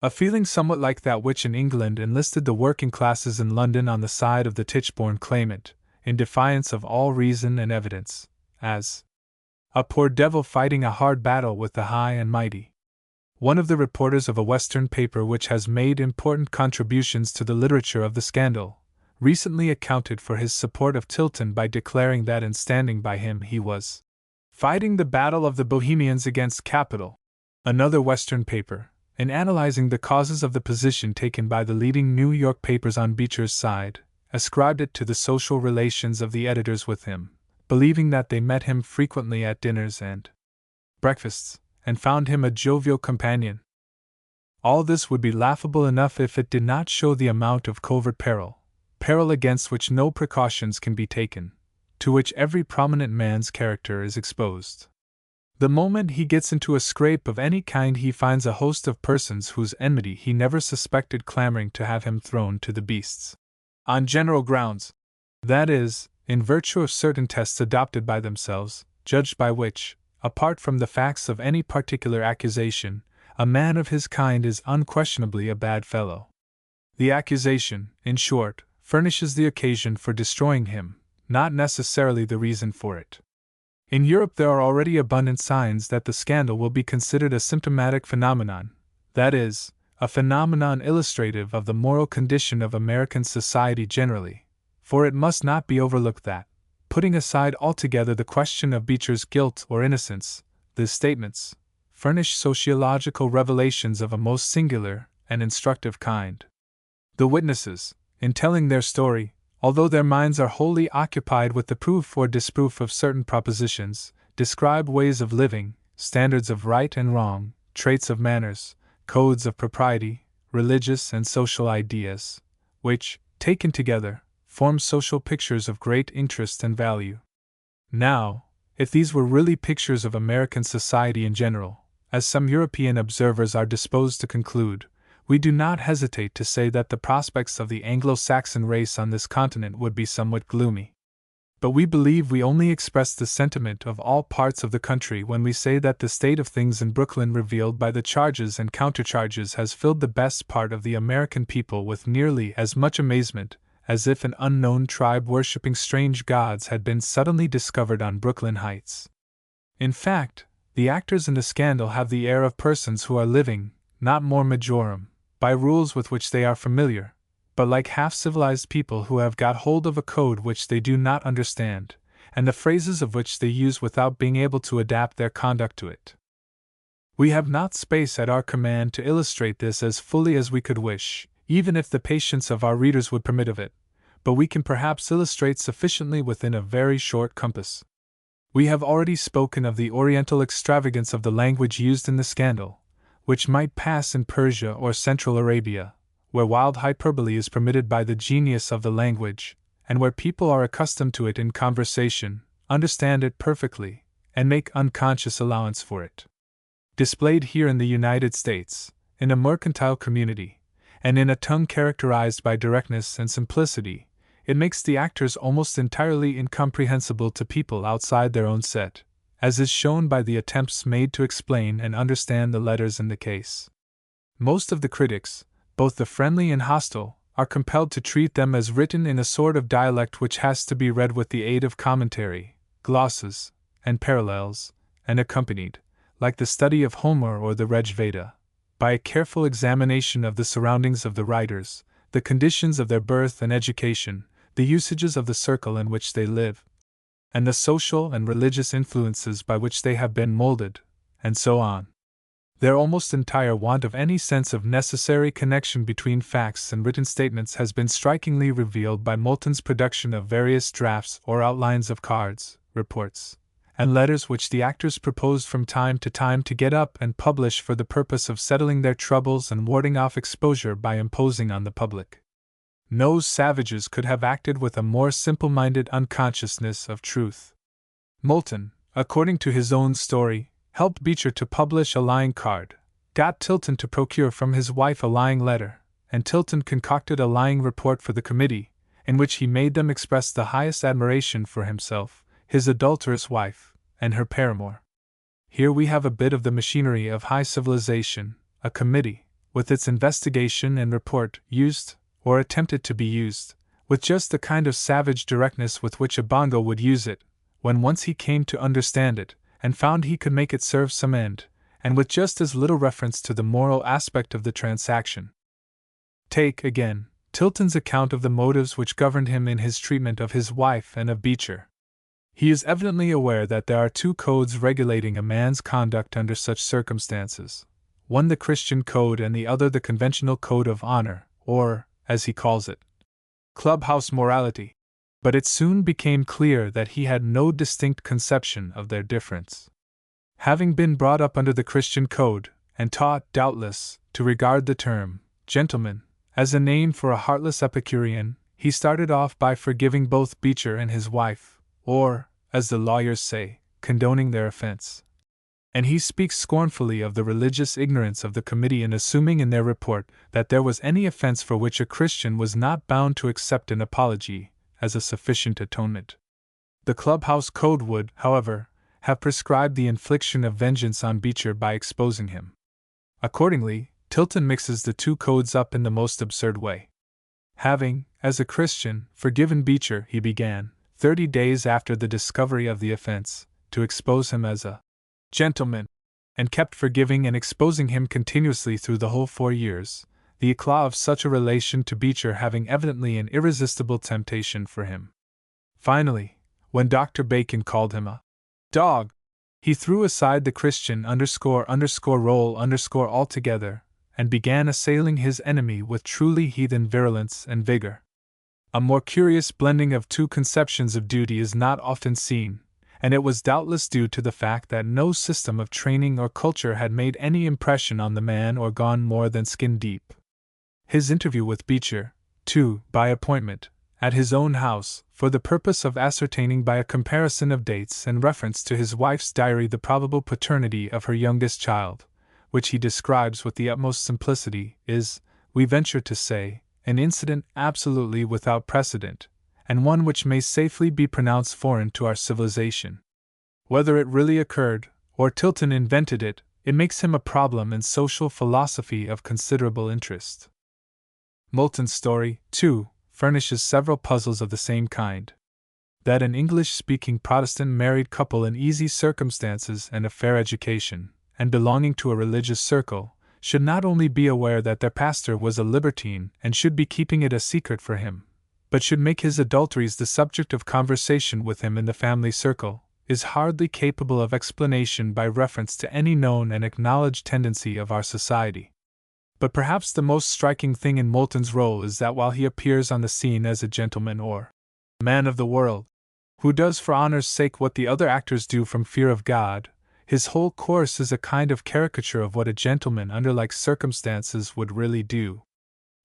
A feeling somewhat like that which in England enlisted the working classes in London on the side of the Tichborne claimant, in defiance of all reason and evidence, as a poor devil fighting a hard battle with the high and mighty. One of the reporters of a Western paper which has made important contributions to the literature of the scandal, recently accounted for his support of Tilton by declaring that in standing by him he was fighting the battle of the Bohemians against capital. Another Western paper, in analyzing the causes of the position taken by the leading New York papers on Beecher's side, ascribed it to the social relations of the editors with him, believing that they met him frequently at dinners and breakfasts, and found him a jovial companion. All this would be laughable enough if it did not show the amount of covert peril against which no precautions can be taken, to which every prominent man's character is exposed. The moment he gets into a scrape of any kind, he finds a host of persons whose enmity he never suspected clamoring to have him thrown to the beasts. On general grounds, that is, in virtue of certain tests adopted by themselves, judged by which, apart from the facts of any particular accusation, a man of his kind is unquestionably a bad fellow. The accusation, in short, furnishes the occasion for destroying him, not necessarily the reason for it. In Europe there are already abundant signs that the scandal will be considered a symptomatic phenomenon, that is, a phenomenon illustrative of the moral condition of American society generally, for it must not be overlooked that, putting aside altogether the question of Beecher's guilt or innocence, these statements furnish sociological revelations of a most singular and instructive kind. The witnesses, in telling their story, although their minds are wholly occupied with the proof or disproof of certain propositions, describe ways of living, standards of right and wrong, traits of manners, codes of propriety, religious and social ideas, which, taken together, form social pictures of great interest and value. Now, if these were really pictures of American society in general, as some European observers are disposed to conclude, we do not hesitate to say that the prospects of the Anglo-Saxon race on this continent would be somewhat gloomy. But we believe we only express the sentiment of all parts of the country when we say that the state of things in Brooklyn revealed by the charges and countercharges has filled the best part of the American people with nearly as much amazement as if an unknown tribe worshipping strange gods had been suddenly discovered on Brooklyn Heights. In fact, the actors in the scandal have the air of persons who are living, not more majorum, by rules with which they are familiar, but like half-civilized people who have got hold of a code which they do not understand, and the phrases of which they use without being able to adapt their conduct to it. We have not space at our command to illustrate this as fully as we could wish, even if the patience of our readers would permit of it, but we can perhaps illustrate sufficiently within a very short compass. We have already spoken of the Oriental extravagance of the language used in the scandal, which might pass in Persia or Central Arabia, where wild hyperbole is permitted by the genius of the language, and where people are accustomed to it in conversation, understand it perfectly, and make unconscious allowance for it. Displayed here in the United States, in a mercantile community, and in a tongue characterized by directness and simplicity, it makes the actors almost entirely incomprehensible to people outside their own set, as is shown by the attempts made to explain and understand the letters in the case. Most of the critics, both the friendly and hostile, are compelled to treat them as written in a sort of dialect which has to be read with the aid of commentary, glosses, and parallels, and accompanied, like the study of Homer or the Rig Veda, by a careful examination of the surroundings of the writers, the conditions of their birth and education, the usages of the circle in which they live, and the social and religious influences by which they have been molded, and so on. Their almost entire want of any sense of necessary connection between facts and written statements has been strikingly revealed by Moulton's production of various drafts or outlines of cards, reports, and letters which the actors proposed from time to time to get up and publish for the purpose of settling their troubles and warding off exposure by imposing on the public. No savages could have acted with a more simple-minded unconsciousness of truth. Moulton, according to his own story, helped Beecher to publish a lying card, got Tilton to procure from his wife a lying letter, and Tilton concocted a lying report for the committee, in which he made them express the highest admiration for himself, his adulterous wife, and her paramour. Here we have a bit of the machinery of high civilization, a committee, with its investigation and report, used, or attempted to be used, with just the kind of savage directness with which a bongo would use it, when once he came to understand it, and found he could make it serve some end, and with just as little reference to the moral aspect of the transaction. Take, again, Tilton's account of the motives which governed him in his treatment of his wife and of Beecher. He is evidently aware that there are two codes regulating a man's conduct under such circumstances, one the Christian code and the other the conventional code of honor, or, as he calls it, clubhouse morality. But it soon became clear that he had no distinct conception of their difference. Having been brought up under the Christian code, and taught, doubtless, to regard the term gentleman as a name for a heartless Epicurean, he started off by forgiving both Beecher and his wife, or, as the lawyers say, condoning their offense. And he speaks scornfully of the religious ignorance of the committee in assuming in their report that there was any offense for which a Christian was not bound to accept an apology as a sufficient atonement. The clubhouse code would, however, have prescribed the infliction of vengeance on Beecher by exposing him. Accordingly, Tilton mixes the two codes up in the most absurd way. Having, as a Christian, forgiven Beecher, he began, 30 days after the discovery of the offense, to expose him as a gentleman, and kept forgiving and exposing him continuously through the whole 4 years, the eclat of such a relation to Beecher having evidently an irresistible temptation for him. Finally, when Dr. Bacon called him a dog, he threw aside the Christian __role altogether, and began assailing his enemy with truly heathen virulence and vigor. A more curious blending of two conceptions of duty is not often seen, and it was doubtless due to the fact that no system of training or culture had made any impression on the man or gone more than skin deep. His interview with Beecher, too, by appointment, at his own house, for the purpose of ascertaining by a comparison of dates and reference to his wife's diary the probable paternity of her youngest child, which he describes with the utmost simplicity, is, we venture to say, an incident absolutely without precedent, and one which may safely be pronounced foreign to our civilization. Whether it really occurred, or Tilton invented it, it makes him a problem in social philosophy of considerable interest. Moulton's story, too, furnishes several puzzles of the same kind. That an English-speaking Protestant married couple in easy circumstances and a fair education, and belonging to a religious circle, should not only be aware that their pastor was a libertine and should be keeping it a secret for him, but should make his adulteries the subject of conversation with him in the family circle, is hardly capable of explanation by reference to any known and acknowledged tendency of our society. But perhaps the most striking thing in Moulton's role is that while he appears on the scene as a gentleman or man of the world, who does for honor's sake what the other actors do from fear of God, his whole course is a kind of caricature of what a gentleman under like circumstances would really do.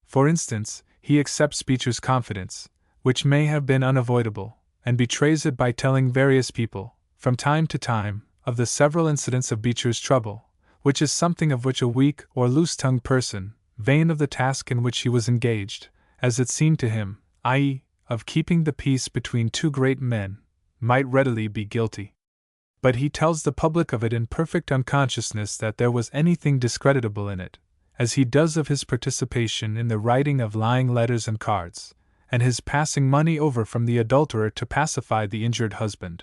For instance, he accepts Beecher's confidence, which may have been unavoidable, and betrays it by telling various people, from time to time, of the several incidents of Beecher's trouble, which is something of which a weak or loose-tongued person, vain of the task in which he was engaged, as it seemed to him, i.e., of keeping the peace between two great men, might readily be guilty. But he tells the public of it in perfect unconsciousness that there was anything discreditable in it, as he does of his participation in the writing of lying letters and cards, and his passing money over from the adulterer to pacify the injured husband.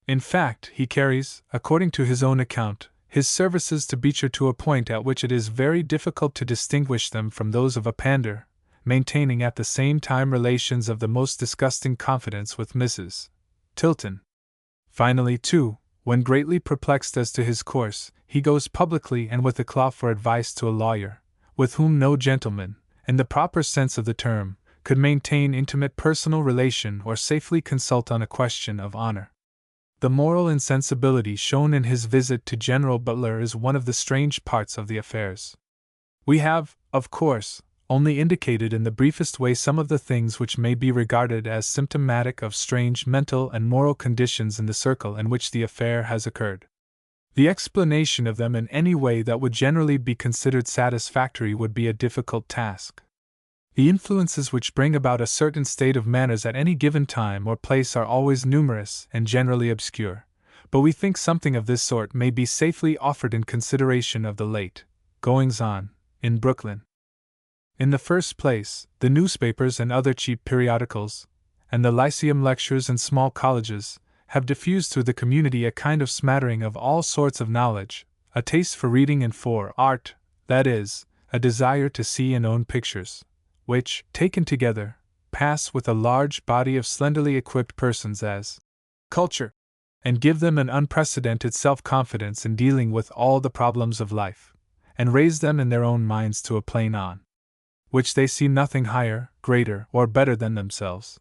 In fact, he carries, according to his own account, his services to Beecher to a point at which it is very difficult to distinguish them from those of a pander, maintaining at the same time relations of the most disgusting confidence with Mrs. Tilton. Finally, too, when greatly perplexed as to his course, he goes publicly and with eclat for advice to a lawyer, with whom no gentleman, in the proper sense of the term, could maintain intimate personal relation or safely consult on a question of honor. The moral insensibility shown in his visit to General Butler is one of the strange parts of the affairs. We have, of course, only indicated in the briefest way some of the things which may be regarded as symptomatic of strange mental and moral conditions in the circle in which the affair has occurred. The explanation of them in any way that would generally be considered satisfactory would be a difficult task. The influences which bring about a certain state of manners at any given time or place are always numerous and generally obscure, but we think something of this sort may be safely offered in consideration of the late goings-on in Brooklyn. In the first place, the newspapers and other cheap periodicals, and the lyceum lectures and small colleges, have diffused through the community a kind of smattering of all sorts of knowledge, a taste for reading and for art, that is, a desire to see and own pictures, which, taken together, pass with a large body of slenderly equipped persons as culture, and give them an unprecedented self-confidence in dealing with all the problems of life, and raise them in their own minds to a plane on which they see nothing higher, greater, or better than themselves.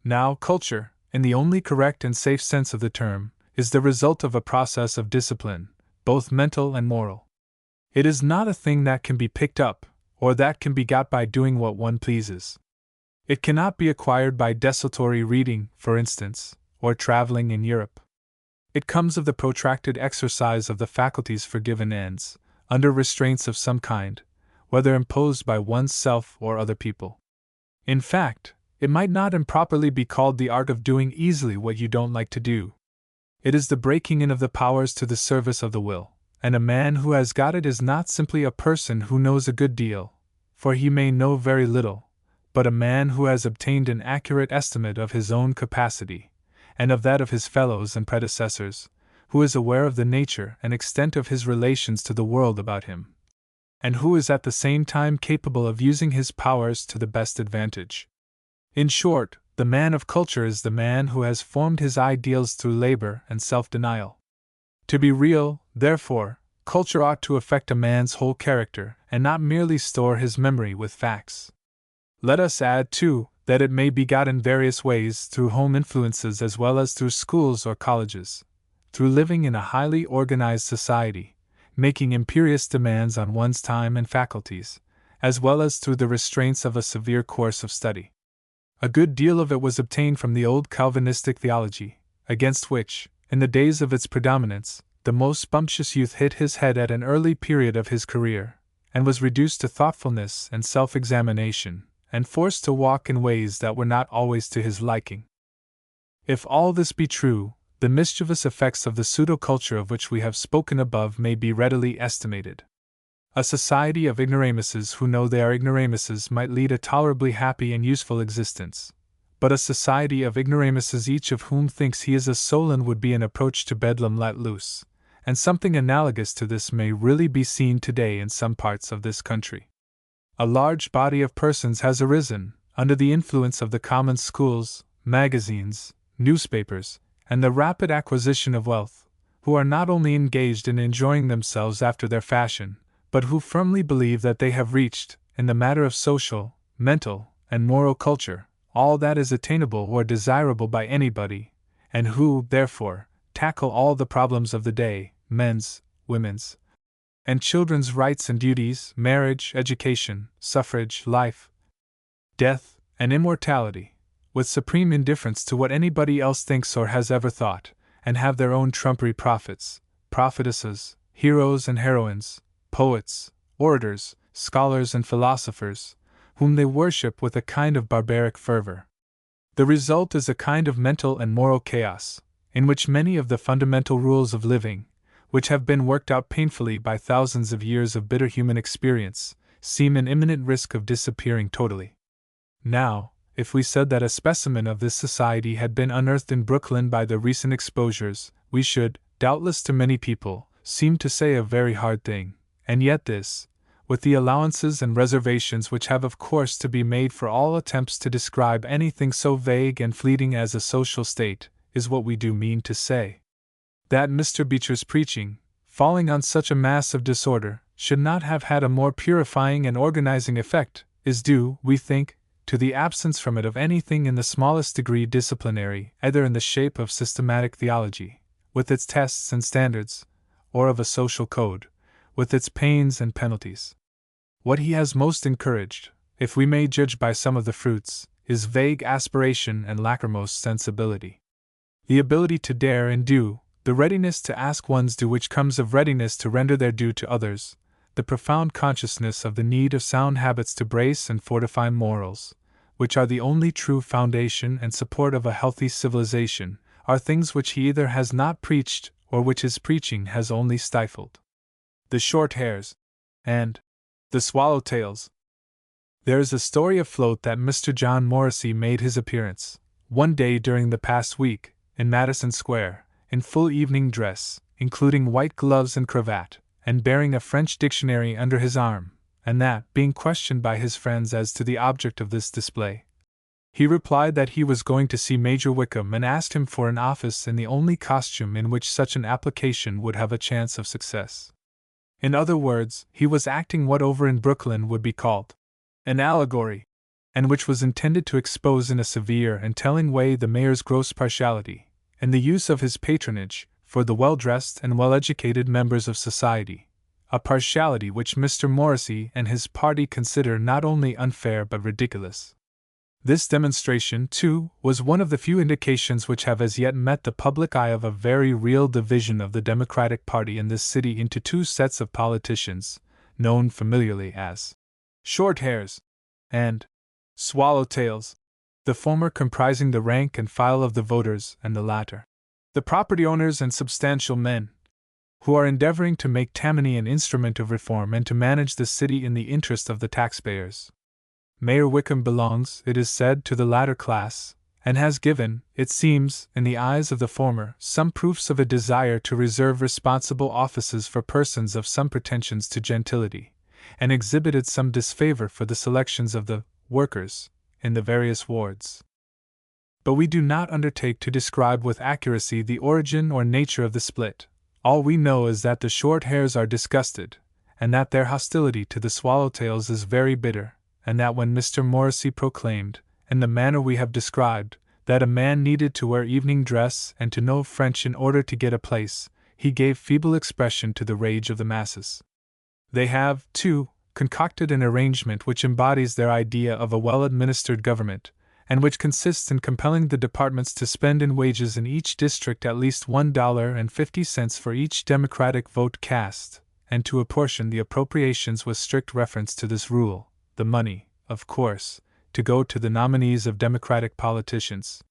Now, culture, in the only correct and safe sense of the term, is the result of a process of discipline, both mental and moral. It is not a thing that can be picked up, or that can be got by doing what one pleases. It cannot be acquired by desultory reading, for instance, or traveling in Europe. It comes of the protracted exercise of the faculties for given ends, under restraints of some kind, whether imposed by one's self or other people. In fact, it might not improperly be called the art of doing easily what you don't like to do. It is the breaking in of the powers to the service of the will, and a man who has got it is not simply a person who knows a good deal, for he may know very little, but a man who has obtained an accurate estimate of his own capacity, and of that of his fellows and predecessors, who is aware of the nature and extent of his relations to the world about him, and who is at the same time capable of using his powers to the best advantage. In short, the man of culture is the man who has formed his ideals through labor and self-denial. To be real, therefore, culture ought to affect a man's whole character, and not merely store his memory with facts. Let us add, too, that it may be got in various ways, through home influences as well as through schools or colleges, through living in a highly organized society, making imperious demands on one's time and faculties, as well as through the restraints of a severe course of study. A good deal of it was obtained from the old Calvinistic theology, against which, in the days of its predominance, the most bumptious youth hit his head at an early period of his career, and was reduced to thoughtfulness and self-examination, and forced to walk in ways that were not always to his liking. If all this be true, the mischievous effects of the pseudo-culture of which we have spoken above may be readily estimated. A society of ignoramuses who know they are ignoramuses might lead a tolerably happy and useful existence, but a society of ignoramuses each of whom thinks he is a Solon would be an approach to bedlam let loose, and something analogous to this may really be seen today in some parts of this country. A large body of persons has arisen, under the influence of the common schools, magazines, newspapers, and the rapid acquisition of wealth, who are not only engaged in enjoying themselves after their fashion, but who firmly believe that they have reached, in the matter of social, mental, and moral culture, all that is attainable or desirable by anybody, and who, therefore, tackle all the problems of the day, men's, women's, and children's rights and duties, marriage, education, suffrage, life, death, and immortality, with supreme indifference to what anybody else thinks or has ever thought, and have their own trumpery prophets, prophetesses, heroes and heroines, poets, orators, scholars and philosophers, whom they worship with a kind of barbaric fervor. The result is a kind of mental and moral chaos, in which many of the fundamental rules of living, which have been worked out painfully by thousands of years of bitter human experience, seem in imminent risk of disappearing totally. Now, if we said that a specimen of this society had been unearthed in Brooklyn by the recent exposures, we should, doubtless to many people, seem to say a very hard thing, and yet this, with the allowances and reservations which have of course to be made for all attempts to describe anything so vague and fleeting as a social state, is what we do mean to say. That Mr. Beecher's preaching, falling on such a mass of disorder, should not have had a more purifying and organizing effect, is due, we think, to the absence from it of anything in the smallest degree disciplinary, either in the shape of systematic theology, with its tests and standards, or of a social code, with its pains and penalties. What he has most encouraged, if we may judge by some of the fruits, is vague aspiration and lachrymose sensibility. The ability to dare and do, the readiness to ask one's due which comes of readiness to render their due to others, the profound consciousness of the need of sound habits to brace and fortify morals, which are the only true foundation and support of a healthy civilization, are things which he either has not preached or which his preaching has only stifled. The short hairs, and The Swallowtails. There is a story afloat that Mr. John Morrissey made his appearance, one day during the past week, in Madison Square, in full evening dress, including white gloves and cravat, and bearing a French dictionary under his arm, and that, being questioned by his friends as to the object of this display, he replied that he was going to see Major Wickham and asked him for an office in the only costume in which such an application would have a chance of success. In other words, he was acting what over in Brooklyn would be called an allegory, and which was intended to expose in a severe and telling way the mayor's gross partiality, and the use of his patronage, for the well-dressed and well-educated members of society, a partiality which Mr. Morrissey and his party consider not only unfair but ridiculous. This demonstration, too, was one of the few indications which have as yet met the public eye of a very real division of the Democratic Party in this city into two sets of politicians, known familiarly as short hairs and swallowtails, the former comprising the rank and file of the voters, and the latter the property owners and substantial men, who are endeavoring to make Tammany an instrument of reform and to manage the city in the interest of the taxpayers. Mayor Wickham belongs, it is said, to the latter class, and has given, it seems, in the eyes of the former, some proofs of a desire to reserve responsible offices for persons of some pretensions to gentility, and exhibited some disfavor for the selections of the workers in the various wards. But we do not undertake to describe with accuracy the origin or nature of the split. All we know is that the short hairs are disgusted, and that their hostility to the swallowtails is very bitter, and that when Mr. Morrissey proclaimed, in the manner we have described, that a man needed to wear evening dress and to know French in order to get a place, he gave feeble expression to the rage of the masses. They have, too, concocted an arrangement which embodies their idea of a well-administered government, and which consists in compelling the departments to spend in wages in each district at least $1.50 for each Democratic vote cast, and to apportion the appropriations with strict reference to this rule, the money, of course, to go to the nominees of Democratic politicians.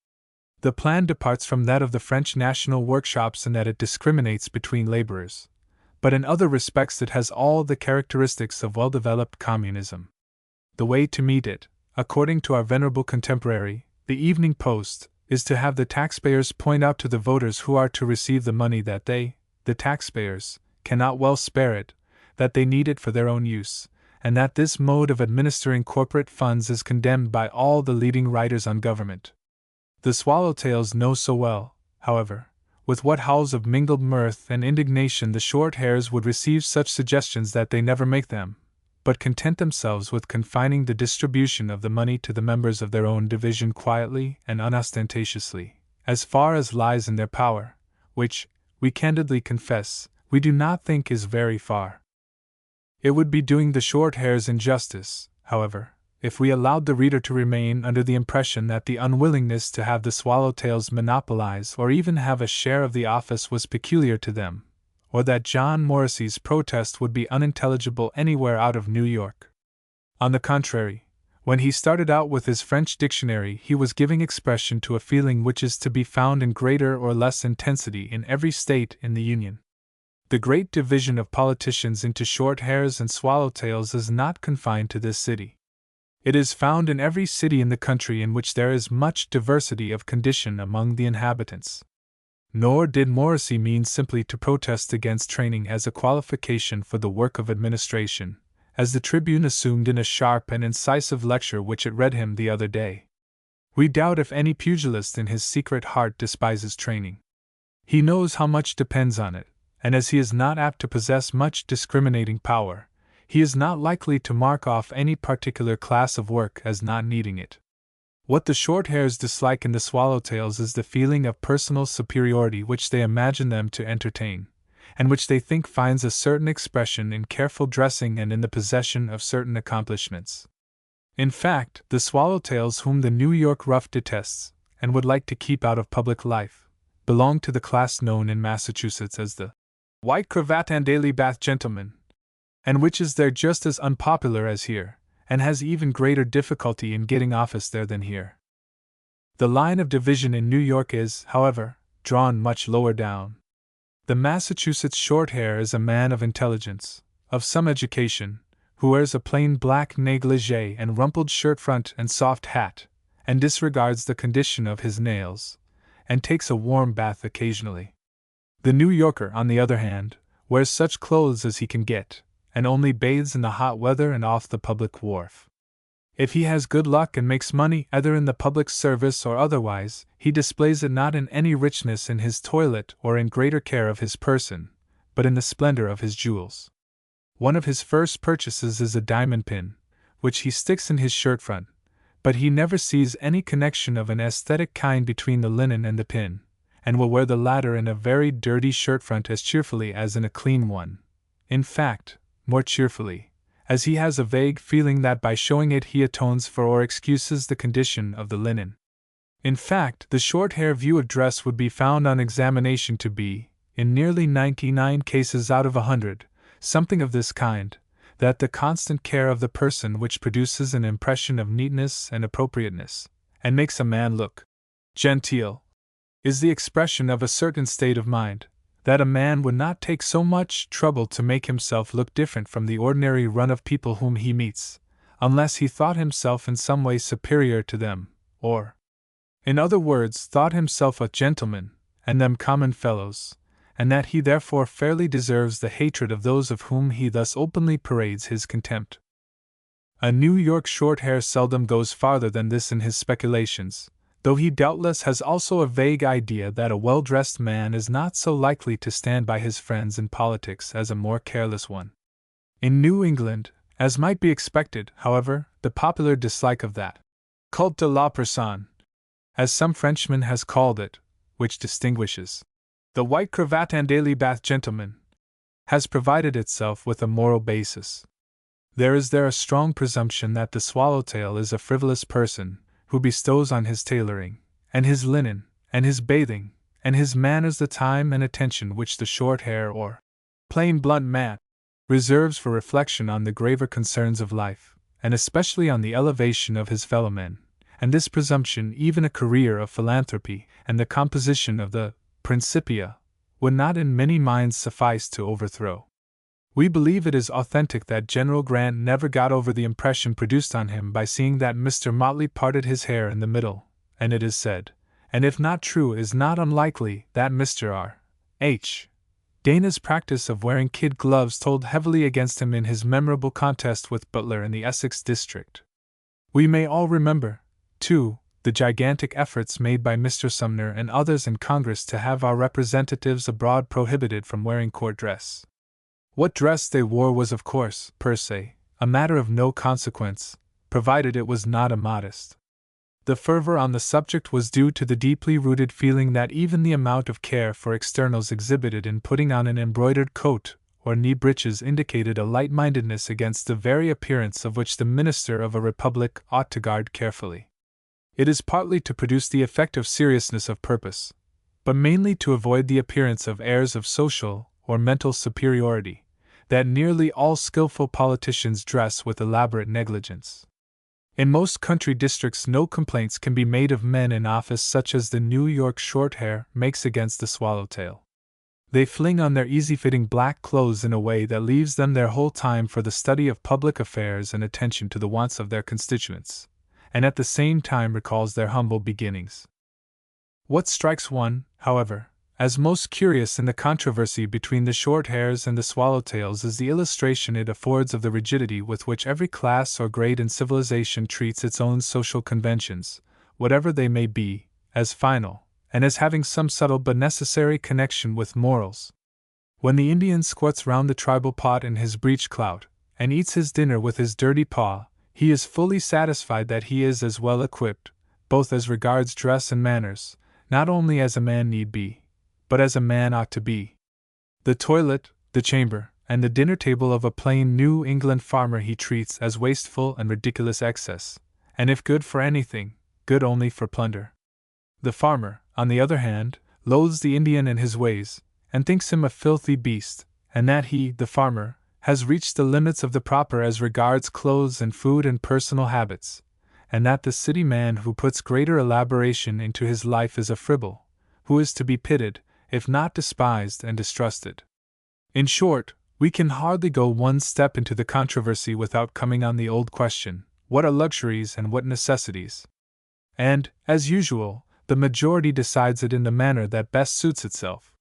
The plan departs from that of the French national workshops in that it discriminates between laborers, but in other respects it has all the characteristics of well-developed communism. The way to meet it, according to our venerable contemporary, the Evening Post, is to have the taxpayers point out to the voters who are to receive the money that they, the taxpayers, cannot well spare it, that they need it for their own use, and that this mode of administering corporate funds is condemned by all the leading writers on government. The swallowtails know so well, however, with what howls of mingled mirth and indignation the short hairs would receive such suggestions that they never make them, but content themselves with confining the distribution of the money to the members of their own division quietly and unostentatiously, as far as lies in their power, which, we candidly confess, we do not think is very far. It would be doing the short hairs injustice, however, if we allowed the reader to remain under the impression that the unwillingness to have the swallowtails monopolize or even have a share of the office was peculiar to them, or that John Morrissey's protest would be unintelligible anywhere out of New York. On the contrary, when he started out with his French dictionary, he was giving expression to a feeling which is to be found in greater or less intensity in every state in the Union. The great division of politicians into short hairs and swallowtails is not confined to this city. It is found in every city in the country in which there is much diversity of condition among the inhabitants. Nor did Morrissey mean simply to protest against training as a qualification for the work of administration, as the Tribune assumed in a sharp and incisive lecture which it read him the other day. We doubt if any pugilist in his secret heart despises training. He knows how much depends on it, and as he is not apt to possess much discriminating power, he is not likely to mark off any particular class of work as not needing it. What the short hairs dislike in the swallowtails is the feeling of personal superiority which they imagine them to entertain, and which they think finds a certain expression in careful dressing and in the possession of certain accomplishments. In fact, the swallowtails whom the New York rough detests, and would like to keep out of public life, belong to the class known in Massachusetts as the white cravat and daily bath gentlemen, and which is there just as unpopular as here, and has even greater difficulty in getting office there than here. The line of division in New York is, however, drawn much lower down. The Massachusetts short hair is a man of intelligence, of some education, who wears a plain black negligee and rumpled shirt front and soft hat, and disregards the condition of his nails, and takes a warm bath occasionally. The New Yorker, on the other hand, wears such clothes as he can get, and only bathes in the hot weather and off the public wharf. If he has good luck and makes money either in the public service or otherwise, he displays it not in any richness in his toilet or in greater care of his person, but in the splendor of his jewels. One of his first purchases is a diamond pin, which he sticks in his shirt front, but he never sees any connection of an aesthetic kind between the linen and the pin, and will wear the latter in a very dirty shirt front as cheerfully as in a clean one. In fact, more cheerfully, as he has a vague feeling that by showing it he atones for or excuses the condition of the linen. In fact, the short-hair view of dress would be found on examination to be, in nearly 99 cases out of 100, something of this kind, that the constant care of the person which produces an impression of neatness and appropriateness, and makes a man look genteel, is the expression of a certain state of mind, that a man would not take so much trouble to make himself look different from the ordinary run of people whom he meets, unless he thought himself in some way superior to them, or, in other words, thought himself a gentleman, and them common fellows, and that he therefore fairly deserves the hatred of those of whom he thus openly parades his contempt. A New York short-hair seldom goes farther than this in his speculations, though he doubtless has also a vague idea that a well-dressed man is not so likely to stand by his friends in politics as a more careless one. In New England, as might be expected, however, the popular dislike of that culte de la personne, as some Frenchman has called it, which distinguishes the white cravat and daily bath gentleman, has provided itself with a moral basis. There is there a strong presumption that the swallowtail is a frivolous person, who bestows on his tailoring, and his linen, and his bathing, and his manners the time and attention which the short-hair or plain blunt man reserves for reflection on the graver concerns of life, and especially on the elevation of his fellow-men, and this presumption even a career of philanthropy and the composition of the Principia would not in many minds suffice to overthrow. We believe it is authentic that General Grant never got over the impression produced on him by seeing that Mr. Motley parted his hair in the middle, and it is said, and if not true is not unlikely, that Mr. R. H. Dana's practice of wearing kid gloves told heavily against him in his memorable contest with Butler in the Essex district. We may all remember, too, the gigantic efforts made by Mr. Sumner and others in Congress to have our representatives abroad prohibited from wearing court dress. What dress they wore was, of course, per se, a matter of no consequence, provided it was not immodest. The fervor on the subject was due to the deeply rooted feeling that even the amount of care for externals exhibited in putting on an embroidered coat or knee breeches indicated a light-mindedness against the very appearance of which the minister of a republic ought to guard carefully. It is partly to produce the effect of seriousness of purpose, but mainly to avoid the appearance of airs of social or mental superiority, that nearly all skillful politicians dress with elaborate negligence. In most country districts no complaints can be made of men in office such as the New York short-hair makes against the swallowtail. They fling on their easy-fitting black clothes in a way that leaves them their whole time for the study of public affairs and attention to the wants of their constituents, and at the same time recalls their humble beginnings. What strikes one, however, as most curious in the controversy between the short-hairs and the swallowtails is the illustration it affords of the rigidity with which every class or grade in civilization treats its own social conventions, whatever they may be, as final, and as having some subtle but necessary connection with morals. When the Indian squats round the tribal pot in his breech-clout, and eats his dinner with his dirty paw, he is fully satisfied that he is as well equipped, both as regards dress and manners, not only as a man need be, but as a man ought to be. The toilet, the chamber, and the dinner table of a plain New England farmer he treats as wasteful and ridiculous excess, and if good for anything, good only for plunder. The farmer, on the other hand, loathes the Indian and his ways, and thinks him a filthy beast, and that he, the farmer, has reached the limits of the proper as regards clothes and food and personal habits, and that the city man who puts greater elaboration into his life is a fribble, who is to be pitied, if not despised and distrusted. In short, We can hardly go one step into the controversy without coming on the old question: what are luxuries and what necessities? And, as usual, the majority decides it in the manner that best suits itself.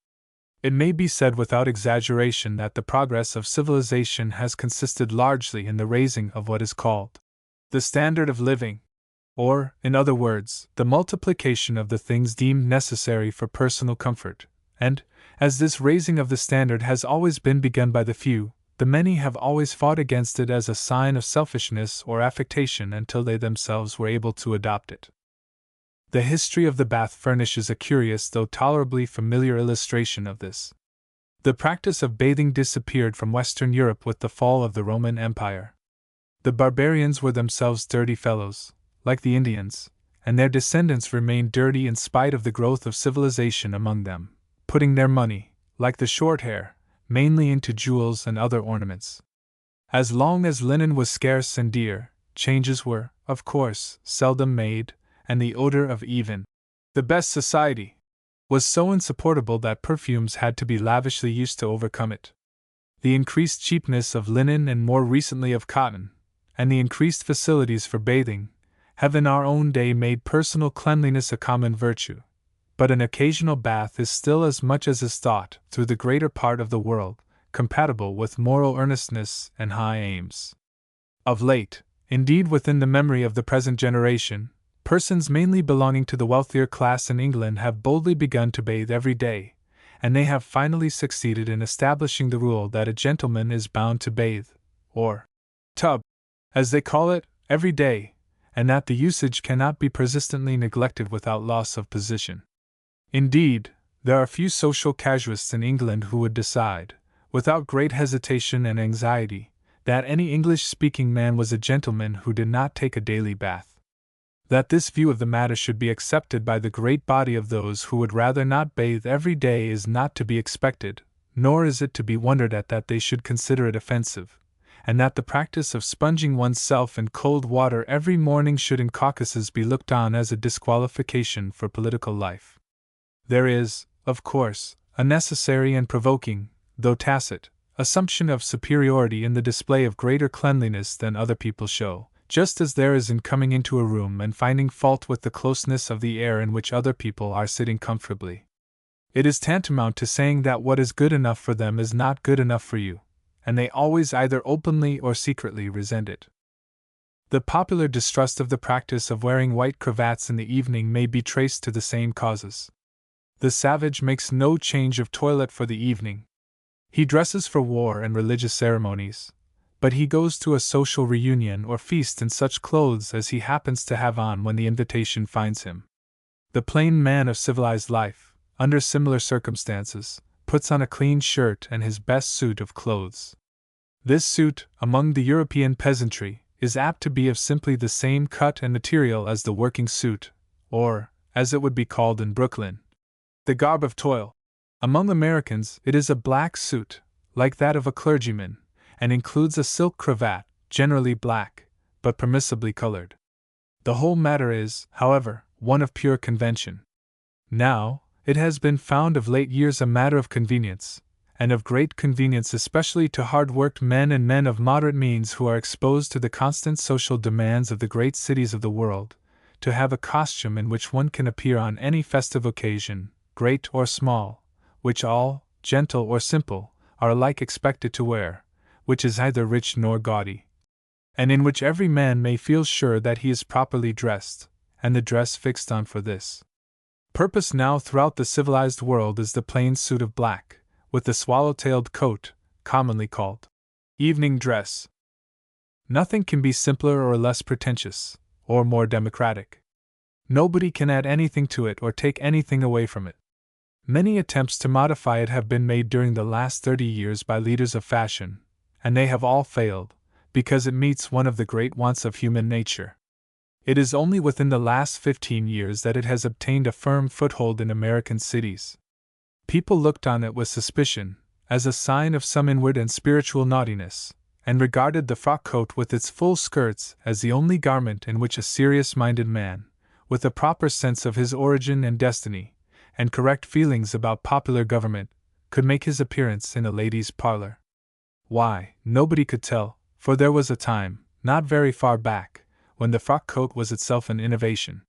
It may be said without exaggeration that the progress of civilization has consisted largely in the raising of what is called the standard of living, or, in other words, the multiplication of the things deemed necessary for personal comfort, and, as this raising of the standard has always been begun by the few, the many have always fought against it as a sign of selfishness or affectation until they themselves were able to adopt it. The history of the bath furnishes a curious though tolerably familiar illustration of this. The practice of bathing disappeared from Western Europe with the fall of the Roman Empire. The barbarians were themselves dirty fellows, like the Indians, and their descendants remained dirty in spite of the growth of civilization among them, putting their money, like the short hair, mainly into jewels and other ornaments. As long as linen was scarce and dear, changes were, of course, seldom made, and the odor of even the best society was so insupportable that perfumes had to be lavishly used to overcome it. The increased cheapness of linen and more recently of cotton, and the increased facilities for bathing, have in our own day made personal cleanliness a common virtue, but an occasional bath is still, as much as is thought through the greater part of the world, compatible with moral earnestness and high aims. Of late, indeed within the memory of the present generation, persons mainly belonging to the wealthier class in England have boldly begun to bathe every day, and they have finally succeeded in establishing the rule that a gentleman is bound to bathe, or tub, as they call it, every day, and that the usage cannot be persistently neglected without loss of position. Indeed, there are few social casuists in England who would decide, without great hesitation and anxiety, that any English-speaking man was a gentleman who did not take a daily bath. That this view of the matter should be accepted by the great body of those who would rather not bathe every day is not to be expected, nor is it to be wondered at that they should consider it offensive, and that the practice of sponging oneself in cold water every morning should in Caucasus be looked on as a disqualification for political life. There is, of course, a necessary and provoking, though tacit, assumption of superiority in the display of greater cleanliness than other people show, just as there is in coming into a room and finding fault with the closeness of the air in which other people are sitting comfortably. It is tantamount to saying that what is good enough for them is not good enough for you, and they always either openly or secretly resent it. The popular distrust of the practice of wearing white cravats in the evening may be traced to the same causes. The savage makes no change of toilet for the evening. He dresses for war and religious ceremonies, but he goes to a social reunion or feast in such clothes as he happens to have on when the invitation finds him. The plain man of civilized life, under similar circumstances, puts on a clean shirt and his best suit of clothes. This suit, among the European peasantry, is apt to be of simply the same cut and material as the working suit, or, as it would be called in Brooklyn, the garb of toil. Among Americans, it is a black suit, like that of a clergyman, and includes a silk cravat, generally black, but permissibly colored. The whole matter is, however, one of pure convention. Now, it has been found of late years a matter of convenience, and of great convenience especially to hard-worked men and men of moderate means who are exposed to the constant social demands of the great cities of the world, to have a costume in which one can appear on any festive occasion, great or small, which all, gentle or simple, are alike expected to wear, which is neither rich nor gaudy, and in which every man may feel sure that he is properly dressed, and the dress fixed on for this purpose now throughout the civilized world is the plain suit of black, with the swallow-tailed coat, commonly called evening dress. Nothing can be simpler or less pretentious, or more democratic. Nobody can add anything to it or take anything away from it. Many attempts to modify it have been made during the last 30 years by leaders of fashion, and they have all failed, because it meets one of the great wants of human nature. It is only within the last 15 years that it has obtained a firm foothold in American cities. People looked on it with suspicion, as a sign of some inward and spiritual naughtiness, and regarded the frock coat with its full skirts as the only garment in which a serious-minded man, with a proper sense of his origin and destiny, and correct feelings about popular government, could make his appearance in a lady's parlor. Why, nobody could tell, for there was a time, not very far back, when the frock coat was itself an innovation.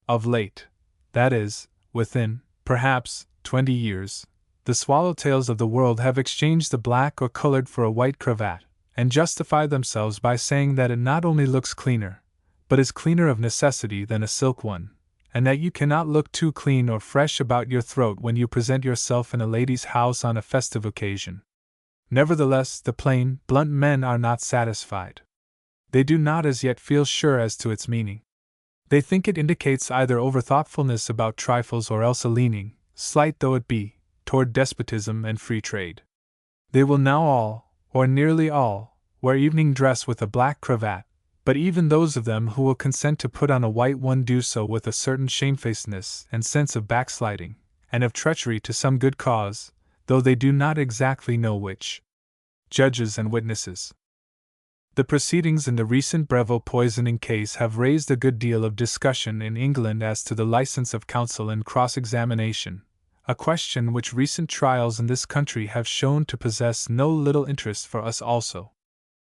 Of late, that is, within, perhaps, 20 years, the swallowtails of the world have exchanged the black or colored for a white cravat, and justify themselves by saying that it not only looks cleaner, but is cleaner of necessity than a silk one, and that you cannot look too clean or fresh about your throat when you present yourself in a lady's house on a festive occasion. Nevertheless, the plain, blunt men are not satisfied. They do not as yet feel sure as to its meaning. They think it indicates either overthoughtfulness about trifles or else a leaning, slight though it be, toward despotism and free trade. They will now all, or nearly all, wear evening dress with a black cravat, but even those of them who will consent to put on a white one do so with a certain shamefacedness and sense of backsliding, and of treachery to some good cause, though they do not exactly know which. Judges and witnesses. The proceedings in the recent Brevo poisoning case have raised a good deal of discussion in England as to the license of counsel and cross-examination, a question which recent trials in this country have shown to possess no little interest for us also.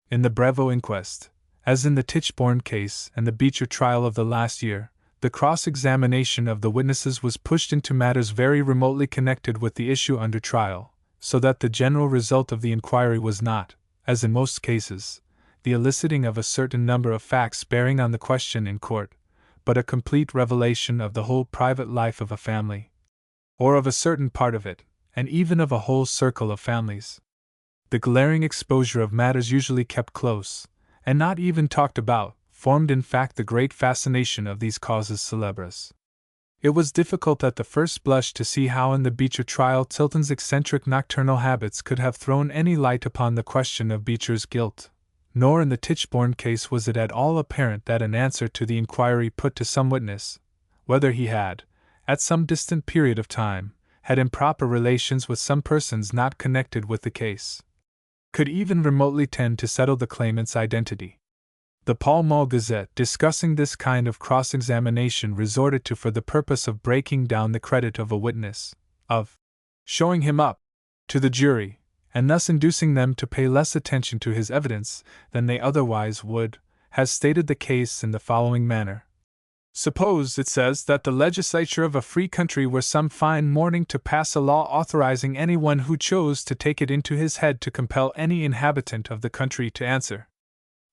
In the Brevo inquest, as in the Tichborne case and the Beecher trial of the last year, the cross-examination of the witnesses was pushed into matters very remotely connected with the issue under trial, so that the general result of the inquiry was not, as in most cases, the eliciting of a certain number of facts bearing on the question in court, but a complete revelation of the whole private life of a family, or of a certain part of it, and even of a whole circle of families. The glaring exposure of matters usually kept close, and not even talked about, formed in fact the great fascination of these causes célèbres. It was difficult at the first blush to see how in the Beecher trial Tilton's eccentric nocturnal habits could have thrown any light upon the question of Beecher's guilt, nor in the Tichborne case was it at all apparent that an answer to the inquiry put to some witness, whether he had, at some distant period of time, had improper relations with some persons not connected with the case, could even remotely tend to settle the claimant's identity. The Pall Mall Gazette, discussing this kind of cross-examination, resorted to for the purpose of breaking down the credit of a witness, of showing him up to the jury, and thus inducing them to pay less attention to his evidence than they otherwise would, has stated the case in the following manner. Suppose, it says, that the legislature of a free country were some fine morning to pass a law authorizing anyone who chose to take it into his head to compel any inhabitant of the country to answer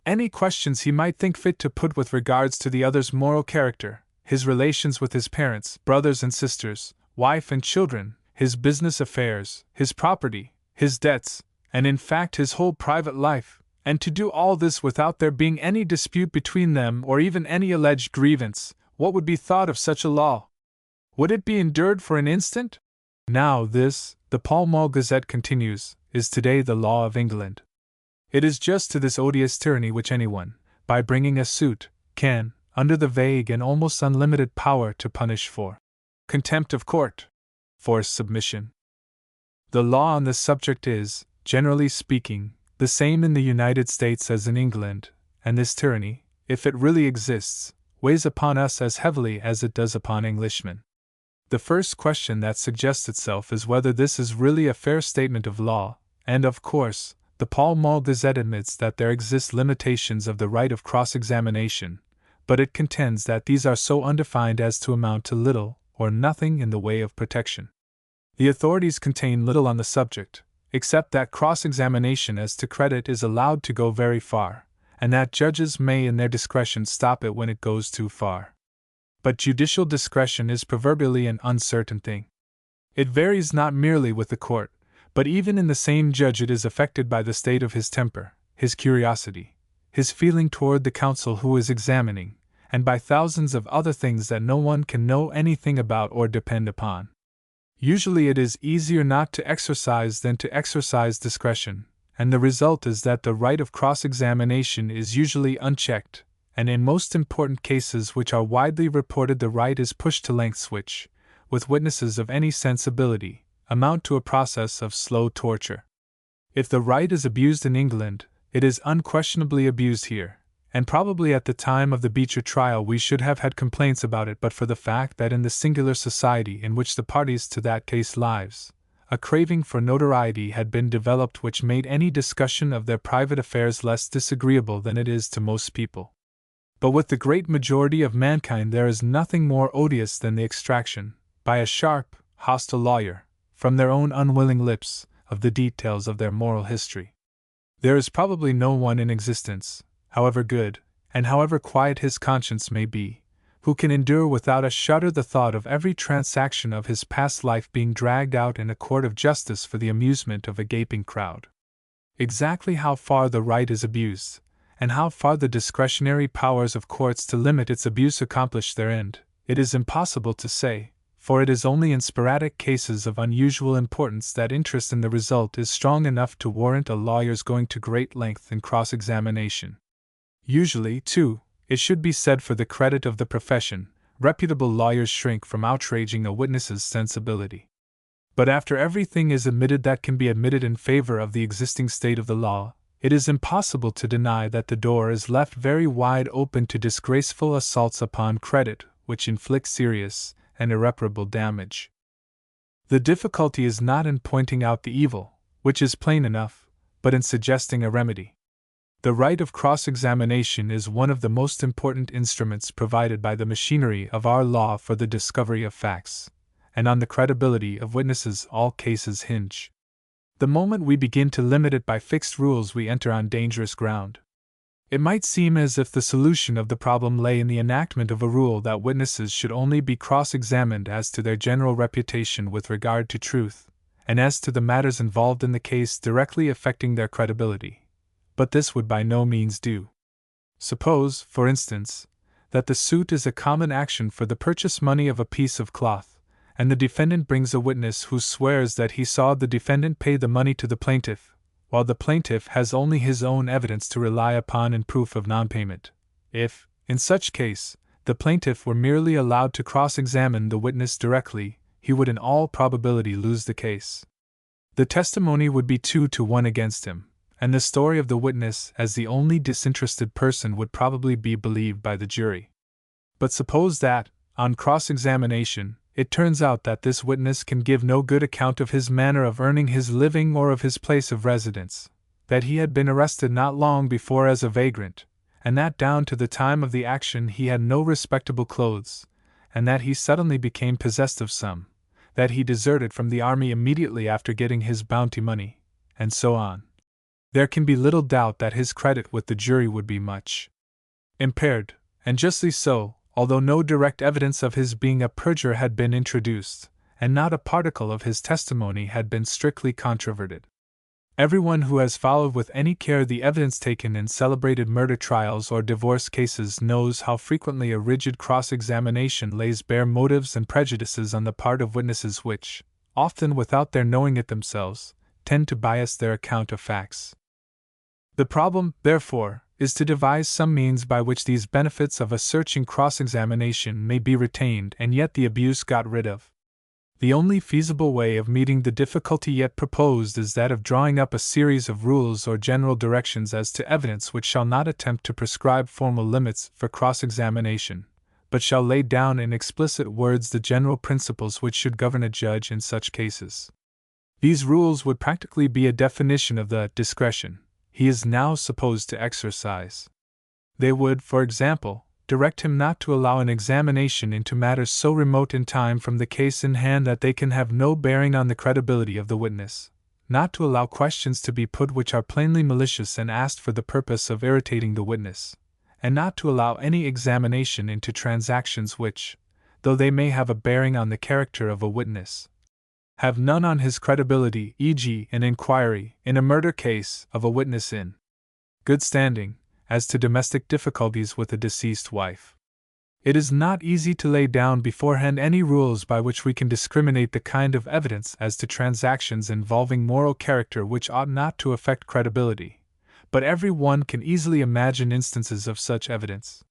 any questions he might think fit to put with regards to the other's moral character, his relations with his parents, brothers and sisters, wife and children, his business affairs, his property, his debts, and in fact his whole private life, and to do all this without there being any dispute between them or even any alleged grievance. What would be thought of such a law? Would it be endured for an instant? Now this, the Pall Mall Gazette continues, is today the law of England. It is just to this odious tyranny which anyone, by bringing a suit, can, under the vague and almost unlimited power to punish for contempt of court, force submission. The law on this subject is, generally speaking, the same in the United States as in England, and this tyranny, if it really exists, weighs upon us as heavily as it does upon Englishmen. The first question that suggests itself is whether this is really a fair statement of law, and of course, the Pall Mall Gazette admits that there exist limitations of the right of cross-examination, but it contends that these are so undefined as to amount to little or nothing in the way of protection. The authorities contain little on the subject, except that cross-examination as to credit is allowed to go very far, and that judges may in their discretion stop it when it goes too far. But judicial discretion is proverbially an uncertain thing. It varies not merely with the court, but even in the same judge it is affected by the state of his temper, his curiosity, his feeling toward the counsel who is examining, and by thousands of other things that no one can know anything about or depend upon. Usually it is easier not to exercise than to exercise discretion, and the result is that the right of cross-examination is usually unchecked, and in most important cases which are widely reported the right is pushed to lengths which, with witnesses of any sensibility, amount to a process of slow torture. If the right is abused in England, it is unquestionably abused here, and probably at the time of the Beecher trial we should have had complaints about it but for the fact that in the singular society in which the parties to that case lives, a craving for notoriety had been developed which made any discussion of their private affairs less disagreeable than it is to most people. But with the great majority of mankind there is nothing more odious than the extraction, by a sharp, hostile lawyer, from their own unwilling lips, of the details of their moral history. There is probably no one in existence, however good, and however quiet his conscience may be, who can endure without a shudder the thought of every transaction of his past life being dragged out in a court of justice for the amusement of a gaping crowd. Exactly how far the right is abused, and how far the discretionary powers of courts to limit its abuse accomplish their end, it is impossible to say, for it is only in sporadic cases of unusual importance that interest in the result is strong enough to warrant a lawyer's going to great length in cross-examination. Usually, too, it should be said for the credit of the profession, reputable lawyers shrink from outraging a witness's sensibility. But after everything is admitted that can be admitted in favor of the existing state of the law, it is impossible to deny that the door is left very wide open to disgraceful assaults upon credit, which inflict serious and irreparable damage. The difficulty is not in pointing out the evil, which is plain enough, but in suggesting a remedy. The right of cross-examination is one of the most important instruments provided by the machinery of our law for the discovery of facts, and on the credibility of witnesses all cases hinge. The moment we begin to limit it by fixed rules we enter on dangerous ground. It might seem as if the solution of the problem lay in the enactment of a rule that witnesses should only be cross-examined as to their general reputation with regard to truth, and as to the matters involved in the case directly affecting their credibility. But this would by no means do. Suppose, for instance, that the suit is a common action for the purchase money of a piece of cloth, and the defendant brings a witness who swears that he saw the defendant pay the money to the plaintiff, while the plaintiff has only his own evidence to rely upon in proof of non-payment. If, in such case, the plaintiff were merely allowed to cross-examine the witness directly, he would in all probability lose the case. The testimony would be 2 to 1 against him, and the story of the witness as the only disinterested person would probably be believed by the jury. But suppose that, on cross-examination, it turns out that this witness can give no good account of his manner of earning his living or of his place of residence, that he had been arrested not long before as a vagrant, and that down to the time of the action he had no respectable clothes, and that he suddenly became possessed of some, that he deserted from the army immediately after getting his bounty money, and so on. There can be little doubt that his credit with the jury would be much impaired, and justly so, although no direct evidence of his being a perjurer had been introduced, and not a particle of his testimony had been strictly controverted. Everyone who has followed with any care the evidence taken in celebrated murder trials or divorce cases knows how frequently a rigid cross-examination lays bare motives and prejudices on the part of witnesses which, often without their knowing it themselves, tend to bias their account of facts. The problem, therefore, is to devise some means by which these benefits of a searching cross-examination may be retained and yet the abuse got rid of. The only feasible way of meeting the difficulty yet proposed is that of drawing up a series of rules or general directions as to evidence which shall not attempt to prescribe formal limits for cross-examination, but shall lay down in explicit words the general principles which should govern a judge in such cases. These rules would practically be a definition of the discretion he is now supposed to exercise. They would, for example, direct him not to allow an examination into matters so remote in time from the case in hand that they can have no bearing on the credibility of the witness, not to allow questions to be put which are plainly malicious and asked for the purpose of irritating the witness, and not to allow any examination into transactions which, though they may have a bearing on the character of a witness, have none on his credibility, e.g., an inquiry, in a murder case, of a witness in good standing, as to domestic difficulties with a deceased wife. It is not easy to lay down beforehand any rules by which we can discriminate the kind of evidence as to transactions involving moral character which ought not to affect credibility, but every one can easily imagine instances of such evidence.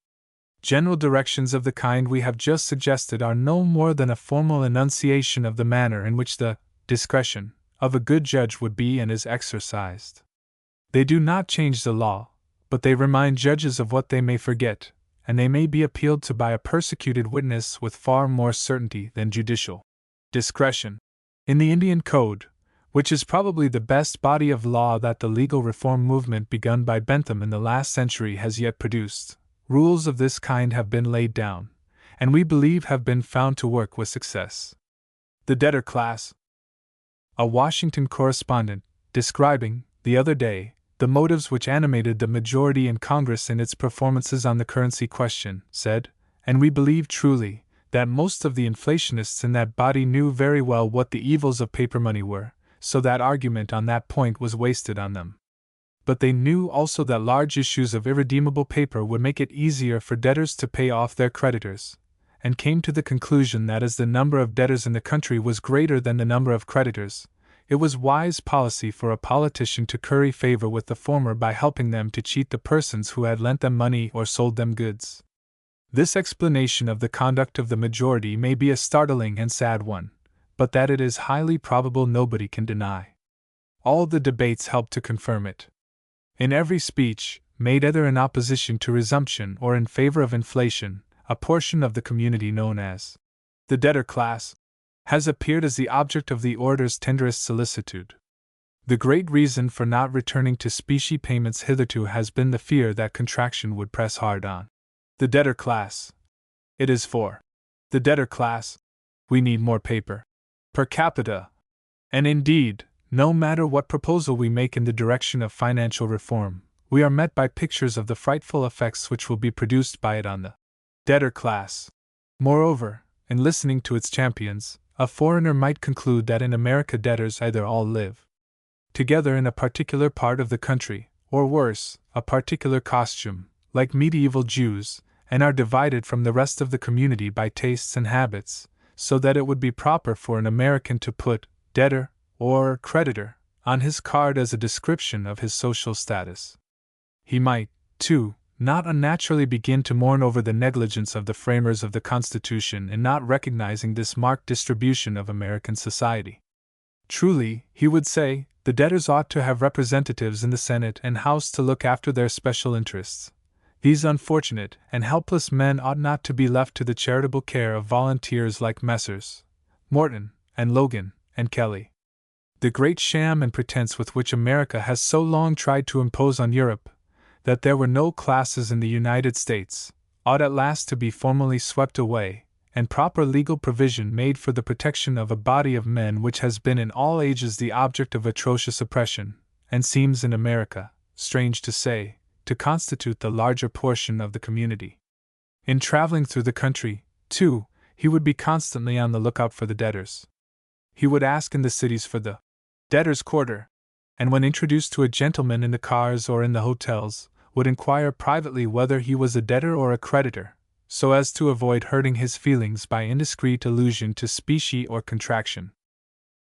General directions of the kind we have just suggested are no more than a formal enunciation of the manner in which the discretion of a good judge would be and is exercised. They do not change the law, but they remind judges of what they may forget, and they may be appealed to by a persecuted witness with far more certainty than judicial discretion. In the Indian Code, which is probably the best body of law that the legal reform movement begun by Bentham in the last century has yet produced. Rules of this kind have been laid down, and we believe have been found to work with success. The debtor class. A Washington correspondent, describing, the other day, the motives which animated the majority in Congress in its performances on the currency question, said, and we believe truly, that most of the inflationists in that body knew very well what the evils of paper money were, so that argument on that point was wasted on them. But they knew also that large issues of irredeemable paper would make it easier for debtors to pay off their creditors, and came to the conclusion that as the number of debtors in the country was greater than the number of creditors, it was wise policy for a politician to curry favor with the former by helping them to cheat the persons who had lent them money or sold them goods. This explanation of the conduct of the majority may be a startling and sad one, but that it is highly probable nobody can deny. All the debates help to confirm it. In every speech, made either in opposition to resumption or in favor of inflation, a portion of the community known as the debtor class has appeared as the object of the orator's tenderest solicitude. The great reason for not returning to specie payments hitherto has been the fear that contraction would press hard on the debtor class. It is for the debtor class we need more paper per capita. And indeed, no matter what proposal we make in the direction of financial reform, we are met by pictures of the frightful effects which will be produced by it on the debtor class. Moreover, in listening to its champions, a foreigner might conclude that in America debtors either all live together in a particular part of the country, or worse, a particular costume, like medieval Jews, and are divided from the rest of the community by tastes and habits, so that it would be proper for an American to put debtor or creditor on his card as a description of his social status. He might, too, not unnaturally begin to mourn over the negligence of the framers of the Constitution in not recognizing this marked distribution of American society. Truly, he would say, the debtors ought to have representatives in the Senate and House to look after their special interests. These unfortunate and helpless men ought not to be left to the charitable care of volunteers like Messrs. Morton and Logan and Kelly. The great sham and pretense with which America has so long tried to impose on Europe, that there were no classes in the United States, ought at last to be formally swept away, and proper legal provision made for the protection of a body of men which has been in all ages the object of atrocious oppression, and seems in America, strange to say, to constitute the larger portion of the community. In traveling through the country, too, he would be constantly on the lookout for the debtors. He would ask in the cities for the debtors' quarter, and when introduced to a gentleman in the cars or in the hotels, would inquire privately whether he was a debtor or a creditor, so as to avoid hurting his feelings by indiscreet allusion to specie or contraction.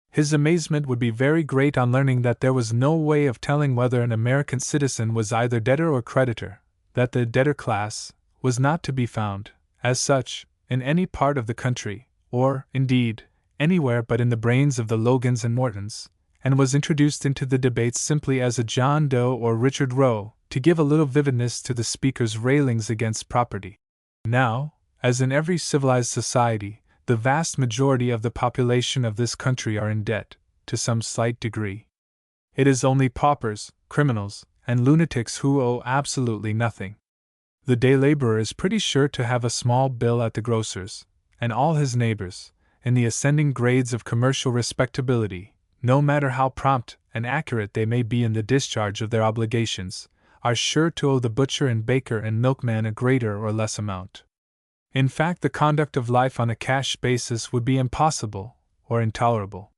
His amazement would be very great on learning that there was no way of telling whether an American citizen was either debtor or creditor, that the debtor class was not to be found, as such, in any part of the country, or, indeed, anywhere but in the brains of the Logans and Mortons, and was introduced into the debates simply as a John Doe or Richard Roe, to give a little vividness to the speaker's railings against property. Now, as in every civilized society, the vast majority of the population of this country are in debt, to some slight degree. It is only paupers, criminals, and lunatics who owe absolutely nothing. The day laborer is pretty sure to have a small bill at the grocer's, and all his neighbors, in the ascending grades of commercial respectability, no matter how prompt and accurate they may be in the discharge of their obligations, are sure to owe the butcher and baker and milkman a greater or less amount. In fact, the conduct of life on a cash basis would be impossible, or intolerable.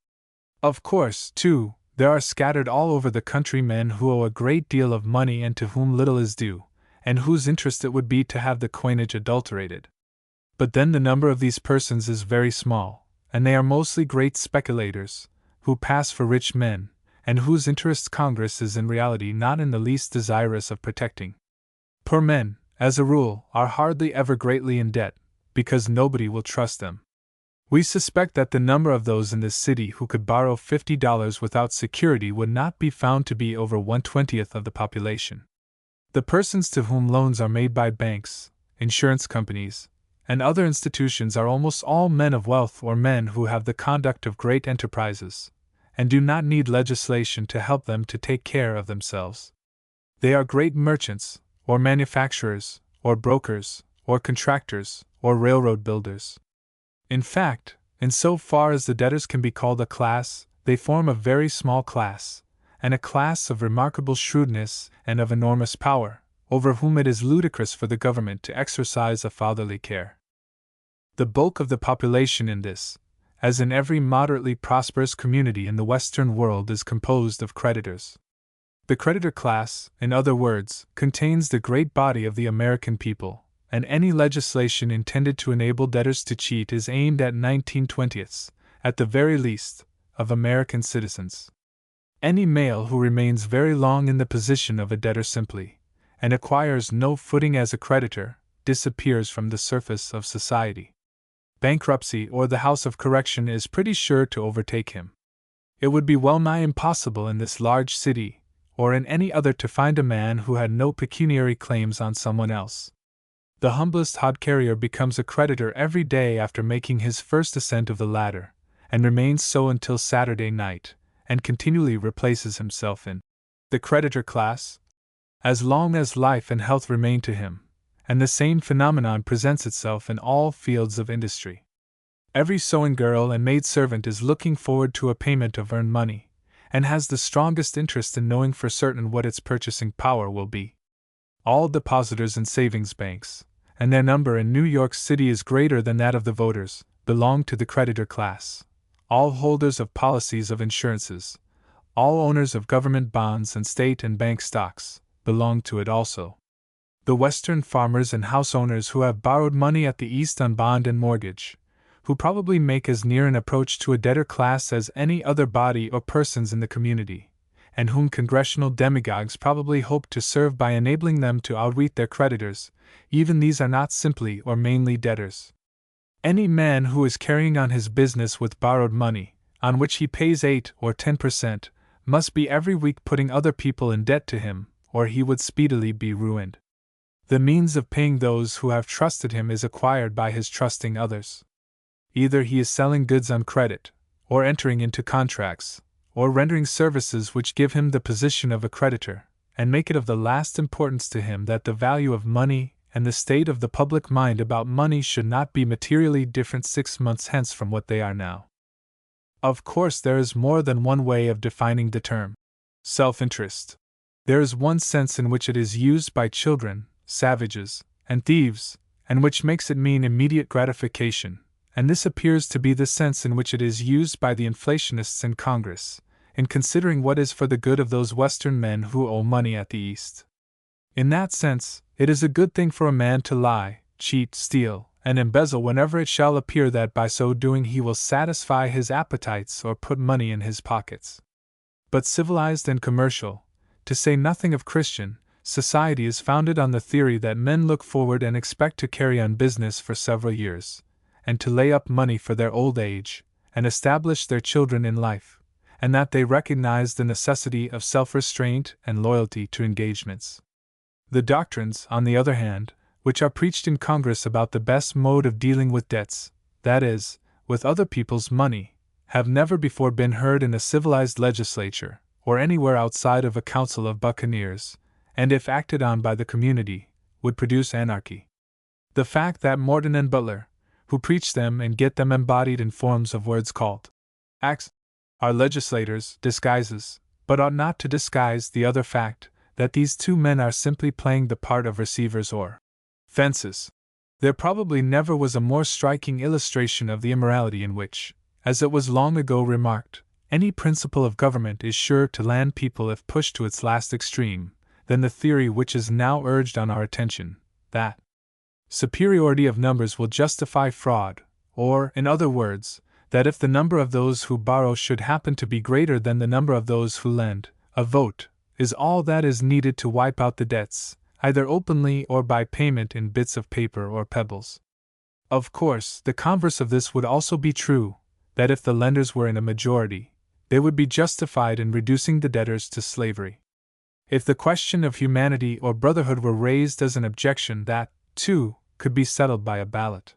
Of course, too, there are scattered all over the country men who owe a great deal of money and to whom little is due, and whose interest it would be to have the coinage adulterated. But then the number of these persons is very small, and they are mostly great speculators, who pass for rich men, and whose interests Congress is in reality not in the least desirous of protecting. Poor men, as a rule, are hardly ever greatly in debt, because nobody will trust them. We suspect that the number of those in this city who could borrow $50 without security would not be found to be over 1/20th of the population. The persons to whom loans are made by banks, insurance companies, and other institutions are almost all men of wealth or men who have the conduct of great enterprises, and do not need legislation to help them to take care of themselves. They are great merchants, or manufacturers, or brokers, or contractors, or railroad builders. In fact, in so far as the debtors can be called a class, they form a very small class, and a class of remarkable shrewdness and of enormous power, over whom it is ludicrous for the government to exercise a fatherly care. The bulk of the population in this, as in every moderately prosperous community in the Western world, is composed of creditors. The creditor class, in other words, contains the great body of the American people, and any legislation intended to enable debtors to cheat is aimed at 19/20ths, at the very least, of American citizens. Any male who remains very long in the position of a debtor simply, and acquires no footing as a creditor, disappears from the surface of society. Bankruptcy or the House of Correction is pretty sure to overtake him. It would be well nigh impossible in this large city, or in any other, to find a man who had no pecuniary claims on someone else. The humblest hod carrier becomes a creditor every day after making his first ascent of the ladder, and remains so until Saturday night, and continually replaces himself in the creditor class, as long as life and health remain to him, and the same phenomenon presents itself in all fields of industry. Every sewing girl and maid servant is looking forward to a payment of earned money, and has the strongest interest in knowing for certain what its purchasing power will be. All depositors in savings banks, and their number in New York City is greater than that of the voters, belong to the creditor class. All holders of policies of insurances, all owners of government bonds and state and bank stocks, belong to it also. The Western farmers and house owners who have borrowed money at the East on bond and mortgage, who probably make as near an approach to a debtor class as any other body or persons in the community, and whom congressional demagogues probably hope to serve by enabling them to outwit their creditors, even these are not simply or mainly debtors. Any man who is carrying on his business with borrowed money, on which he pays 8 or 10%, must be every week putting other people in debt to him, or he would speedily be ruined. The means of paying those who have trusted him is acquired by his trusting others. Either he is selling goods on credit, or entering into contracts, or rendering services which give him the position of a creditor, and make it of the last importance to him that the value of money and the state of the public mind about money should not be materially different 6 months hence from what they are now. Of course, there is more than one way of defining the term self-interest. There is one sense in which it is used by children, savages, and thieves, and which makes it mean immediate gratification, and this appears to be the sense in which it is used by the inflationists in Congress, in considering what is for the good of those Western men who owe money at the East. In that sense, it is a good thing for a man to lie, cheat, steal, and embezzle whenever it shall appear that by so doing he will satisfy his appetites or put money in his pockets. But civilized and commercial, to say nothing of Christian, society is founded on the theory that men look forward and expect to carry on business for several years, and to lay up money for their old age, and establish their children in life, and that they recognize the necessity of self-restraint and loyalty to engagements. The doctrines, on the other hand, which are preached in Congress about the best mode of dealing with debts, that is, with other people's money, have never before been heard in a civilized legislature, or anywhere outside of a council of buccaneers, and if acted on by the community, would produce anarchy. The fact that Morton and Butler, who preach them and get them embodied in forms of words called acts, are legislators, disguises, but ought not to disguise the other fact that these two men are simply playing the part of receivers or fences. There probably never was a more striking illustration of the immorality in which, as it was long ago remarked, any principle of government is sure to land people if pushed to its last extreme, than the theory which is now urged on our attention, that superiority of numbers will justify fraud, or, in other words, that if the number of those who borrow should happen to be greater than the number of those who lend, a vote is all that is needed to wipe out the debts, either openly or by payment in bits of paper or pebbles. Of course, the converse of this would also be true, that if the lenders were in a majority, they would be justified in reducing the debtors to slavery. If the question of humanity or brotherhood were raised as an objection, that, too, could be settled by a ballot.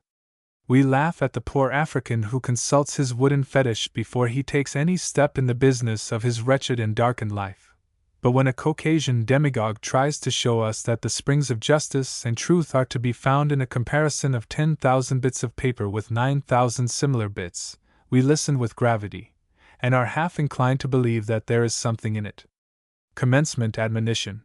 We laugh at the poor African who consults his wooden fetish before he takes any step in the business of his wretched and darkened life. But when a Caucasian demagogue tries to show us that the springs of justice and truth are to be found in a comparison of 10,000 bits of paper with 9,000 similar bits, we listen with gravity, and are half inclined to believe that there is something in it. Commencement admonition.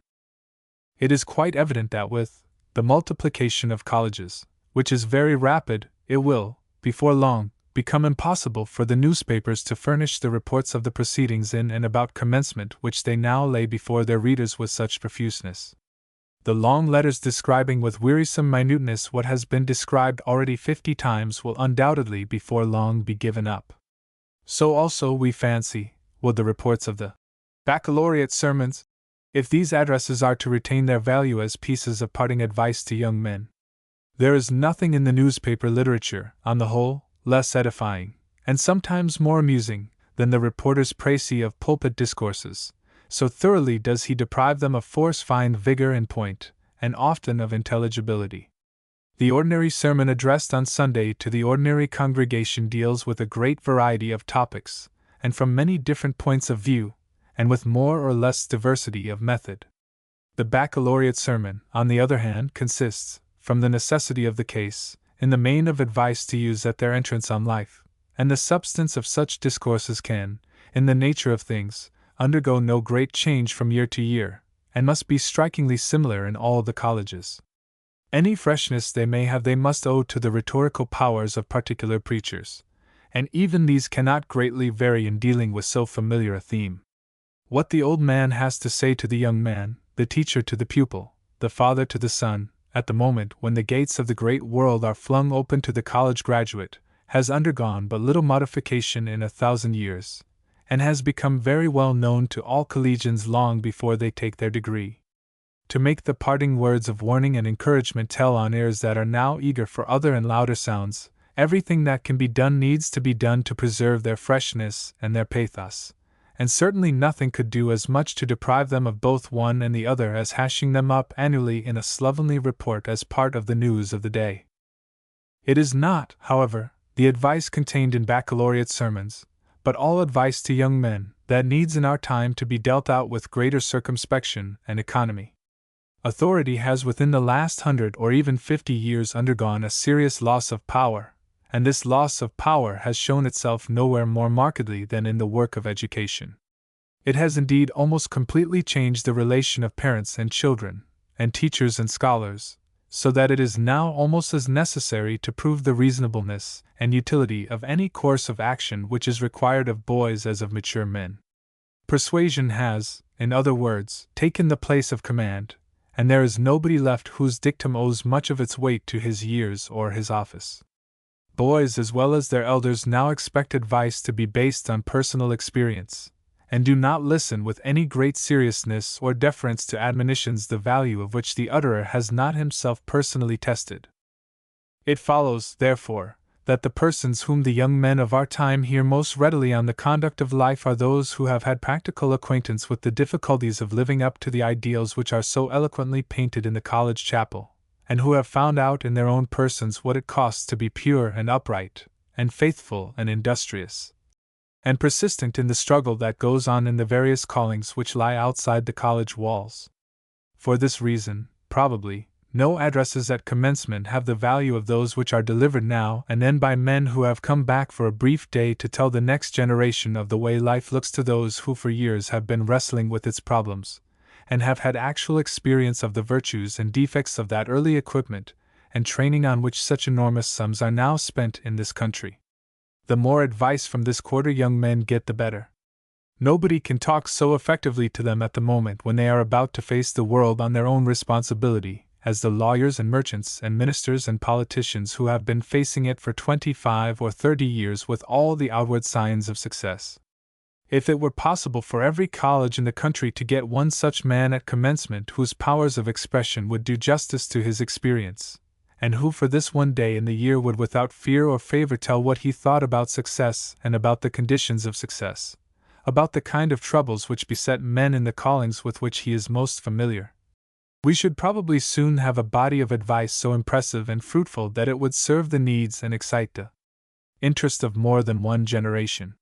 It is quite evident that with the multiplication of colleges, which is very rapid, it will, before long, become impossible for the newspapers to furnish the reports of the proceedings in and about commencement which they now lay before their readers with such profuseness. The long letters describing with wearisome minuteness what has been described already 50 times will undoubtedly before long be given up. So also, we fancy, will the reports of the baccalaureate sermons, if these addresses are to retain their value as pieces of parting advice to young men. There is nothing in the newspaper literature, on the whole, less edifying, and sometimes more amusing, than the reporter's précis of pulpit discourses. So thoroughly does he deprive them of force, fine vigor, and point, and often of intelligibility. The ordinary sermon addressed on Sunday to the ordinary congregation deals with a great variety of topics, and from many different points of view, and with more or less diversity of method. The baccalaureate sermon, on the other hand, consists, from the necessity of the case, in the main of advice to use at their entrance on life, and the substance of such discourses can, in the nature of things, undergo no great change from year to year, and must be strikingly similar in all the colleges. Any freshness they may have they must owe to the rhetorical powers of particular preachers, and even these cannot greatly vary in dealing with so familiar a theme. What the old man has to say to the young man, the teacher to the pupil, the father to the son, at the moment when the gates of the great world are flung open to the college graduate, has undergone but little modification in 1,000 years, and has become very well known to all collegians long before they take their degree. To make the parting words of warning and encouragement tell on ears that are now eager for other and louder sounds, everything that can be done needs to be done to preserve their freshness and their pathos, and certainly nothing could do as much to deprive them of both one and the other as hashing them up annually in a slovenly report as part of the news of the day. It is not, however, the advice contained in baccalaureate sermons, but all advice to young men, that needs in our time to be dealt out with greater circumspection and economy. Authority has within the last 100 or even 50 years undergone a serious loss of power, and this loss of power has shown itself nowhere more markedly than in the work of education. It has indeed almost completely changed the relation of parents and children, and teachers and scholars, so that it is now almost as necessary to prove the reasonableness and utility of any course of action which is required of boys as of mature men. Persuasion has, in other words, taken the place of command, and there is nobody left whose dictum owes much of its weight to his years or his office. Boys as well as their elders now expect advice to be based on personal experience, and do not listen with any great seriousness or deference to admonitions the value of which the utterer has not himself personally tested. It follows, therefore, that the persons whom the young men of our time hear most readily on the conduct of life are those who have had practical acquaintance with the difficulties of living up to the ideals which are so eloquently painted in the college chapel, and who have found out in their own persons what it costs to be pure and upright, and faithful and industrious, and persistent in the struggle that goes on in the various callings which lie outside the college walls. For this reason, probably, no addresses at commencement have the value of those which are delivered now and then by men who have come back for a brief day to tell the next generation of the way life looks to those who for years have been wrestling with its problems, and have had actual experience of the virtues and defects of that early equipment and training on which such enormous sums are now spent in this country. The more advice from this quarter young men get, the better. Nobody can talk so effectively to them at the moment when they are about to face the world on their own responsibility, as the lawyers and merchants and ministers and politicians who have been facing it for 25 or 30 years with all the outward signs of success. If it were possible for every college in the country to get one such man at commencement whose powers of expression would do justice to his experience, and who for this one day in the year would without fear or favor tell what he thought about success and about the conditions of success, about the kind of troubles which beset men in the callings with which he is most familiar, We should probably soon have a body of advice so impressive and fruitful that it would serve the needs and excite the interest of more than one generation.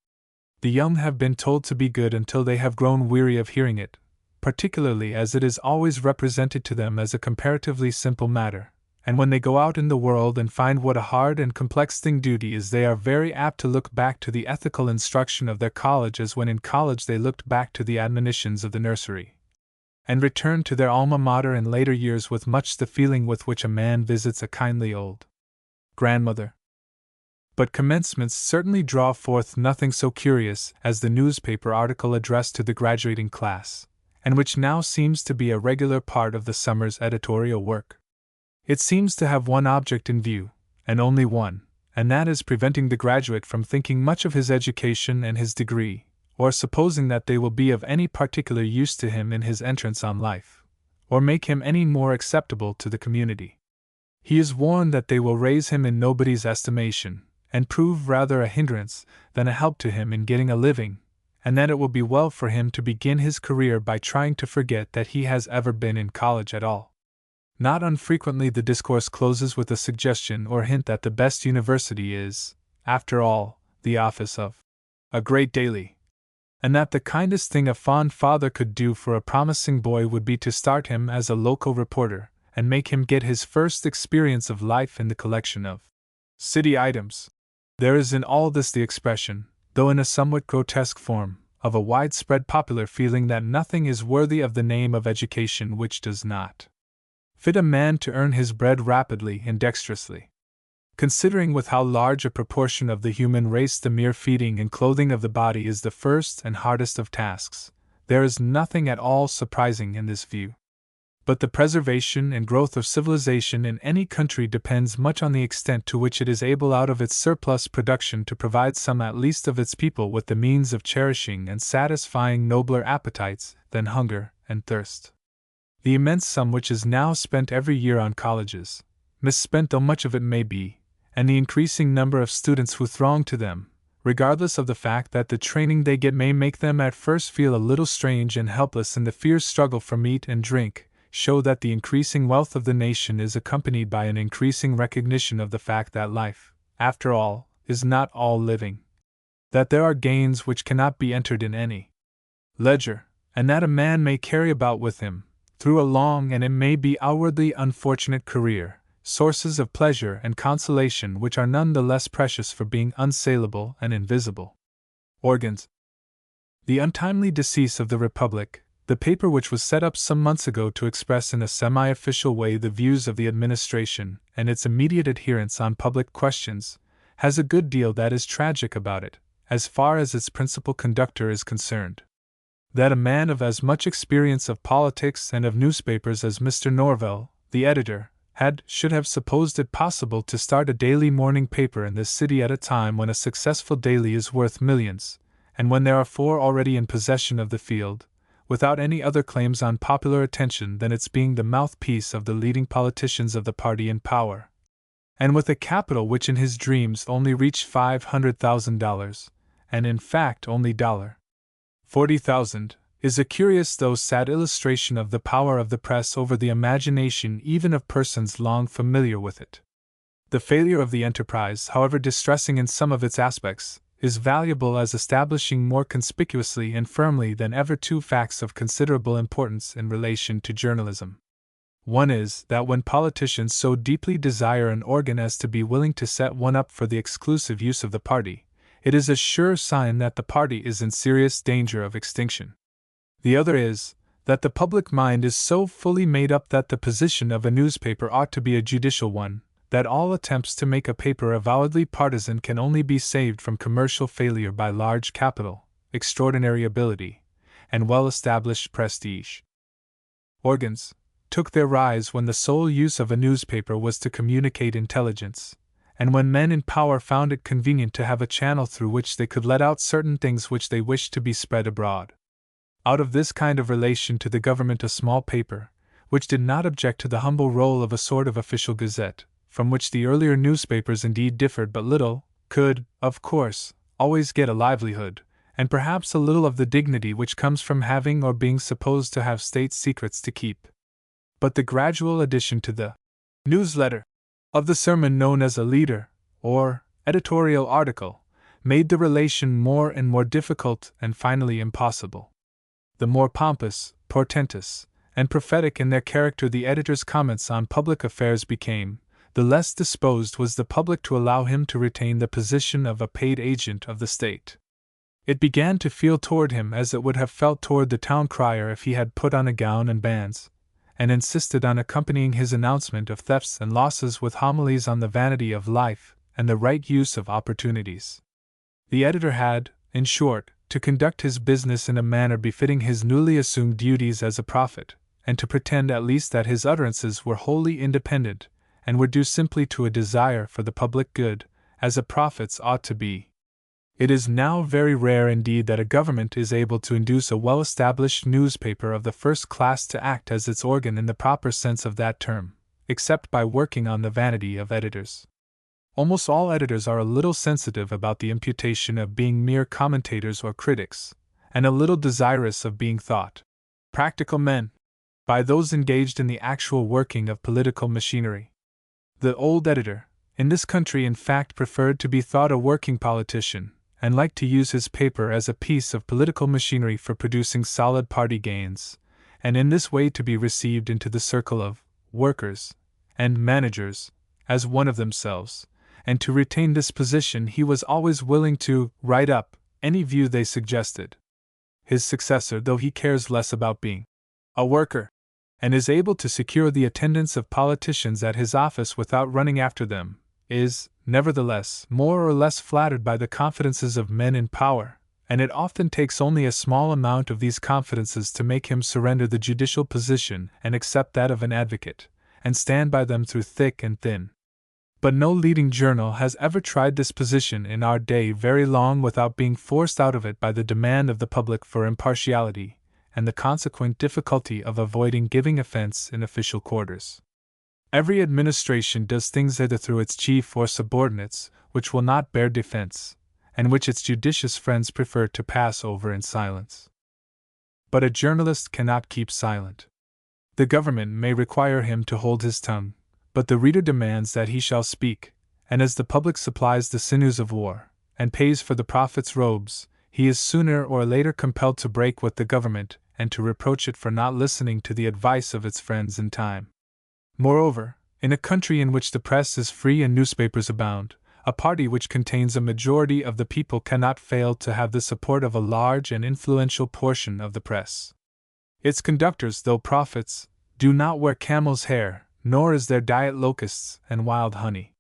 The young have been told to be good until they have grown weary of hearing it, particularly as it is always represented to them as a comparatively simple matter, and when they go out in the world and find what a hard and complex thing duty is, they are very apt to look back to the ethical instruction of their college as when in college they looked back to the admonitions of the nursery, and return to their alma mater in later years with much the feeling with which a man visits a kindly old grandmother. But commencements certainly draw forth nothing so curious as the newspaper article addressed to the graduating class, and which now seems to be a regular part of the summer's editorial work. It seems to have one object in view, and only one, and that is preventing the graduate from thinking much of his education and his degree, or supposing that they will be of any particular use to him in his entrance on life, or make him any more acceptable to the community. He is warned that they will raise him in nobody's estimation, and prove rather a hindrance than a help to him in getting a living, and that it will be well for him to begin his career by trying to forget that he has ever been in college at all. Not unfrequently the discourse closes with a suggestion or hint that the best university is, after all, the office of a great daily, and that the kindest thing a fond father could do for a promising boy would be to start him as a local reporter, and make him get his first experience of life in the collection of city items. There is in all this the expression, though in a somewhat grotesque form, of a widespread popular feeling that nothing is worthy of the name of education which does not fit a man to earn his bread rapidly and dexterously. Considering with how large a proportion of the human race the mere feeding and clothing of the body is the first and hardest of tasks, there is nothing at all surprising in this view. But the preservation and growth of civilization in any country depends much on the extent to which it is able out of its surplus production to provide some at least of its people with the means of cherishing and satisfying nobler appetites than hunger and thirst. The immense sum which is now spent every year on colleges, misspent though much of it may be, and the increasing number of students who throng to them, regardless of the fact that the training they get may make them at first feel a little strange and helpless in the fierce struggle for meat and drink, show that the increasing wealth of the nation is accompanied by an increasing recognition of the fact that life, after all, is not all living, that there are gains which cannot be entered in any ledger, and that a man may carry about with him, through a long and it may be outwardly unfortunate career, sources of pleasure and consolation which are none the less precious for being unsaleable and invisible. Organs. The untimely decease of the Republic, the paper which was set up some months ago to express in a semi-official way the views of the administration and its immediate adherents on public questions, has a good deal that is tragic about it, as far as its principal conductor is concerned. That a man of as much experience of politics and of newspapers as Mr. Norvell, the editor, should have supposed it possible to start a daily morning paper in this city at a time when a successful daily is worth millions, and when there are 4 already in possession of the field, without any other claims on popular attention than its being the mouthpiece of the leading politicians of the party in power, and with a capital which in his dreams only reached $500,000, and in fact only $40,000, is a curious though sad illustration of the power of the press over the imagination even of persons long familiar with it. The failure of the enterprise, however distressing in some of its aspects, is valuable as establishing more conspicuously and firmly than ever 2 facts of considerable importance in relation to journalism. One is that when politicians so deeply desire an organ as to be willing to set one up for the exclusive use of the party, it is a sure sign that the party is in serious danger of extinction. The other is that the public mind is so fully made up that the position of a newspaper ought to be a judicial one, that all attempts to make a paper avowedly partisan can only be saved from commercial failure by large capital, extraordinary ability, and well-established prestige. Organs took their rise when the sole use of a newspaper was to communicate intelligence, and when men in power found it convenient to have a channel through which they could let out certain things which they wished to be spread abroad. Out of this kind of relation to the government a small paper, which did not object to the humble role of a sort of official gazette, from which the earlier newspapers indeed differed but little, could, of course, always get a livelihood, and perhaps a little of the dignity which comes from having or being supposed to have state secrets to keep. but the gradual addition to the newsletter of the sermon known as a leader, or editorial article, made the relation more and more difficult and finally impossible. The more pompous, portentous, and prophetic in their character the editor's comments on public affairs became, the less disposed was the public to allow him to retain the position of a paid agent of the state. It began to feel toward him as it would have felt toward the town crier if he had put on a gown and bands, and insisted on accompanying his announcement of thefts and losses with homilies on the vanity of life and the right use of opportunities. The editor had, in short, to conduct his business in a manner befitting his newly assumed duties as a prophet, and to pretend at least that his utterances were wholly independent, and were due simply to a desire for the public good, as a prophet's ought to be. It is now very rare indeed that a government is able to induce a well-established newspaper of the first class to act as its organ in the proper sense of that term, except by working on the vanity of editors. Almost all editors are a little sensitive about the imputation of being mere commentators or critics, and a little desirous of being thought practical men by those engaged in the actual working of political machinery. The old editor, in this country in fact, preferred to be thought a working politician, and liked to use his paper as a piece of political machinery for producing solid party gains, and in this way to be received into the circle of workers and managers as one of themselves, and to retain this position he was always willing to write up any view they suggested. His successor, though he cares less about being a worker, and is able to secure the attendance of politicians at his office without running after them, is, nevertheless, more or less flattered by the confidences of men in power, and it often takes only a small amount of these confidences to make him surrender the judicial position and accept that of an advocate, and stand by them through thick and thin. But no leading journal has ever tried this position in our day very long without being forced out of it by the demand of the public for impartiality, and the consequent difficulty of avoiding giving offense in official quarters. Every administration does things either through its chief or subordinates which will not bear defense, and which its judicious friends prefer to pass over in silence. But a journalist cannot keep silent. The government may require him to hold his tongue, but the reader demands that he shall speak, and as the public supplies the sinews of war, and pays for the prophet's robes, he is sooner or later compelled to break with the government and to reproach it for not listening to the advice of its friends in time. Moreover, in a country in which the press is free and newspapers abound, a party which contains a majority of the people cannot fail to have the support of a large and influential portion of the press. Its conductors, though prophets, do not wear camel's hair, nor is their diet locusts and wild honey.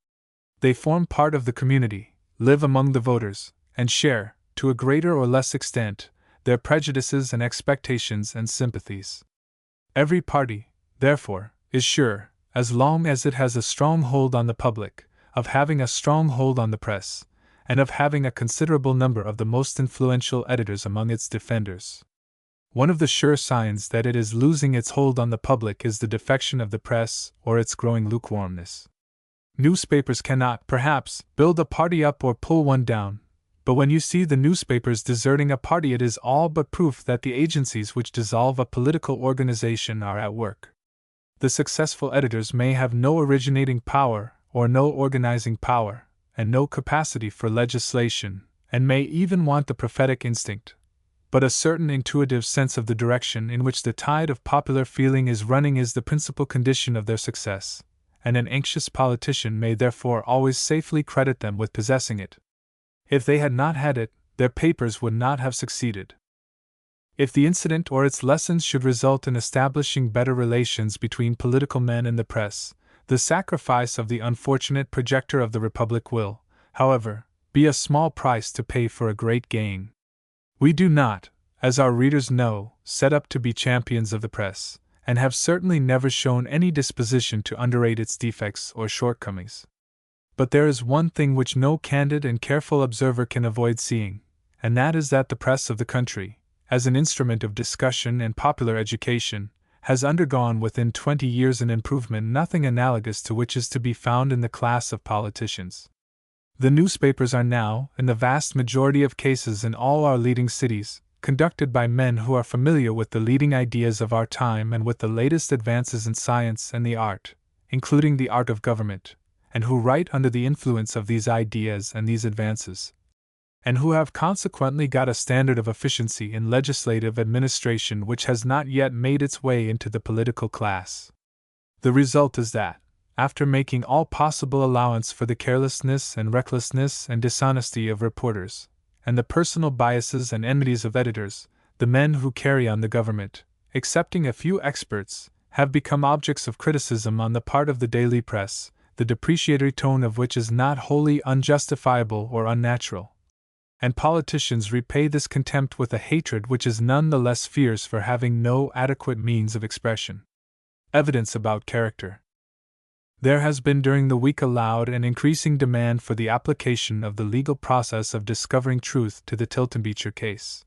They form part of the community, live among the voters, and share, to a greater or less extent, their prejudices and expectations and sympathies. Every party, therefore, is sure, as long as it has a strong hold on the public, of having a strong hold on the press, and of having a considerable number of the most influential editors among its defenders. One of the sure signs that it is losing its hold on the public is the defection of the press or its growing lukewarmness. Newspapers cannot, perhaps, build a party up or pull one down, but when you see the newspapers deserting a party, it is all but proof that the agencies which dissolve a political organization are at work. The successful editors may have no originating power or no organizing power, and no capacity for legislation, and may even want the prophetic instinct, but a certain intuitive sense of the direction in which the tide of popular feeling is running is the principal condition of their success, and an anxious politician may therefore always safely credit them with possessing it. If they had not had it, their papers would not have succeeded. If the incident or its lessons should result in establishing better relations between political men and the press, the sacrifice of the unfortunate projector of the Republic will, however, be a small price to pay for a great gain. We do not, as our readers know, set up to be champions of the press, and have certainly never shown any disposition to underrate its defects or shortcomings. But there is one thing which no candid and careful observer can avoid seeing, and that is that the press of the country, as an instrument of discussion and popular education, has undergone within 20 years an improvement nothing analogous to which is to be found in the class of politicians. The newspapers are now, in the vast majority of cases in all our leading cities, conducted by men who are familiar with the leading ideas of our time and with the latest advances in science and the art, including the art of government, and who write under the influence of these ideas and these advances, and who have consequently got a standard of efficiency in legislative administration which has not yet made its way into the political class. The result is that, after making all possible allowance for the carelessness and recklessness and dishonesty of reporters, and the personal biases and enmities of editors, the men who carry on the government, excepting a few experts, have become objects of criticism on the part of the daily press, the depreciatory tone of which is not wholly unjustifiable or unnatural. And politicians repay this contempt with a hatred which is none the less fierce for having no adequate means of expression. Evidence about character. There has been during the week a loud and increasing demand for the application of the legal process of discovering truth to the Tilton Beecher case.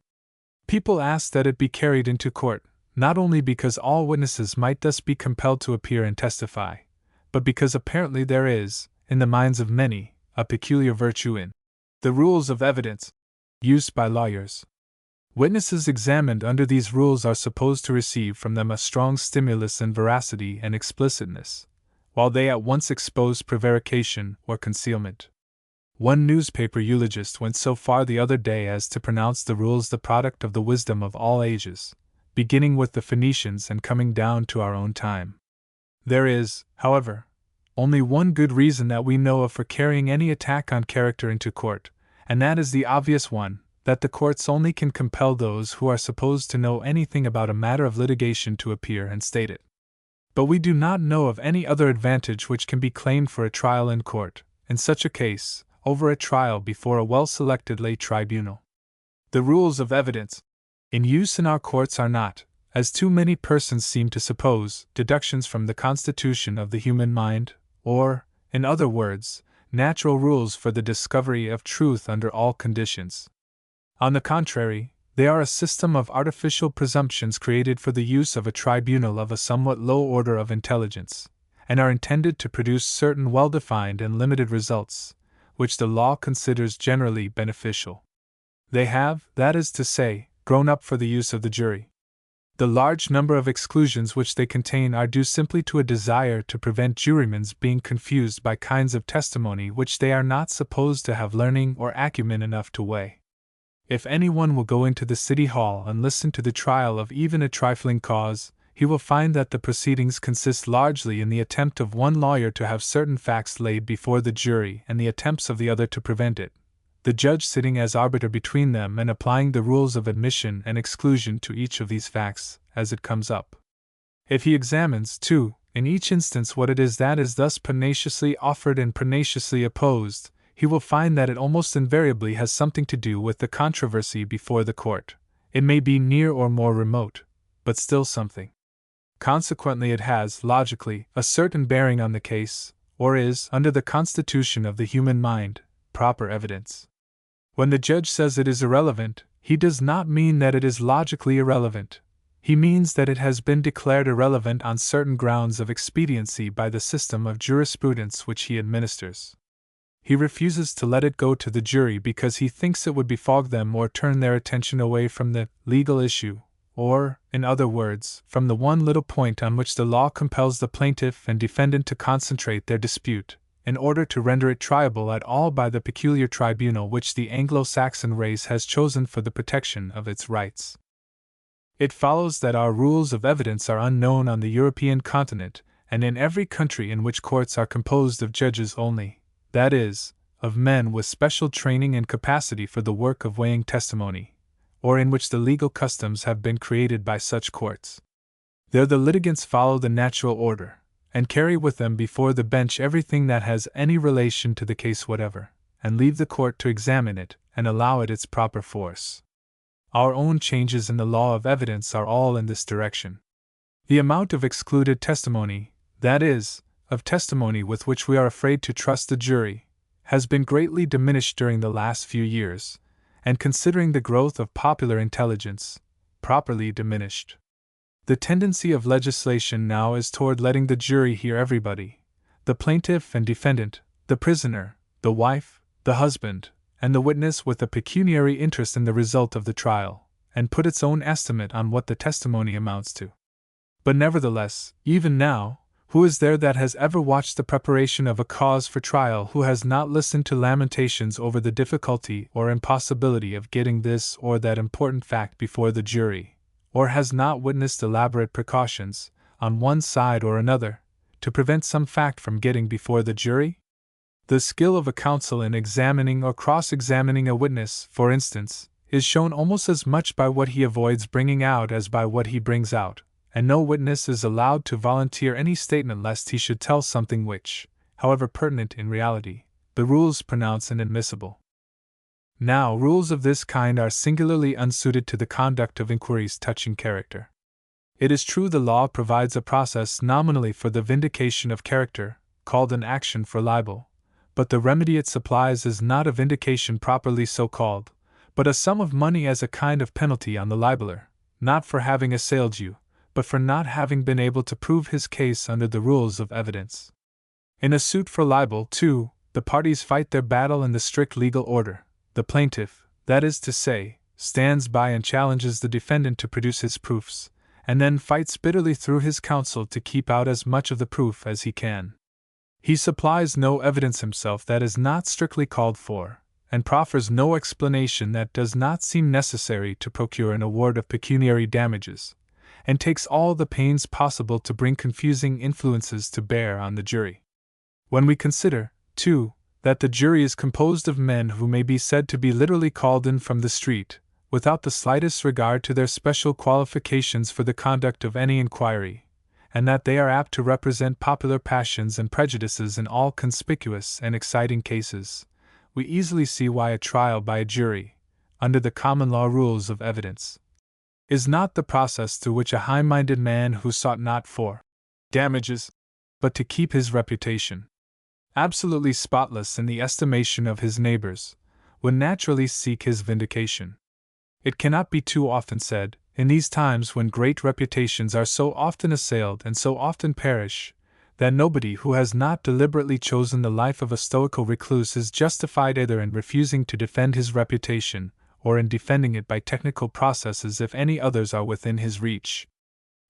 People ask that it be carried into court, not only because all witnesses might thus be compelled to appear and testify, but because apparently there is, in the minds of many, a peculiar virtue in the rules of evidence used by lawyers. Witnesses examined under these rules are supposed to receive from them a strong stimulus in veracity and explicitness, while they at once expose prevarication or concealment. One newspaper eulogist went so far the other day as to pronounce the rules the product of the wisdom of all ages, beginning with the Phoenicians and coming down to our own time. There is, however, only one good reason that we know of for carrying any attack on character into court, and that is the obvious one, that the courts only can compel those who are supposed to know anything about a matter of litigation to appear and state it. But we do not know of any other advantage which can be claimed for a trial in court, in such a case, over a trial before a well-selected lay tribunal. The rules of evidence in use in our courts are not, as too many persons seem to suppose, deductions from the constitution of the human mind, or, in other words, natural rules for the discovery of truth under all conditions. On the contrary, they are a system of artificial presumptions created for the use of a tribunal of a somewhat low order of intelligence, and are intended to produce certain well-defined and limited results, which the law considers generally beneficial. They have, that is to say, grown up for the use of the jury. The large number of exclusions which they contain are due simply to a desire to prevent jurymen's being confused by kinds of testimony which they are not supposed to have learning or acumen enough to weigh. If anyone will go into the City Hall and listen to the trial of even a trifling cause, he will find that the proceedings consist largely in the attempt of one lawyer to have certain facts laid before the jury and the attempts of the other to prevent it, the judge sitting as arbiter between them and applying the rules of admission and exclusion to each of these facts as it comes up. If he examines, too, in each instance what it is that is thus pugnaciously offered and pugnaciously opposed, he will find that it almost invariably has something to do with the controversy before the court. It may be near or more remote, but still something. Consequently, it has, logically, a certain bearing on the case, or is, under the constitution of the human mind, proper evidence. When the judge says it is irrelevant, he does not mean that it is logically irrelevant. He means that it has been declared irrelevant on certain grounds of expediency by the system of jurisprudence which he administers. He refuses to let it go to the jury because he thinks it would befog them or turn their attention away from the legal issue, or, in other words, from the one little point on which the law compels the plaintiff and defendant to concentrate their dispute, in order to render it triable at all by the peculiar tribunal which the Anglo-Saxon race has chosen for the protection of its rights. It follows that our rules of evidence are unknown on the European continent, and in every country in which courts are composed of judges only, that is, of men with special training and capacity for the work of weighing testimony, or in which the legal customs have been created by such courts. There the litigants follow the natural order, and carry with them before the bench everything that has any relation to the case whatever, and leave the court to examine it and allow it its proper force. Our own changes in the law of evidence are all in this direction. The amount of excluded testimony, that is, of testimony with which we are afraid to trust the jury, has been greatly diminished during the last few years, and considering the growth of popular intelligence, properly diminished. The tendency of legislation now is toward letting the jury hear everybody, the plaintiff and defendant, the prisoner, the wife, the husband, and the witness with a pecuniary interest in the result of the trial, and put its own estimate on what the testimony amounts to. But nevertheless, even now, who is there that has ever watched the preparation of a cause for trial who has not listened to lamentations over the difficulty or impossibility of getting this or that important fact before the jury, or has not witnessed elaborate precautions, on one side or another, to prevent some fact from getting before the jury? The skill of a counsel in examining or cross-examining a witness, for instance, is shown almost as much by what he avoids bringing out as by what he brings out, and no witness is allowed to volunteer any statement lest he should tell something which, however pertinent in reality, the rules pronounce inadmissible. Now, rules of this kind are singularly unsuited to the conduct of inquiries touching character. It is true the law provides a process nominally for the vindication of character, called an action for libel, but the remedy it supplies is not a vindication properly so called, but a sum of money as a kind of penalty on the libeler, not for having assailed you, but for not having been able to prove his case under the rules of evidence. In a suit for libel, too, the parties fight their battle in the strict legal order. The plaintiff, that is to say, stands by and challenges the defendant to produce his proofs, and then fights bitterly through his counsel to keep out as much of the proof as he can. He supplies no evidence himself that is not strictly called for, and proffers no explanation that does not seem necessary to procure an award of pecuniary damages, and takes all the pains possible to bring confusing influences to bear on the jury. When we consider, too, that the jury is composed of men who may be said to be literally called in from the street, without the slightest regard to their special qualifications for the conduct of any inquiry, and that they are apt to represent popular passions and prejudices in all conspicuous and exciting cases, we easily see why a trial by a jury, under the common law rules of evidence, is not the process through which a high-minded man who sought not for damages, but to keep his reputation absolutely spotless in the estimation of his neighbors, would naturally seek his vindication. It cannot be too often said, in these times when great reputations are so often assailed and so often perish, that nobody who has not deliberately chosen the life of a stoical recluse is justified either in refusing to defend his reputation, or in defending it by technical processes if any others are within his reach.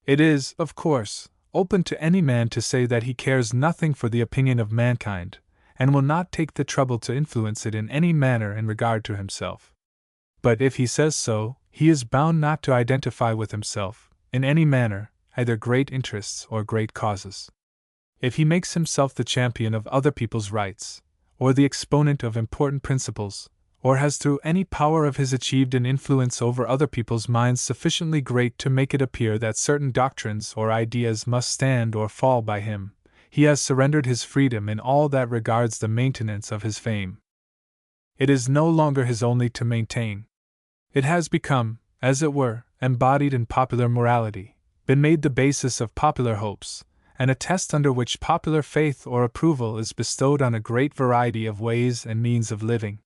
It is, of course, open to any man to say that he cares nothing for the opinion of mankind, and will not take the trouble to influence it in any manner in regard to himself. But if he says so, he is bound not to identify with himself, in any manner, either great interests or great causes. If he makes himself the champion of other people's rights, or the exponent of important principles, or has through any power of his achieved an influence over other people's minds sufficiently great to make it appear that certain doctrines or ideas must stand or fall by him, he has surrendered his freedom in all that regards the maintenance of his fame. It is no longer his only to maintain. It has become, as it were, embodied in popular morality, been made the basis of popular hopes, and a test under which popular faith or approval is bestowed on a great variety of ways and means of living.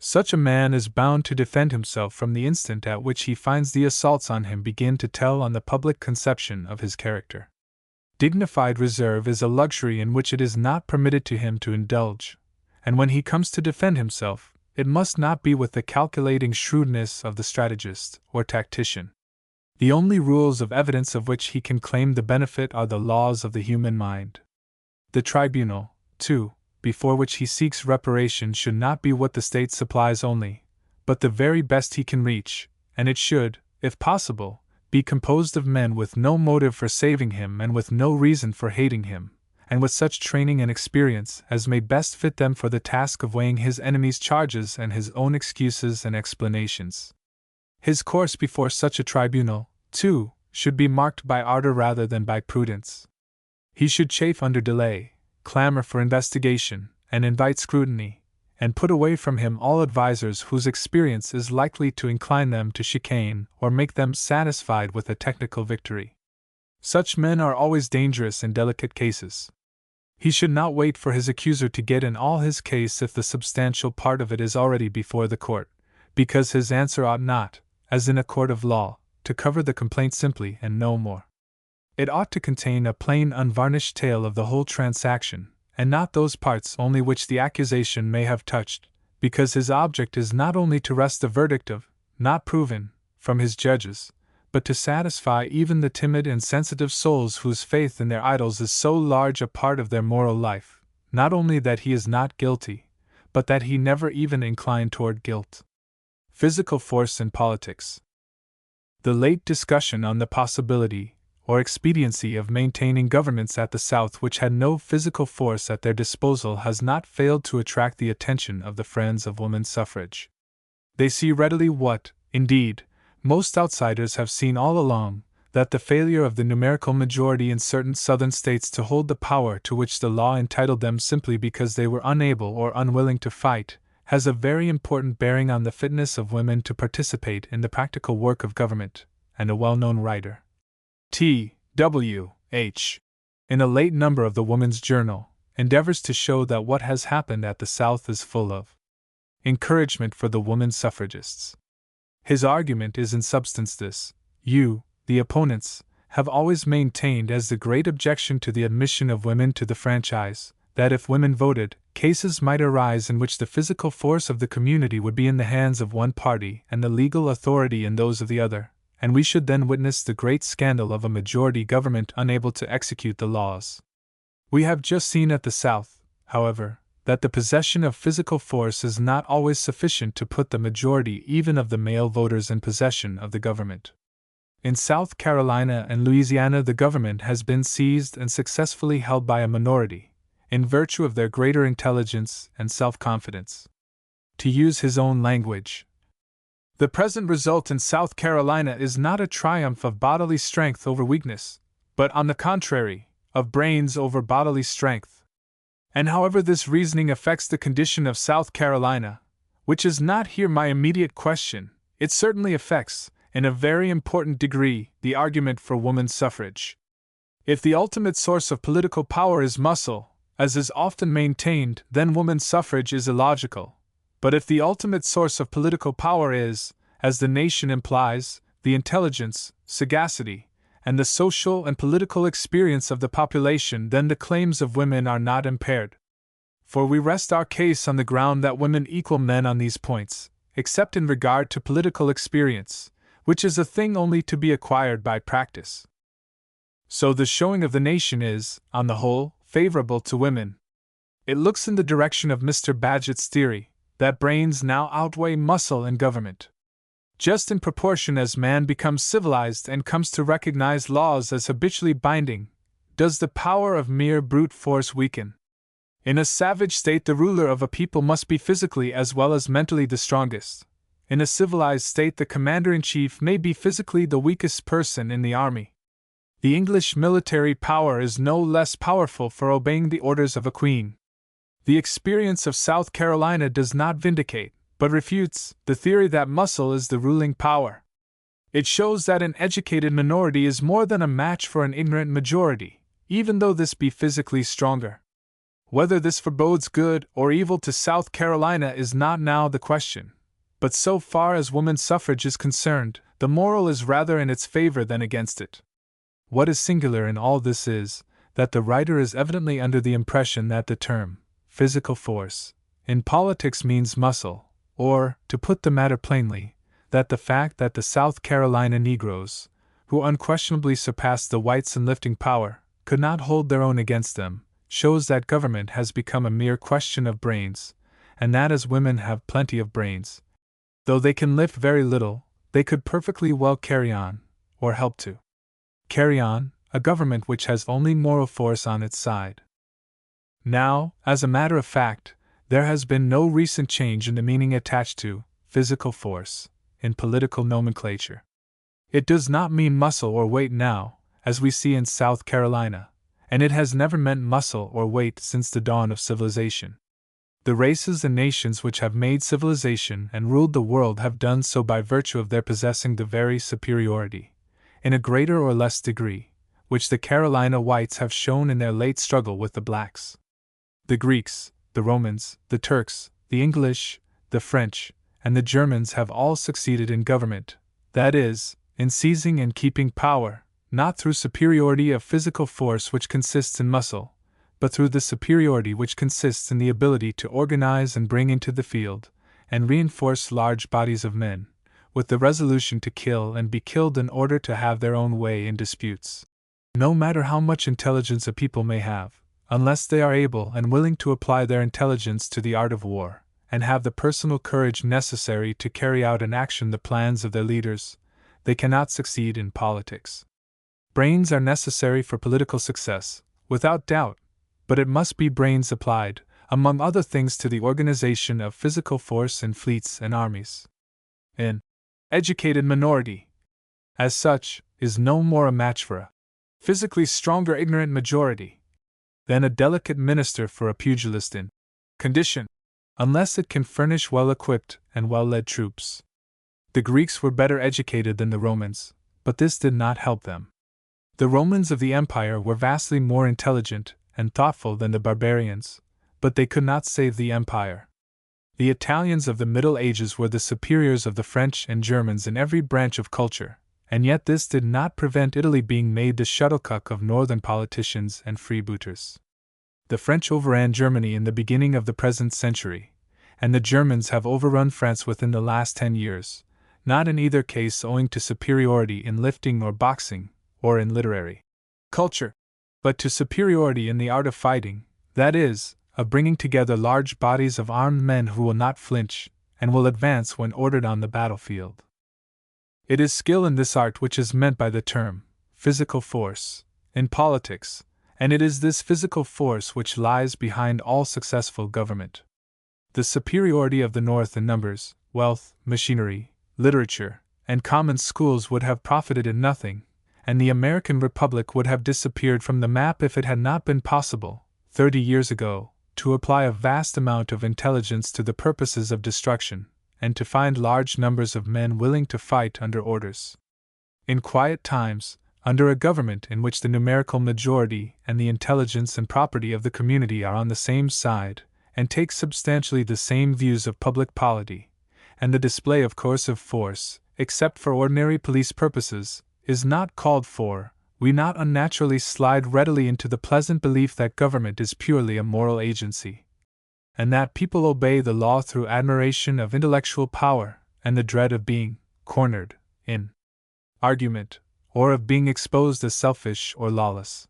Such a man is bound to defend himself from the instant at which he finds the assaults on him begin to tell on the public conception of his character. Dignified reserve is a luxury in which it is not permitted to him to indulge, and when he comes to defend himself, it must not be with the calculating shrewdness of the strategist or tactician. The only rules of evidence of which he can claim the benefit are the laws of the human mind. The tribunal, too, before which he seeks reparation should not be what the state supplies only, but the very best he can reach, and it should, if possible, be composed of men with no motive for saving him and with no reason for hating him, and with such training and experience as may best fit them for the task of weighing his enemies' charges and his own excuses and explanations. His course before such a tribunal, too, should be marked by ardor rather than by prudence. He should chafe under delay, clamor for investigation, and invite scrutiny, and put away from him all advisers whose experience is likely to incline them to chicane or make them satisfied with a technical victory. Such men are always dangerous in delicate cases. He should not wait for his accuser to get in all his case if the substantial part of it is already before the court, because his answer ought not, as in a court of law, to cover the complaint simply and no more. It ought to contain a plain, unvarnished tale of the whole transaction, and not those parts only which the accusation may have touched, because his object is not only to wrest the verdict of not proven from his judges, but to satisfy even the timid and sensitive souls whose faith in their idols is so large a part of their moral life, not only that he is not guilty, but that he never even inclined toward guilt. Physical force in politics. The late discussion on the possibility or expediency of maintaining governments at the South which had no physical force at their disposal has not failed to attract the attention of the friends of women's suffrage. They see readily what, indeed, most outsiders have seen all along, that the failure of the numerical majority in certain Southern states to hold the power to which the law entitled them simply because they were unable or unwilling to fight, has a very important bearing on the fitness of women to participate in the practical work of government, and a well-known writer, T. W. H., in a late number of the Woman's Journal, endeavors to show that what has happened at the South is full of encouragement for the woman suffragists. His argument is in substance this: you, the opponents, have always maintained as the great objection to the admission of women to the franchise, that if women voted, cases might arise in which the physical force of the community would be in the hands of one party and the legal authority in those of the other, and we should then witness the great scandal of a majority government unable to execute the laws. We have just seen at the South, however, that the possession of physical force is not always sufficient to put the majority even of the male voters in possession of the government. In South Carolina and Louisiana, the government has been seized and successfully held by a minority, in virtue of their greater intelligence and self-confidence. To use his own language, the present result in South Carolina is not a triumph of bodily strength over weakness, but on the contrary, of brains over bodily strength. And however this reasoning affects the condition of South Carolina, which is not here my immediate question, it certainly affects, in a very important degree, the argument for woman's suffrage. If the ultimate source of political power is muscle, as is often maintained, then woman's suffrage is illogical. But if the ultimate source of political power is, as the nation implies, the intelligence, sagacity, and the social and political experience of the population, then the claims of women are not impaired. For we rest our case on the ground that women equal men on these points, except in regard to political experience, which is a thing only to be acquired by practice. So the showing of the nation is, on the whole, favorable to women. It looks in the direction of Mr. Bagehot's theory, that brains now outweigh muscle in government. Just in proportion as man becomes civilized and comes to recognize laws as habitually binding, does the power of mere brute force weaken. In a savage state, the ruler of a people must be physically as well as mentally the strongest. In a civilized state, the commander-in-chief may be physically the weakest person in the army. The English military power is no less powerful for obeying the orders of a queen. The experience of South Carolina does not vindicate, but refutes, the theory that muscle is the ruling power. It shows that an educated minority is more than a match for an ignorant majority, even though this be physically stronger. Whether this forebodes good or evil to South Carolina is not now the question, but so far as woman's suffrage is concerned, the moral is rather in its favor than against it. What is singular in all this is, that the writer is evidently under the impression that the term, physical force, in politics means muscle, or, to put the matter plainly, that the fact that the South Carolina Negroes, who unquestionably surpassed the whites in lifting power, could not hold their own against them, shows that government has become a mere question of brains, and that as women have plenty of brains, though they can lift very little, they could perfectly well carry on, or help to carry on, a government which has only moral force on its side. Now, as a matter of fact, there has been no recent change in the meaning attached to physical force in political nomenclature. It does not mean muscle or weight now, as we see in South Carolina, and it has never meant muscle or weight since the dawn of civilization. The races and nations which have made civilization and ruled the world have done so by virtue of their possessing the very superiority, in a greater or less degree, which the Carolina whites have shown in their late struggle with the blacks. The Greeks, the Romans, the Turks, the English, the French, and the Germans have all succeeded in government, that is, in seizing and keeping power, not through superiority of physical force which consists in muscle, but through the superiority which consists in the ability to organize and bring into the field, and reinforce large bodies of men, with the resolution to kill and be killed in order to have their own way in disputes. No matter how much intelligence a people may have, unless they are able and willing to apply their intelligence to the art of war, and have the personal courage necessary to carry out in action the plans of their leaders, they cannot succeed in politics. Brains are necessary for political success, without doubt, but it must be brains applied, among other things, to the organization of physical force in fleets and armies. An educated minority, as such, is no more a match for a physically stronger ignorant majority than a delicate minister for a pugilist in condition, unless it can furnish well-equipped and well-led troops. The Greeks were better educated than the Romans, but this did not help them. The Romans of the Empire were vastly more intelligent and thoughtful than the barbarians, but they could not save the empire. The Italians of the Middle Ages were the superiors of the French and Germans in every branch of culture, and yet this did not prevent Italy being made the shuttlecock of northern politicians and freebooters. The French overran Germany in the beginning of the present century, and the Germans have overrun France within the last 10 years, not in either case owing to superiority in lifting or boxing, or in literary culture, but to superiority in the art of fighting, that is, of bringing together large bodies of armed men who will not flinch, and will advance when ordered on the battlefield. It is skill in this art which is meant by the term physical force in politics, and it is this physical force which lies behind all successful government. The superiority of the North in numbers, wealth, machinery, literature, and common schools would have profited in nothing, and the American Republic would have disappeared from the map if it had not been possible, 30 years ago, to apply a vast amount of intelligence to the purposes of destruction, and to find large numbers of men willing to fight under orders. In quiet times, under a government in which the numerical majority and the intelligence and property of the community are on the same side, and take substantially the same views of public polity, and the display of coercive force, except for ordinary police purposes, is not called for, we not unnaturally slide readily into the pleasant belief that government is purely a moral agency, and that people obey the law through admiration of intellectual power and the dread of being cornered in argument, or of being exposed as selfish or lawless.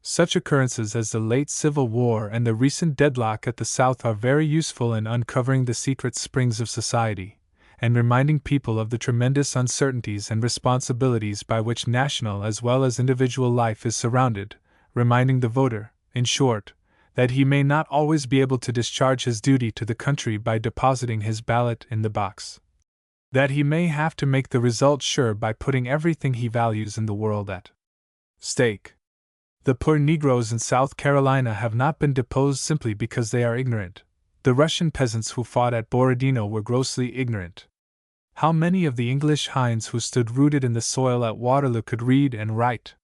Such occurrences as the late Civil War and the recent deadlock at the South are very useful in uncovering the secret springs of society, and reminding people of the tremendous uncertainties and responsibilities by which national as well as individual life is surrounded, reminding the voter, in short, that he may not always be able to discharge his duty to the country by depositing his ballot in the box. That he may have to make the result sure by putting everything he values in the world at stake. The poor Negroes in South Carolina have not been deposed simply because they are ignorant. The Russian peasants who fought at Borodino were grossly ignorant. How many of the English hinds who stood rooted in the soil at Waterloo could read and write?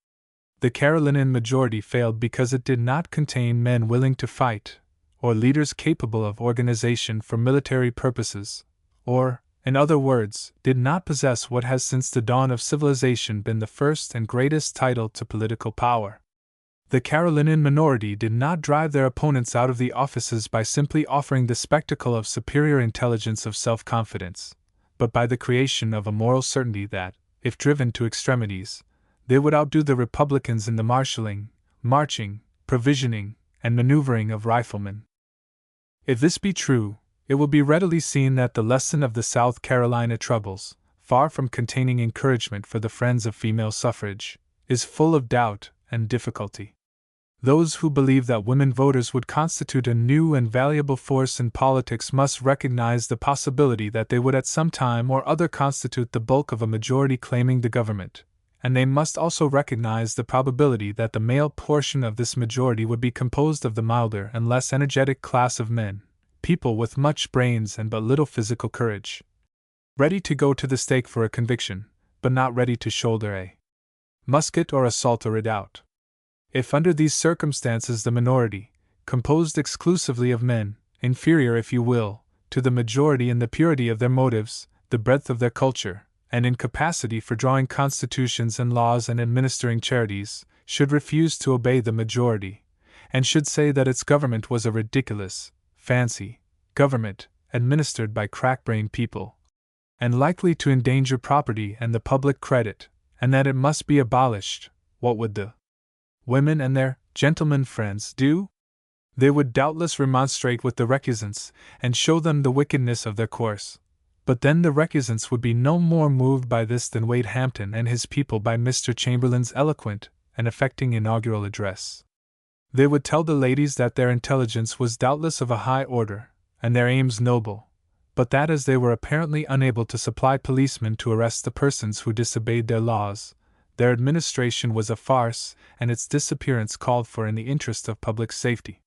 The Carolinian majority failed because it did not contain men willing to fight, or leaders capable of organization for military purposes, or, in other words, did not possess what has since the dawn of civilization been the first and greatest title to political power. The Carolinian minority did not drive their opponents out of the offices by simply offering the spectacle of superior intelligence of self-confidence, but by the creation of a moral certainty that, if driven to extremities, they would outdo the Republicans in the marshalling, marching, provisioning, and maneuvering of riflemen. If this be true, it will be readily seen that the lesson of the South Carolina troubles, far from containing encouragement for the friends of female suffrage, is full of doubt and difficulty. Those who believe that women voters would constitute a new and valuable force in politics must recognize the possibility that they would at some time or other constitute the bulk of a majority claiming the government, and they must also recognize the probability that the male portion of this majority would be composed of the milder and less energetic class of men, people with much brains and but little physical courage, ready to go to the stake for a conviction, but not ready to shoulder a musket or assault a redoubt. If under these circumstances the minority, composed exclusively of men, inferior if you will, to the majority in the purity of their motives, the breadth of their culture, and in capacity for drawing constitutions and laws and administering charities, should refuse to obey the majority, and should say that its government was a ridiculous, fancy, government, administered by crack-brained people, and likely to endanger property and the public credit, and that it must be abolished, what would the women and their gentlemen friends do? They would doubtless remonstrate with the recusants, and show them the wickedness of their course. But then the recusants would be no more moved by this than Wade Hampton and his people by Mr. Chamberlain's eloquent and affecting inaugural address. They would tell the ladies that their intelligence was doubtless of a high order, and their aims noble, but that as they were apparently unable to supply policemen to arrest the persons who disobeyed their laws, their administration was a farce, and its disappearance called for in the interest of public safety.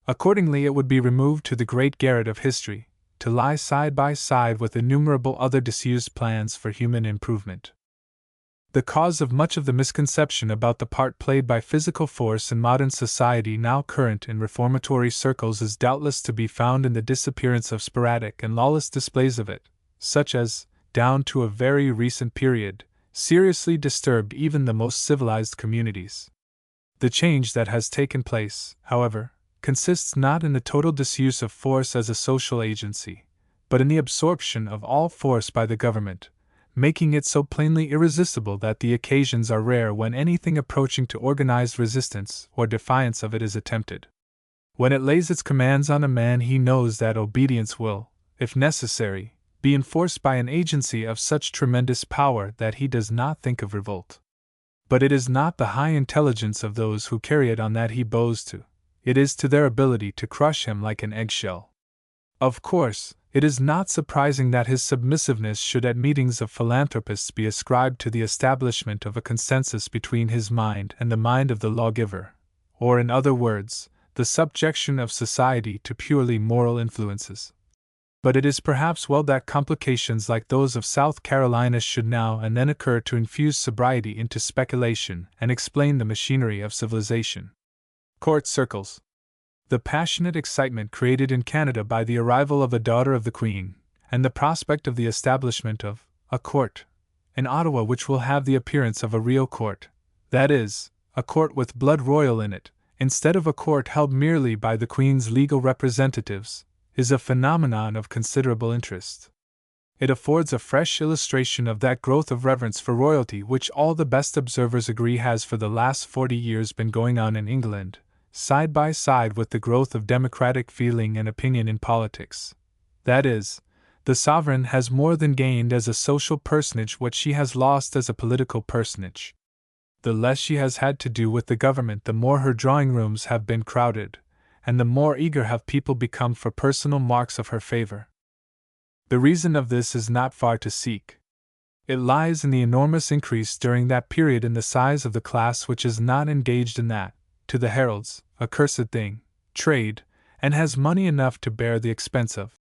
Accordingly, it would be removed to the great garret of history, to lie side by side with innumerable other disused plans for human improvement. The cause of much of the misconception about the part played by physical force in modern society now current in reformatory circles is doubtless to be found in the disappearance of sporadic and lawless displays of it, such as, down to a very recent period, seriously disturbed even the most civilized communities. The change that has taken place, however, consists not in the total disuse of force as a social agency, but in the absorption of all force by the government, making it so plainly irresistible that the occasions are rare when anything approaching to organized resistance or defiance of it is attempted. When it lays its commands on a man, he knows that obedience will, if necessary, be enforced by an agency of such tremendous power that he does not think of revolt. But it is not the high intelligence of those who carry it on that he bows to. It is to their ability to crush him like an eggshell. Of course, it is not surprising that his submissiveness should at meetings of philanthropists be ascribed to the establishment of a consensus between his mind and the mind of the lawgiver, or in other words, the subjection of society to purely moral influences. But it is perhaps well that complications like those of South Carolina should now and then occur to infuse sobriety into speculation and explain the machinery of civilization. Court circles. The passionate excitement created in Canada by the arrival of a daughter of the Queen, and the prospect of the establishment of a court in Ottawa which will have the appearance of a real court, that is, a court with blood royal in it, instead of a court held merely by the Queen's legal representatives, is a phenomenon of considerable interest. It affords a fresh illustration of that growth of reverence for royalty which all the best observers agree has for the last 40 years been going on in England, side by side with the growth of democratic feeling and opinion in politics. That is, the sovereign has more than gained as a social personage what she has lost as a political personage. The less she has had to do with the government, the more her drawing rooms have been crowded, and the more eager have people become for personal marks of her favor. The reason of this is not far to seek. It lies in the enormous increase during that period in the size of the class which is not engaged in that, to the heralds, accursed thing, trade, and has money enough to bear the expense of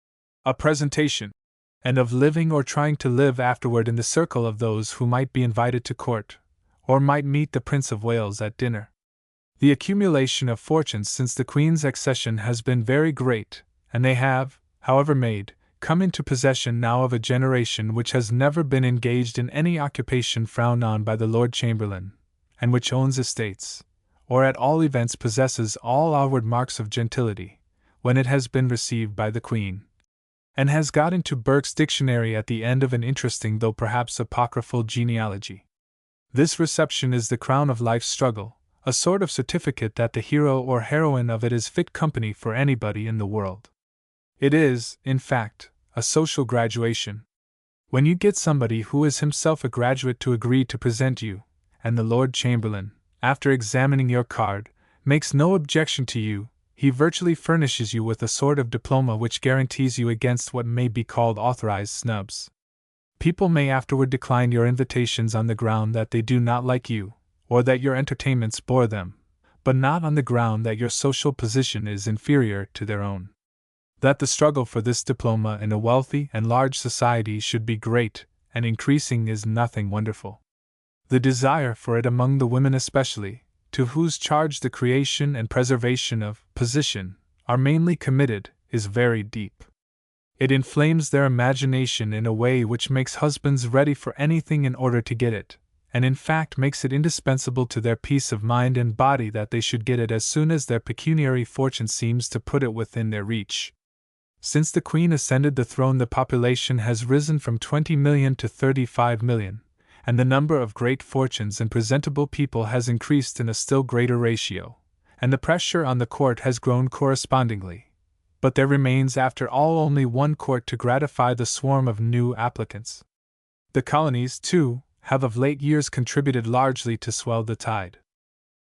a presentation, and of living or trying to live afterward in the circle of those who might be invited to court, or might meet the Prince of Wales at dinner. The accumulation of fortunes since the Queen's accession has been very great, and they have, however come into possession now of a generation which has never been engaged in any occupation frowned on by the Lord Chamberlain, and which owns estates, or at all events possesses all outward marks of gentility, when it has been received by the Queen, and has got into Burke's dictionary at the end of an interesting though perhaps apocryphal genealogy. This reception is the crown of life's struggle, a sort of certificate that the hero or heroine of it is fit company for anybody in the world. It is, in fact, a social graduation. When you get somebody who is himself a graduate to agree to present you, and the Lord Chamberlain, after examining your card, makes no objection to you, he virtually furnishes you with a sort of diploma which guarantees you against what may be called authorized snubs. People may afterward decline your invitations on the ground that they do not like you, or that your entertainments bore them, but not on the ground that your social position is inferior to their own. That the struggle for this diploma in a wealthy and large society should be great and increasing is nothing wonderful. The desire for it among the women especially, to whose charge the creation and preservation of position are mainly committed, is very deep. It inflames their imagination in a way which makes husbands ready for anything in order to get it, and in fact makes it indispensable to their peace of mind and body that they should get it as soon as their pecuniary fortune seems to put it within their reach. Since the Queen ascended the throne, the population has risen from 20 million to 35 million, and the number of great fortunes and presentable people has increased in a still greater ratio, and the pressure on the court has grown correspondingly. But there remains after all only one court to gratify the swarm of new applicants. The colonies, too, have of late years contributed largely to swell the tide.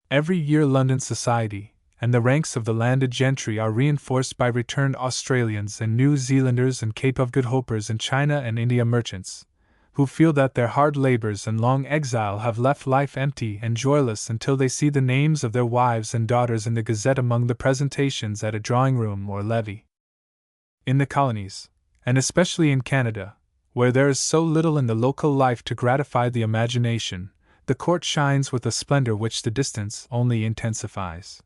Every year London society and the ranks of the landed gentry are reinforced by returned Australians and New Zealanders and Cape of Good Hopers and China and India merchants, who feel that their hard labors and long exile have left life empty and joyless until they see the names of their wives and daughters in the Gazette among the presentations at a drawing-room or levee. In the colonies, and especially in Canada, where there is so little in the local life to gratify the imagination, the court shines with a splendor which the distance only intensifies.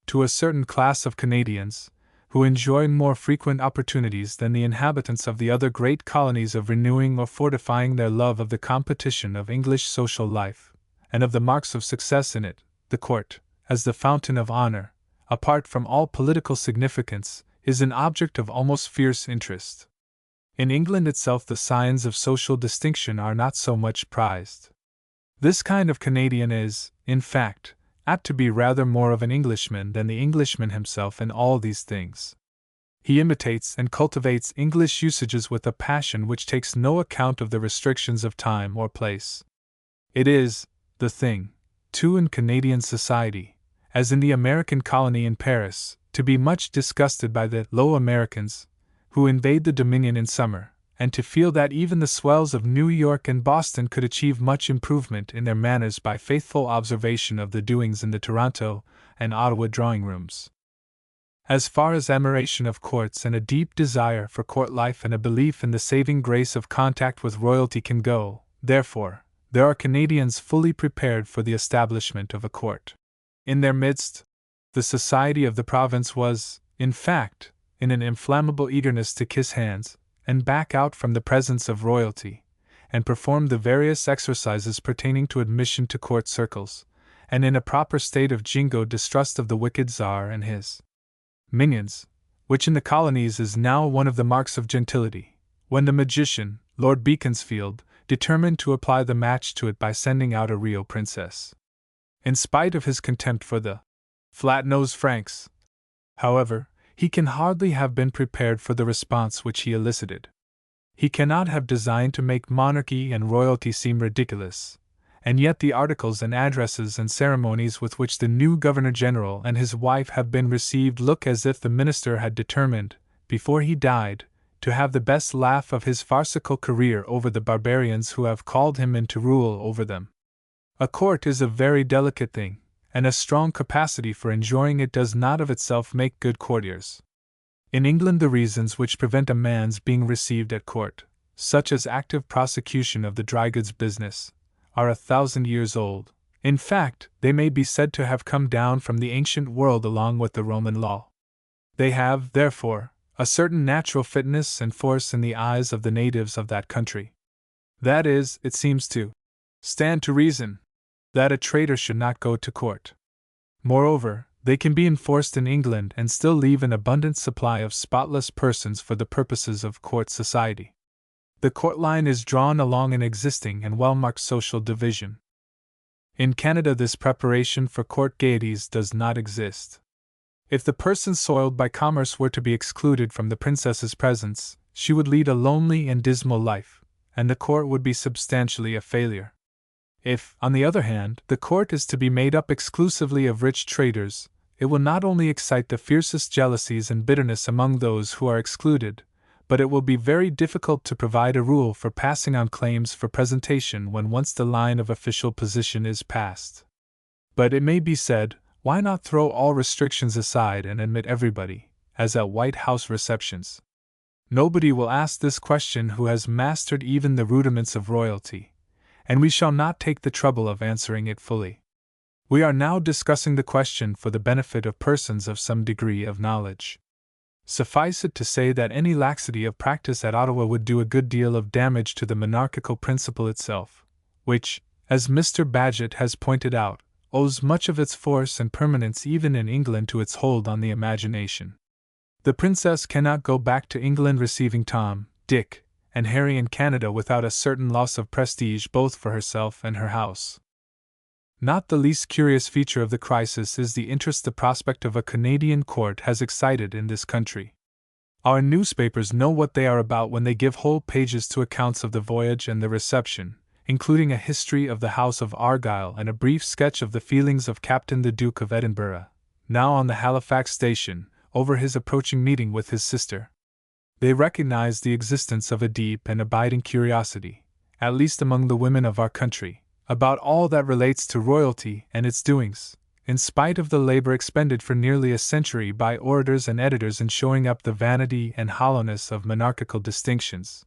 To a certain class of Canadians, who enjoy more frequent opportunities than the inhabitants of the other great colonies of renewing or fortifying their love of the competition of English social life, and of the marks of success in it, the court, as the fountain of honor, apart from all political significance, is an object of almost fierce interest. In England itself the signs of social distinction are not so much prized. This kind of Canadian is, in fact, apt to be rather more of an Englishman than the Englishman himself in all these things. He imitates and cultivates English usages with a passion which takes no account of the restrictions of time or place. It is the thing, too, in Canadian society, as in the American colony in Paris, to be much disgusted by the low Americans who invade the Dominion in summer, and to feel that even the swells of New York and Boston could achieve much improvement in their manners by faithful observation of the doings in the Toronto and Ottawa drawing-rooms. As far as admiration of courts and a deep desire for court life and a belief in the saving grace of contact with royalty can go, therefore, there are Canadians fully prepared for the establishment of a court. In their midst, the society of the province was, in fact, in an inflammable eagerness to kiss hands, and back out from the presence of royalty, and perform the various exercises pertaining to admission to court circles, and in a proper state of jingo distrust of the wicked Tsar and his minions, which in the colonies is now one of the marks of gentility, when the magician, Lord Beaconsfield, determined to apply the match to it by sending out a Rio princess. In spite of his contempt for the flat-nosed Franks, however, he can hardly have been prepared for the response which he elicited. He cannot have designed to make monarchy and royalty seem ridiculous, and yet the articles and addresses and ceremonies with which the new Governor-General and his wife have been received look as if the minister had determined, before he died, to have the best laugh of his farcical career over the barbarians who have called him in to rule over them. A court is a very delicate thing, and a strong capacity for enjoying it does not of itself make good courtiers. In England the reasons which prevent a man's being received at court, such as active prosecution of the dry goods business, are 1,000 years old. In fact, they may be said to have come down from the ancient world along with the Roman law. They have, therefore, a certain natural fitness and force in the eyes of the natives of that country. That is, it seems to stand to reason that a traitor should not go to court. Moreover, they can be enforced in England and still leave an abundant supply of spotless persons for the purposes of court society. The court line is drawn along an existing and well-marked social division. In Canada this preparation for court gaieties does not exist. If the person soiled by commerce were to be excluded from the princess's presence, she would lead a lonely and dismal life, and the court would be substantially a failure. If, on the other hand, the court is to be made up exclusively of rich traders, it will not only excite the fiercest jealousies and bitterness among those who are excluded, but it will be very difficult to provide a rule for passing on claims for presentation when once the line of official position is passed. But it may be said, why not throw all restrictions aside and admit everybody, as at White House receptions? Nobody will ask this question who has mastered even the rudiments of royalty, and we shall not take the trouble of answering it fully. We are now discussing the question for the benefit of persons of some degree of knowledge. Suffice it to say that any laxity of practice at Ottawa would do a good deal of damage to the monarchical principle itself, which, as Mr. Bagehot has pointed out, owes much of its force and permanence even in England to its hold on the imagination. The princess cannot go back to England receiving Tom, Dick, and Harry in Canada without a certain loss of prestige both for herself and her house. Not the least curious feature of the crisis is the interest the prospect of a Canadian court has excited in this country. Our newspapers know what they are about when they give whole pages to accounts of the voyage and the reception, including a history of the House of Argyll and a brief sketch of the feelings of Captain the Duke of Edinburgh, now on the Halifax station, over his approaching meeting with his sister. They recognize the existence of a deep and abiding curiosity, at least among the women of our country, about all that relates to royalty and its doings, in spite of the labor expended for nearly a century by orators and editors in showing up the vanity and hollowness of monarchical distinctions.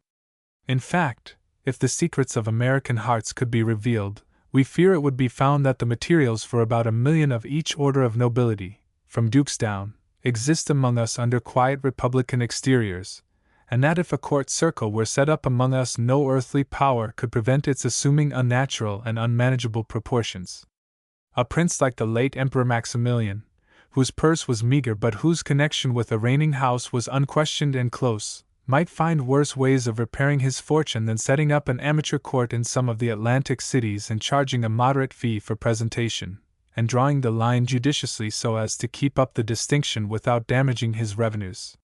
In fact, if the secrets of American hearts could be revealed, we fear it would be found that the materials for about 1,000,000 of each order of nobility, from dukes down, exist among us under quiet republican exteriors, and that if a court circle were set up among us no earthly power could prevent its assuming unnatural and unmanageable proportions. A prince like the late Emperor Maximilian, whose purse was meager but whose connection with a reigning house was unquestioned and close, might find worse ways of repairing his fortune than setting up an amateur court in some of the Atlantic cities and charging a moderate fee for presentation, and drawing the line judiciously so as to keep up the distinction without damaging his revenues.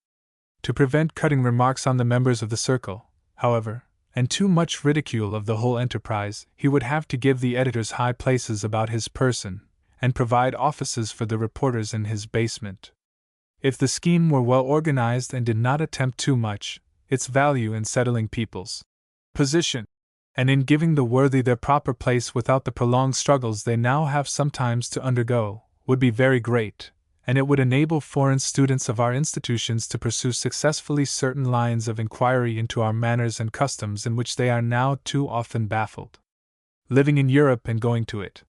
To prevent cutting remarks on the members of the circle, however, and too much ridicule of the whole enterprise, he would have to give the editors high places about his person, and provide offices for the reporters in his basement. If the scheme were well organized and did not attempt too much, its value in settling people's position, and in giving the worthy their proper place without the prolonged struggles they now have sometimes to undergo, would be very great, and it would enable foreign students of our institutions to pursue successfully certain lines of inquiry into our manners and customs in which they are now too often baffled. Living in Europe and going to it.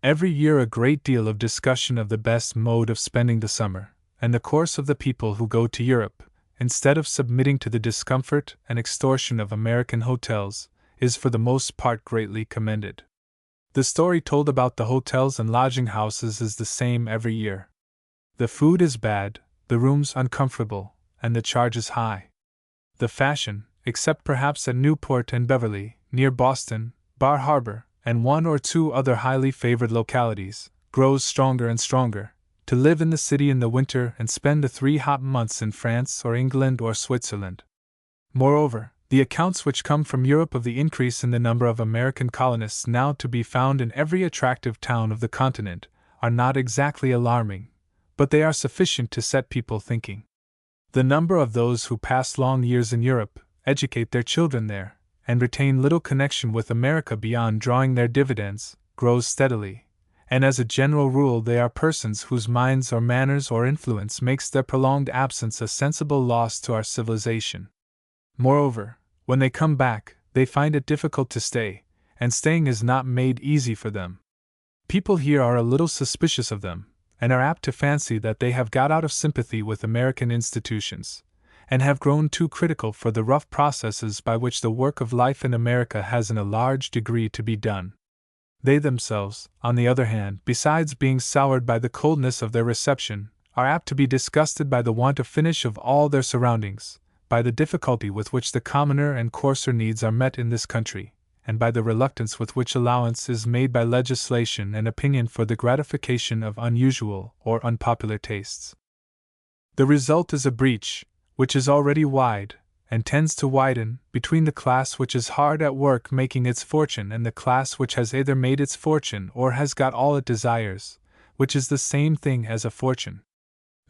Every year a great deal of discussion of the best mode of spending the summer, and the course of the people who go to Europe, instead of submitting to the discomfort and extortion of American hotels, is for the most part greatly commended. The story told about the hotels and lodging houses is the same every year. The food is bad, the rooms uncomfortable, and the charges high. The fashion, except perhaps at Newport and Beverly, near Boston, Bar Harbor, and one or two other highly favored localities, grows stronger and stronger, to live in the city in the winter and spend the 3 hot months in France or England or Switzerland. Moreover, the accounts which come from Europe of the increase in the number of American colonists now to be found in every attractive town of the continent are not exactly alarming, but they are sufficient to set people thinking. The number of those who pass long years in Europe, educate their children there, and retain little connection with America beyond drawing their dividends, grows steadily, and as a general rule they are persons whose minds or manners or influence makes their prolonged absence a sensible loss to our civilization. Moreover, when they come back, they find it difficult to stay, and staying is not made easy for them. People here are a little suspicious of them, and are apt to fancy that they have got out of sympathy with American institutions, and have grown too critical for the rough processes by which the work of life in America has in a large degree to be done. They themselves, on the other hand, besides being soured by the coldness of their reception, are apt to be disgusted by the want of finish of all their surroundings, by the difficulty with which the commoner and coarser needs are met in this country, and by the reluctance with which allowance is made by legislation and opinion for the gratification of unusual or unpopular tastes. The result is a breach, which is already wide, and tends to widen, between the class which is hard at work making its fortune and the class which has either made its fortune or has got all it desires, which is the same thing as a fortune.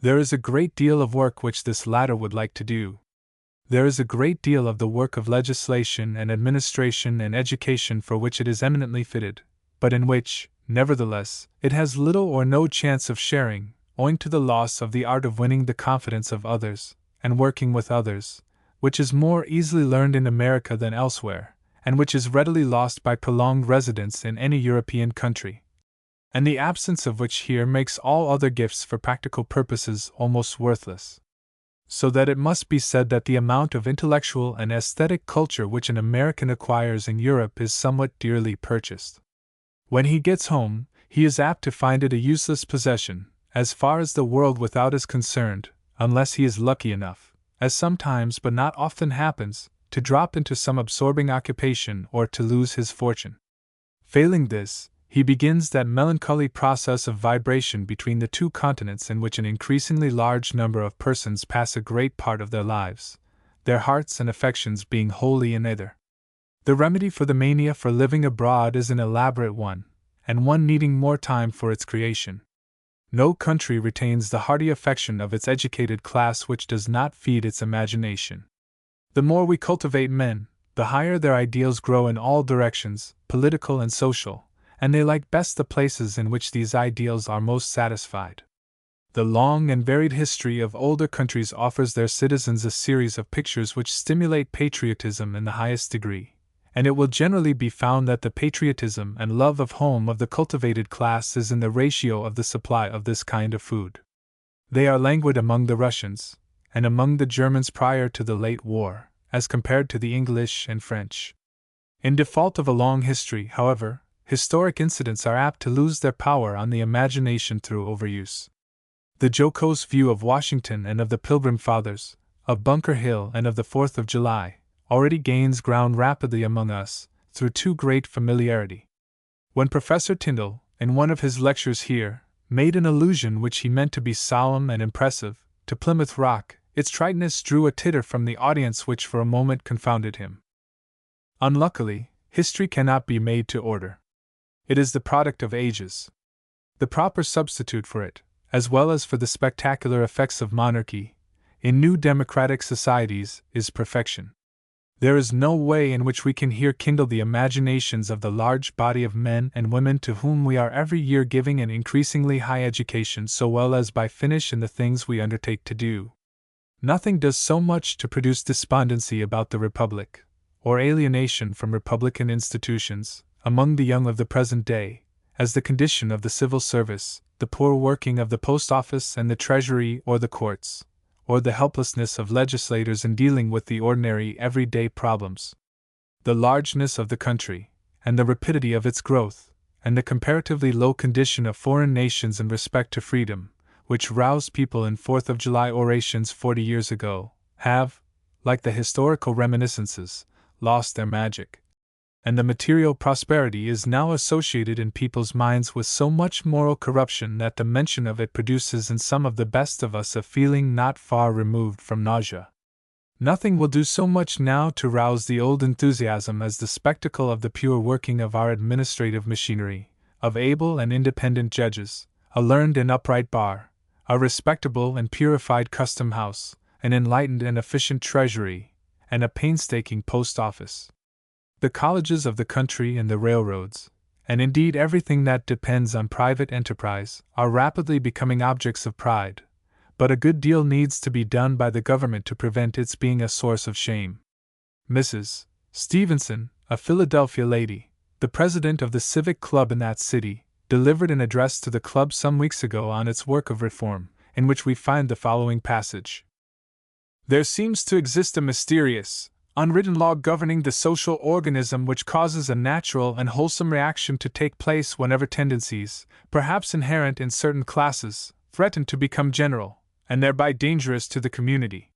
There is a great deal of work which this latter would like to do. There is a great deal of the work of legislation and administration and education for which it is eminently fitted, but in which, nevertheless, it has little or no chance of sharing, owing to the loss of the art of winning the confidence of others, and working with others, which is more easily learned in America than elsewhere, and which is readily lost by prolonged residence in any European country, and the absence of which here makes all other gifts for practical purposes almost worthless. So that it must be said that the amount of intellectual and aesthetic culture which an American acquires in Europe is somewhat dearly purchased. When he gets home, he is apt to find it a useless possession, as far as the world without is concerned, unless he is lucky enough, as sometimes but not often happens, to drop into some absorbing occupation or to lose his fortune. Failing this, he begins that melancholy process of vibration between the two continents in which an increasingly large number of persons pass a great part of their lives, their hearts and affections being wholly in either. The remedy for the mania for living abroad is an elaborate one, and one needing more time for its creation. No country retains the hearty affection of its educated class which does not feed its imagination. The more we cultivate men, the higher their ideals grow in all directions, political and social, and they like best the places in which these ideals are most satisfied. The long and varied history of older countries offers their citizens a series of pictures which stimulate patriotism in the highest degree, and it will generally be found that the patriotism and love of home of the cultivated class is in the ratio of the supply of this kind of food. They are languid among the Russians, and among the Germans prior to the late war, as compared to the English and French. In default of a long history, however, historic incidents are apt to lose their power on the imagination through overuse. The jocose view of Washington and of the Pilgrim Fathers, of Bunker Hill and of the 4th of July, already gains ground rapidly among us, through too great familiarity. When Professor Tyndall, in one of his lectures here, made an allusion which he meant to be solemn and impressive, to Plymouth Rock, its triteness drew a titter from the audience which for a moment confounded him. Unluckily, history cannot be made to order. It is the product of ages. The proper substitute for it, as well as for the spectacular effects of monarchy, in new democratic societies, is perfection. There is no way in which we can here kindle the imaginations of the large body of men and women to whom we are every year giving an increasingly high education so well as by finish in the things we undertake to do. Nothing does so much to produce despondency about the Republic, or alienation from republican institutions, among the young of the present day, as the condition of the civil service, the poor working of the post office and the treasury or the courts, or the helplessness of legislators in dealing with the ordinary everyday problems. The largeness of the country, and the rapidity of its growth, and the comparatively low condition of foreign nations in respect to freedom, which roused people in 4th of July orations 40 years ago, have, like the historical reminiscences, lost their magic. And the material prosperity is now associated in people's minds with so much moral corruption that the mention of it produces in some of the best of us a feeling not far removed from nausea. Nothing will do so much now to rouse the old enthusiasm as the spectacle of the pure working of our administrative machinery, of able and independent judges, a learned and upright bar, a respectable and purified custom house, an enlightened and efficient treasury, and a painstaking post office. The colleges of the country and the railroads, and indeed everything that depends on private enterprise, are rapidly becoming objects of pride, but a good deal needs to be done by the government to prevent its being a source of shame. Mrs. Stevenson, a Philadelphia lady, the president of the Civic Club in that city, delivered an address to the club some weeks ago on its work of reform, in which we find the following passage. There seems to exist a mysterious, unwritten law governing the social organism which causes a natural and wholesome reaction to take place whenever tendencies, perhaps inherent in certain classes, threaten to become general, and thereby dangerous to the community.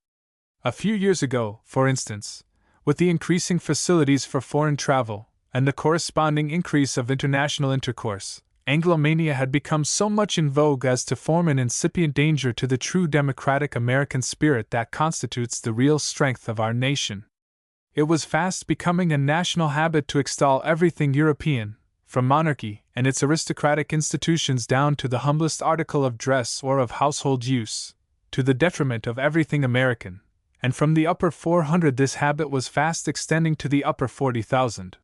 A few years ago, for instance, with the increasing facilities for foreign travel, and the corresponding increase of international intercourse, Anglomania had become so much in vogue as to form an incipient danger to the true democratic American spirit that constitutes the real strength of our nation. It was fast becoming a national habit to extol everything European, from monarchy and its aristocratic institutions down to the humblest article of dress or of household use, to the detriment of everything American, and from the upper 400 this habit was fast extending to the upper 40,000.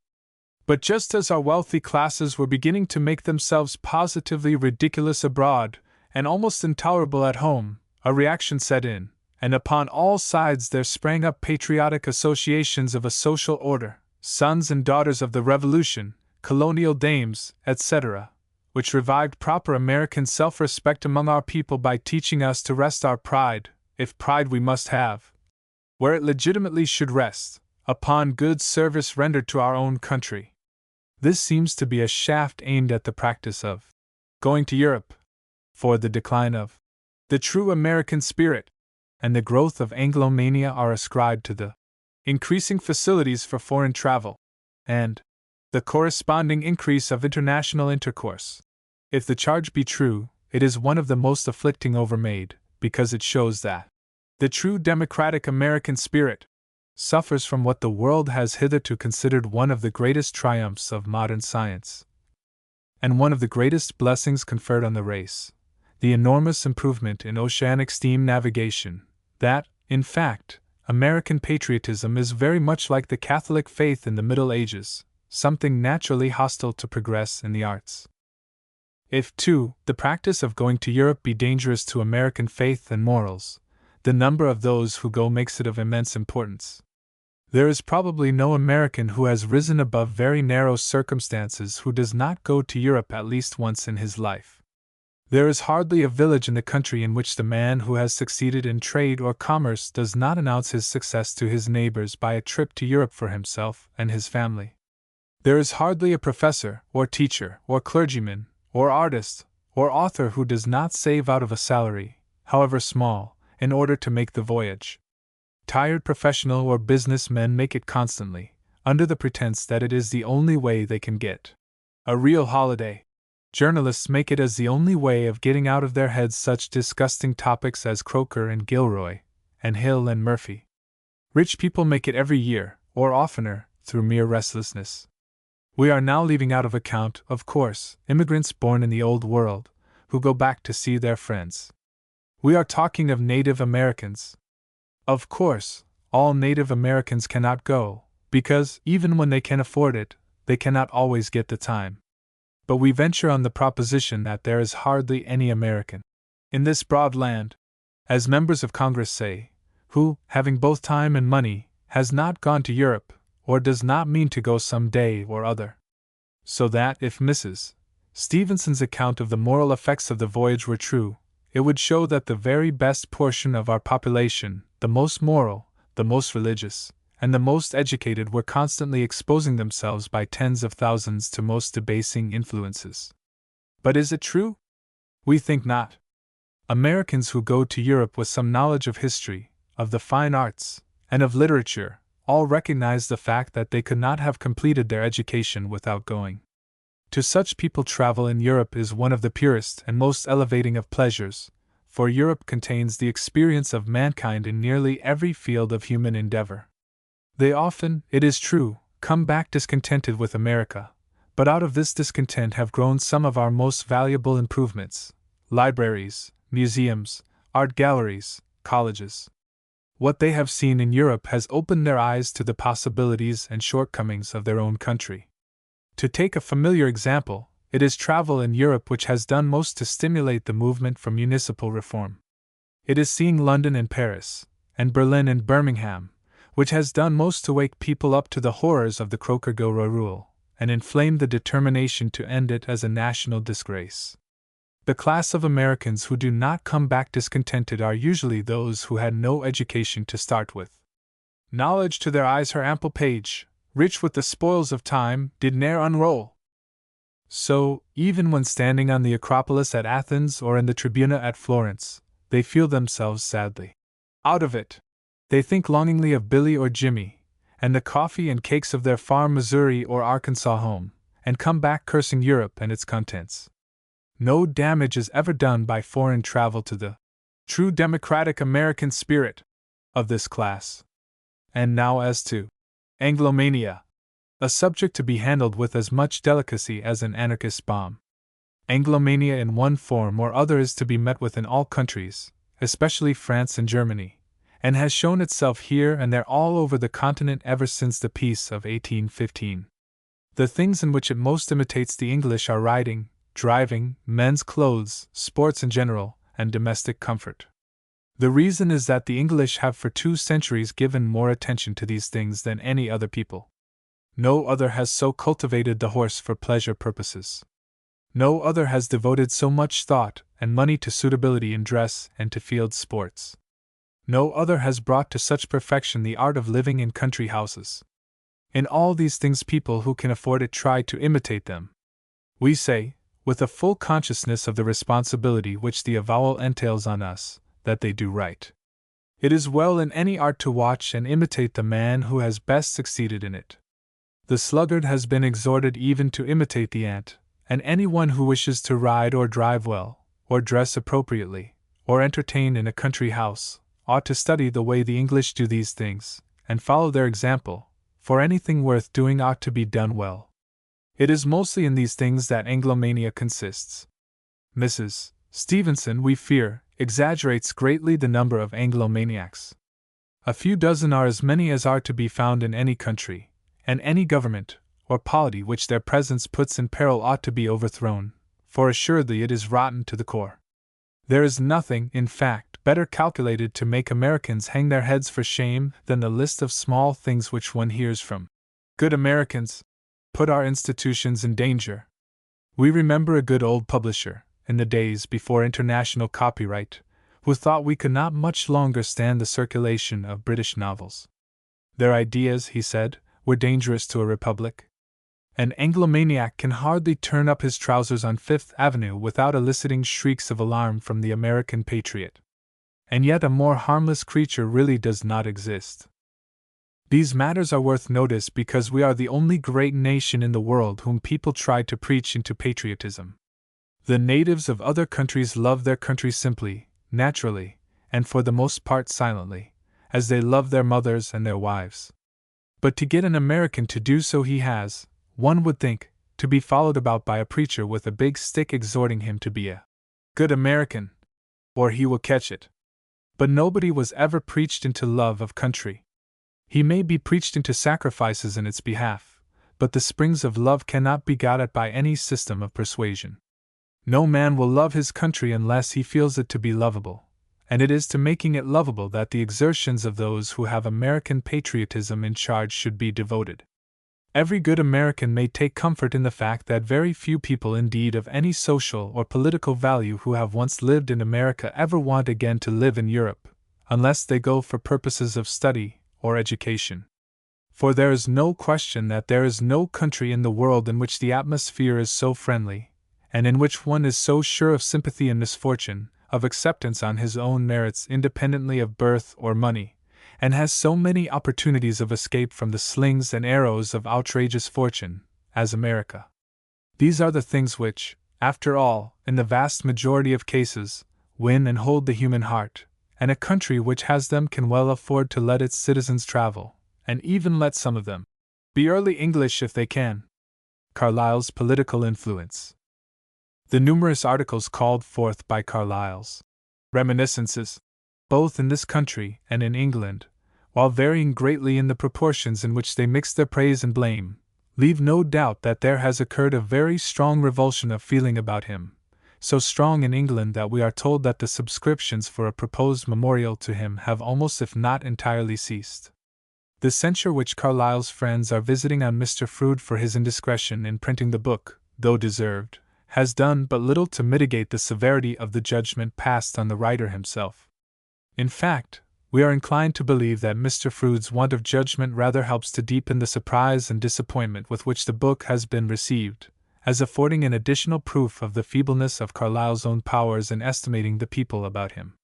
But just as our wealthy classes were beginning to make themselves positively ridiculous abroad, and almost intolerable at home, a reaction set in, and upon all sides there sprang up patriotic associations of a social order, sons and daughters of the Revolution, colonial dames, etc., which revived proper American self-respect among our people by teaching us to rest our pride, if pride we must have, where it legitimately should rest, upon good service rendered to our own country. This seems to be a shaft aimed at the practice of going to Europe, for the decline of the true American spirit, and the growth of Anglomania are ascribed to the increasing facilities for foreign travel, and the corresponding increase of international intercourse. If the charge be true, it is one of the most afflicting overmade, because it shows that the true democratic American spirit suffers from what the world has hitherto considered one of the greatest triumphs of modern science, and one of the greatest blessings conferred on the race, the enormous improvement in oceanic steam navigation, that, in fact, American patriotism is very much like the Catholic faith in the Middle Ages, something naturally hostile to progress in the arts. If, too, the practice of going to Europe be dangerous to American faith and morals, the number of those who go makes it of immense importance. There is probably no American who has risen above very narrow circumstances who does not go to Europe at least once in his life. There is hardly a village in the country in which the man who has succeeded in trade or commerce does not announce his success to his neighbors by a trip to Europe for himself and his family. There is hardly a professor, or teacher, or clergyman, or artist, or author who does not save out of a salary, however small, in order to make the voyage. Tired professional or business men make it constantly, under the pretense that it is the only way they can get a real holiday. Journalists make it as the only way of getting out of their heads such disgusting topics as Croker and Gilroy, and Hill and Murphy. Rich people make it every year, or oftener, through mere restlessness. We are now leaving out of account, of course, immigrants born in the Old World, who go back to see their friends. We are talking of native Americans. Of course, all native Americans cannot go, because, even when they can afford it, they cannot always get the time. But we venture on the proposition that there is hardly any American in this broad land, as members of Congress say, who, having both time and money, has not gone to Europe, or does not mean to go some day or other. So that, if Mrs. Stevenson's account of the moral effects of the voyage were true, it would show that the very best portion of our population, the most moral, the most religious, and the most educated, were constantly exposing themselves by tens of thousands to most debasing influences. But is it true? We think not. Americans who go to Europe with some knowledge of history, of the fine arts, and of literature, all recognize the fact that they could not have completed their education without going. To such people, travel in Europe is one of the purest and most elevating of pleasures, for Europe contains the experience of mankind in nearly every field of human endeavor. They often, it is true, come back discontented with America, but out of this discontent have grown some of our most valuable improvements: libraries, museums, art galleries, colleges. What they have seen in Europe has opened their eyes to the possibilities and shortcomings of their own country. To take a familiar example, it is travel in Europe which has done most to stimulate the movement for municipal reform. It is seeing London and Paris, and Berlin and Birmingham, which has done most to wake people up to the horrors of the Croker-Gilroy rule, and inflame the determination to end it as a national disgrace. The class of Americans who do not come back discontented are usually those who had no education to start with. Knowledge to their eyes her ample page, rich with the spoils of time, did ne'er unroll. So, even when standing on the Acropolis at Athens or in the Tribuna at Florence, they feel themselves sadly out of it. They think longingly of Billy or Jimmy, and the coffee and cakes of their farm Missouri or Arkansas home, and come back cursing Europe and its contents. No damage is ever done by foreign travel to the true democratic American spirit of this class. And now as to Anglomania, a subject to be handled with as much delicacy as an anarchist's bomb. Anglomania in one form or other is to be met with in all countries, especially France and Germany, and has shown itself here and there all over the continent ever since the peace of 1815. The things in which it most imitates the English are riding, driving, men's clothes, sports in general, and domestic comfort. The reason is that the English have for 2 centuries given more attention to these things than any other people. No other has so cultivated the horse for pleasure purposes. No other has devoted so much thought and money to suitability in dress and to field sports. No other has brought to such perfection the art of living in country houses. In all these things people who can afford it try to imitate them. We say, with a full consciousness of the responsibility which the avowal entails on us, that they do right. It is well in any art to watch and imitate the man who has best succeeded in it. The sluggard has been exhorted even to imitate the ant, and anyone who wishes to ride or drive well, or dress appropriately, or entertain in a country house, ought to study the way the English do these things, and follow their example, for anything worth doing ought to be done well. It is mostly in these things that Anglomania consists. Mrs. Stevenson, we fear, exaggerates greatly the number of Anglomaniacs. A few dozen are as many as are to be found in any country, and any government or polity which their presence puts in peril ought to be overthrown, for assuredly it is rotten to the core. There is nothing, in fact, better calculated to make Americans hang their heads for shame than the list of small things which one hears from good Americans put our institutions in danger. We remember a good old publisher, in the days before international copyright, who thought we could not much longer stand the circulation of British novels. Their ideas, he said, were dangerous to a republic. An Anglomaniac can hardly turn up his trousers on Fifth Avenue without eliciting shrieks of alarm from the American patriot. And yet a more harmless creature really does not exist. These matters are worth notice because we are the only great nation in the world whom people try to preach into patriotism. The natives of other countries love their country simply, naturally, and for the most part silently, as they love their mothers and their wives. But to get an American to do so he has, one would think, to be followed about by a preacher with a big stick exhorting him to be a good American, or he will catch it. But nobody was ever preached into love of country. He may be preached into sacrifices in its behalf, but the springs of love cannot be got at by any system of persuasion. No man will love his country unless he feels it to be lovable, and it is to making it lovable that the exertions of those who have American patriotism in charge should be devoted. Every good American may take comfort in the fact that very few people indeed of any social or political value who have once lived in America ever want again to live in Europe, unless they go for purposes of study or education. For there is no question that there is no country in the world in which the atmosphere is so friendly, and in which one is so sure of sympathy in misfortune, of acceptance on his own merits independently of birth or money, and has so many opportunities of escape from the slings and arrows of outrageous fortune, as America. These are the things which, after all, in the vast majority of cases, win and hold the human heart, and a country which has them can well afford to let its citizens travel, and even let some of them be early English if they can. Carlyle's political influence. The numerous articles called forth by Carlyle's reminiscences, both in this country and in England, while varying greatly in the proportions in which they mix their praise and blame, leave no doubt that there has occurred a very strong revulsion of feeling about him, so strong in England that we are told that the subscriptions for a proposed memorial to him have almost if not entirely ceased. The censure which Carlyle's friends are visiting on Mr. Froude for his indiscretion in printing the book, though deserved, has done but little to mitigate the severity of the judgment passed on the writer himself. In fact, we are inclined to believe that Mr. Froude's want of judgment rather helps to deepen the surprise and disappointment with which the book has been received, as affording an additional proof of the feebleness of Carlyle's own powers in estimating the people about him.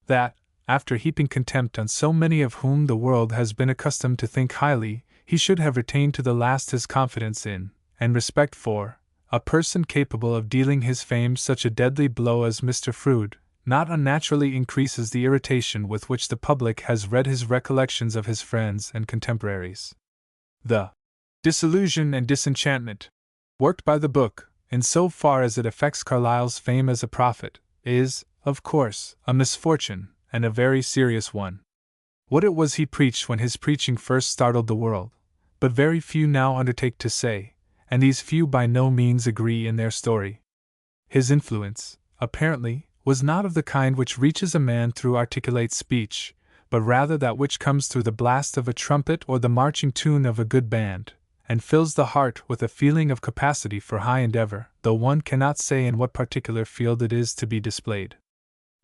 That, after heaping contempt on so many of whom the world has been accustomed to think highly, he should have retained to the last his confidence in, and respect for, a person capable of dealing his fame such a deadly blow as Mr. Froude, not unnaturally increases the irritation with which the public has read his recollections of his friends and contemporaries. The disillusion and disenchantment worked by the book, in so far as it affects Carlyle's fame as a prophet, is, of course, a misfortune, and a very serious one. What it was he preached when his preaching first startled the world, but very few now undertake to say, and these few by no means agree in their story. His influence, apparently, was not of the kind which reaches a man through articulate speech, but rather that which comes through the blast of a trumpet or the marching tune of a good band, and fills the heart with a feeling of capacity for high endeavor, though one cannot say in what particular field it is to be displayed.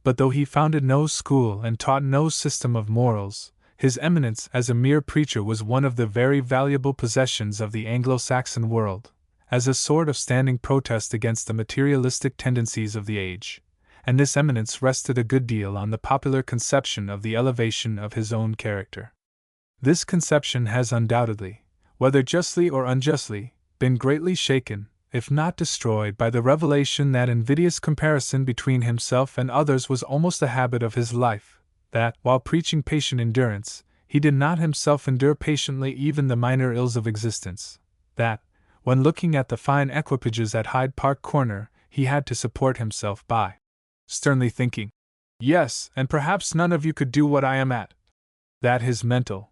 But though he founded no school and taught no system of morals, his eminence as a mere preacher was one of the very valuable possessions of the Anglo-Saxon world, as a sort of standing protest against the materialistic tendencies of the age, and this eminence rested a good deal on the popular conception of the elevation of his own character. This conception has undoubtedly, whether justly or unjustly, been greatly shaken, if not destroyed, by the revelation that invidious comparison between himself and others was almost a habit of his life, that, while preaching patient endurance, he did not himself endure patiently even the minor ills of existence, that, when looking at the fine equipages at Hyde Park Corner, he had to support himself by sternly thinking, "Yes, and perhaps none of you could do what I am at." That his mental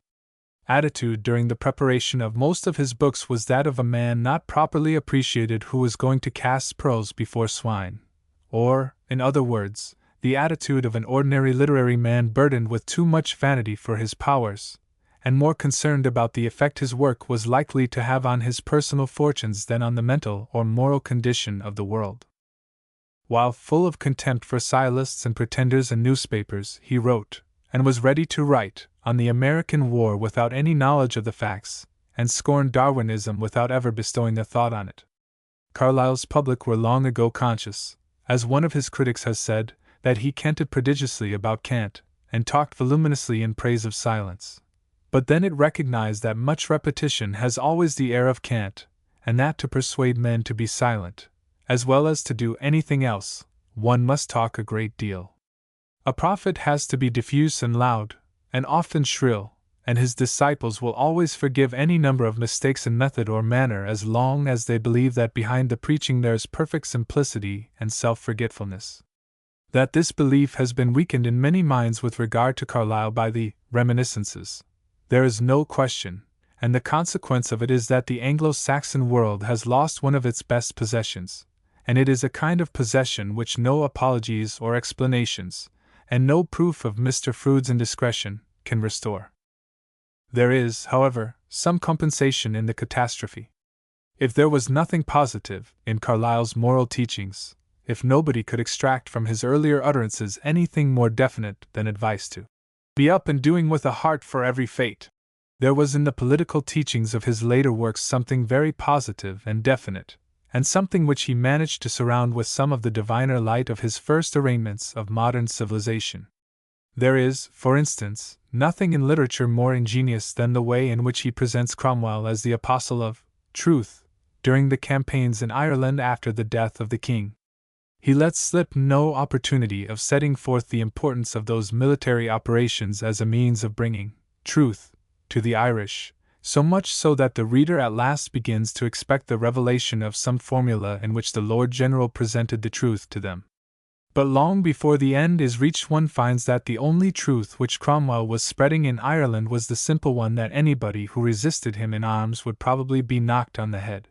attitude during the preparation of most of his books was that of a man not properly appreciated who was going to cast pearls before swine, or, in other words, the attitude of an ordinary literary man burdened with too much vanity for his powers, and more concerned about the effect his work was likely to have on his personal fortunes than on the mental or moral condition of the world. While full of contempt for sciolists and pretenders and newspapers, he wrote, and was ready to write, on the American War without any knowledge of the facts, and scorned Darwinism without ever bestowing a thought on it. Carlyle's public were long ago conscious, as one of his critics has said, that he canted prodigiously about Kant, and talked voluminously in praise of silence. But then it recognized that much repetition has always the air of cant, and that to persuade men to be silent, as well as to do anything else, one must talk a great deal. A prophet has to be diffuse and loud, and often shrill, and his disciples will always forgive any number of mistakes in method or manner as long as they believe that behind the preaching there is perfect simplicity and self-forgetfulness. That this belief has been weakened in many minds with regard to Carlyle by the reminiscences, there is no question, and the consequence of it is that the Anglo-Saxon world has lost one of its best possessions, and it is a kind of possession which no apologies or explanations, and no proof of Mr. Froude's indiscretion, can restore. There is, however, some compensation in the catastrophe. If there was nothing positive in Carlyle's moral teachings, if nobody could extract from his earlier utterances anything more definite than advice to be up and doing with a heart for every fate, there was in the political teachings of his later works something very positive and definite, and something which he managed to surround with some of the diviner light of his first arraignments of modern civilization. There is, for instance, nothing in literature more ingenious than the way in which he presents Cromwell as the apostle of truth during the campaigns in Ireland after the death of the king. He lets slip no opportunity of setting forth the importance of those military operations as a means of bringing truth to the Irish, so much so that the reader at last begins to expect the revelation of some formula in which the Lord General presented the truth to them. But long before the end is reached one finds that the only truth which Cromwell was spreading in Ireland was the simple one that anybody who resisted him in arms would probably be knocked on the head.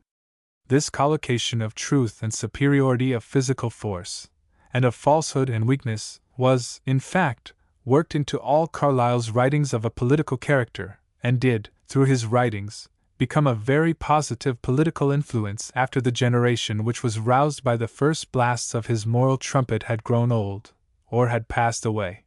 This collocation of truth and superiority of physical force, and of falsehood and weakness, was, in fact, worked into all Carlyle's writings of a political character, and did, through his writings, become a very positive political influence after the generation which was roused by the first blasts of his moral trumpet had grown old, or had passed away.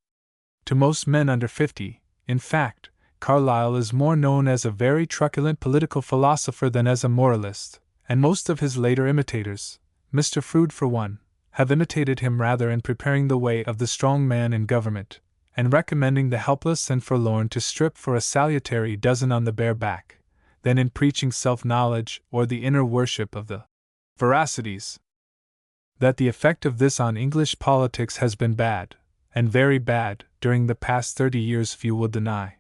To most men under 50, in fact, Carlyle is more known as a very truculent political philosopher than as a moralist, and most of his later imitators, Mr. Froude for one, have imitated him rather in preparing the way of the strong man in government, and recommending the helpless and forlorn to strip for a salutary dozen on the bare back, than in preaching self-knowledge or the inner worship of the veracities. That the effect of this on English politics has been bad, and very bad, during the past 30 years few will deny.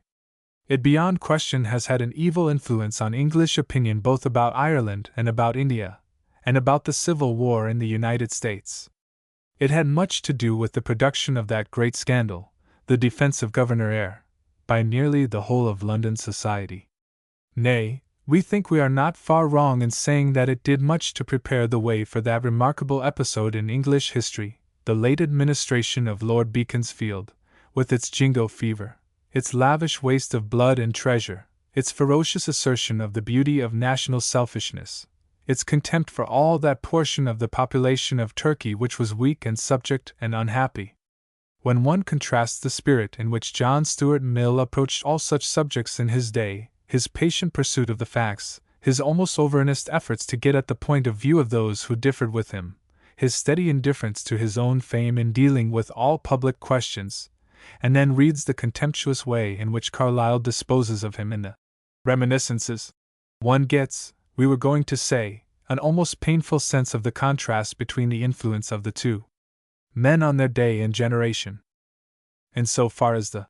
It beyond question has had an evil influence on English opinion both about Ireland and about India, and about the Civil War in the United States. It had much to do with the production of that great scandal, the defense of Governor Eyre, by nearly the whole of London society. Nay, we think we are not far wrong in saying that it did much to prepare the way for that remarkable episode in English history, the late administration of Lord Beaconsfield, with its jingo fever, its lavish waste of blood and treasure, its ferocious assertion of the beauty of national selfishness, its contempt for all that portion of the population of Turkey which was weak and subject and unhappy. When one contrasts the spirit in which John Stuart Mill approached all such subjects in his day, his patient pursuit of the facts, his almost over-earnest efforts to get at the point of view of those who differed with him, his steady indifference to his own fame in dealing with all public questions, and then reads the contemptuous way in which Carlyle disposes of him in the Reminiscences, one gets, we were going to say, an almost painful sense of the contrast between the influence of the two men on their day and generation. In so far as the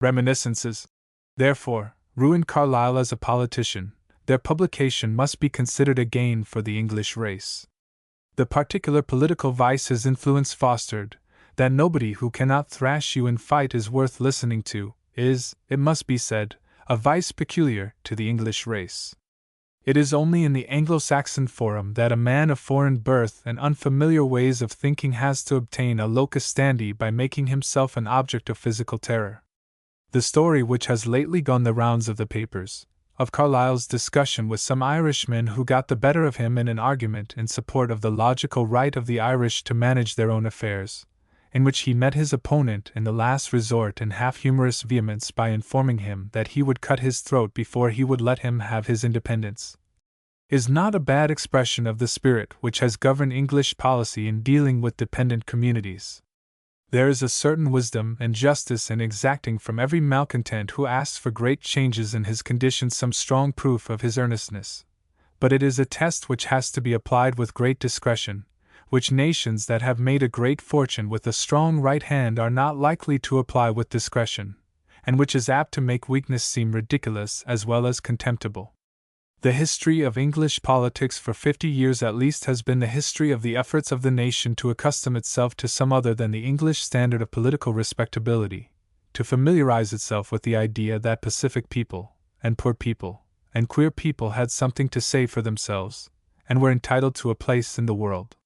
Reminiscences, therefore, ruined Carlyle as a politician, their publication must be considered a gain for the English race. The particular political vice his influence fostered, that nobody who cannot thrash you in fight is worth listening to, is, it must be said, a vice peculiar to the English race. It is only in the Anglo-Saxon forum that a man of foreign birth and unfamiliar ways of thinking has to obtain a locus standi by making himself an object of physical terror. The story which has lately gone the rounds of the papers, of Carlyle's discussion with some Irishmen who got the better of him in an argument in support of the logical right of the Irish to manage their own affairs, in which he met his opponent in the last resort in half-humorous vehemence by informing him that he would cut his throat before he would let him have his independence, is not a bad expression of the spirit which has governed English policy in dealing with dependent communities. There is a certain wisdom and justice in exacting from every malcontent who asks for great changes in his condition some strong proof of his earnestness, but it is a test which has to be applied with great discretion, which nations that have made a great fortune with a strong right hand are not likely to apply with discretion, and which is apt to make weakness seem ridiculous as well as contemptible. The history of English politics for 50 years at least has been the history of the efforts of the nation to accustom itself to some other than the English standard of political respectability, to familiarize itself with the idea that pacific people, and poor people, and queer people had something to say for themselves, and were entitled to a place in the world.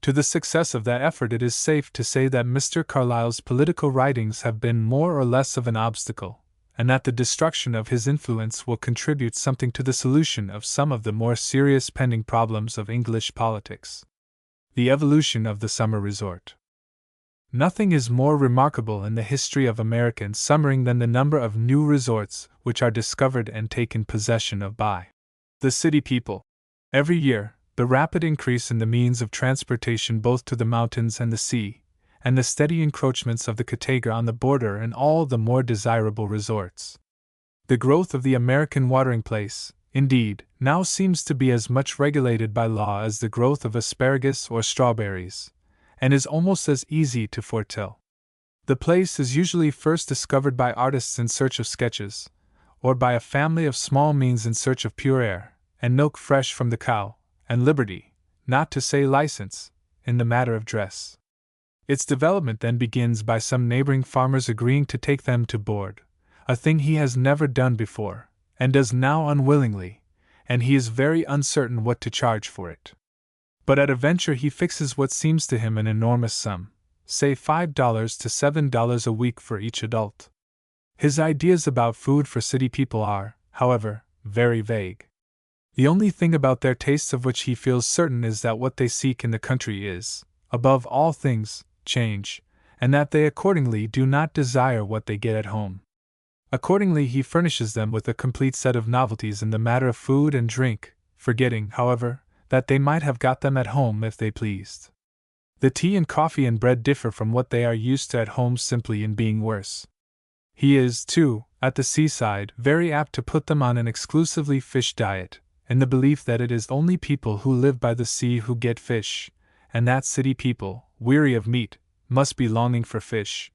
To the success of that effort it is safe to say that Mr. Carlyle's political writings have been more or less of an obstacle, and that the destruction of his influence will contribute something to the solution of some of the more serious pending problems of English politics. The evolution of the summer resort. Nothing is more remarkable in the history of American summering than the number of new resorts which are discovered and taken possession of by the city people. Every year, the rapid increase in the means of transportation both to the mountains and the sea, and the steady encroachments of the Catawba on the border and all the more desirable resorts. The growth of the American watering place, indeed, now seems to be as much regulated by law as the growth of asparagus or strawberries, and is almost as easy to foretell. The place is usually first discovered by artists in search of sketches, or by a family of small means in search of pure air, and milk fresh from the cow, and liberty, not to say license, in the matter of dress. Its development then begins by some neighboring farmers agreeing to take them to board, a thing he has never done before, and does now unwillingly, and he is very uncertain what to charge for it. But at a venture he fixes what seems to him an enormous sum, say $5 to $7 a week for each adult. His ideas about food for city people are, however, very vague. The only thing about their tastes of which he feels certain is that what they seek in the country is, above all things, change, and that they accordingly do not desire what they get at home. Accordingly he furnishes them with a complete set of novelties in the matter of food and drink, forgetting, however, that they might have got them at home if they pleased. The tea and coffee and bread differ from what they are used to at home simply in being worse. He is, too, at the seaside, very apt to put them on an exclusively fish diet, in the belief that it is only people who live by the sea who get fish, and that city people, weary of meat, must be longing for fish.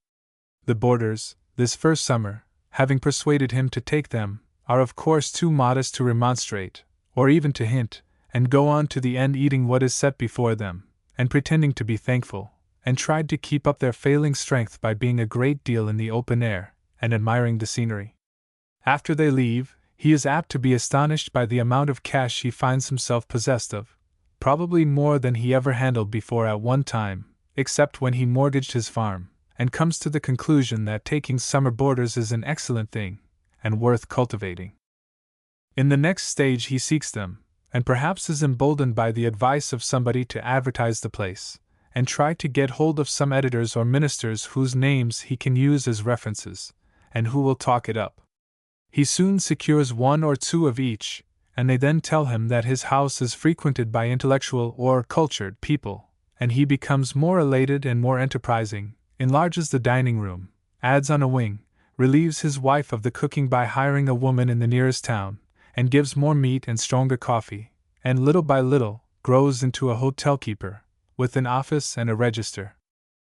The boarders, this first summer, having persuaded him to take them, are of course too modest to remonstrate, or even to hint, and go on to the end eating what is set before them, and pretending to be thankful, and tried to keep up their failing strength by being a great deal in the open air, and admiring the scenery. After they leave, he is apt to be astonished by the amount of cash he finds himself possessed of, probably more than he ever handled before at one time, except when he mortgaged his farm, and comes to the conclusion that taking summer boarders is an excellent thing, and worth cultivating. In the next stage he seeks them, and perhaps is emboldened by the advice of somebody to advertise the place, and try to get hold of some editors or ministers whose names he can use as references, and who will talk it up. He soon secures one or two of each, and they then tell him that his house is frequented by intellectual or cultured people, and he becomes more elated and more enterprising, enlarges the dining room, adds on a wing, relieves his wife of the cooking by hiring a woman in the nearest town, and gives more meat and stronger coffee, and little by little grows into a hotel keeper, with an office and a register.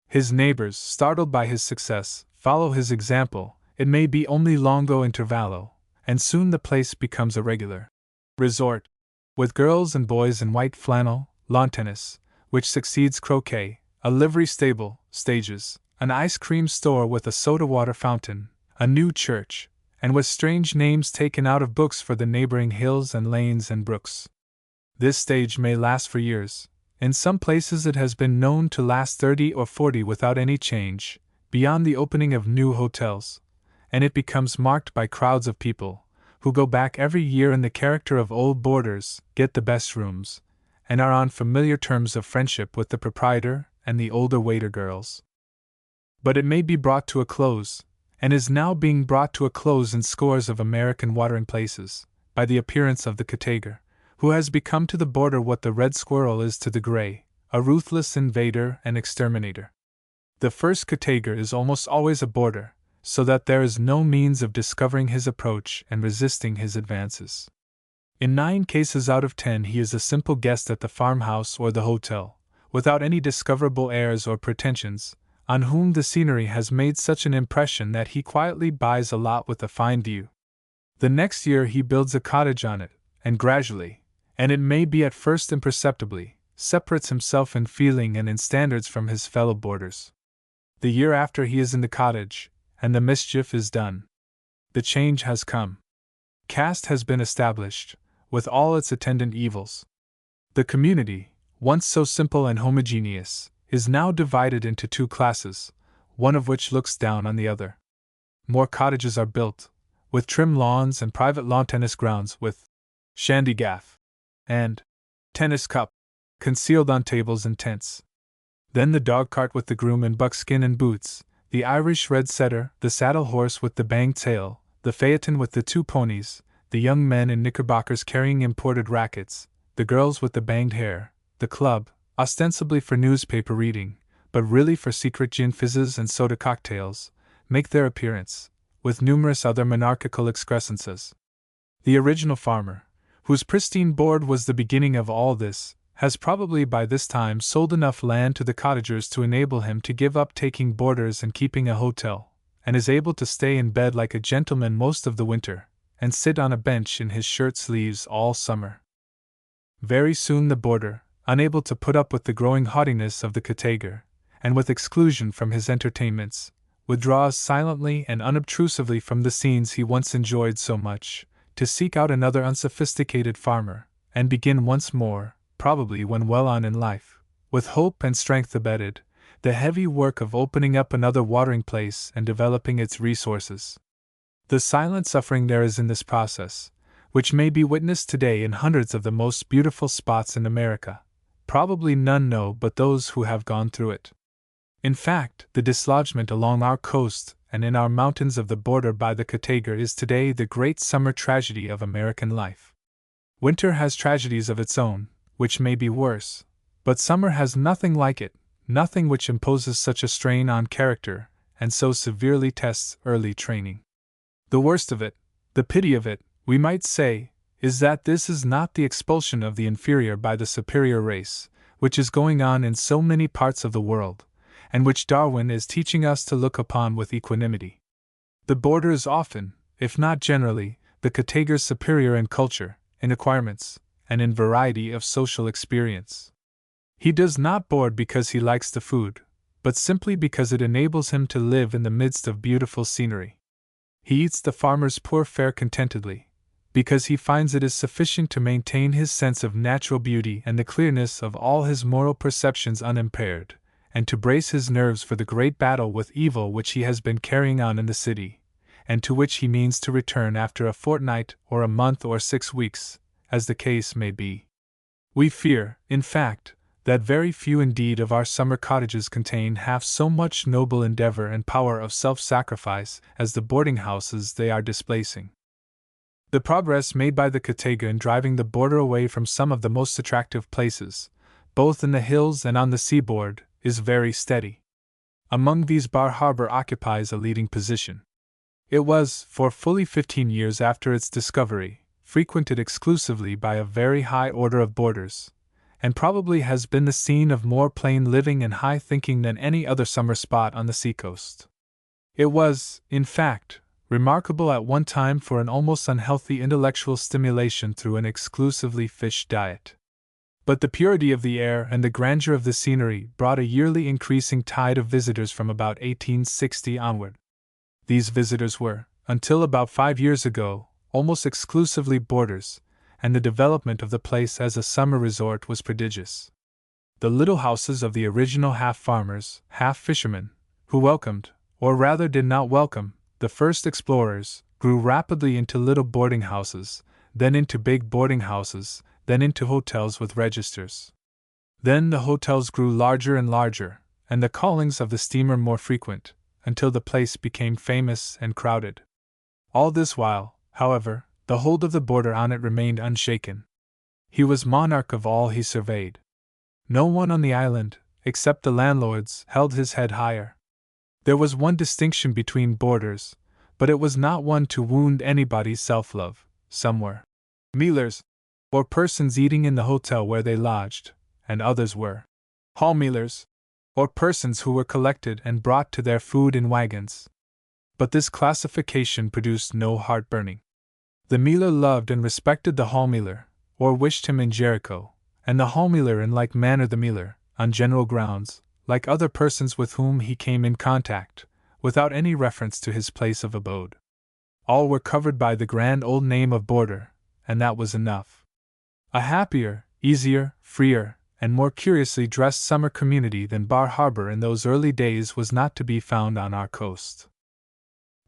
His neighbors, startled by his success, follow his example, it may be only longo intervallo, and soon the place becomes a regular resort, with girls and boys in white flannel, lawn tennis, which succeeds croquet, a livery stable, stages, an ice cream store with a soda water fountain, a new church, and with strange names taken out of books for the neighboring hills and lanes and brooks. This stage may last for years. In some places it has been known to last 30 or 40 without any change, beyond the opening of new hotels, and it becomes marked by crowds of people, who go back every year in the character of old boarders, get the best rooms, and are on familiar terms of friendship with the proprietor and the older waiter girls. But it may be brought to a close, and is now being brought to a close in scores of American watering places, by the appearance of the cottager, who has become to the boarder what the red squirrel is to the gray, a ruthless invader and exterminator. The first cottager is almost always a boarder, so that there is no means of discovering his approach and resisting his advances. In 9 cases out of 10 he is a simple guest at the farmhouse or the hotel, without any discoverable airs or pretensions, on whom the scenery has made such an impression that he quietly buys a lot with a fine view. The next year he builds a cottage on it, and gradually, and it may be at first imperceptibly, separates himself in feeling and in standards from his fellow boarders. The year after he is in the cottage, and the mischief is done. The change has come. Caste has been established, with all its attendant evils. The community, once so simple and homogeneous, is now divided into 2 classes, one of which looks down on the other. More cottages are built, with trim lawns and private lawn tennis grounds with shandygaff and tennis cup concealed on tables and tents. Then the dog cart with the groom in buckskin and boots, the Irish red setter, the saddle horse with the banged tail, the phaeton with the 2 ponies, the young men in knickerbockers carrying imported rackets, the girls with the banged hair, the club, ostensibly for newspaper reading, but really for secret gin fizzes and soda cocktails, make their appearance, with numerous other monarchical excrescences. The original farmer, whose pristine board was the beginning of all this, has probably by this time sold enough land to the cottagers to enable him to give up taking boarders and keeping a hotel, and is able to stay in bed like a gentleman most of the winter, and sit on a bench in his shirt sleeves all summer. Very soon the boarder, unable to put up with the growing haughtiness of the cottager, and with exclusion from his entertainments, withdraws silently and unobtrusively from the scenes he once enjoyed so much, to seek out another unsophisticated farmer, and begin once more, probably when well on in life, with hope and strength abated, the heavy work of opening up another watering place and developing its resources. The silent suffering there is in this process, which may be witnessed today in hundreds of the most beautiful spots in America, probably none know but those who have gone through it. In fact, the dislodgment along our coast and in our mountains of the border by the cottager is today the great summer tragedy of American life. Winter has tragedies of its own, which may be worse, but summer has nothing like it, nothing which imposes such a strain on character and so severely tests early training. The worst of it, the pity of it, we might say, is that this is not the expulsion of the inferior by the superior race, which is going on in so many parts of the world, and which Darwin is teaching us to look upon with equanimity. The boarder is often, if not generally, the cottager's superior in culture, in acquirements, and in variety of social experience. He does not board because he likes the food, but simply because it enables him to live in the midst of beautiful scenery. He eats the farmer's poor fare contentedly, because he finds it is sufficient to maintain his sense of natural beauty and the clearness of all his moral perceptions unimpaired, and to brace his nerves for the great battle with evil which he has been carrying on in the city, and to which he means to return after a fortnight or a month or 6 weeks, as the case may be. We fear, in fact, that very few indeed of our summer cottages contain half so much noble endeavor and power of self-sacrifice as the boarding houses they are displacing. The progress made by the cottager in driving the boarder away from some of the most attractive places, both in the hills and on the seaboard, is very steady. Among these, Bar Harbor occupies a leading position. It was, for fully 15 years after its discovery, frequented exclusively by a very high order of boarders, and probably has been the scene of more plain living and high thinking than any other summer spot on the seacoast. It was, in fact, remarkable at one time for an almost unhealthy intellectual stimulation through an exclusively fish diet. But the purity of the air and the grandeur of the scenery brought a yearly increasing tide of visitors from about 1860 onward. These visitors were, until about 5 years ago, almost exclusively boarders, and the development of the place as a summer resort was prodigious. The little houses of the original half-farmers, half-fishermen, who welcomed, or rather did not welcome, the first explorers, grew rapidly into little boarding houses, then into big boarding houses, then into hotels with registers. Then the hotels grew larger and larger, and the callings of the steamer more frequent, until the place became famous and crowded. All this while, however, the hold of the boarder on it remained unshaken. He was monarch of all he surveyed. No one on the island, except the landlords, held his head higher. There was one distinction between boarders, but it was not one to wound anybody's self-love. Some were mealers, or persons eating in the hotel where they lodged, and others were hall-mealers, or persons who were collected and brought to their food in wagons. But this classification produced no heart-burning. The mealer loved and respected the hall-mealer, or wished him in Jericho, and the hall-mealer in like manner the mealer, on general grounds, like other persons with whom he came in contact, without any reference to his place of abode. All were covered by the grand old name of boarder, and that was enough. A happier, easier, freer, and more curiously dressed summer community than Bar Harbor in those early days was not to be found on our coast.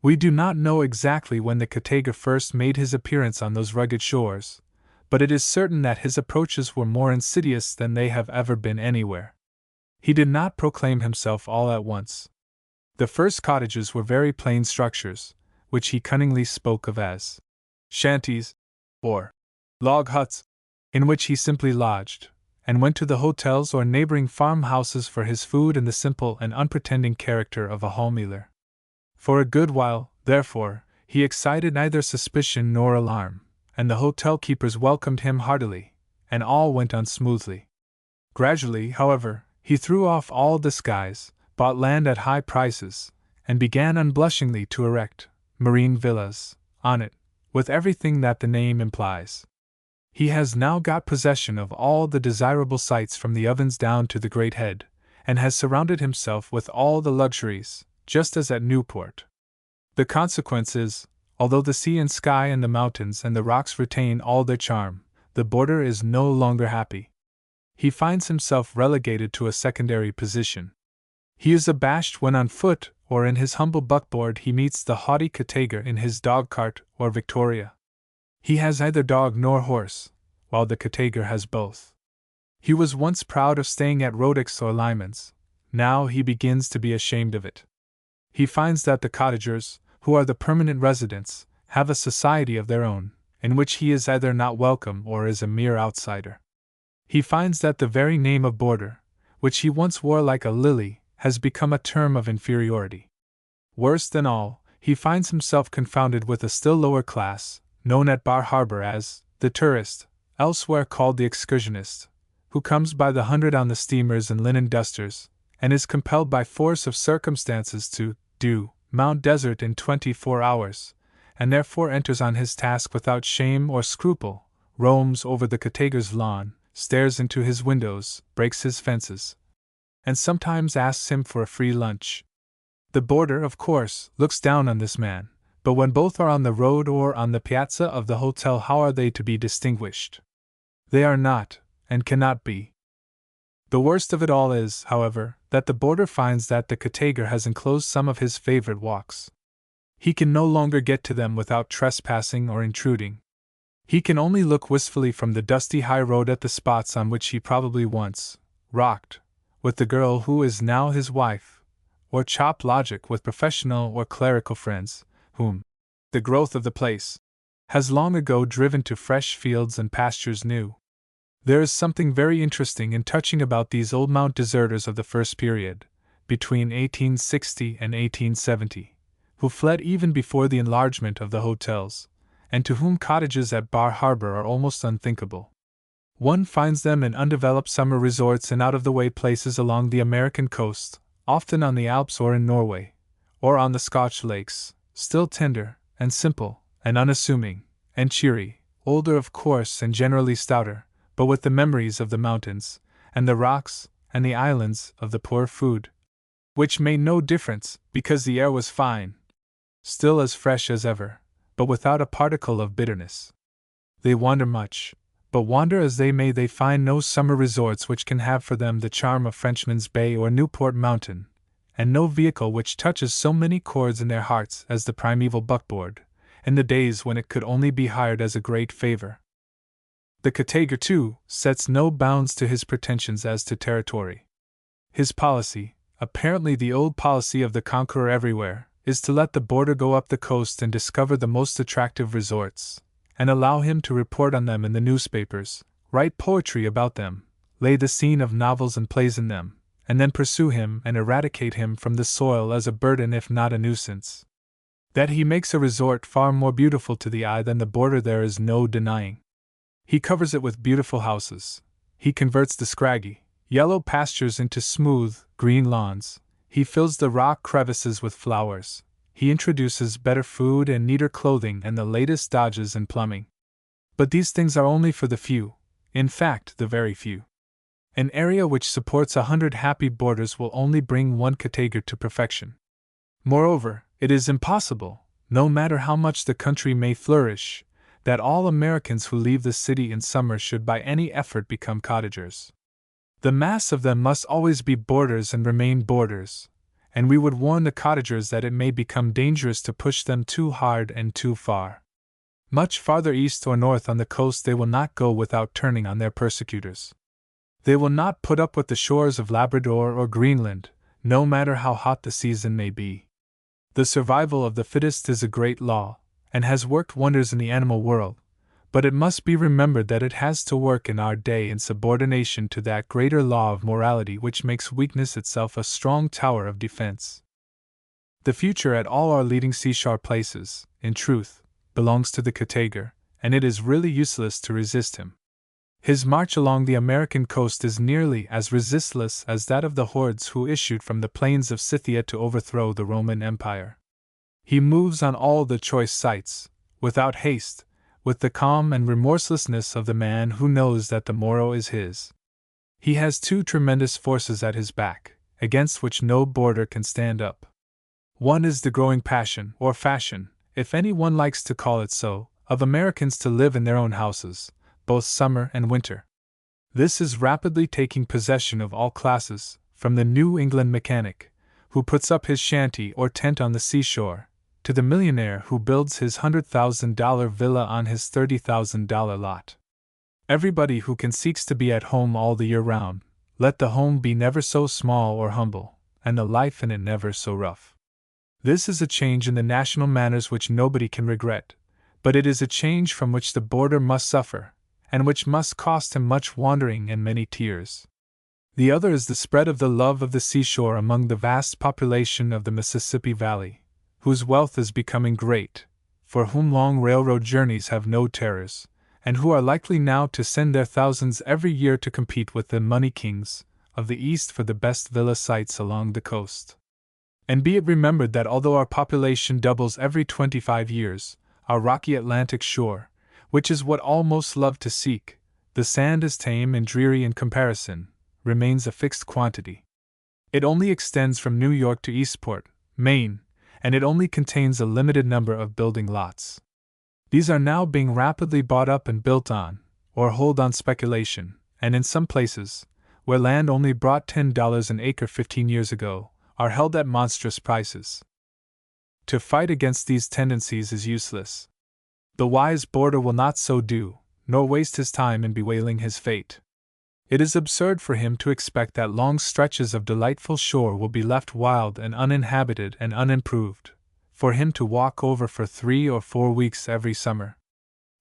We do not know exactly when the Cataiger first made his appearance on those rugged shores, but it is certain that his approaches were more insidious than they have ever been anywhere. He did not proclaim himself all at once. The first cottages were very plain structures, which he cunningly spoke of as shanties, or log huts, in which he simply lodged, and went to the hotels or neighboring farmhouses for his food in the simple and unpretending character of a hall-mealer. For a good while, therefore, he excited neither suspicion nor alarm, and the hotel keepers welcomed him heartily, and all went on smoothly. Gradually, however, he threw off all disguise, bought land at high prices, and began unblushingly to erect marine villas on it, with everything that the name implies. He has now got possession of all the desirable sites from the Ovens down to the Great Head, and has surrounded himself with all the luxuries, just as at Newport. The consequence is, although the sea and sky and the mountains and the rocks retain all their charm, the boarder is no longer happy. He finds himself relegated to a secondary position. He is abashed when on foot or in his humble buckboard he meets the haughty Cataiger in his dog-cart or victoria. He has neither dog nor horse, while the Cataiger has both. He was once proud of staying at Rodick's or Lyman's, now he begins to be ashamed of it. He finds that the cottagers, who are the permanent residents, have a society of their own, in which he is either not welcome or is a mere outsider. He finds that the very name of boarder, which he once wore like a lily, has become a term of inferiority. Worse than all, he finds himself confounded with a still lower class, known at Bar Harbor as the tourist, elsewhere called the excursionist, who comes by the hundred on the steamers and linen dusters, and is compelled by force of circumstances to do Mount Desert in 24 hours, and therefore enters on his task without shame or scruple, roams over the Cataiger's lawn, stares into his windows, breaks his fences, and sometimes asks him for a free lunch. The boarder, of course, looks down on this man, but when both are on the road or on the piazza of the hotel, how are they to be distinguished? They are not, and cannot be. The worst of it all is, however, that the boarder finds that the Cataiger has enclosed some of his favorite walks. He can no longer get to them without trespassing or intruding. He can only look wistfully from the dusty high road at the spots on which he probably once rocked with the girl who is now his wife, or chop logic with professional or clerical friends, whom the growth of the place has long ago driven to fresh fields and pastures new. There is something very interesting and touching about these old Mount deserters of the first period, between 1860 and 1870, who fled even before the enlargement of the hotels, and to whom cottages at Bar Harbor are almost unthinkable. One finds them in undeveloped summer resorts in out-of-the-way places along the American coast, often on the Alps or in Norway, or on the Scotch lakes, still tender, and simple, and unassuming, and cheery, older of course and generally stouter, but with the memories of the mountains, and the rocks, and the islands, of the poor food, which made no difference, because the air was fine, still as fresh as ever, but without a particle of bitterness. They wander much, but wander as they may, they find no summer resorts which can have for them the charm of Frenchman's Bay or Newport Mountain, and no vehicle which touches so many chords in their hearts as the primeval buckboard, in the days when it could only be hired as a great favor. The Katager, too, sets no bounds to his pretensions as to territory. His policy, apparently the old policy of the conqueror everywhere, is to let the boarder go up the coast and discover the most attractive resorts, and allow him to report on them in the newspapers, write poetry about them, lay the scene of novels and plays in them, and then pursue him and eradicate him from the soil as a burden if not a nuisance. That he makes a resort far more beautiful to the eye than the boarder there is no denying. He covers it with beautiful houses. He converts the scraggy, yellow pastures into smooth, green lawns. He fills the rock crevices with flowers. He introduces better food and neater clothing and the latest dodges in plumbing. But these things are only for the few, in fact, the very few. An area which supports 100 happy boarders will only bring one Katager to perfection. Moreover, it is impossible, no matter how much the country may flourish, that all Americans who leave the city in summer should by any effort become cottagers. The mass of them must always be boarders and remain boarders, and we would warn the cottagers that it may become dangerous to push them too hard and too far. Much farther east or north on the coast they will not go without turning on their persecutors. They will not put up with the shores of Labrador or Greenland, no matter how hot the season may be. The survival of the fittest is a great law, and has worked wonders in the animal world, but it must be remembered that it has to work in our day in subordination to that greater law of morality which makes weakness itself a strong tower of defense. The future at all our leading seashore places, in truth, belongs to the Katager, and it is really useless to resist him. His march along the American coast is nearly as resistless as that of the hordes who issued from the plains of Scythia to overthrow the Roman Empire. He moves on all the choice sights, without haste, with the calm and remorselessness of the man who knows that the morrow is his. He has two tremendous forces at his back, against which no boarder can stand up. One is the growing passion, or fashion, if any one likes to call it so, of Americans to live in their own houses, both summer and winter. This is rapidly taking possession of all classes, from the New England mechanic, who puts up his shanty or tent on the seashore, to the millionaire who builds his $100,000 villa on his $30,000 lot. Everybody who can seeks to be at home all the year round, let the home be never so small or humble, and the life in it never so rough. This is a change in the national manners which nobody can regret, but it is a change from which the boarder must suffer, and which must cost him much wandering and many tears. The other is the spread of the love of the seashore among the vast population of the Mississippi Valley, whose wealth is becoming great, for whom long railroad journeys have no terrors, and who are likely now to send their thousands every year to compete with the money kings of the East for the best villa sites along the coast. And be it remembered that although our population doubles every 25 years, our rocky Atlantic shore, which is what all most love to seek, the sand is tame and dreary in comparison, remains a fixed quantity. It only extends from New York to Eastport, Maine, and it only contains a limited number of building lots. These are now being rapidly bought up and built on, or hold on speculation, and in some places, where land only brought $10 an acre 15 years ago, are held at monstrous prices. To fight against these tendencies is useless. The wise boarder will not so do, nor waste his time in bewailing his fate. It is absurd for him to expect that long stretches of delightful shore will be left wild and uninhabited and unimproved, for him to walk over for 3 or 4 weeks every summer.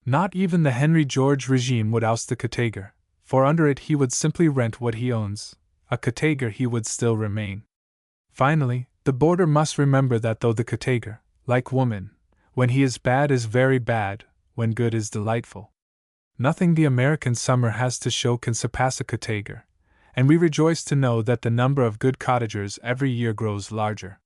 Not even the Henry George regime would oust the Katager, for under it he would simply rent what he owns, a cottager he would still remain. Finally, the boarder must remember that though the cottager, like woman, when he is bad is very bad, when good is delightful. Nothing the American summer has to show can surpass a cottager, and we rejoice to know that the number of good cottagers every year grows larger.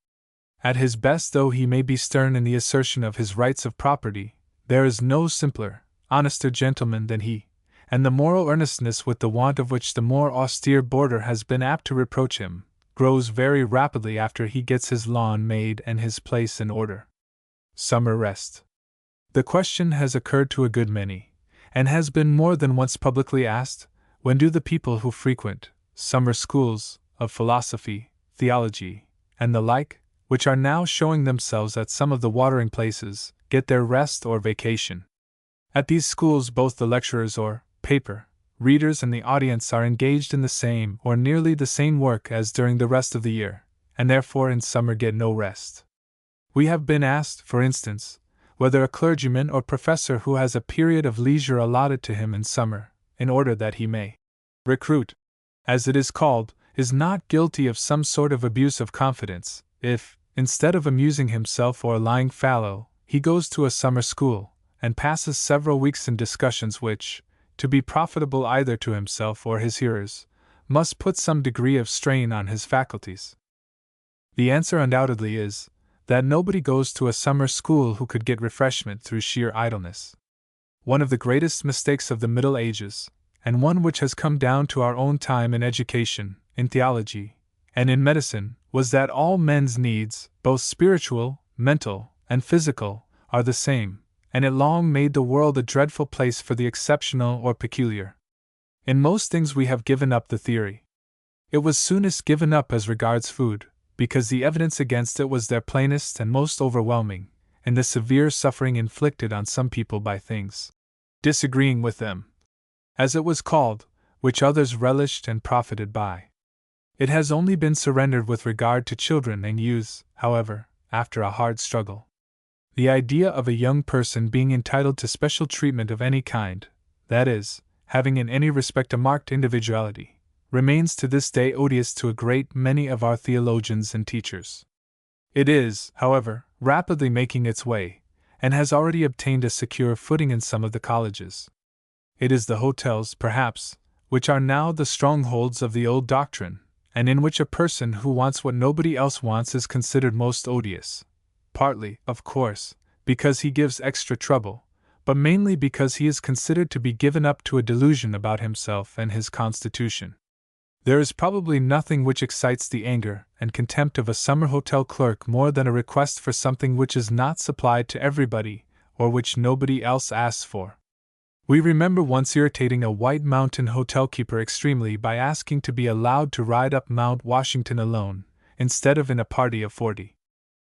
At his best, though he may be stern in the assertion of his rights of property, there is no simpler, honester gentleman than he, and the moral earnestness with the want of which the more austere boarder has been apt to reproach him, grows very rapidly after he gets his lawn made and his place in order. Summer rest. The question has occurred to a good many, and has been more than once publicly asked, when do the people who frequent summer schools of philosophy, theology, and the like, which are now showing themselves at some of the watering places, get their rest or vacation? At these schools both the lecturers or paper readers and the audience are engaged in the same or nearly the same work as during the rest of the year, and therefore in summer get no rest. We have been asked, for instance, whether a clergyman or professor who has a period of leisure allotted to him in summer, in order that he may recruit, as it is called, is not guilty of some sort of abuse of confidence, if, instead of amusing himself or lying fallow, he goes to a summer school, and passes several weeks in discussions which, to be profitable either to himself or his hearers, must put some degree of strain on his faculties. The answer undoubtedly is, that nobody goes to a summer school who could get refreshment through sheer idleness. One of the greatest mistakes of the Middle Ages, and one which has come down to our own time in education, in theology, and in medicine, was that all men's needs, both spiritual, mental, and physical, are the same, and it long made the world a dreadful place for the exceptional or peculiar. In most things we have given up the theory. It was soonest given up as regards food, because the evidence against it was their plainest and most overwhelming, in the severe suffering inflicted on some people by things disagreeing with them, as it was called, which others relished and profited by. It has only been surrendered with regard to children and youths, however, after a hard struggle. The idea of a young person being entitled to special treatment of any kind, that is, having in any respect a marked individuality, remains to this day odious to a great many of our theologians and teachers. It is, however, rapidly making its way, and has already obtained a secure footing in some of the colleges. It is the hotels, perhaps, which are now the strongholds of the old doctrine, and in which a person who wants what nobody else wants is considered most odious. Partly, of course, because he gives extra trouble, but mainly because he is considered to be given up to a delusion about himself and his constitution. There is probably nothing which excites the anger and contempt of a summer hotel clerk more than a request for something which is not supplied to everybody, or which nobody else asks for. We remember once irritating a White Mountain hotel keeper extremely by asking to be allowed to ride up Mount Washington alone, instead of in a party of 40.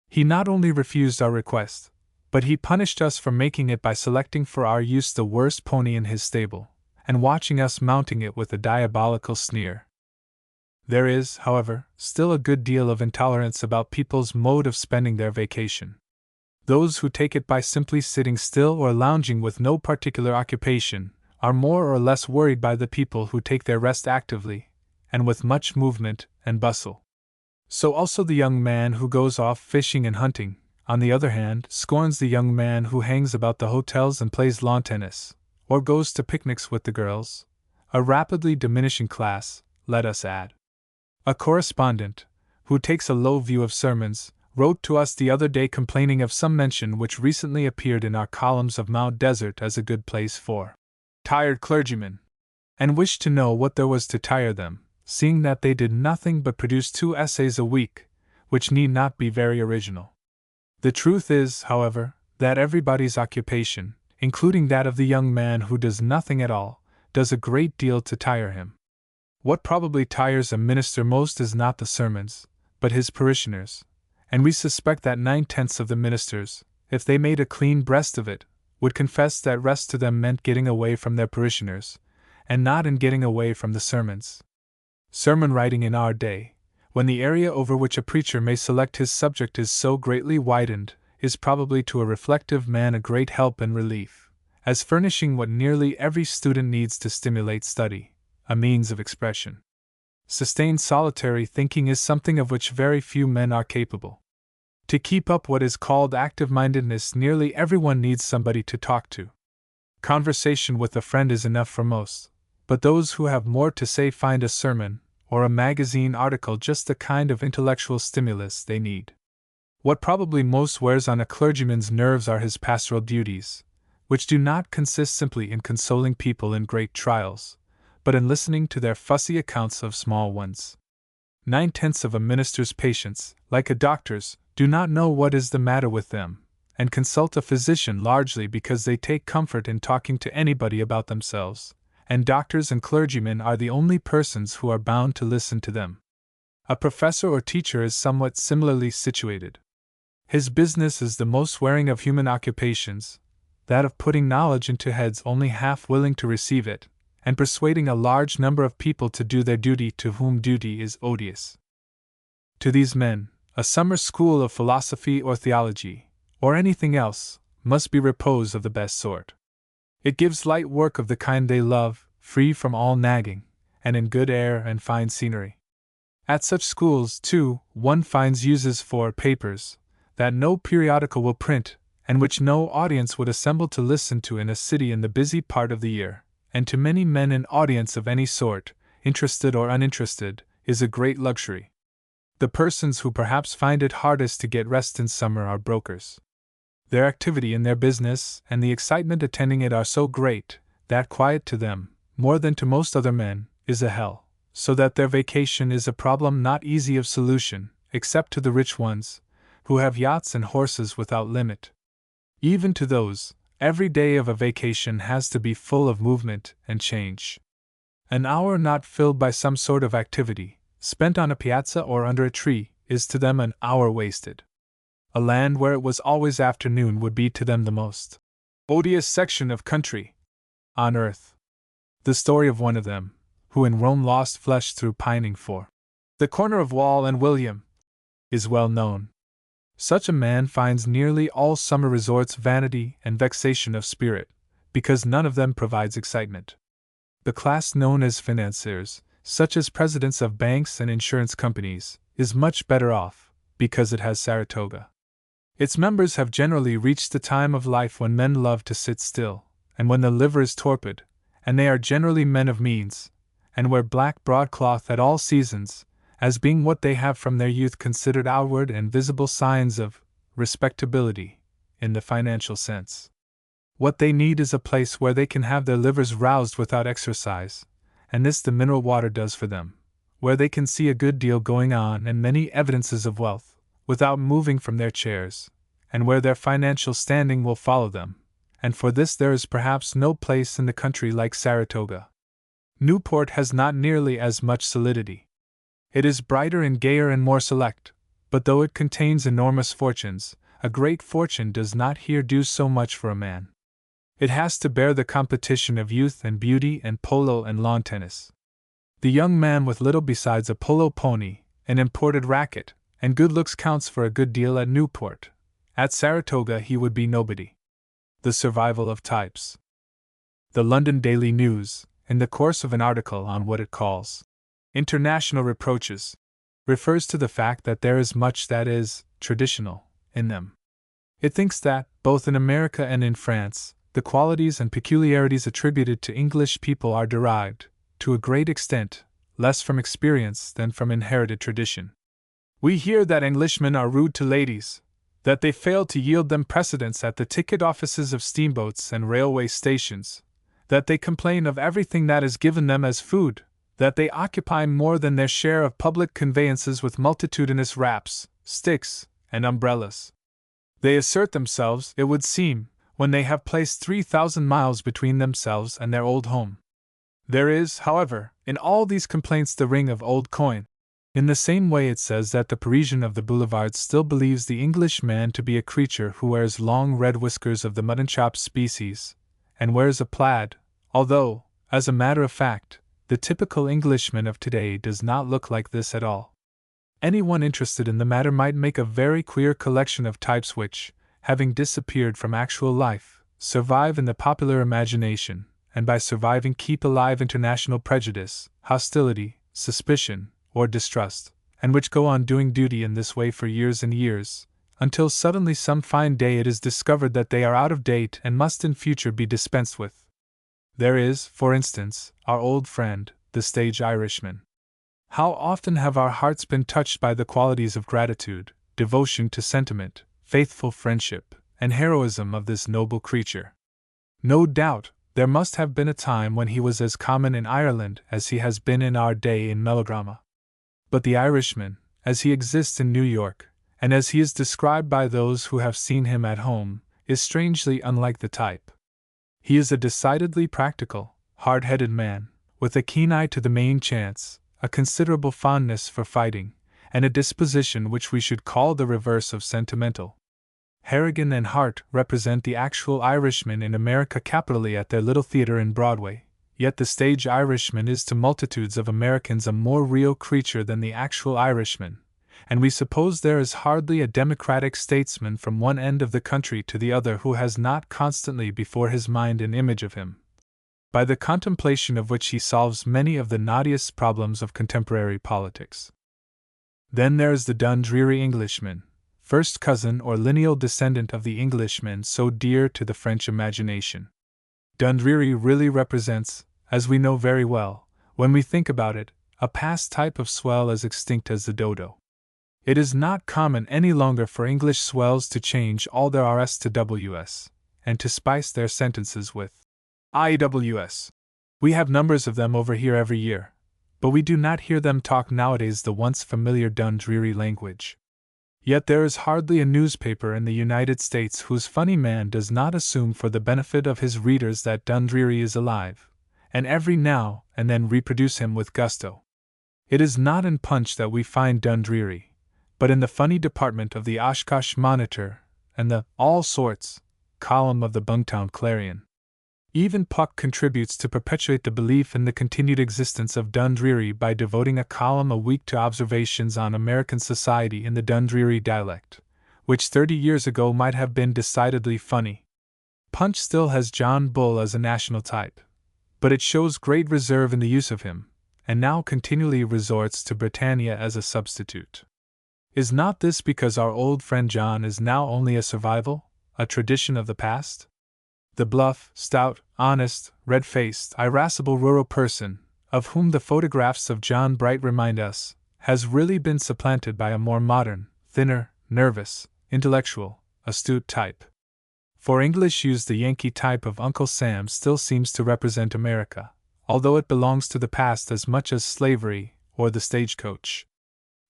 He not only refused our request, but he punished us for making it by selecting for our use the worst pony in his stable, and watching us mounting it with a diabolical sneer. There is, however, still a good deal of intolerance about people's mode of spending their vacation. Those who take it by simply sitting still or lounging with no particular occupation are more or less worried by the people who take their rest actively, and with much movement and bustle. So also the young man who goes off fishing and hunting, on the other hand, scorns the young man who hangs about the hotels and plays lawn tennis, or goes to picnics with the girls, a rapidly diminishing class, let us add. A correspondent, who takes a low view of sermons, wrote to us the other day complaining of some mention which recently appeared in our columns of Mount Desert as a good place for tired clergymen, and wished to know what there was to tire them, seeing that they did nothing but produce 2 essays a week, which need not be very original. The truth is, however, that everybody's occupation, including that of the young man who does nothing at all, does a great deal to tire him. What probably tires a minister most is not the sermons, but his parishioners, and we suspect that 9/10 of the ministers, if they made a clean breast of it, would confess that rest to them meant getting away from their parishioners, and not in getting away from the sermons. Sermon writing in our day, when the area over which a preacher may select his subject is so greatly widened, is probably to a reflective man a great help and relief, as furnishing what nearly every student needs to stimulate study, a means of expression. Sustained solitary thinking is something of which very few men are capable. To keep up what is called active-mindedness, nearly everyone needs somebody to talk to. Conversation with a friend is enough for most, but those who have more to say find a sermon or a magazine article just the kind of intellectual stimulus they need. What probably most wears on a clergyman's nerves are his pastoral duties, which do not consist simply in consoling people in great trials, but in listening to their fussy accounts of small ones. 9/10 of a minister's patients, like a doctor's, do not know what is the matter with them, and consult a physician largely because they take comfort in talking to anybody about themselves, and doctors and clergymen are the only persons who are bound to listen to them. A professor or teacher is somewhat similarly situated. His business is the most wearing of human occupations, that of putting knowledge into heads only half willing to receive it, and persuading a large number of people to do their duty to whom duty is odious. To these men, a summer school of philosophy or theology, or anything else, must be repose of the best sort. It gives light work of the kind they love, free from all nagging, and in good air and fine scenery. At such schools, too, one finds uses for papers that no periodical will print, and which no audience would assemble to listen to in a city in the busy part of the year, and to many men an audience of any sort, interested or uninterested, is a great luxury. The persons who perhaps find it hardest to get rest in summer are brokers. Their activity in their business and the excitement attending it are so great that quiet to them, more than to most other men, is a hell, so that their vacation is a problem not easy of solution, except to the rich ones, who have yachts and horses without limit. Even to those, every day of a vacation has to be full of movement and change. An hour not filled by some sort of activity, spent on a piazza or under a tree, is to them an hour wasted. A land where it was always afternoon would be to them the most odious section of country on earth. The story of one of them, who in Rome lost flesh through pining for the corner of Wall and William, is well known. Such a man finds nearly all summer resorts vanity and vexation of spirit, because none of them provides excitement. The class known as financiers, such as presidents of banks and insurance companies, is much better off, because it has Saratoga. Its members have generally reached the time of life when men love to sit still, and when the liver is torpid, and they are generally men of means, and wear black broadcloth at all seasons, as being what they have from their youth considered outward and visible signs of respectability, in the financial sense. What they need is a place where they can have their livers roused without exercise, and this the mineral water does for them, where they can see a good deal going on and many evidences of wealth, without moving from their chairs, and where their financial standing will follow them, and for this there is perhaps no place in the country like Saratoga. Newport has not nearly as much solidity. It is brighter and gayer and more select, but though it contains enormous fortunes, a great fortune does not here do so much for a man. It has to bear the competition of youth and beauty and polo and lawn tennis. The young man with little besides a polo pony, an imported racket, and good looks counts for a good deal at Newport. At Saratoga he would be nobody. The survival of types. The London Daily News, in the course of an article on what it calls international reproaches, refers to the fact that there is much that is traditional in them. It thinks that, both in America and in France, the qualities and peculiarities attributed to English people are derived, to a great extent, less from experience than from inherited tradition. We hear that Englishmen are rude to ladies, that they fail to yield them precedence at the ticket offices of steamboats and railway stations, that they complain of everything that is given them as food, that they occupy more than their share of public conveyances with multitudinous wraps, sticks, and umbrellas. They assert themselves, it would seem, when they have placed 3,000 miles between themselves and their old home. There is, however, in all these complaints the ring of old coin. In the same way it says that the Parisian of the boulevards still believes the Englishman to be a creature who wears long red whiskers of the mutton-chop species, and wears a plaid, although, as a matter of fact, the typical Englishman of today does not look like this at all. Anyone interested in the matter might make a very queer collection of types which, having disappeared from actual life, survive in the popular imagination, and by surviving keep alive international prejudice, hostility, suspicion, or distrust, and which go on doing duty in this way for years and years, until suddenly some fine day it is discovered that they are out of date and must in future be dispensed with. There is, for instance, our old friend, the stage Irishman. How often have our hearts been touched by the qualities of gratitude, devotion to sentiment, faithful friendship, and heroism of this noble creature. No doubt, there must have been a time when he was as common in Ireland as he has been in our day in melodrama. But the Irishman, as he exists in New York, and as he is described by those who have seen him at home, is strangely unlike the type. He is a decidedly practical, hard-headed man, with a keen eye to the main chance, a considerable fondness for fighting, and a disposition which we should call the reverse of sentimental. Harrigan and Hart represent the actual Irishman in America capitally at their little theater in Broadway, yet the stage Irishman is to multitudes of Americans a more real creature than the actual Irishman, and we suppose there is hardly a democratic statesman from one end of the country to the other who has not constantly before his mind an image of him, by the contemplation of which he solves many of the knottiest problems of contemporary politics. Then there is the Dundreary Englishman, first cousin or lineal descendant of the Englishmen so dear to the French imagination. Dundreary really represents, as we know very well, when we think about it, a past type of swell as extinct as the dodo. It is not common any longer for English swells to change all their RS to WS, and to spice their sentences with IWS. We have numbers of them over here every year, but we do not hear them talk nowadays the once familiar Dundreary language. Yet there is hardly a newspaper in the United States whose funny man does not assume for the benefit of his readers that Dundreary is alive, and every now and then reproduce him with gusto. It is not in Punch that we find Dundreary, but in the funny department of the Oshkosh Monitor and the All Sorts column of the Bungtown Clarion. Even Puck contributes to perpetuate the belief in the continued existence of Dundreary by devoting a column a week to observations on American society in the Dundreary dialect, which 30 years ago might have been decidedly funny. Punch still has John Bull as a national type, but it shows great reserve in the use of him, and now continually resorts to Britannia as a substitute. Is not this because our old friend John is now only a survival, a tradition of the past? The bluff, stout, honest, red-faced, irascible rural person, of whom the photographs of John Bright remind us, has really been supplanted by a more modern, thinner, nervous, intellectual, astute type. For English use, the Yankee type of Uncle Sam still seems to represent America, although it belongs to the past as much as slavery or the stagecoach.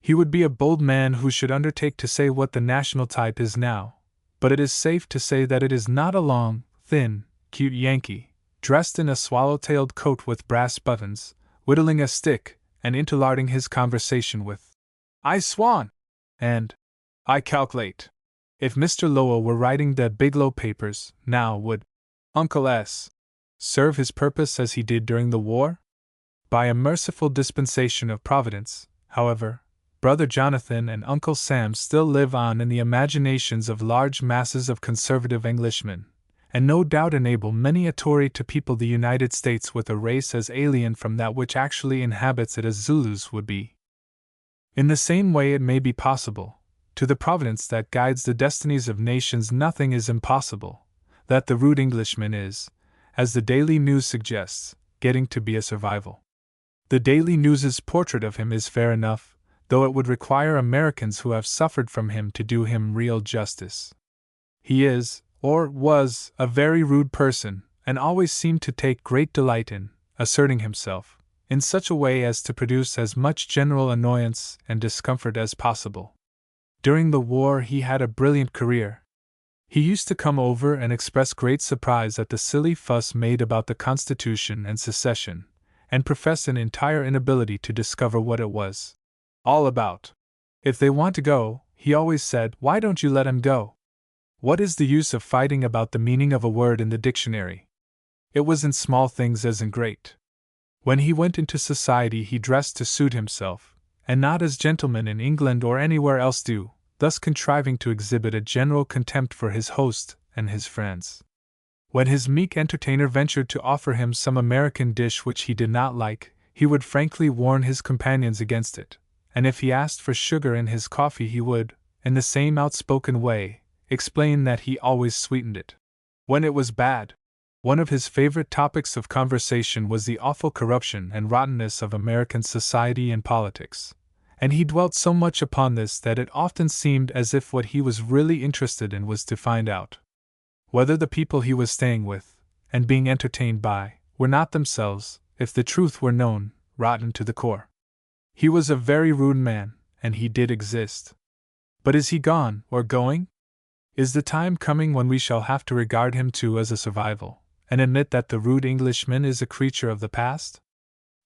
He would be a bold man who should undertake to say what the national type is now, but it is safe to say that it is not a long, thin, cute Yankee, dressed in a swallow-tailed coat with brass buttons, whittling a stick, and interlarding his conversation with "I swan!" and "I calculate." If Mr. Lowell were writing the Biglow Papers, now would Uncle S. serve his purpose as he did during the war? By a merciful dispensation of Providence, however, Brother Jonathan and Uncle Sam still live on in the imaginations of large masses of conservative Englishmen, and no doubt enable many a Tory to people the United States with a race as alien from that which actually inhabits it as Zulus would be. In the same way, it may be possible, to the Providence that guides the destinies of nations, nothing is impossible, that the rude Englishman is, as the Daily News suggests, getting to be a survival. The Daily News's portrait of him is fair enough, though it would require Americans who have suffered from him to do him real justice. He is, or was, a very rude person, and always seemed to take great delight in asserting himself, in such a way as to produce as much general annoyance and discomfort as possible. During the war he had a brilliant career. He used to come over and express great surprise at the silly fuss made about the Constitution and secession, and profess an entire inability to discover what it was all about. If they want to go, he always said, why don't you let 'em go? What is the use of fighting about the meaning of a word in the dictionary? It was in small things as in great. When he went into society he dressed to suit himself, and not as gentlemen in England or anywhere else do, thus contriving to exhibit a general contempt for his host and his friends. When his meek entertainer ventured to offer him some American dish which he did not like, he would frankly warn his companions against it, and if he asked for sugar in his coffee he would, in the same outspoken way, explain that he always sweetened it when it was bad. One of his favorite topics of conversation was the awful corruption and rottenness of American society and politics, and he dwelt so much upon this that it often seemed as if what he was really interested in was to find out whether the people he was staying with, and being entertained by, were not themselves, if the truth were known, rotten to the core. He was a very rude man, and he did exist. But is he gone, or going? Is the time coming when we shall have to regard him too as a survival, and admit that the rude Englishman is a creature of the past?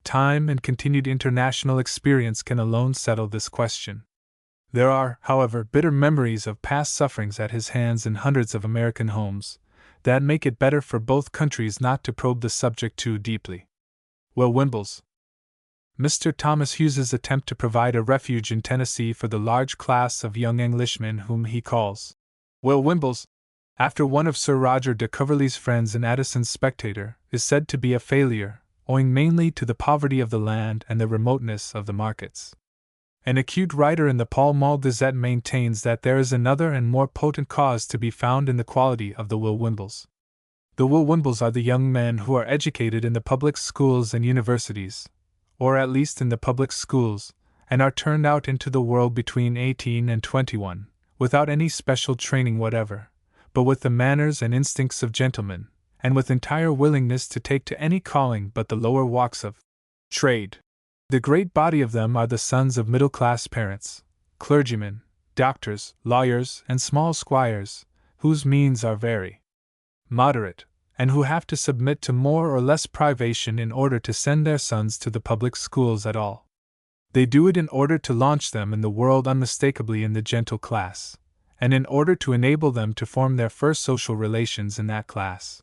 Time and continued international experience can alone settle this question. There are, however, bitter memories of past sufferings at his hands in hundreds of American homes, that make it better for both countries not to probe the subject too deeply. Will Wimbles. Mr. Thomas Hughes's attempt to provide a refuge in Tennessee for the large class of young Englishmen whom he calls Will Wimbles, after one of Sir Roger de Coverley's friends in Addison's Spectator, is said to be a failure, owing mainly to the poverty of the land and the remoteness of the markets. An acute writer in the Pall Mall Gazette maintains that there is another and more potent cause to be found in the quality of the Will Wimbles. The Will Wimbles are the young men who are educated in the public schools and universities, or at least in the public schools, and are turned out into the world between 18 and 21, without any special training whatever, but with the manners and instincts of gentlemen, and with entire willingness to take to any calling but the lower walks of trade. The great body of them are the sons of middle-class parents, clergymen, doctors, lawyers, and small squires, whose means are very moderate, and who have to submit to more or less privation in order to send their sons to the public schools at all. They do it in order to launch them in the world unmistakably in the gentle class, and in order to enable them to form their first social relations in that class.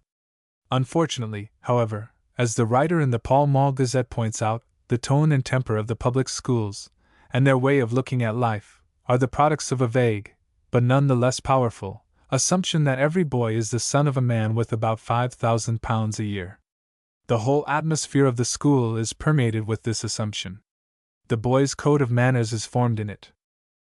Unfortunately, however, as the writer in the Pall Mall Gazette points out, the tone and temper of the public schools, and their way of looking at life, are the products of a vague, but none the less powerful, assumption that every boy is the son of a man with about £5,000 a year. The whole atmosphere of the school is permeated with this assumption. The boys' code of manners is formed in it.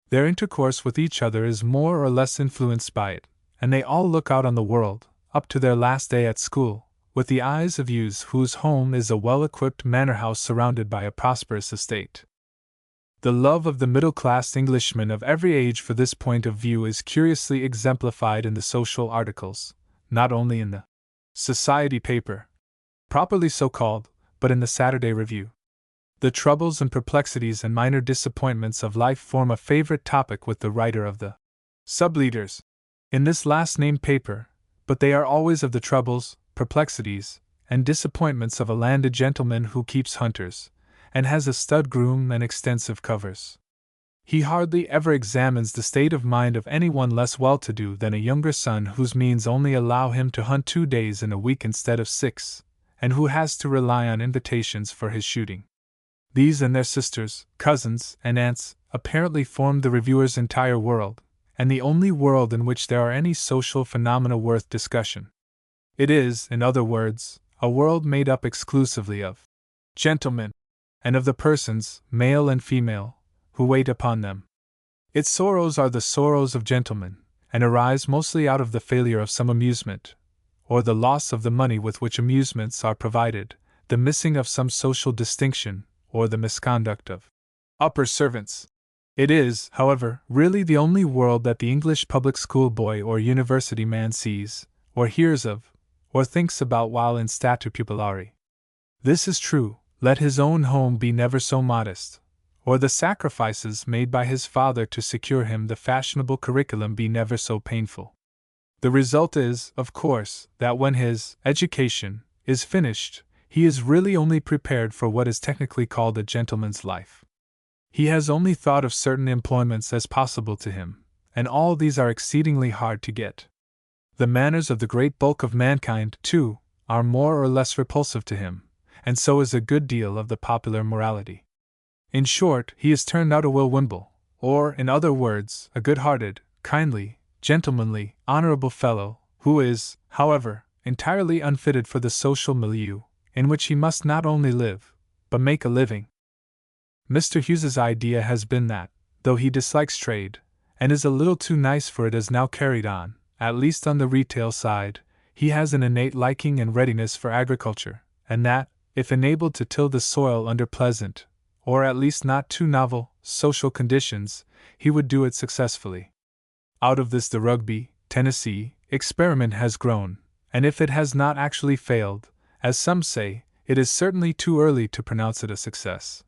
Their intercourse with each other is more or less influenced by it, and they all look out on the world, up to their last day at school, with the eyes of youths whose home is a well-equipped manor-house surrounded by a prosperous estate. The love of the middle-class Englishman of every age for this point of view is curiously exemplified in the social articles, not only in the society paper, properly so called, but in the Saturday Review. The troubles and perplexities and minor disappointments of life form a favorite topic with the writer of the subleaders in this last-named paper, but they are always of the troubles, perplexities, and disappointments of a landed gentleman who keeps hunters, and has a stud groom and extensive covers. He hardly ever examines the state of mind of anyone less well-to-do than a younger son whose means only allow him to hunt 2 days in a week instead of 6, and who has to rely on invitations for his shooting. These and their sisters, cousins, and aunts apparently form the reviewer's entire world, and the only world in which there are any social phenomena worth discussion. It is, in other words, a world made up exclusively of gentlemen, and of the persons, male and female, who wait upon them. Its sorrows are the sorrows of gentlemen, and arise mostly out of the failure of some amusement, or the loss of the money with which amusements are provided, the missing of some social distinction, or the misconduct of upper servants. It is, however, really the only world that the English public school boy or university man sees, or hears of, or thinks about while in statu pupillari. This is true, let his own home be never so modest, or the sacrifices made by his father to secure him the fashionable curriculum be never so painful. The result is, of course, that when his education is finished, he is really only prepared for what is technically called a gentleman's life. He has only thought of certain employments as possible to him, and all these are exceedingly hard to get. The manners of the great bulk of mankind, too, are more or less repulsive to him, and so is a good deal of the popular morality. In short, he is turned out a Will Wimble, or, in other words, a good-hearted, kindly, gentlemanly, honorable fellow, who is, however, entirely unfitted for the social milieu, in which he must not only live, but make a living. Mr. Hughes's idea has been that, though he dislikes trade, and is a little too nice for it as now carried on, at least on the retail side, he has an innate liking and readiness for agriculture, and that, if enabled to till the soil under pleasant, or at least not too novel, social conditions, he would do it successfully. Out of this the Rugby, Tennessee, experiment has grown, and if it has not actually failed, as some say, it is certainly too early to pronounce it a success.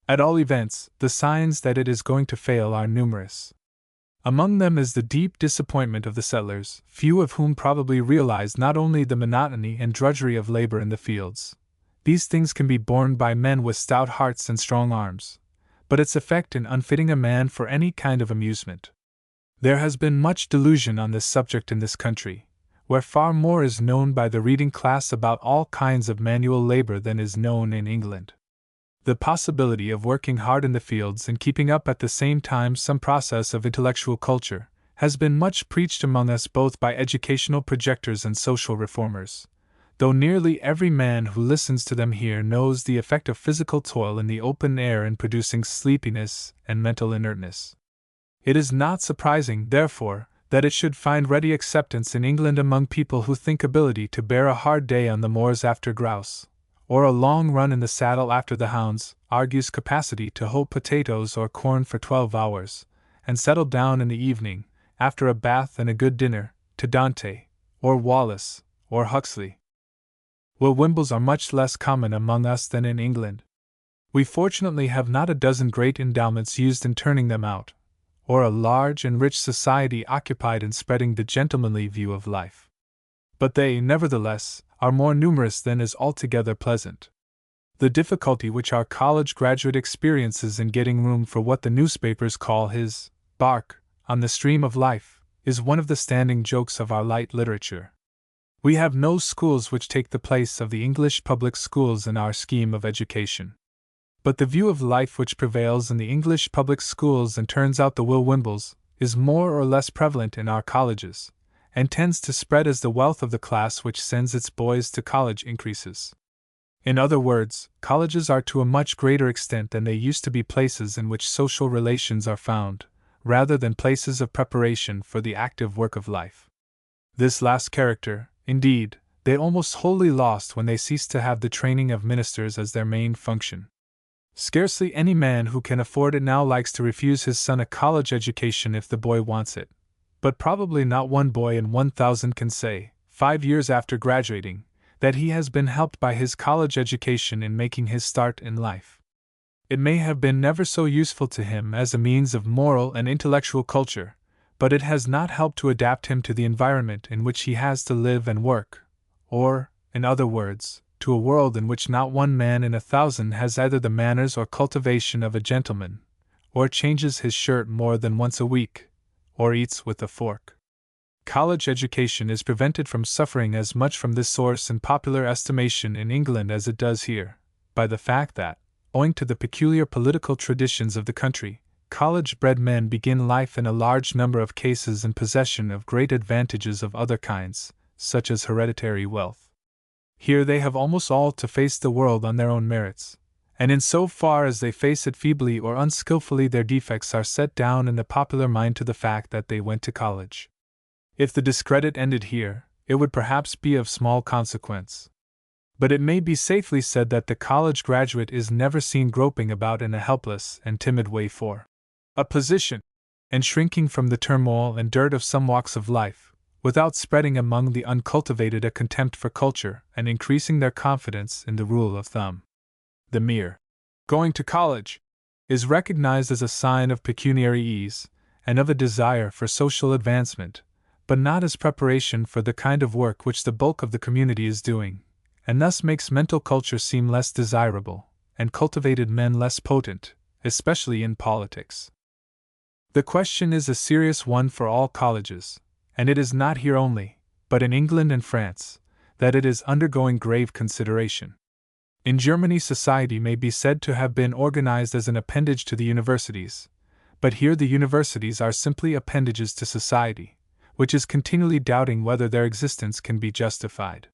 At all events, the signs that it is going to fail are numerous. Among them is the deep disappointment of the settlers, few of whom probably realize not only the monotony and drudgery of labor in the fields. These things can be borne by men with stout hearts and strong arms, but its effect in unfitting a man for any kind of amusement. There has been much delusion on this subject in this country, where far more is known by the reading class about all kinds of manual labor than is known in England. The possibility of working hard in the fields and keeping up at the same time some process of intellectual culture has been much preached among us both by educational projectors and social reformers, though nearly every man who listens to them here knows the effect of physical toil in the open air in producing sleepiness and mental inertness. It is not surprising, therefore, that it should find ready acceptance in England among people who think ability to bear a hard day on the moors after grouse, or a long run in the saddle after the hounds, argues capacity to hoe potatoes or corn for 12 hours, and settle down in the evening, after a bath and a good dinner, to Dante, or Wallace, or Huxley. Will Wimbles are much less common among us than in England. We fortunately have not a dozen great endowments used in turning them out, or a large and rich society occupied in spreading the gentlemanly view of life. But they, nevertheless, are more numerous than is altogether pleasant. The difficulty which our college graduate experiences in getting room for what the newspapers call his bark on the stream of life is one of the standing jokes of our light literature. We have no schools which take the place of the English public schools in our scheme of education. But the view of life which prevails in the English public schools and turns out the Will Wimbles is more or less prevalent in our colleges, and tends to spread as the wealth of the class which sends its boys to college increases. In other words, colleges are to a much greater extent than they used to be places in which social relations are found, rather than places of preparation for the active work of life. This last character, indeed, they almost wholly lost when they ceased to have the training of ministers as their main function. Scarcely any man who can afford it now likes to refuse his son a college education if the boy wants it, but probably not one boy in 1,000 can say, 5 years after graduating, that he has been helped by his college education in making his start in life. It may have been never so useful to him as a means of moral and intellectual culture, but it has not helped to adapt him to the environment in which he has to live and work, or, in other words, to a world in which not one man in 1,000 has either the manners or cultivation of a gentleman, or changes his shirt more than once a week, or eats with a fork. College education is prevented from suffering as much from this source in popular estimation in England as it does here, by the fact that, owing to the peculiar political traditions of the country, college-bred men begin life in a large number of cases in possession of great advantages of other kinds, such as hereditary wealth. Here they have almost all to face the world on their own merits, and in so far as they face it feebly or unskillfully their defects are set down in the popular mind to the fact that they went to college. If the discredit ended here, it would perhaps be of small consequence. But it may be safely said that the college graduate is never seen groping about in a helpless and timid way for a position, and shrinking from the turmoil and dirt of some walks of life, without spreading among the uncultivated a contempt for culture and increasing their confidence in the rule of thumb. The mere going to college is recognized as a sign of pecuniary ease and of a desire for social advancement, but not as preparation for the kind of work which the bulk of the community is doing, and thus makes mental culture seem less desirable, and cultivated men less potent, especially in politics. The question is a serious one for all colleges, and it is not here only, but in England and France, that it is undergoing grave consideration. In Germany, society may be said to have been organized as an appendage to the universities, but here the universities are simply appendages to society, which is continually doubting whether their existence can be justified.